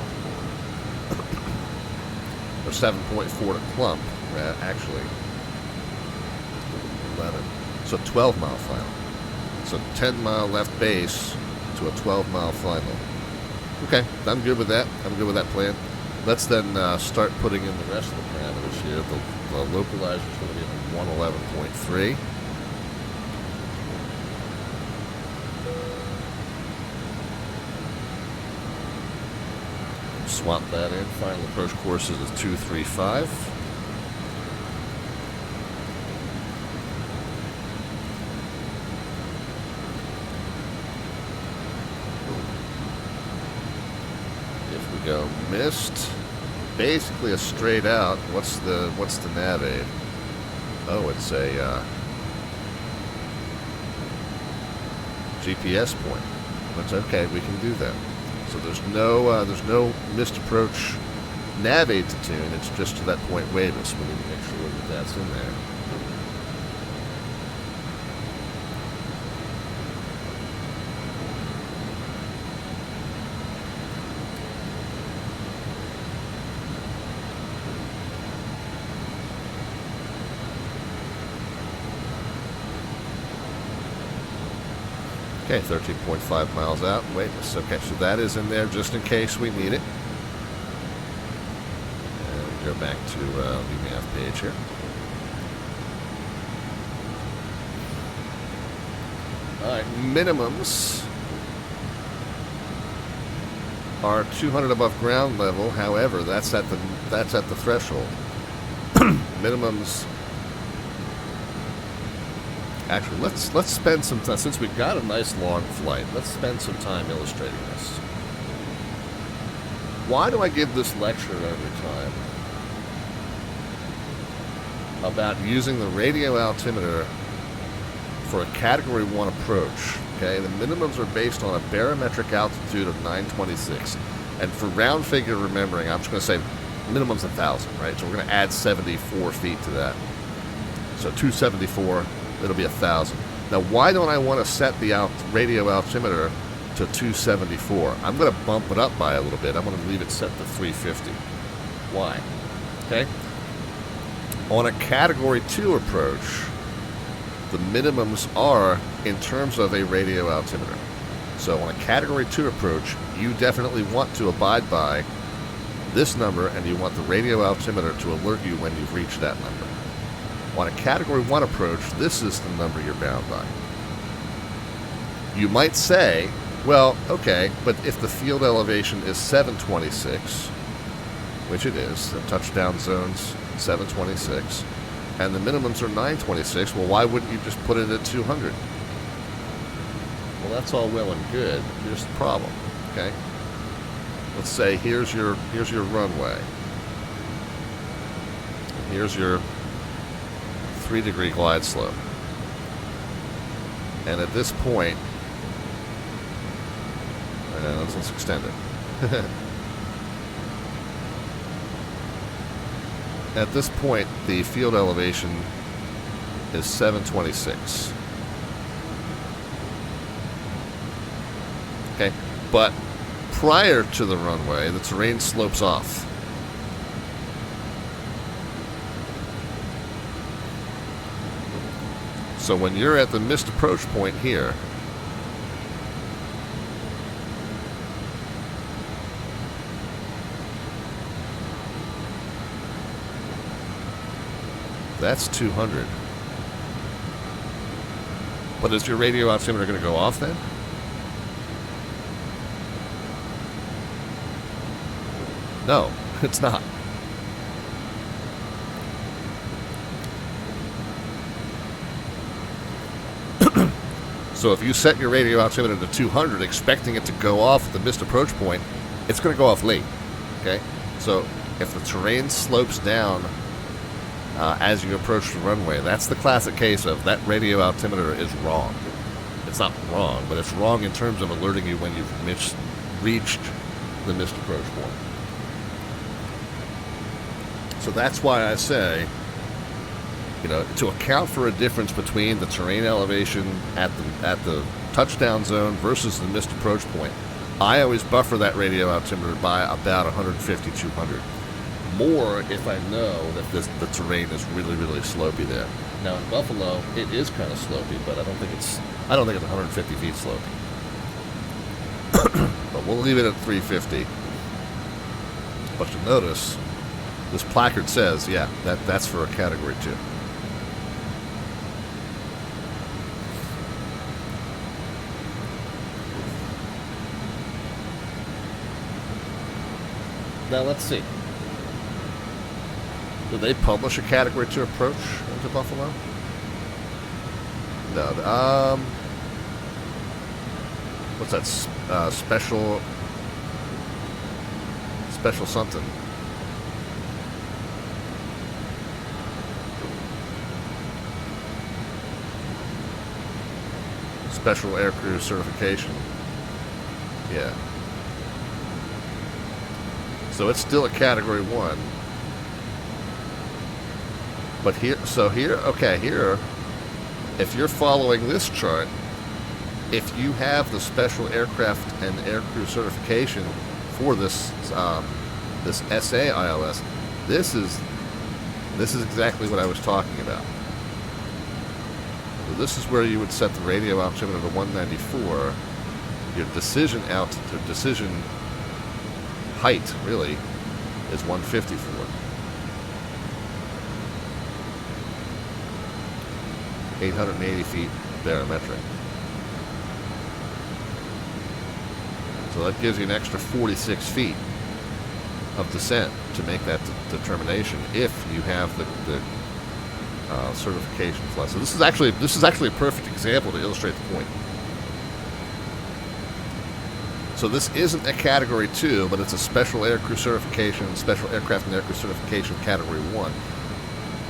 Or 7.4 to Clump, actually. 11. So 12-mile final. So 10-mile left base to a 12-mile final. Okay, I'm good with that. I'm good with that plan. Let's then start putting in the rest of the parameters here. The localizer is going to be on 111.3. Swap that in. Final approach course is 235. If we go missed, basically a straight out. What's the nav aid? Oh, it's a GPS point. That's okay. We can do that. So there's no missed approach nav aid to tune. It's just to that point Wavis. We need to make sure that that's in there. Okay, 13.5 miles out. Wait, okay, so that is in there just in case we need it. And go back to the nav page here. All right, minimums are 200 above ground level. However, that's at the threshold. Minimums. Actually, let's spend some time, since we've got a nice long flight, let's spend some time illustrating this. Why do I give this lecture every time about using the radio altimeter for a Category 1 approach? Okay, the minimums are based on a barometric altitude of 926. And for round figure remembering, I'm just going to say minimum's 1,000, right? So we're going to add 74 feet to that. So 274. It'll be 1,000. Now, why don't I want to set the radio altimeter to 274? I'm going to bump it up by a little bit. I'm going to leave it set to 350. Why? Okay. On a Category 2 approach, the minimums are in terms of a radio altimeter. So on a Category 2 approach, you definitely want to abide by this number, and you want the radio altimeter to alert you when you've reached that number. On a Category 1 approach, this is the number you're bound by. You might say, well, okay, but if the field elevation is 726, which it is, the touchdown zone's 726, and the minimums are 926, well, why wouldn't you just put it at 200? Well, that's all well and good, but here's the problem, okay? Let's say here's your runway. Here's your 3-degree glide slope. And at this point, let's extend it. At this point, the field elevation is 726. Okay, but prior to the runway, the terrain slopes off. So when you're at the missed approach point here, that's 200. But is your radio altimeter going to go off then? No, it's not. So if you set your radio altimeter to 200, expecting it to go off at the missed approach point, it's going to go off late. Okay? So if the terrain slopes down as you approach the runway, that's the classic case of that radio altimeter is wrong. it's not wrong, but it's wrong in terms of alerting you when you've reached the missed approach point. So that's why I say, you know, to account for a difference between the terrain elevation at the touchdown zone versus the missed approach point, I always buffer that radio altimeter by about 150, 200. More if I know that the terrain is really, really slopey there. Now in Buffalo, it is kind of slopey, but I don't think it's 150 feet slopey. But we'll leave it at 350. But you'll notice this placard says, yeah, that's for a Category 2. Now let's see. Do they publish a Category 2 approach into Buffalo? No. What's that? Special something. Special aircrew certification. Yeah. So it's still a Category 1. But here, if you're following this chart, if you have the special aircraft and aircrew certification for this this SA ILS, this is exactly what I was talking about. So this is where you would set the radio altimeter to 194. Your decision height really is 154. 880 feet barometric. So that gives you an extra 46 feet of descent to make that determination if you have the certification plus. So this is actually a perfect example to illustrate the point. So this isn't a Category 2, but it's a special aircrew certification, special aircraft and aircrew certification Category 1.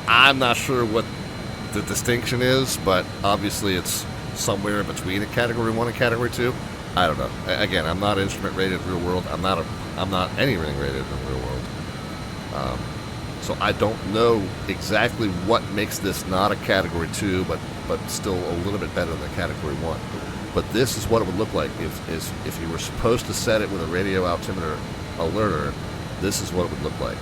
I'm not sure what the distinction is, but obviously it's somewhere in between a Category 1 and Category 2. I don't know. Again, I'm not instrument rated real world. I'm not anything rated in the real world. So I don't know exactly what makes this not a Category 2, but still a little bit better than a Category 1. But this is what it would look like if you were supposed to set it with a radio altimeter alerter. This is what it would look like.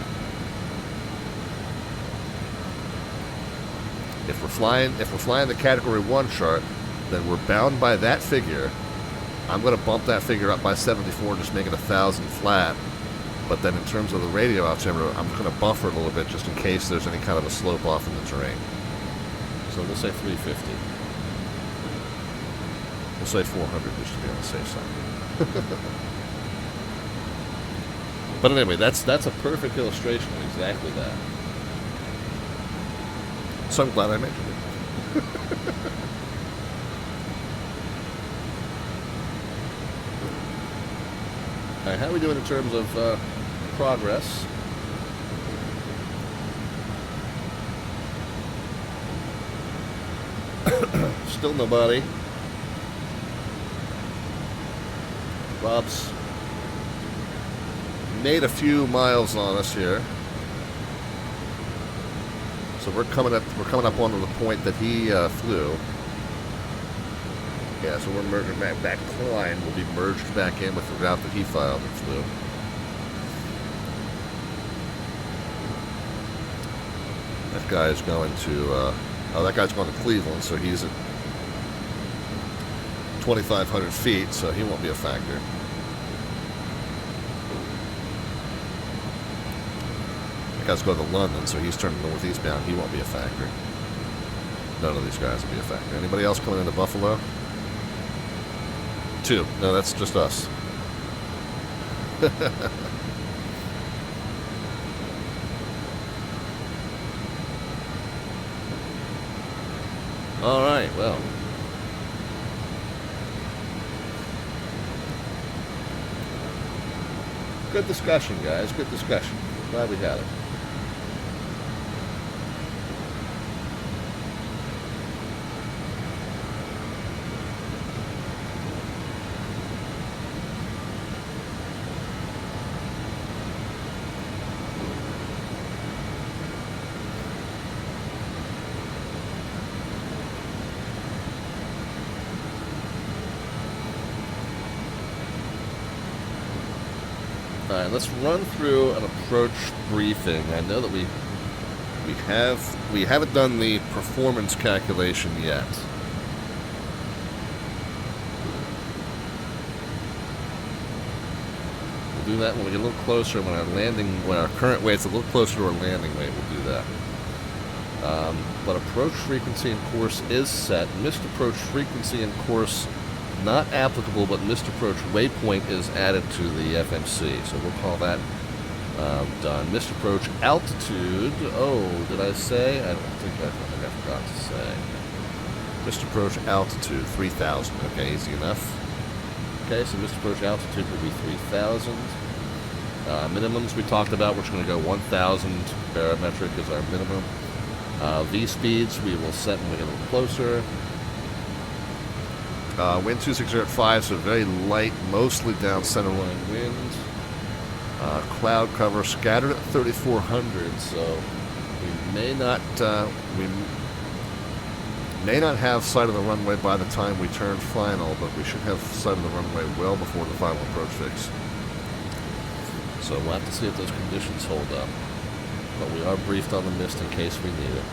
If we're flying the Category 1 chart, then we're bound by that figure. I'm going to bump that figure up by 74 and just make it 1,000 flat. But then in terms of the radio altimeter, I'm going to buffer it a little bit just in case there's any kind of a slope off in the terrain. So we'll say 350. We'll say 400 just to be on the safe side. But anyway, that's a perfect illustration of exactly that. So I'm glad I mentioned it. All right, how are we doing in terms of progress? Still nobody. Rob's made a few miles on us here. So we're coming up onto the point that he flew. Yeah, so we're merging back climb will be merged back in with the route that he filed and flew. That guy's going to that guy's going to Cleveland, so he's at 2,500 feet, so he won't be a factor. That guy's going to London, so he's turning northeast bound. He won't be a factor. None of these guys will be a factor. Anybody else coming into Buffalo? 2. No, that's just us. All right, well. Good discussion, guys. Good discussion. Glad we had it. Alright, let's run through an approach briefing. I know that we haven't done the performance calculation yet. We'll do that when we get a little closer, when our current weight's a little closer to our landing weight, we'll do that. But approach frequency and course is set. Missed approach frequency and course not applicable, but missed approach waypoint is added to the FMC, so we'll call that done. Missed approach altitude. Oh, did I say? I think I forgot to say. Missed approach altitude 3,000. Okay, easy enough. Okay, so missed approach altitude will be 3,000. Minimums we talked about. We're just going to go 1,000 barometric is our minimum. V speeds we will set when we get a little closer. Wind 260 at 5, so very light, mostly down centerline wind. Cloud cover scattered at 3,400, so we may not have sight of the runway by the time we turn final, but we should have sight of the runway well before the final approach fix. So we'll have to see if those conditions hold up. But we are briefed on the mist in case we need it.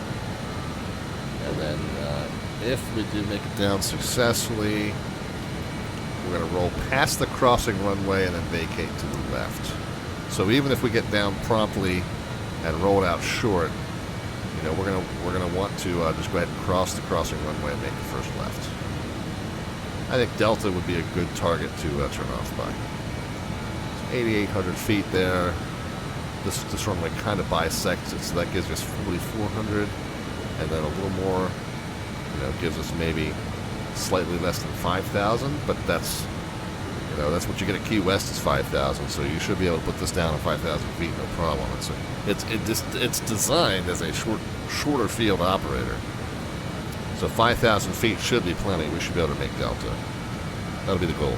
And then if we do make it down successfully, we're going to roll past the crossing runway and then vacate to the left. So even if we get down promptly and roll it out short, you know, we're gonna want to just go ahead and cross the crossing runway and make the first left. I think Delta would be a good target to turn off by. So 8,800 feet there. This runway kind of bisects it, so that gives us 4,400, and then a little more, you know, gives us maybe slightly less than 5,000. But that's, you know, that's what you get at Key West is 5,000. So you should be able to put this down at 5,000 feet, no problem. It's designed as a shorter field operator. So 5,000 feet should be plenty. We should be able to make Delta. That'll be the goal.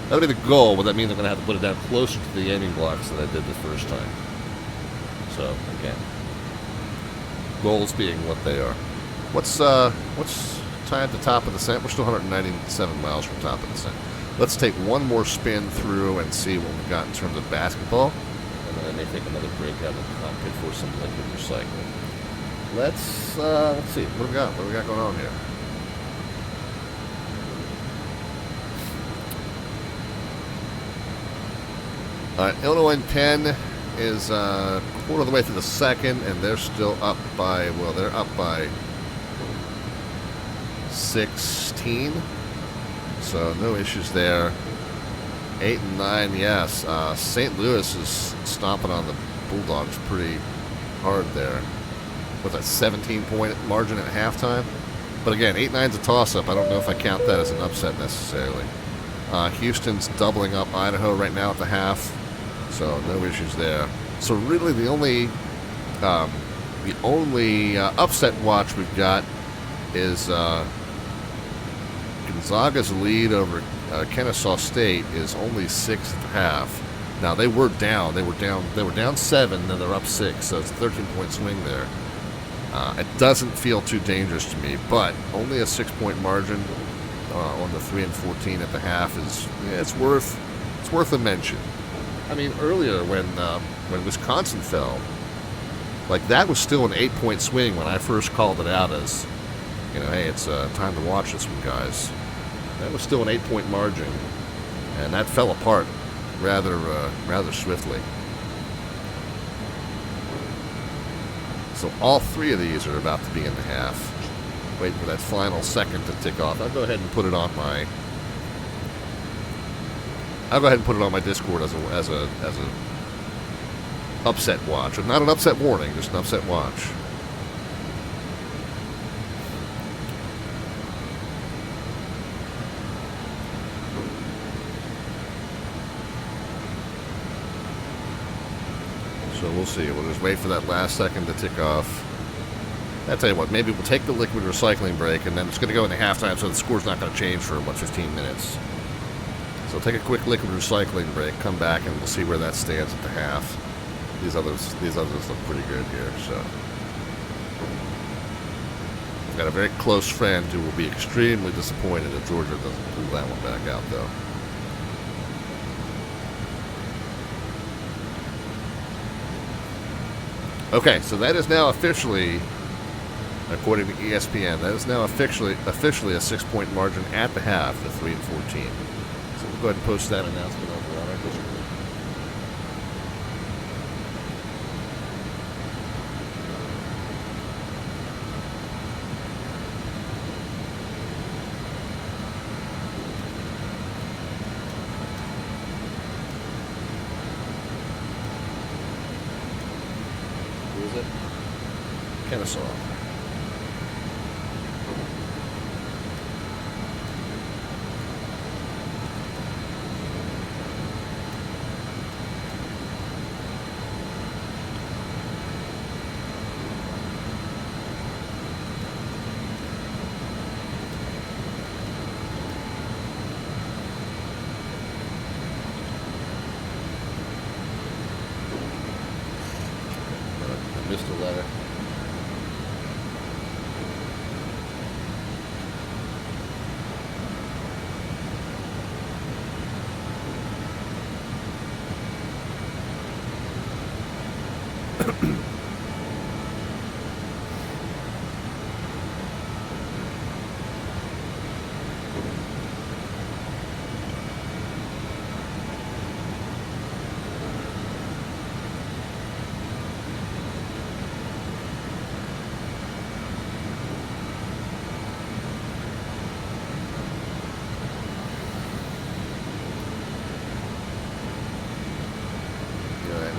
That'll be the goal, but that means I'm going to have to put it down closer to the aiming blocks than I did the first time. So, again, goals being what they are. What's time at the top of the descent? We're still 197 miles from top of the descent. Let's take one more spin through and see what we've got in terms of basketball. And then I may take another break out of the cockpit for some liquid recycling. Let's see. What do we got? What do we got going on here? Illinois and Penn is quarter of the way through the second, and they're still up by, well, they're up by 16. So no issues there. 8 and 9, yes. St. Louis is stomping on the Bulldogs pretty hard there. With a 17-point margin at halftime. But again, 8-9's a toss-up. I don't know if I count that as an upset necessarily. Houston's doubling up Idaho right now at the half. So no issues there. So really the only upset watch we've got is Gonzaga's lead over Kennesaw State is only 6 at the half. Now they were down. They were down 7, then they're up 6. So it's a 13-point swing there. It doesn't feel too dangerous to me, but only a 6-point margin on the 3 and 14 at the half is, yeah, it's worth a mention. I mean, earlier when Wisconsin fell, like that was still an 8-point swing when I first called it out as, you know, hey, it's time to watch this one, guys. That was still an 8-point margin, and that fell apart rather swiftly. So all 3 of these are about to be in the half. Waiting for that final second to tick off. I'll go ahead and put it on my Discord as a upset watch. Not an upset warning, just an upset watch. So we'll see. We'll just wait for that last second to tick off. I'll tell you what, maybe we'll take the liquid recycling break, and then it's going to go into halftime, so the score's not going to change for, 15 minutes. So take a quick liquid recycling break, come back, and we'll see where that stands at the half. These others look pretty good here, so. I've got a very close friend who will be extremely disappointed if Georgia doesn't pull that one back out, though. Okay, so that is now officially, according to ESPN, that is now officially a 6-point margin at the half, the 3 and 14. So we'll go ahead and post that announcement over on our Discord. Who is it? Kennesaw. Missed a letter.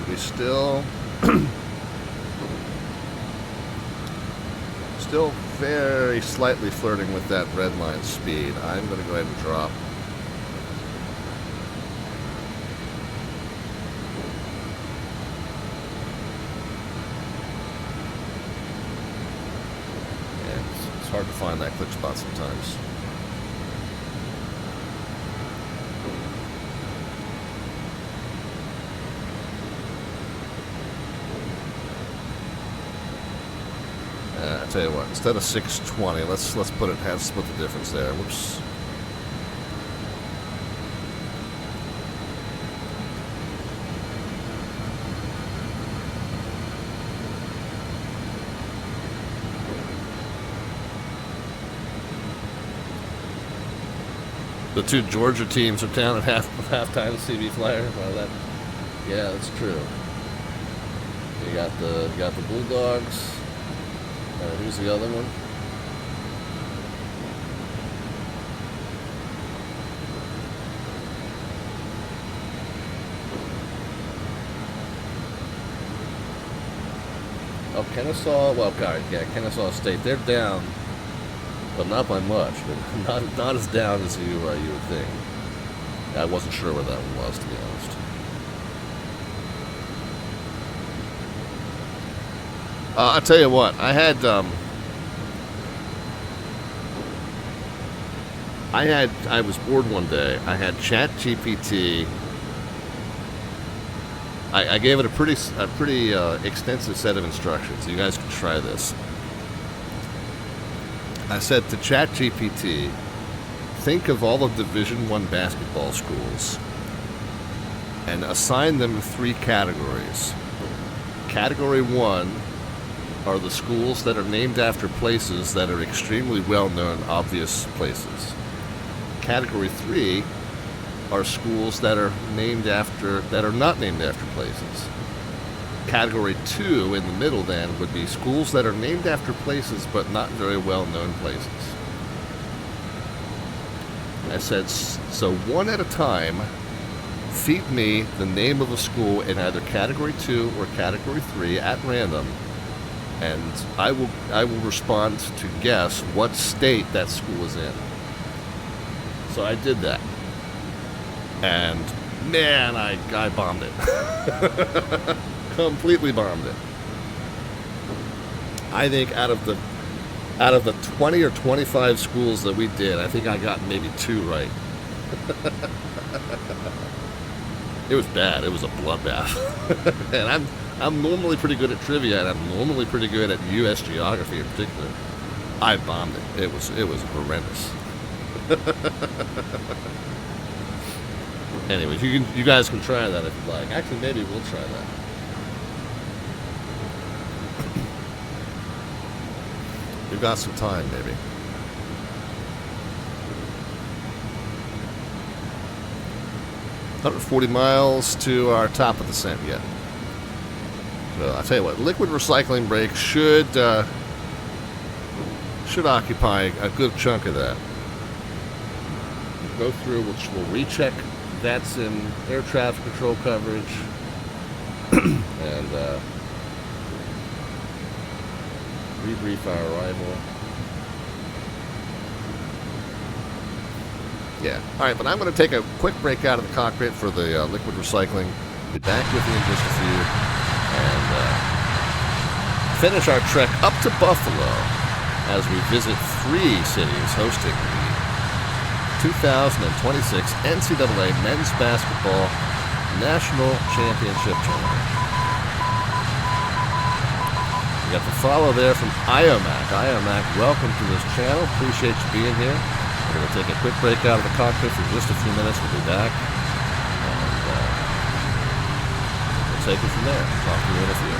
We still very slightly flirting with that red line speed. I'm going to go ahead and drop. Yeah, it's hard to find that click spot sometimes. I tell you what, instead of 620, let's put it, split the difference there. Whoops. The two Georgia teams are down at halftime. CV Flyer. Well, yeah, that's true. You got the Bulldogs. Who's the other one? Oh, Kennesaw. Well, God, yeah, Kennesaw State. They're down, but not by much. Not as down as you would think. I wasn't sure where that one was, to be honest. I'll tell you what, I was bored one day. I had ChatGPT. I gave it a pretty extensive set of instructions. You guys can try this. I said to ChatGPT, think of all of Division I basketball schools and assign them 3 categories. Category 1 are the schools that are named after places that are extremely well-known, obvious places. Category 3 are schools that are not named after places. Category 2 in the middle then would be schools that are named after places but not very well-known places. I said, so one at a time, feed me the name of a school in either Category 2 or Category 3 at random, and I will respond to guess what state that school is in. So I did that, and man, I bombed it. Completely bombed it. I think out of the 20 or 25 schools that we did, I think I got maybe 2 right. It was bad. It was a bloodbath. And I'm normally pretty good at trivia, and I'm normally pretty good at U.S. geography in particular. I bombed it. It was horrendous. Anyways, you guys can try that if you like. Actually, maybe we'll try that. We've got some time, maybe. $140 miles to our top of the descent yet. So I'll tell you what, liquid recycling brake should occupy a good chunk of that. Go through, we'll recheck VATSIM air traffic control coverage, and rebrief our arrival. Yeah. All right, but I'm going to take a quick break out of the cockpit for the liquid recycling. Be back with you in just a few, and finish our trek up to Buffalo as we visit 3 cities hosting the 2026 NCAA Men's Basketball National Championship Tournament. We got the follow there from IOMAC. IOMAC, welcome to this channel. Appreciate you being here. We're going to take a quick break out of the cockpit for just a few minutes. We'll be back. And we'll take it from there. Talk to you in a few.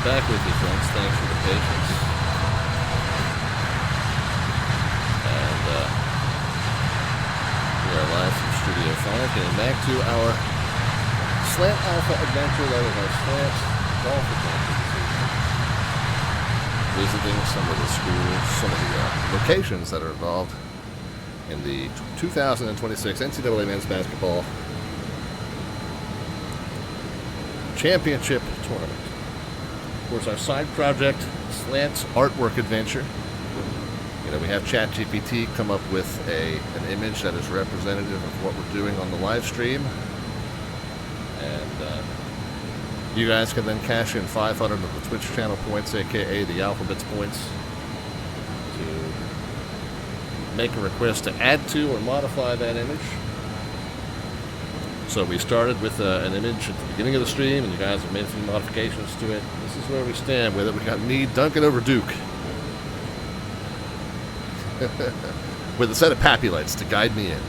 back with you, friends. Thanks for the patience. And we are live from Studio 5, getting back to our Slant Alpha adventure. That is our Slant Golf adventure this evening. Visiting some of the schools, some of the locations that are involved in the 2026 NCAA Men's Basketball Championship Tournament. Of course, our side project, Slant's Artwork Adventure. You know, we have ChatGPT come up with an image that is representative of what we're doing on the live stream. And you guys can then cash in 500 of the Twitch channel points, aka the Alphabets points, to make a request to add to or modify that image. So we started with an image at the beginning of the stream, and you guys have made some modifications to it. This is where we stand with it. We got me dunking over Duke with a set of pappy lights to guide me in.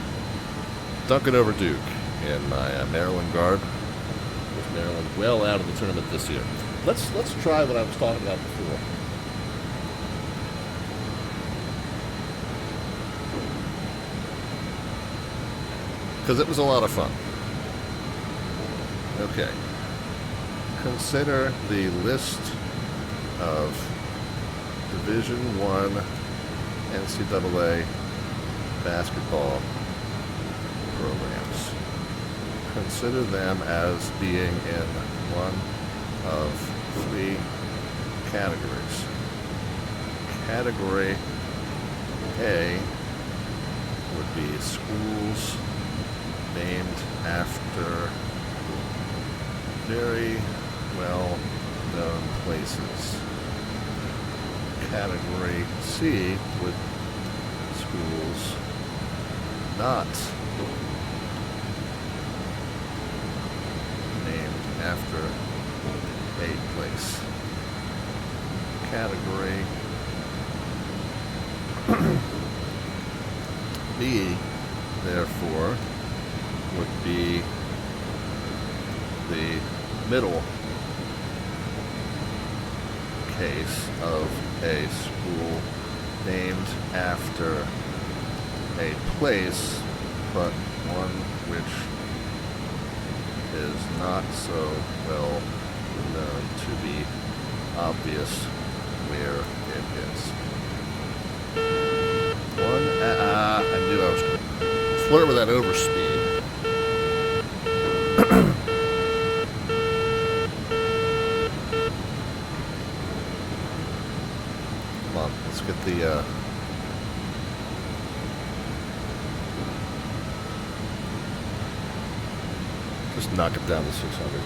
Dunking over Duke in my Maryland garb. With Maryland well out of the tournament this year. Let's try what I was talking about before. Because it was a lot of fun. Okay. Consider the list of Division I NCAA basketball programs. Consider them as being in one of three categories. Category A would be schools named after very well-known places. Category C would schools not named after a place. Category B, therefore, would be the middle case of a school named after a place, but one which is not so well known to be obvious where it is. I knew I was going to flirt with that overspeed. Come on, let's get the just knock it down to 600.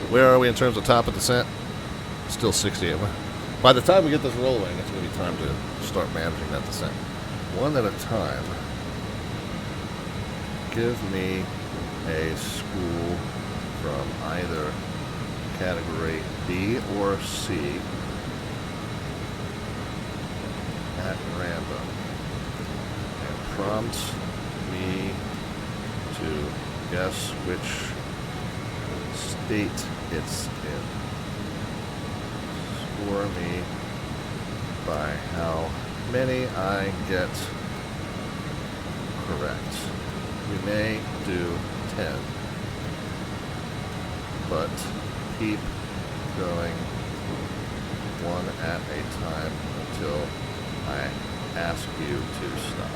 Where are we in terms of top of descent? Still 68. By the time we get this rolling, it's going to be time to start managing that descent. One at a time. Give me a school from either category B or C at random and prompt me to guess which state it's in. Score me by how many I get correct. We may do 10, but keep going one at a time until I ask you to stop.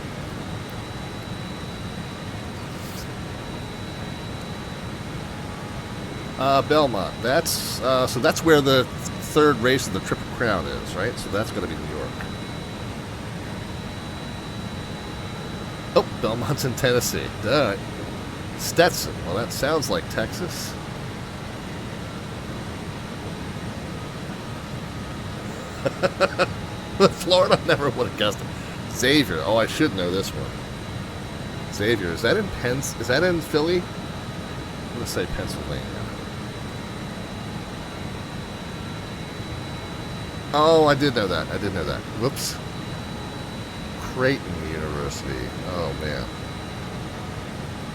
Belmont. That's so that's where the third race of the Triple Crown is, right? So that's going to be New York. Oh, Belmont's in Tennessee. Duh. Stetson. Well, that sounds like Texas. Florida, I never would have guessed it. Xavier. Oh, I should know this one. Xavier. Is that in Is that in Philly? I'm going to say Pennsylvania. Oh, I did know that. Whoops. Creighton University. Oh, man.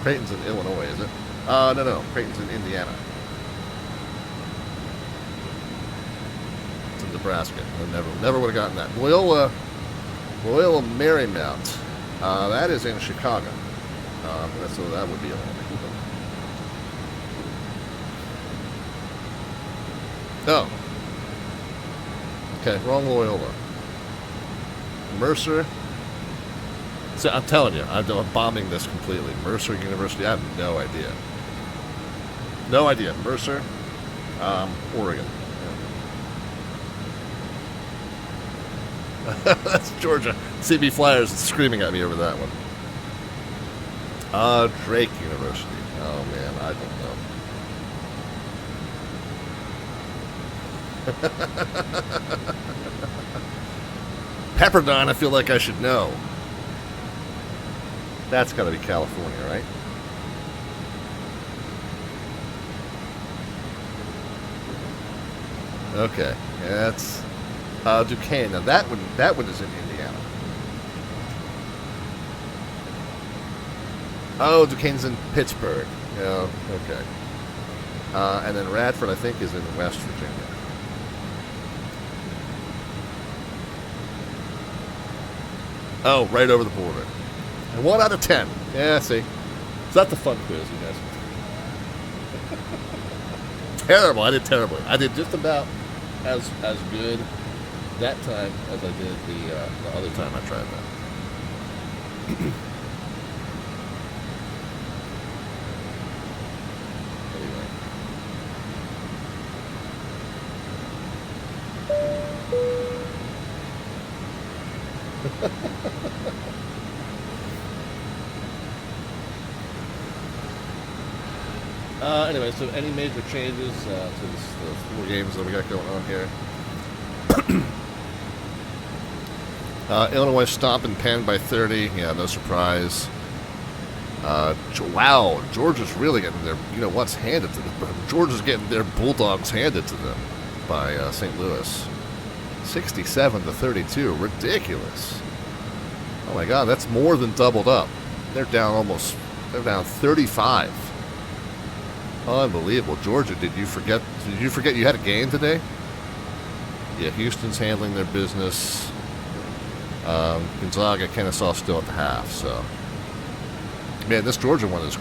Creighton's in Illinois, is it? No. Creighton's in Indiana. It's in Nebraska. I never would have gotten that. Loyola Marymount. That is in Chicago. So that would be Illinois. Oh. Okay, wrong Loyola. Mercer. So I'm telling you, I'm bombing this completely. Mercer University, I have no idea. No idea. Mercer, Oregon. Yeah. That's Georgia. CB Flyers screaming at me over that one. Drake University. Oh man, I don't know. Pepperdine, I feel like I should know. That's got to be California, right? Okay, yeah, that's Duquesne. Now that one is in Indiana. Oh, Duquesne's in Pittsburgh. Yeah, okay. And then Radford, I think, is in West Virginia. Oh, right over the border. And 1 out of 10. Yeah, see. So that's a fun quiz, you guys. Terrible. I did terribly. I did just about as good that time as I did the other time I tried that. Anyway, so any major changes to the 4 games that we got going on here? Illinois stomping Penn by 30. Yeah, no surprise. Wow, Georgia's really getting their, what's handed to them. Georgia's getting their Bulldogs handed to them by St. Louis. 67-32. Ridiculous. Oh my God, that's more than doubled up. They're down 35. Unbelievable. Georgia, did you forget you had a game today? Yeah, Houston's handling their business. Gonzaga, Kennesaw still at the half, so. Man, this Georgia one is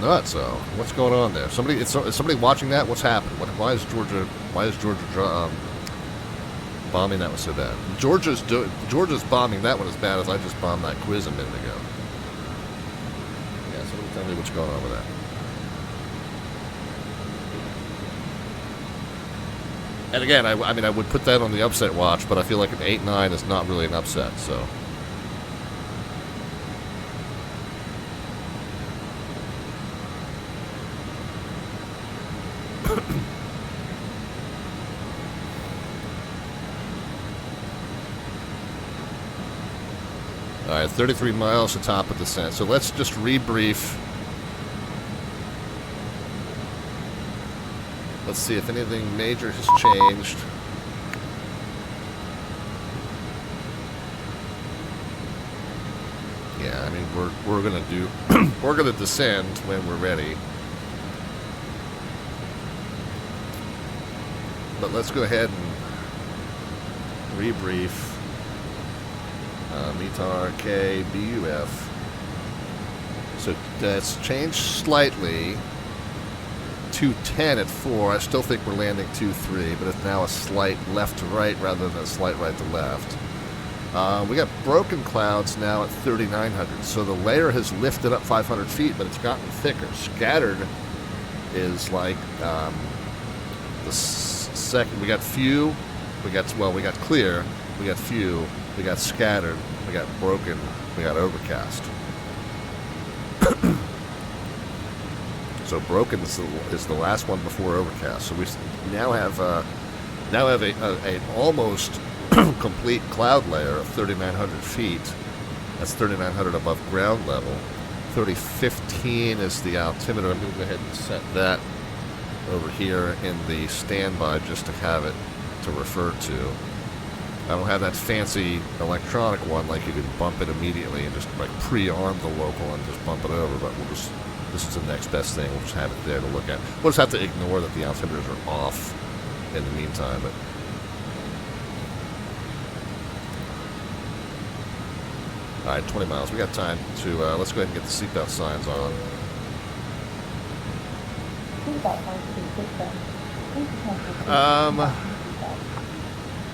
nuts, though. What's going on there? Is somebody watching that? What's happened? Why is Georgia bombing that one so bad? Georgia's bombing that one as bad as I just bombed that quiz a minute ago. Yeah, somebody tell me what's going on with that. And again, I would put that on the upset watch, but I feel like an 8-9 is not really an upset, so. All right, 33 miles to top of descent. So let's just rebrief. Let's see if anything major has changed. Yeah, I mean we're gonna do we're gonna descend when we're ready. But let's go ahead and rebrief. METAR KBUF. So that's changed slightly. 210 at 4. I still think we're landing 2-3, but it's now a slight left to right rather than a slight right to left. We got broken clouds now at 3,900, so the layer has lifted up 500 feet, but it's gotten thicker. Scattered is like the second. We got few, we got clear, we got few, we got scattered, we got broken, we got overcast. So broken is the last one before overcast. So we now have an almost complete cloud layer of 3,900 feet. That's 3,900 above ground level. 3015 is the altimeter. I'm going to go ahead and set that over here in the standby just to have it to refer to. I don't have that fancy electronic one like you can bump it immediately and just like pre-arm the local and just bump it over, but we'll just this is the next best thing. We'll just have it there to look at. We'll just have to ignore that the altimeters are off in the meantime. But all right, 20 miles. We got time to, let's go ahead and get the seatbelt signs on.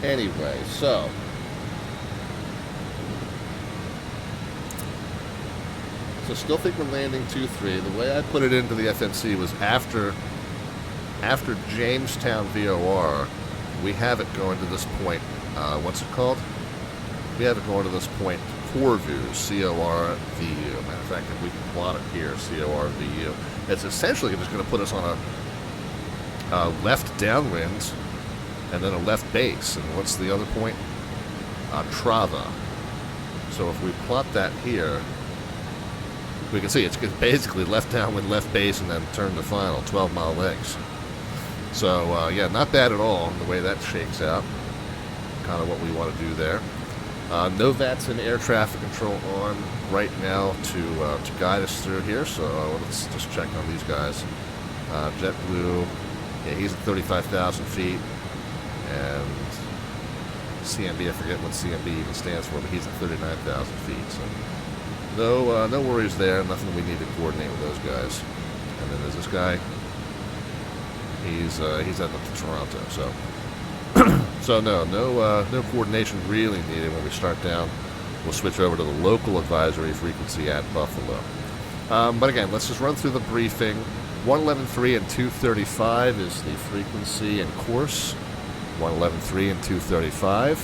Anyway, so still think we're landing 2-3. The way I put it into the FMC was after Jamestown VOR, we have it going to this point, what's it called? We have it going to this point, Corvu, C-O-R-V-U. Matter of fact, if we can plot it here, C-O-R-V-U. It's essentially just going to put us on a left downwind and then a left base. And what's the other point? Trava. So if we plot that here, we can see it's basically left downwind, left base, and then turn to final, 12-mile legs. So, yeah, not bad at all the way that shakes out. Kind of what we want to do there. No VATSIM air traffic control on right now to guide us through here. So let's just check on these guys. JetBlue, yeah, he's at 35,000 feet. And CMB, I forget what CMB even stands for, but he's at 39,000 feet. So no worries there. Nothing we need to coordinate with those guys. And then there's this guy. He's heading up to Toronto. So no coordination really needed when we start down. We'll switch over to the local advisory frequency at Buffalo. But again, let's just run through the briefing. 111.3 and 235 is the frequency and course. 111.3 and 235.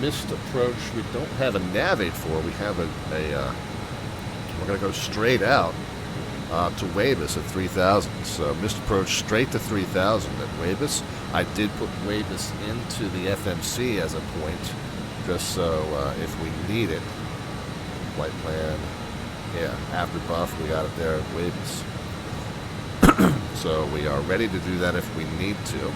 Missed approach, we don't have a navigate for. We have we're going to go straight out to Weybus at 3,000. So missed approach straight to 3,000 at Weybus. I did put Weybus into the FMC as a point, just so if we need it. Flight plan, yeah, after buff, we got it there at Weybus. So we are ready to do that if we need to.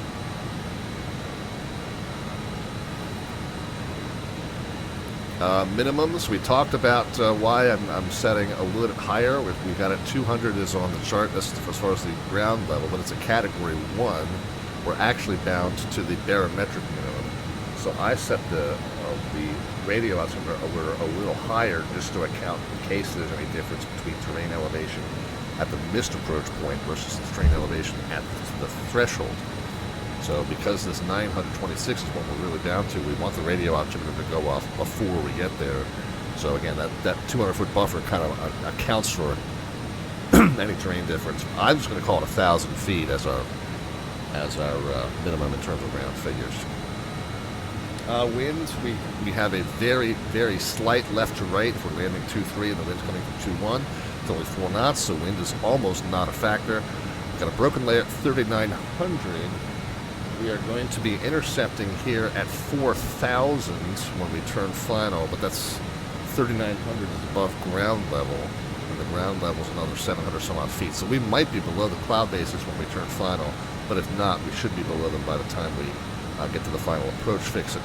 Minimums, we talked about why I'm setting a little bit higher. We got it 200 is on the chart as far as the ground level, but it's a category 1. We're actually bound to the barometric minimum. So I set the radio altimeter a little higher just to account in case there's any difference between terrain elevation at the missed approach point versus the terrain elevation at the threshold. So because this 926 is what we're really down to, we want the radio altimeter to go off before we get there. So again, that 200-foot buffer kind of accounts for any terrain difference. I'm just going to call it 1,000 feet as our minimum in terms of round figures. Winds, we have a very, very slight left to right. If we're landing 2-3 and the wind's coming from 2-1, it's only 4 knots, so wind is almost not a factor. We've got a broken layer at 3,900. We are going to be intercepting here at 4,000 when we turn final, but that's 3,900 is above ground level, and the ground level is another 700 some odd feet. So we might be below the cloud bases when we turn final, but if not, we should be below them by the time we get to the final approach fix at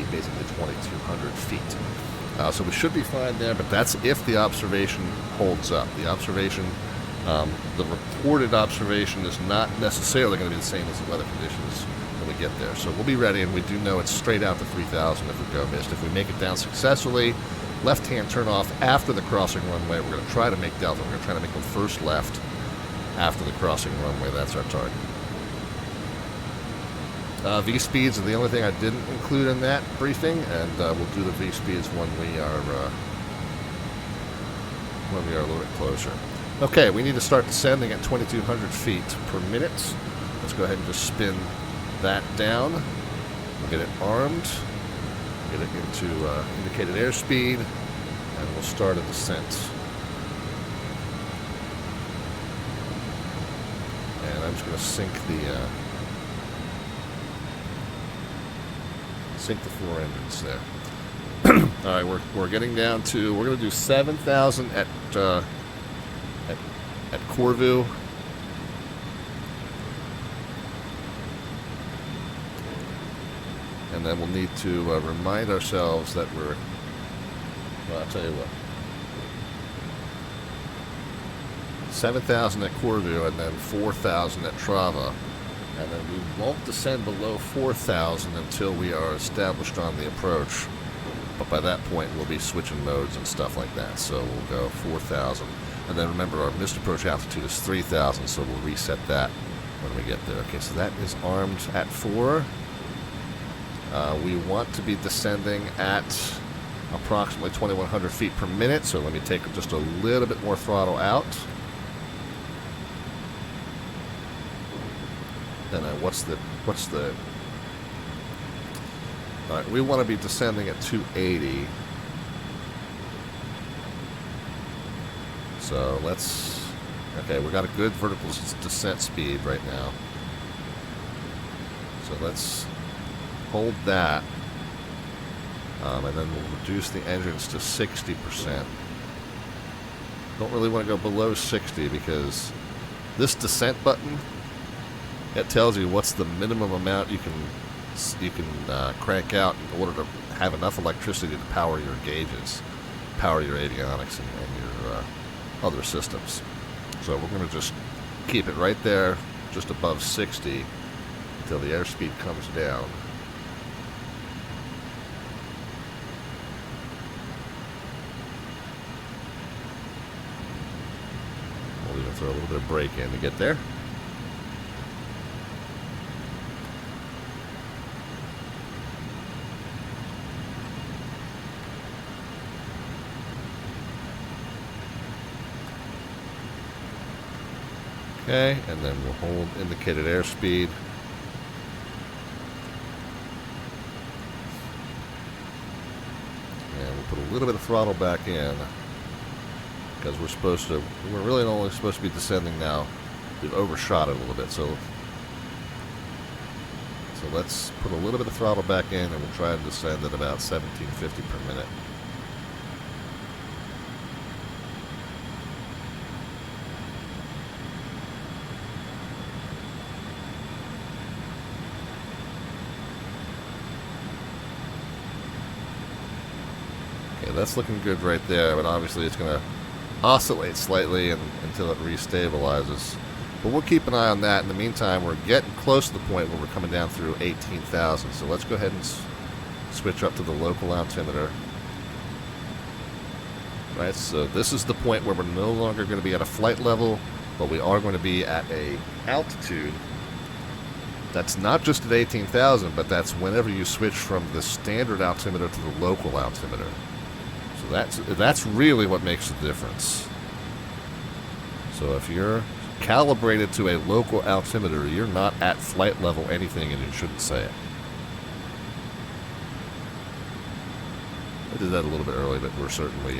basically 2,200 feet. So we should be fine there, but that's if the observation holds up. The observation, the reported observation is not necessarily going to be the same as the weather conditions when we get there. So we'll be ready, and we do know it's straight out to 3,000 if we go missed. If we make it down successfully, left-hand turn off after the crossing runway. We're going to try to make Delta. We're going to try to make the first left after the crossing runway. That's our target. V-speeds are the only thing I didn't include in that briefing, and we'll do the V-speeds when we are a little bit closer. Okay, we need to start descending at 2,200 feet per minute. Let's go ahead and just spin that down. We'll get it armed, get it into indicated airspeed, and we'll start a descent. And I'm just going to sink the 4 engines there. All right, we're getting down to, we're going to do 7,000 at Corvu. And then we'll need to remind ourselves that we're, well, I'll tell you what. 7,000 at Corvu and then 4,000 at Trava. And then we won't descend below 4,000 until we are established on the approach. But by that point, we'll be switching modes and stuff like that. So we'll go 4,000. And then remember, our missed approach altitude is 3,000, so we'll reset that when we get there. Okay, so that is armed at 4. We want to be descending at approximately 2,100 feet per minute, so let me take just a little bit more throttle out. Then what's the all right, we want to be descending at 280. So let's, okay, we got a good vertical descent speed right now. So let's hold that. And then we'll reduce the engines to 60%. Don't really want to go below 60 because this descent button, it tells you what's the minimum amount you can crank out in order to have enough electricity to power your gauges, power your avionics and your other systems. So we're going to just keep it right there, just above 60, until the airspeed comes down. We'll even throw a little bit of brake in to get there. Okay, and then we'll hold indicated airspeed. And we'll put a little bit of throttle back in because we're really only supposed to be descending now. We've overshot it a little bit, so let's put a little bit of throttle back in and we'll try to descend at about 1750 per minute. That's looking good right there, but obviously it's going to oscillate slightly until it restabilizes. But we'll keep an eye on that. In the meantime, we're getting close to the point where we're coming down through 18,000. So let's go ahead and switch up to the local altimeter. Right, so this is the point where we're no longer going to be at a flight level, but we are going to be at a altitude. That's not just at 18,000, but that's whenever you switch from the standard altimeter to the local altimeter. So that's really what makes the difference. So if you're calibrated to a local altimeter, you're not at flight level anything, and you shouldn't say it. I did that a little bit early, but we're certainly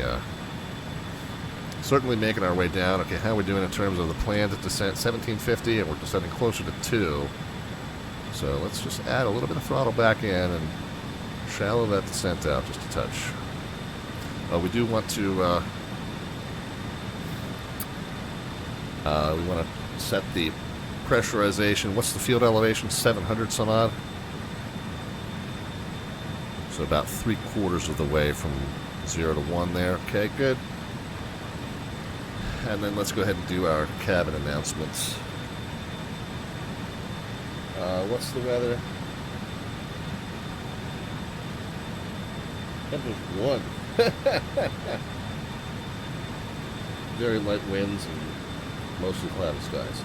making our way down. Okay, how are we doing in terms of the planned descent? 1750, and we're descending closer to 2. So let's just add a little bit of throttle back in and shallow that descent out just a touch. We do want to we want to set the pressurization. What's the field elevation? 700 some odd. So about 3/4 of the way from 0 to 1 there. Okay, good. And then let's go ahead and do our cabin announcements. What's the weather? That was 1. Very light winds and mostly cloudy skies.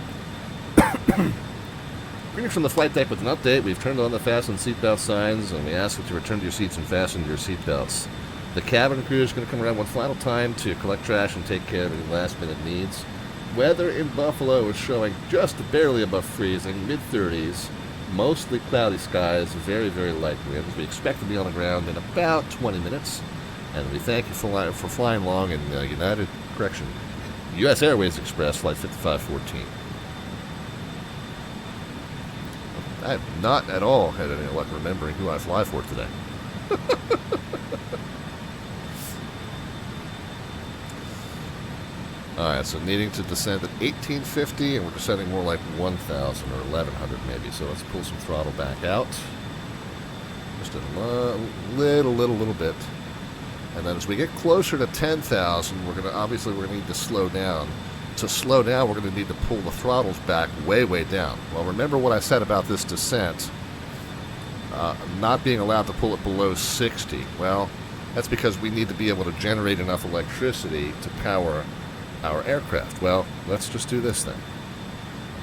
Greetings from the flight deck with an update. We've turned on the fasten seatbelt signs, and we ask that you return to your seats and fasten your seatbelts. The cabin crew is going to come around one final time to collect trash and take care of any last-minute needs. Weather in Buffalo is showing just barely above freezing, mid-30s, mostly cloudy skies, very, very light winds. We expect to be on the ground in about 20 minutes. And we thank you for flying along in U.S. Airways Express Flight 5514. I have not at all had any luck remembering who I fly for today. Alright, so needing to descend at 1850, and we're descending more like 1,000 or 1,100 maybe. So let's pull some throttle back out. Just a little bit. And then as we get closer to 10,000, we're gonna need to slow down to slow down, we're going to need to pull the throttles back way, way down. Well, remember what I said about this descent, not being allowed to pull it below 60. Well, that's because we need to be able to generate enough electricity to power our aircraft. Well, let's just do this then.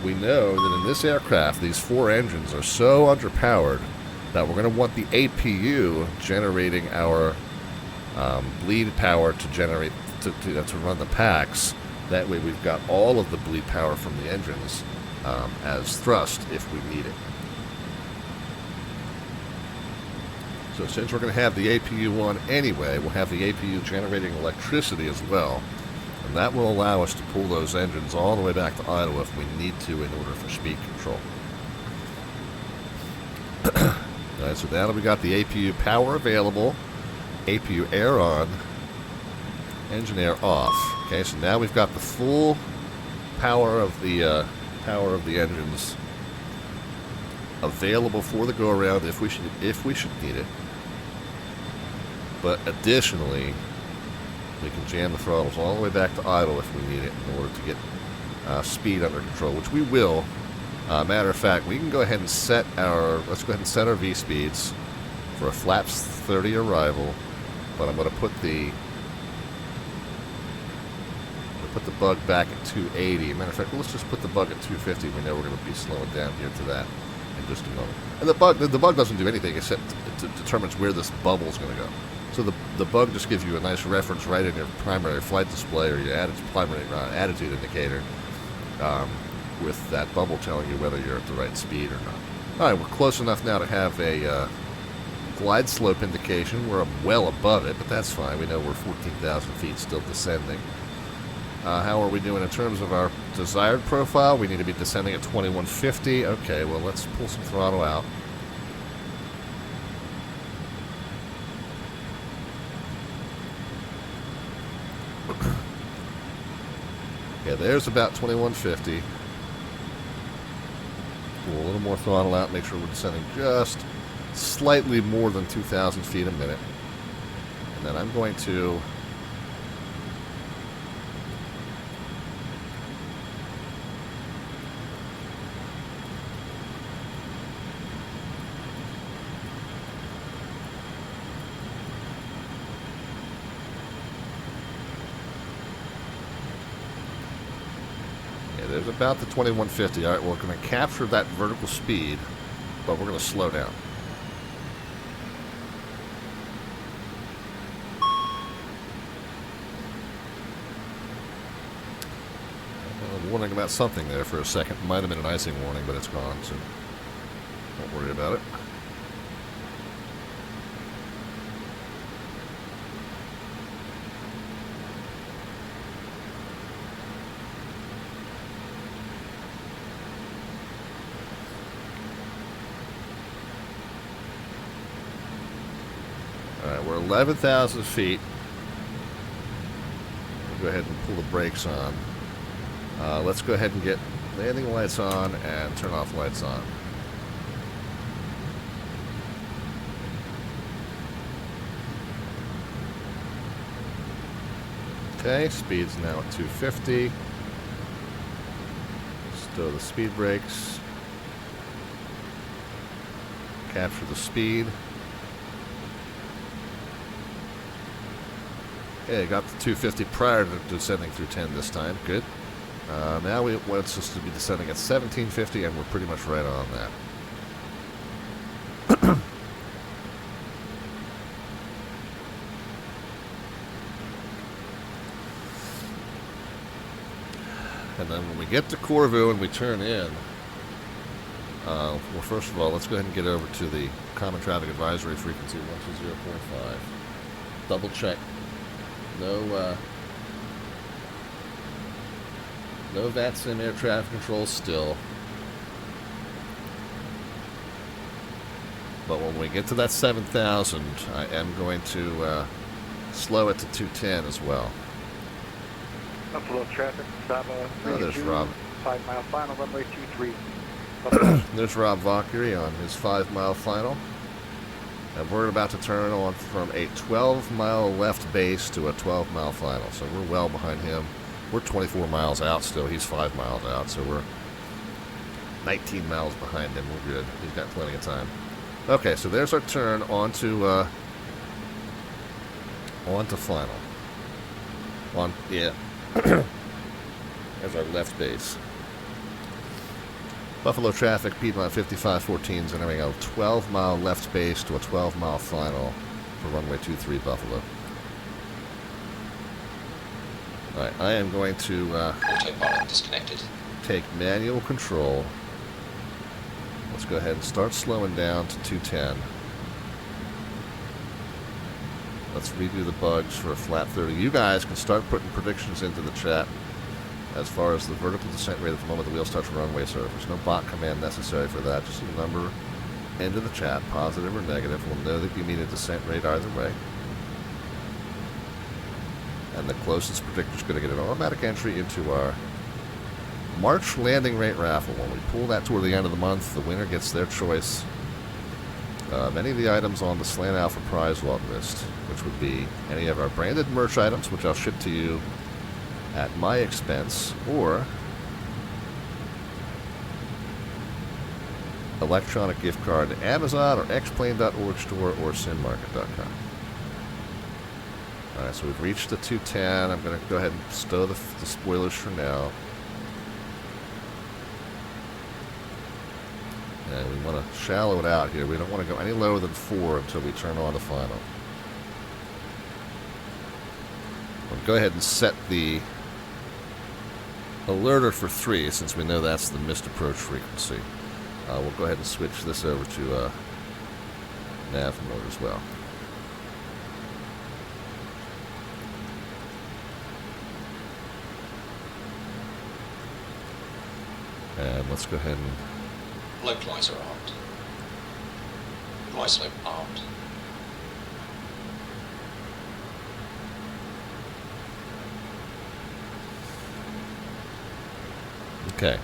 We know that in this aircraft, these 4 engines are so underpowered that we're going to want the APU generating our bleed power to generate to run the packs. That way we've got all of the bleed power from the engines as thrust if we need it. So since we're going to have the APU on anyway, we'll have the APU generating electricity as well. And that will allow us to pull those engines all the way back to idle if we need to in order for speed control. Alright, so now that we got the APU power available, APU air on, engine air off. Okay, so now we've got the full power of the engines available for the go-around if we should need it. But additionally, we can jam the throttles all the way back to idle if we need it in order to get speed under control, which we will. Matter of fact, we can go ahead and set our V speeds for a flaps 30 arrival. But I'm going to put the bug back at 280. Matter of fact, let's just put the bug at 250. We know we're going to be slowing down here to that in just a moment. And the bug doesn't do anything except it determines where this bubble is going to go. So the bug just gives you a nice reference right in your primary flight display or your primary attitude indicator, with that bubble telling you whether you're at the right speed or not. All right, we're close enough now to have a glide slope indication. We're well above it, but that's fine. We know we're 14,000 feet still descending. How are we doing in terms of our desired profile? We need to be descending at 2150. Okay, well, let's pull some throttle out. Yeah, there's about 2150. Pull a little more throttle out, make sure we're descending just slightly more than 2,000 feet a minute. And then I'm going to there's about the 2150. All right, we're going to capture that vertical speed, but we're going to slow down. Warning about something there for a second. Might have been an icing warning, but it's gone, so don't worry about it. Alright, we're 11,000 feet. We'll go ahead and pull the brakes on. Let's go ahead and get landing lights on and turn off lights on. Okay, speed's now at 250. Stow the speed brakes. Capture the speed. Okay, got the 250 prior to descending through 10 this time. Good. Now we want us to be descending at 1750, and we're pretty much right on that. And then when we get to Corvu and we turn in, well, first of all, let's go ahead and get over to the Common Traffic Advisory frequency 120.5. Double check. No VATSIM air traffic control still. But when we get to that 7,000, I am going to slow it to 210 as well. Buffalo traffic, Saba. Oh, there's Rob. 5 mile final, runway 23. There's Rob Valkyrie on his 5 mile final. And we're about to turn on from a 12 mile left base to a 12 mile final. So we're well behind him. We're 24 miles out still. He's 5 miles out, so we're 19 miles behind him. We're good. He's got plenty of time. Okay, so there's our turn onto final. Yeah. There's our left base. Buffalo traffic, Piedmont 5514 is entering a 12-mile left base to a 12-mile final for runway 23 Buffalo. Alright, I am going to autopilot disconnected. Take manual control. Let's go ahead and start slowing down to 210. Let's redo the bugs for a flat 30. You guys can start putting predictions into the chat as far as the vertical descent rate at the moment the wheels touch runway surface. No bot command necessary for that. Just a number into the chat, positive or negative. We'll know that you mean a descent rate either way. And the closest predictor is going to get an automatic entry into our March landing rate raffle. When we pull that toward the end of the month, the winner gets their choice. Many of the items on the Slant Alpha prize walk list, which would be any of our branded merch items, which I'll ship to you at my expense, or electronic gift card to Amazon or xplane.org store or simmarket.com. Alright, so we've reached the 210. I'm going to go ahead and stow the spoilers for now. And we want to shallow it out here. We don't want to go any lower than 4 until we turn on the final. We'll go ahead and set the alerter for 3, since we know that's the missed approach frequency. We'll go ahead and switch this over to nav mode as well. And let's go ahead and localizer armed. Glide slope armed. Okay.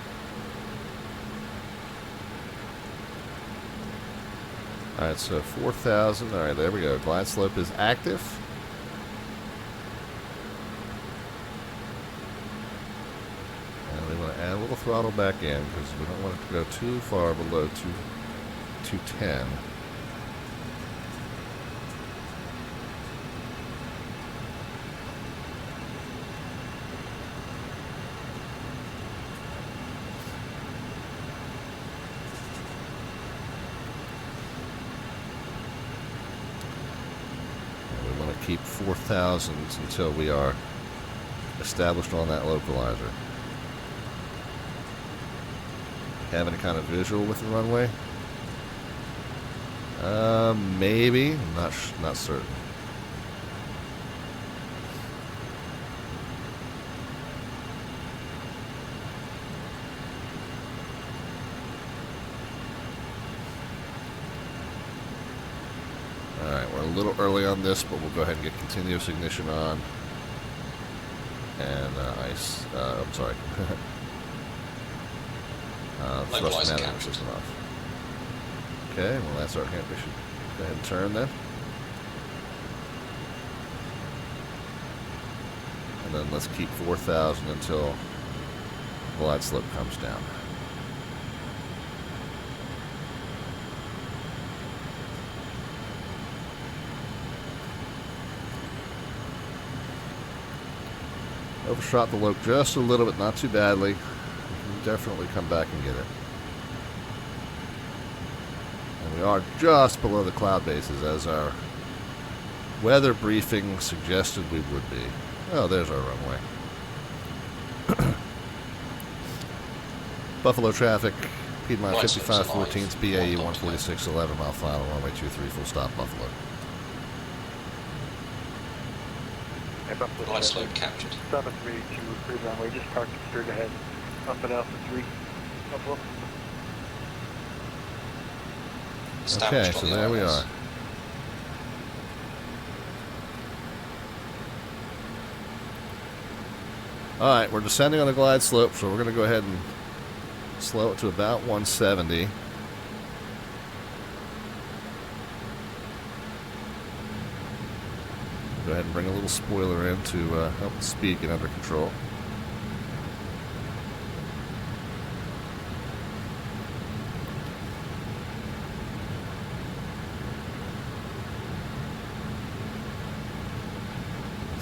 Alright, so 4,000. Alright, there we go. Glide slope is active. And we want to add a little throttle back in because we don't want it to go too far below 210. Keep 4,000 until we are established on that localizer. Have any kind of visual with the runway? Maybe. Not certain. Alright, we're a little early on this, but we'll go ahead and get continuous ignition on. And ice. I'm sorry. Thrust management system off. Okay, well that's our hint. We should go ahead and turn then. And then let's keep 4,000 until glide slope comes down. Overshot the lope just a little bit, not too badly. We can definitely come back and get it. And we are just below the cloud bases, as our weather briefing suggested we would be. Oh, there's our runway. Buffalo traffic, Piedmont 5514's BAe-146, 11-mile final, runway 23, full stop, Buffalo. Glide slope captured. 732, free runway, just parked straight ahead. Up at Alpha 3. Buffalo. Okay, so there we are. Alright, we're descending on the glide slope, so we're going to go ahead and slow it to about 170. Go ahead and bring a little spoiler in to help the speed get under control.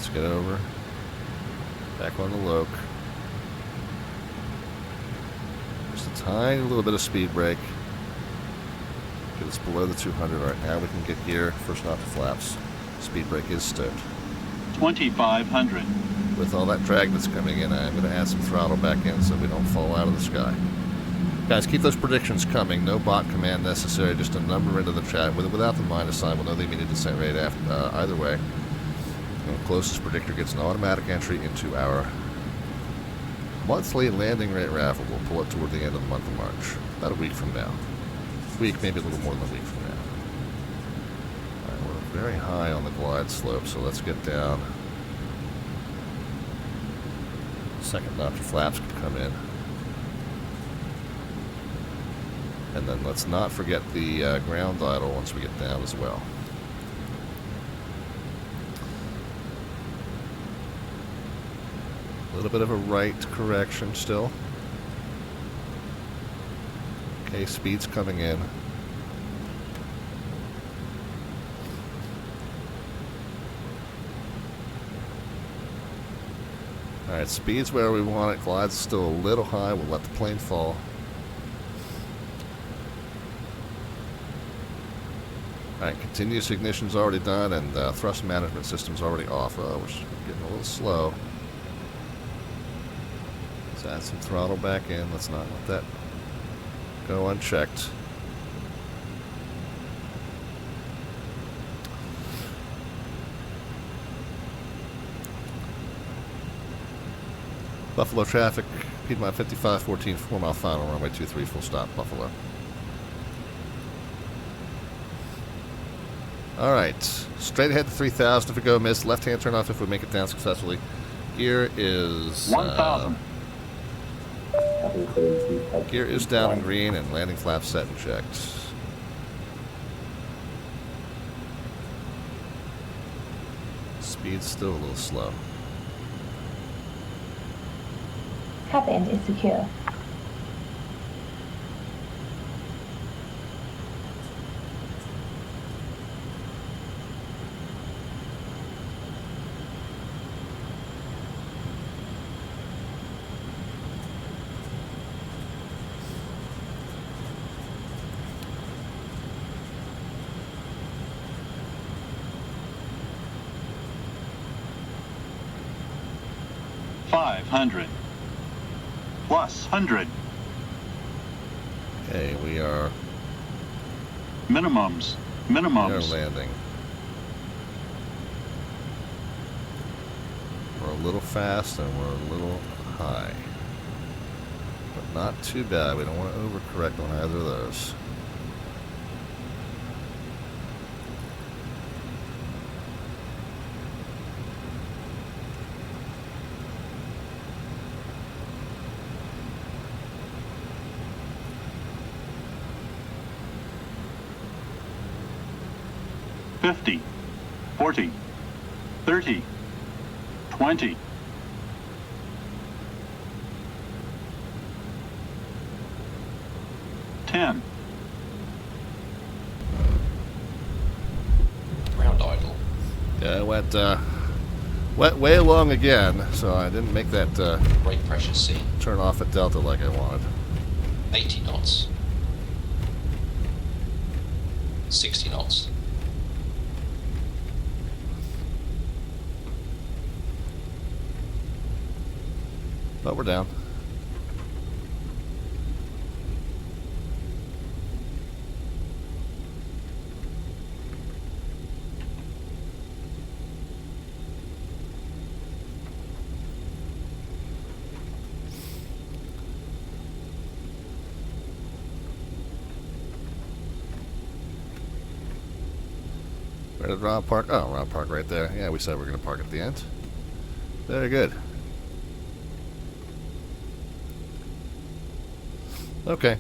Let's get over. Back on the loc. Just a tiny little bit of speed brake. Get us below the 200. Alright, now we can get gear. First off the flaps. Speed brake is stowed. 2,500. With all that drag that's coming in, I'm going to add some throttle back in so we don't fall out of the sky. Guys, keep those predictions coming. No bot command necessary, just a number into the chat. Without the minus sign, we'll know the immediate descent rate after, either way. And the closest predictor gets an automatic entry into our monthly landing rate raffle. We'll pull it toward the end of the month of March. About a week from now. Week, maybe a little more than a week from now. Alright, we're very high on the glide slope, so let's get down. Second notch of flaps can come in. And then let's not forget the ground idle once we get down as well. A little bit of a right correction still. Okay, speed's coming in. Alright, speed's where we want it. Glide's still a little high. We'll let the plane fall. Alright, continuous ignition's already done, and thrust management system's already off. We're getting a little slow. Let's add some throttle back in. Let's not let that go unchecked. Buffalo traffic, Piedmont 5514, 4 mile final, runway 23, full stop, Buffalo. Alright, straight ahead to 3000 if we go miss, left hand turn off if we make it down successfully. Gear is 1,000. Gear is down in green and landing flaps set and checked. Speed's still a little slow. Cabin is secure. +100. Okay, we are minimums. We are landing. We're a little fast and we're a little high. But not too bad. We don't want to overcorrect on either of those. $50, $40, $30, $20. $10. Ground idle. Yeah, I went way long again, so I didn't make that brake pressure C. Turn off at Delta like I wanted. 80 knots. 60 knots. But we're down. Where did Rob park? Oh, Rob park right there. Yeah, we said we were going to park at the end. Very good. Okay.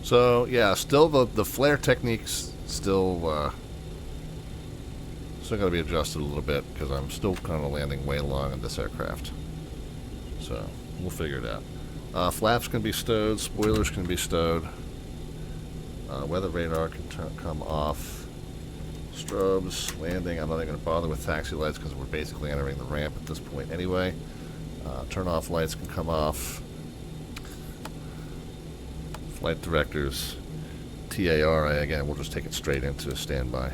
So yeah, still the flare techniques still got to be adjusted a little bit because I'm still kind of landing way long on this aircraft. So we'll figure it out. Flaps can be stowed, spoilers can be stowed, weather radar can come off, Strobes, landing. I'm not even going to bother with taxi lights because we're basically entering the ramp at this point anyway. Turn off lights can come off. Flight directors, TARA, again, we'll just take it straight into standby.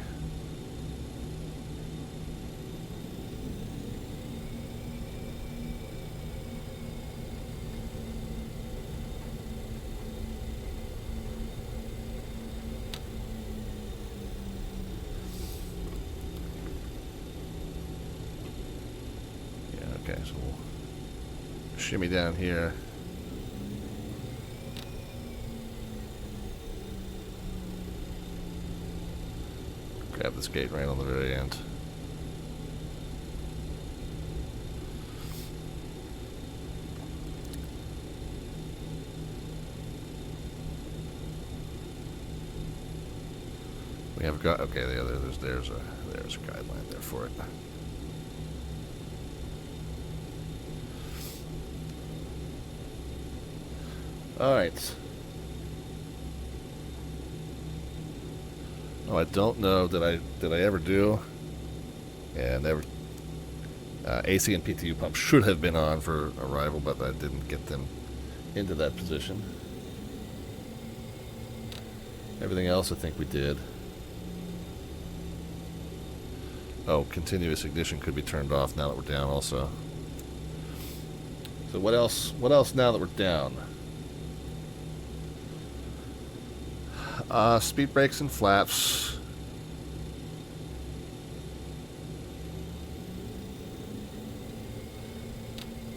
Okay, so we'll shimmy down here. Grab this gate right on the very end. We have got okay. There's a guideline there for it. All right. Oh, I don't know. Did I ever do? Yeah, never. AC and PTU pumps should have been on for arrival, but I didn't get them into that position. Everything else I think we did. Oh, continuous ignition could be turned off now that we're down also. So what else now that we're down? Speed brakes and flaps.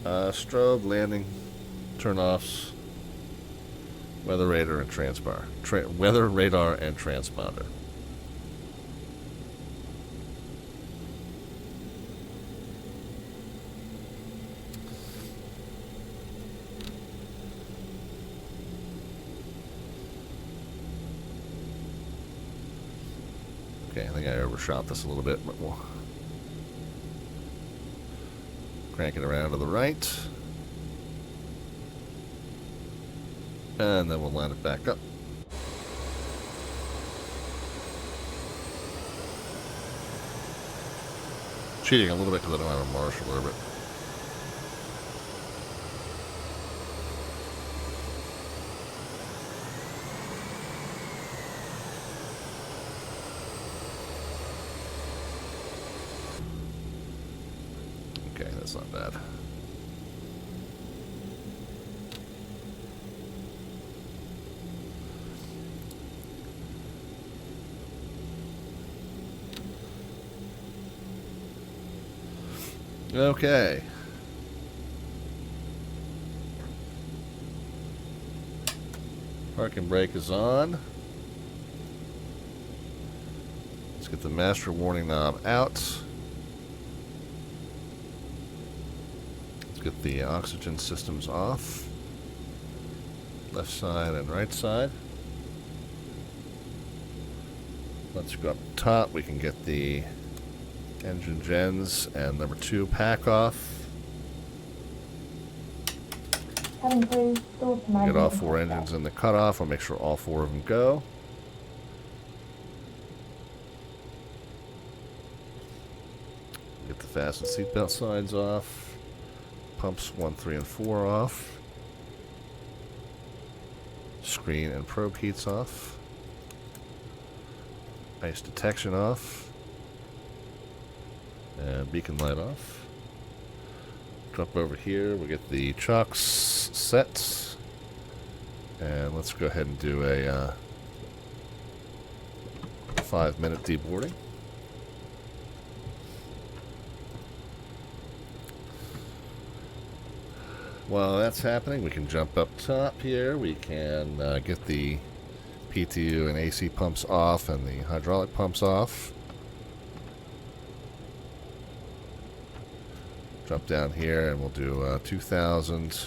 Strobe, landing, turn-offs, weather radar and transponder. Weather radar and transponder. Okay, I think I overshot this a little bit, but we'll crank it around to the right. And then we'll line it back up. Cheating a little bit because I don't have a marshal orbit. Okay, that's not bad. Okay. Parking brake is on. Let's get the master warning knob out. Let's get the oxygen systems off. Left side and right side. Let's go up top. We can get the engine gens and number 2 pack off. Get all 4 engines in the cutoff. We'll make sure all 4 of them go. Get the fasten seatbelt signs off. Pumps 1, 3, and 4 off. Screen and probe heats off. Ice detection off. And beacon light off. Drop over here, we'll get the chocks set. And let's go ahead and do a 5-minute deboarding. While that's happening, we can jump up top here. We can get the PTU and AC pumps off and the hydraulic pumps off. Drop down here and we'll do 2,000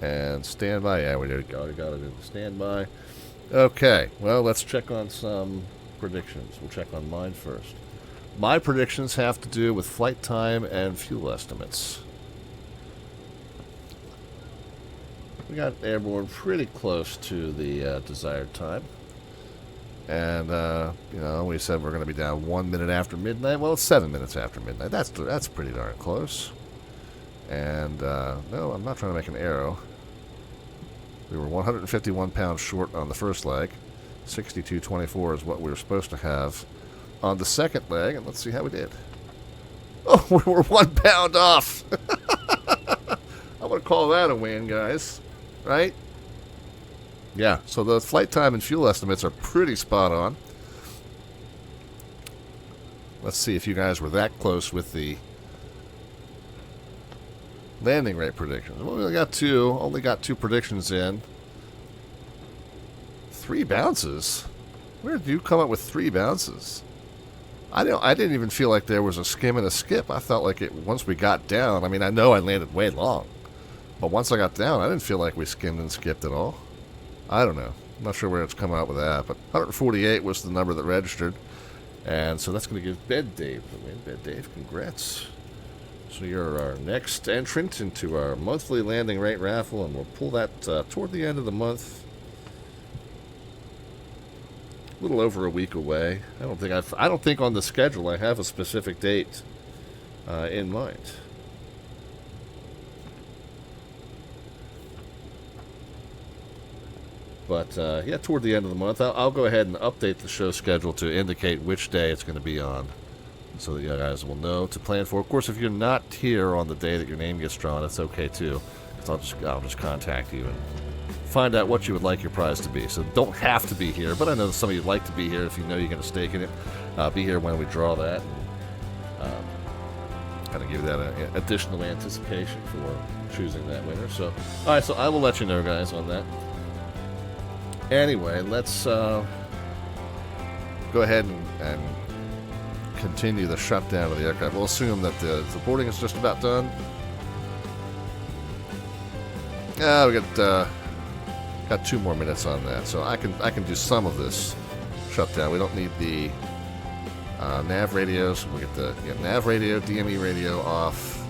and standby. Yeah, we got to do the standby. Okay, well, let's check on some predictions. We'll check on mine first. My predictions have to do with flight time and fuel estimates. We got airborne pretty close to the desired time. And, you know, we said we're going to be down 1 minute after midnight. Well, it's 7 minutes after midnight. That's pretty darn close. And, no, I'm not trying to make an arrow. We were 151 pounds short on the first leg. 62.24 is what we were supposed to have on the second leg. And let's see how we did. Oh, we were 1 pound off. I'm going to call that a win, guys. Right? Yeah, so the flight time and fuel estimates are pretty spot on. Let's see if you guys were that close with the landing rate predictions. Well, we only got two predictions in. 3 bounces? Where did you come up with 3 bounces? I didn't even feel like there was a skim and a skip. I felt like once we got down, I mean, I know I landed way long. But once I got down, I didn't feel like we skimmed and skipped at all. I don't know. I'm not sure where it's come out with that, but 148 was the number that registered. And so that's going to give Bed Dave the win. Bed Dave, congrats. So you're our next entrant into our monthly landing rate raffle, and we'll pull that toward the end of the month. A little over a week away. I don't think on the schedule I have a specific date in mind. But, yeah, toward the end of the month, I'll go ahead and update the show schedule to indicate which day it's going to be on, so that you guys will know to plan for. Of course, if you're not here on the day that your name gets drawn, it's okay, too. Because I'll just contact you and find out what you would like your prize to be. So don't have to be here, but I know that some of you would like to be here if you know you're going to stake in it. Be here when we draw that. And, kind of give that an additional anticipation for choosing that winner. So, all right, so I will let you know, guys, on that. Anyway, let's go ahead and continue the shutdown of the aircraft. We'll assume that the boarding is just about done. Yeah, we got 2 more minutes on that, so I can do some of this shutdown. We don't need the nav radios. We'll get the nav radio, DME radio off,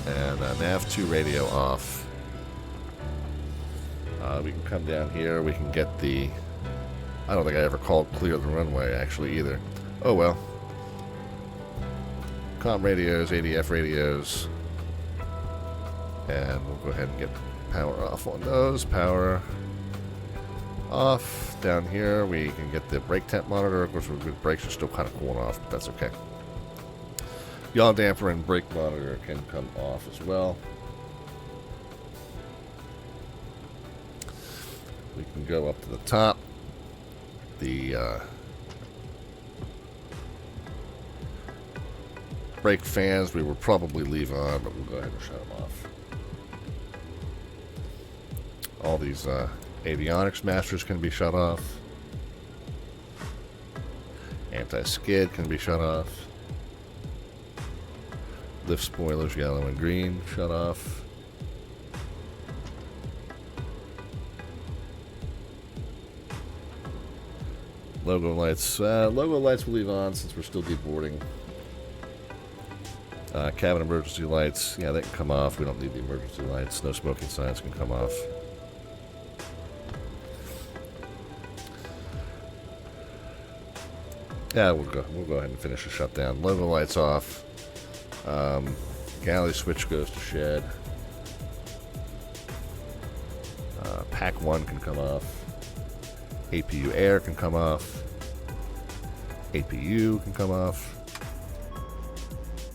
and nav 2 radio off. We can come down here. We can get the... I don't think I ever called clear the runway, actually, either. Oh, well. Comm radios, ADF radios. And we'll go ahead and get power off on those. Power off. Down here, we can get the brake temp monitor. Of course, the brakes are still kind of cooling off, but that's okay. Yaw damper and brake monitor can come off as well. We can go up to the top. The brake fans we will probably leave on, but we'll go ahead and shut them off. All these avionics masters can be shut off. Anti-skid can be shut off. Lift spoilers, yellow and green, shut off. Logo lights. Logo lights we'll leave on since we're still deboarding. Cabin emergency lights. Yeah, they can come off. We don't need the emergency lights. No smoking signs can come off. Yeah, we'll go ahead and finish the shutdown. Logo lights off. Galley switch goes to shed. Pack 1 can come off. APU air can come off. APU can come off.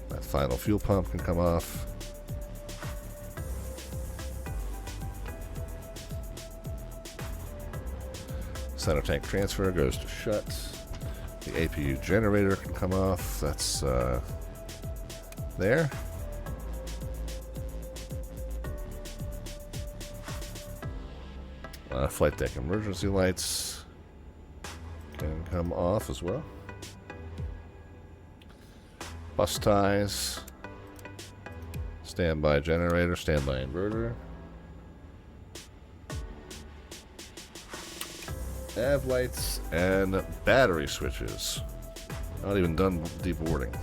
That final fuel pump can come off. Center tank transfer goes to shut. The APU generator can come off. That's there. Flight deck emergency lights can come off as well. Bus ties. Standby generator, standby inverter. Nav lights and battery switches. Not even done deboarding.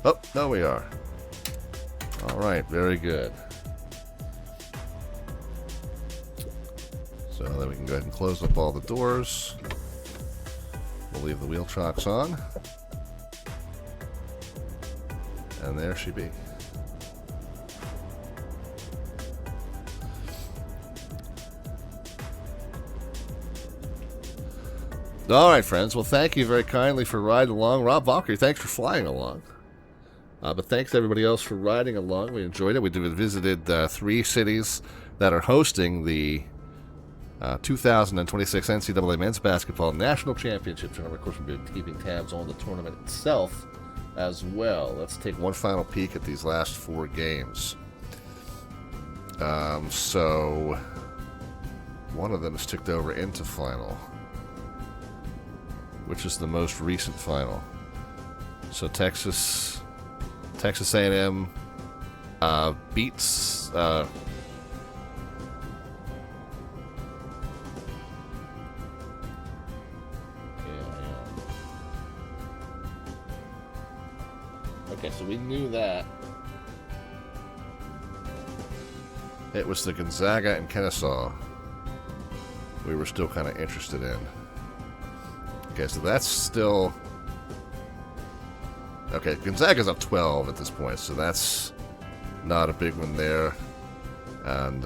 Oh, no, we are. All right, very good. So then we can go ahead and close up all the doors. We'll leave the wheel chocks on. And there she be. All right, friends. Well, thank you very kindly for riding along. Rob Valkyrie, thanks for flying along. But thanks everybody else for riding along. We enjoyed it. We visited 3 cities that are hosting the 2026 NCAA Men's Basketball National Championship Tournament. Of course, we'll be keeping tabs on the tournament itself as well. Let's take one final peek at these last 4 games. So one of them is ticked over into final, which is the most recent final. So Texas A&M beats okay, so we knew that. It was the Gonzaga and Kennesaw we were still kind of interested in. Okay, so that's still... Okay, Gonzaga's up 12 at this point, so that's not a big one there. And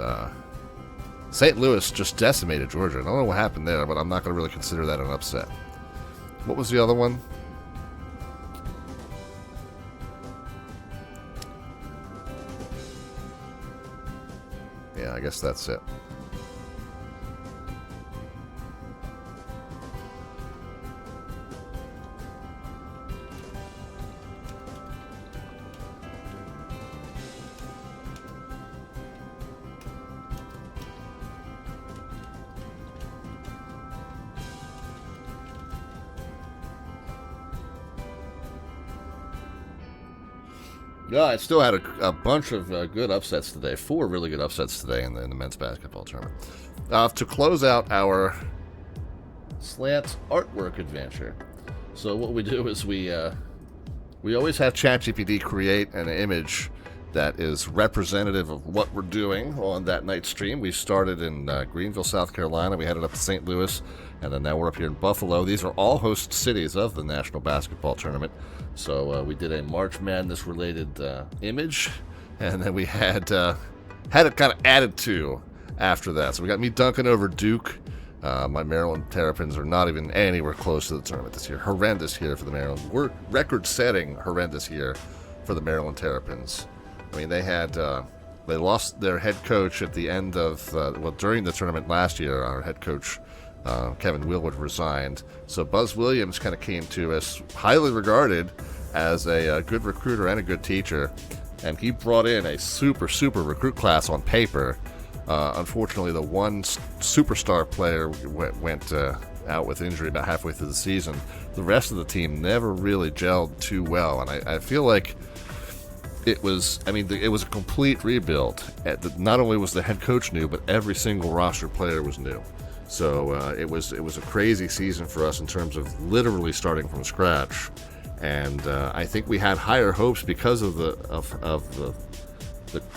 St. Louis just decimated Georgia. I don't know what happened there, but I'm not going to really consider that an upset. What was the other one? Yeah, I guess that's it. Yeah, I still had a bunch of good upsets today. 4 really good upsets today in the men's basketball tournament. To close out our slants artwork adventure. So what we do is we always have ChatGPT create an image that is representative of what we're doing on that night's stream. We started in Greenville, South Carolina. We headed up to St. Louis, and then now we're up here in Buffalo. These are all host cities of the National Basketball Tournament. So we did a March Madness related image, and then we had it kind of added to after that. So we got me dunking over Duke. My Maryland Terrapins are not even anywhere close to the tournament this year. Horrendous here for the Maryland. We're record-setting horrendous here for the Maryland Terrapins. I mean, they lost their head coach at the end of during the tournament last year. Our head coach Kevin Willwood resigned, so Buzz Williams kind of came to us, highly regarded as a good recruiter and a good teacher, and he brought in a super recruit class on paper. Unfortunately, the one superstar player went out with injury about halfway through the season. The rest of the team never really gelled too well, and I feel like it was a complete rebuild. Not only was the head coach new, but every single roster player was new. So it was a crazy season for us in terms of literally starting from scratch. And I think we had higher hopes because of the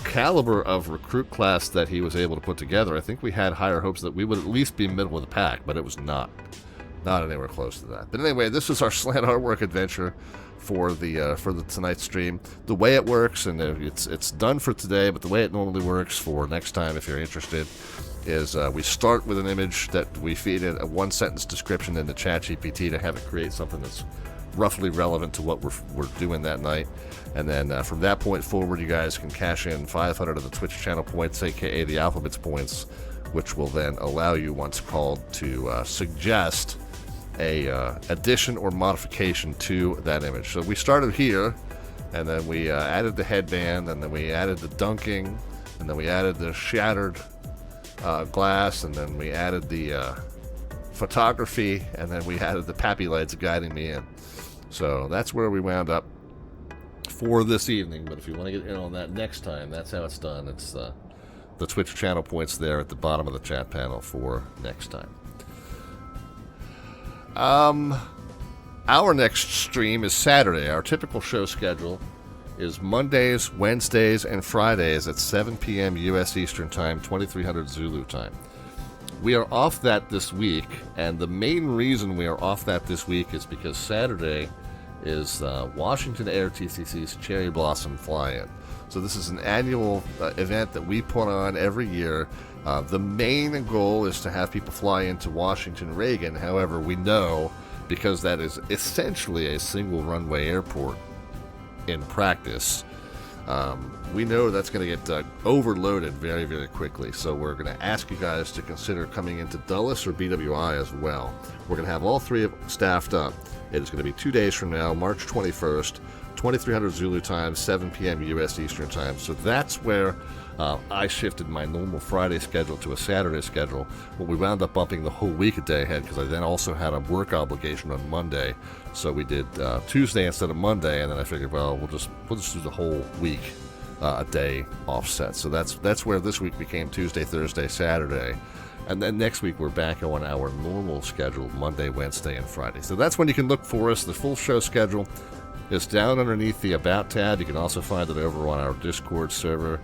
caliber of recruit class that he was able to put together. I think we had higher hopes that we would at least be middle of the pack, but it was not anywhere close to that. But anyway, this is our slant artwork adventure for the tonight's stream. The way it works, and it's done for today, but the way it normally works for next time, if you're interested, is we start with an image that we feed in a 1-sentence description into ChatGPT to have it create something that's roughly relevant to what we're doing that night. And then from that point forward, you guys can cash in 500 of the Twitch channel points, aka the Alphabets points, which will then allow you, once called, to suggest a addition or modification to that image. So we started here, and then we added the headband, and then we added the dunking, and then we added the shattered glass, and then we added the photography, and then we added the pappy lights guiding me in. So that's where we wound up for this evening. But if you want to get in on that next time, that's how it's done. It's the Twitch channel points there at the bottom of the chat panel for next time. Our next stream is Saturday. Our typical show schedule is Mondays, Wednesdays, and Fridays at 7 p.m. U.S. Eastern Time, 2300 Zulu Time. We are off that this week, and the main reason we are off that this week is because Saturday is Washington Air TCC's Cherry Blossom Fly-In. So this is an annual event that we put on every year. The main goal is to have people fly into Washington Reagan. However, we know, because that is essentially a single runway airport in practice, we know that's going to get overloaded very, very quickly. So we're going to ask you guys to consider coming into Dulles or BWI as well. We're going to have all three staffed up. It is going to be 2 days from now, March 21st, 2300 Zulu time, 7 p.m. U.S. Eastern time. So that's where I shifted my normal Friday schedule to a Saturday schedule. Well, we wound up bumping the whole week a day ahead because I then also had a work obligation on Monday. So we did Tuesday instead of Monday, and then I figured, well, we'll just do the whole week a day offset. So that's where this week became Tuesday, Thursday, Saturday. And then next week we're back on our normal schedule, Monday, Wednesday, and Friday. So that's when you can look for us. The full show schedule is down underneath the About tab. You can also find it over on our Discord server.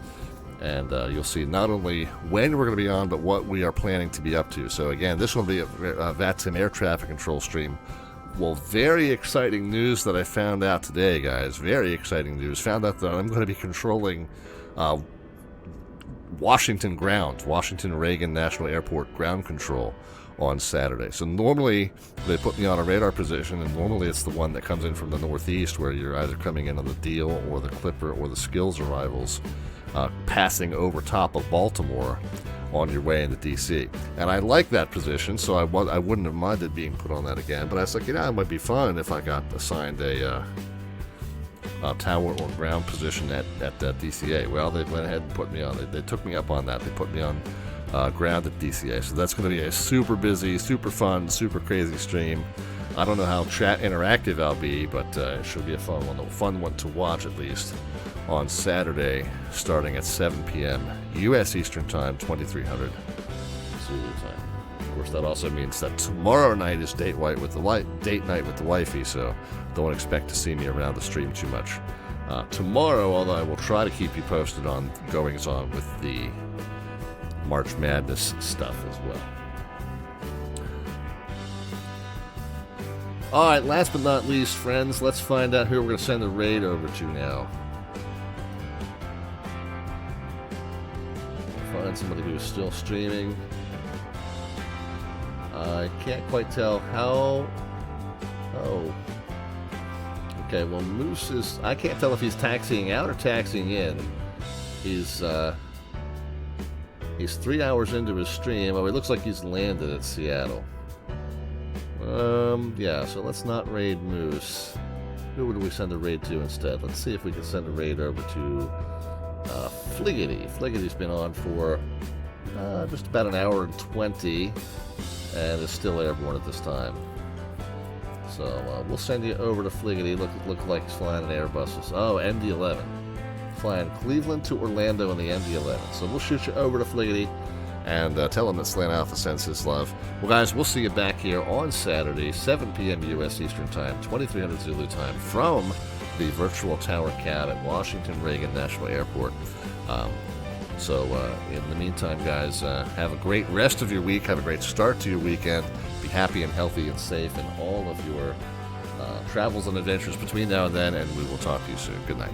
And you'll see not only when we're going to be on, but what we are planning to be up to. So again, this will be a VATSIM air traffic control stream. Well, very exciting news that I found out today, guys. Very exciting news. Found out that I'm going to be controlling Washington ground, Washington Reagan National Airport ground control on Saturday. So normally they put me on a radar position, and normally it's the one that comes in from the northeast, where you're either coming in on the Deal or the Clipper or the Skills arrivals, passing over top of Baltimore on your way into DC. And I like that position, so I wouldn't have minded being put on that again. But I was like, it might be fun if I got assigned a tower or ground position at DCA. Well, they went ahead and put me on. They took me up on that. They put me on ground at DCA. So that's going to be a super busy, super fun, super crazy stream. I don't know how chat interactive I'll be, but it should be a fun one to watch, at least, on Saturday, starting at 7 p.m. U.S. Eastern Time, 2300 Zulu time. Of course, that also means that tomorrow night is date night with the wifey, so don't expect to see me around the stream too much tomorrow, although I will try to keep you posted on goings-on with the March Madness stuff as well. Alright, last but not least, friends, let's find out who we're going to send the raid over to now. Find somebody who's still streaming. I can't quite tell how... Oh. Okay, well, Moose is... I can't tell if he's taxiing out or taxiing in. He's 3 hours into his stream. Oh, it looks like he's landed at Seattle. Yeah, so let's not raid Moose. Who would we send a raid to instead? Let's see if we can send a raid over to Fliggity. Fliggity's been on for just about an hour and 20 and is still airborne at this time. So we'll send you over to Fliggity. Look like he's flying an Airbus. Oh, MD-11. Flying Cleveland to Orlando in the MD-11. So we'll shoot you over to Fliggity and tell him that Slant Alpha sends his love. Well, guys, we'll see you back here on Saturday, 7 p.m. U.S. Eastern Time, 2300 Zulu Time, from the virtual tower cab at Washington Reagan National Airport. So in the meantime, guys, have a great rest of your week. Have a great start to your weekend. Be happy and healthy and safe in all of your travels and adventures between now and then, and we will talk to you soon. Good night.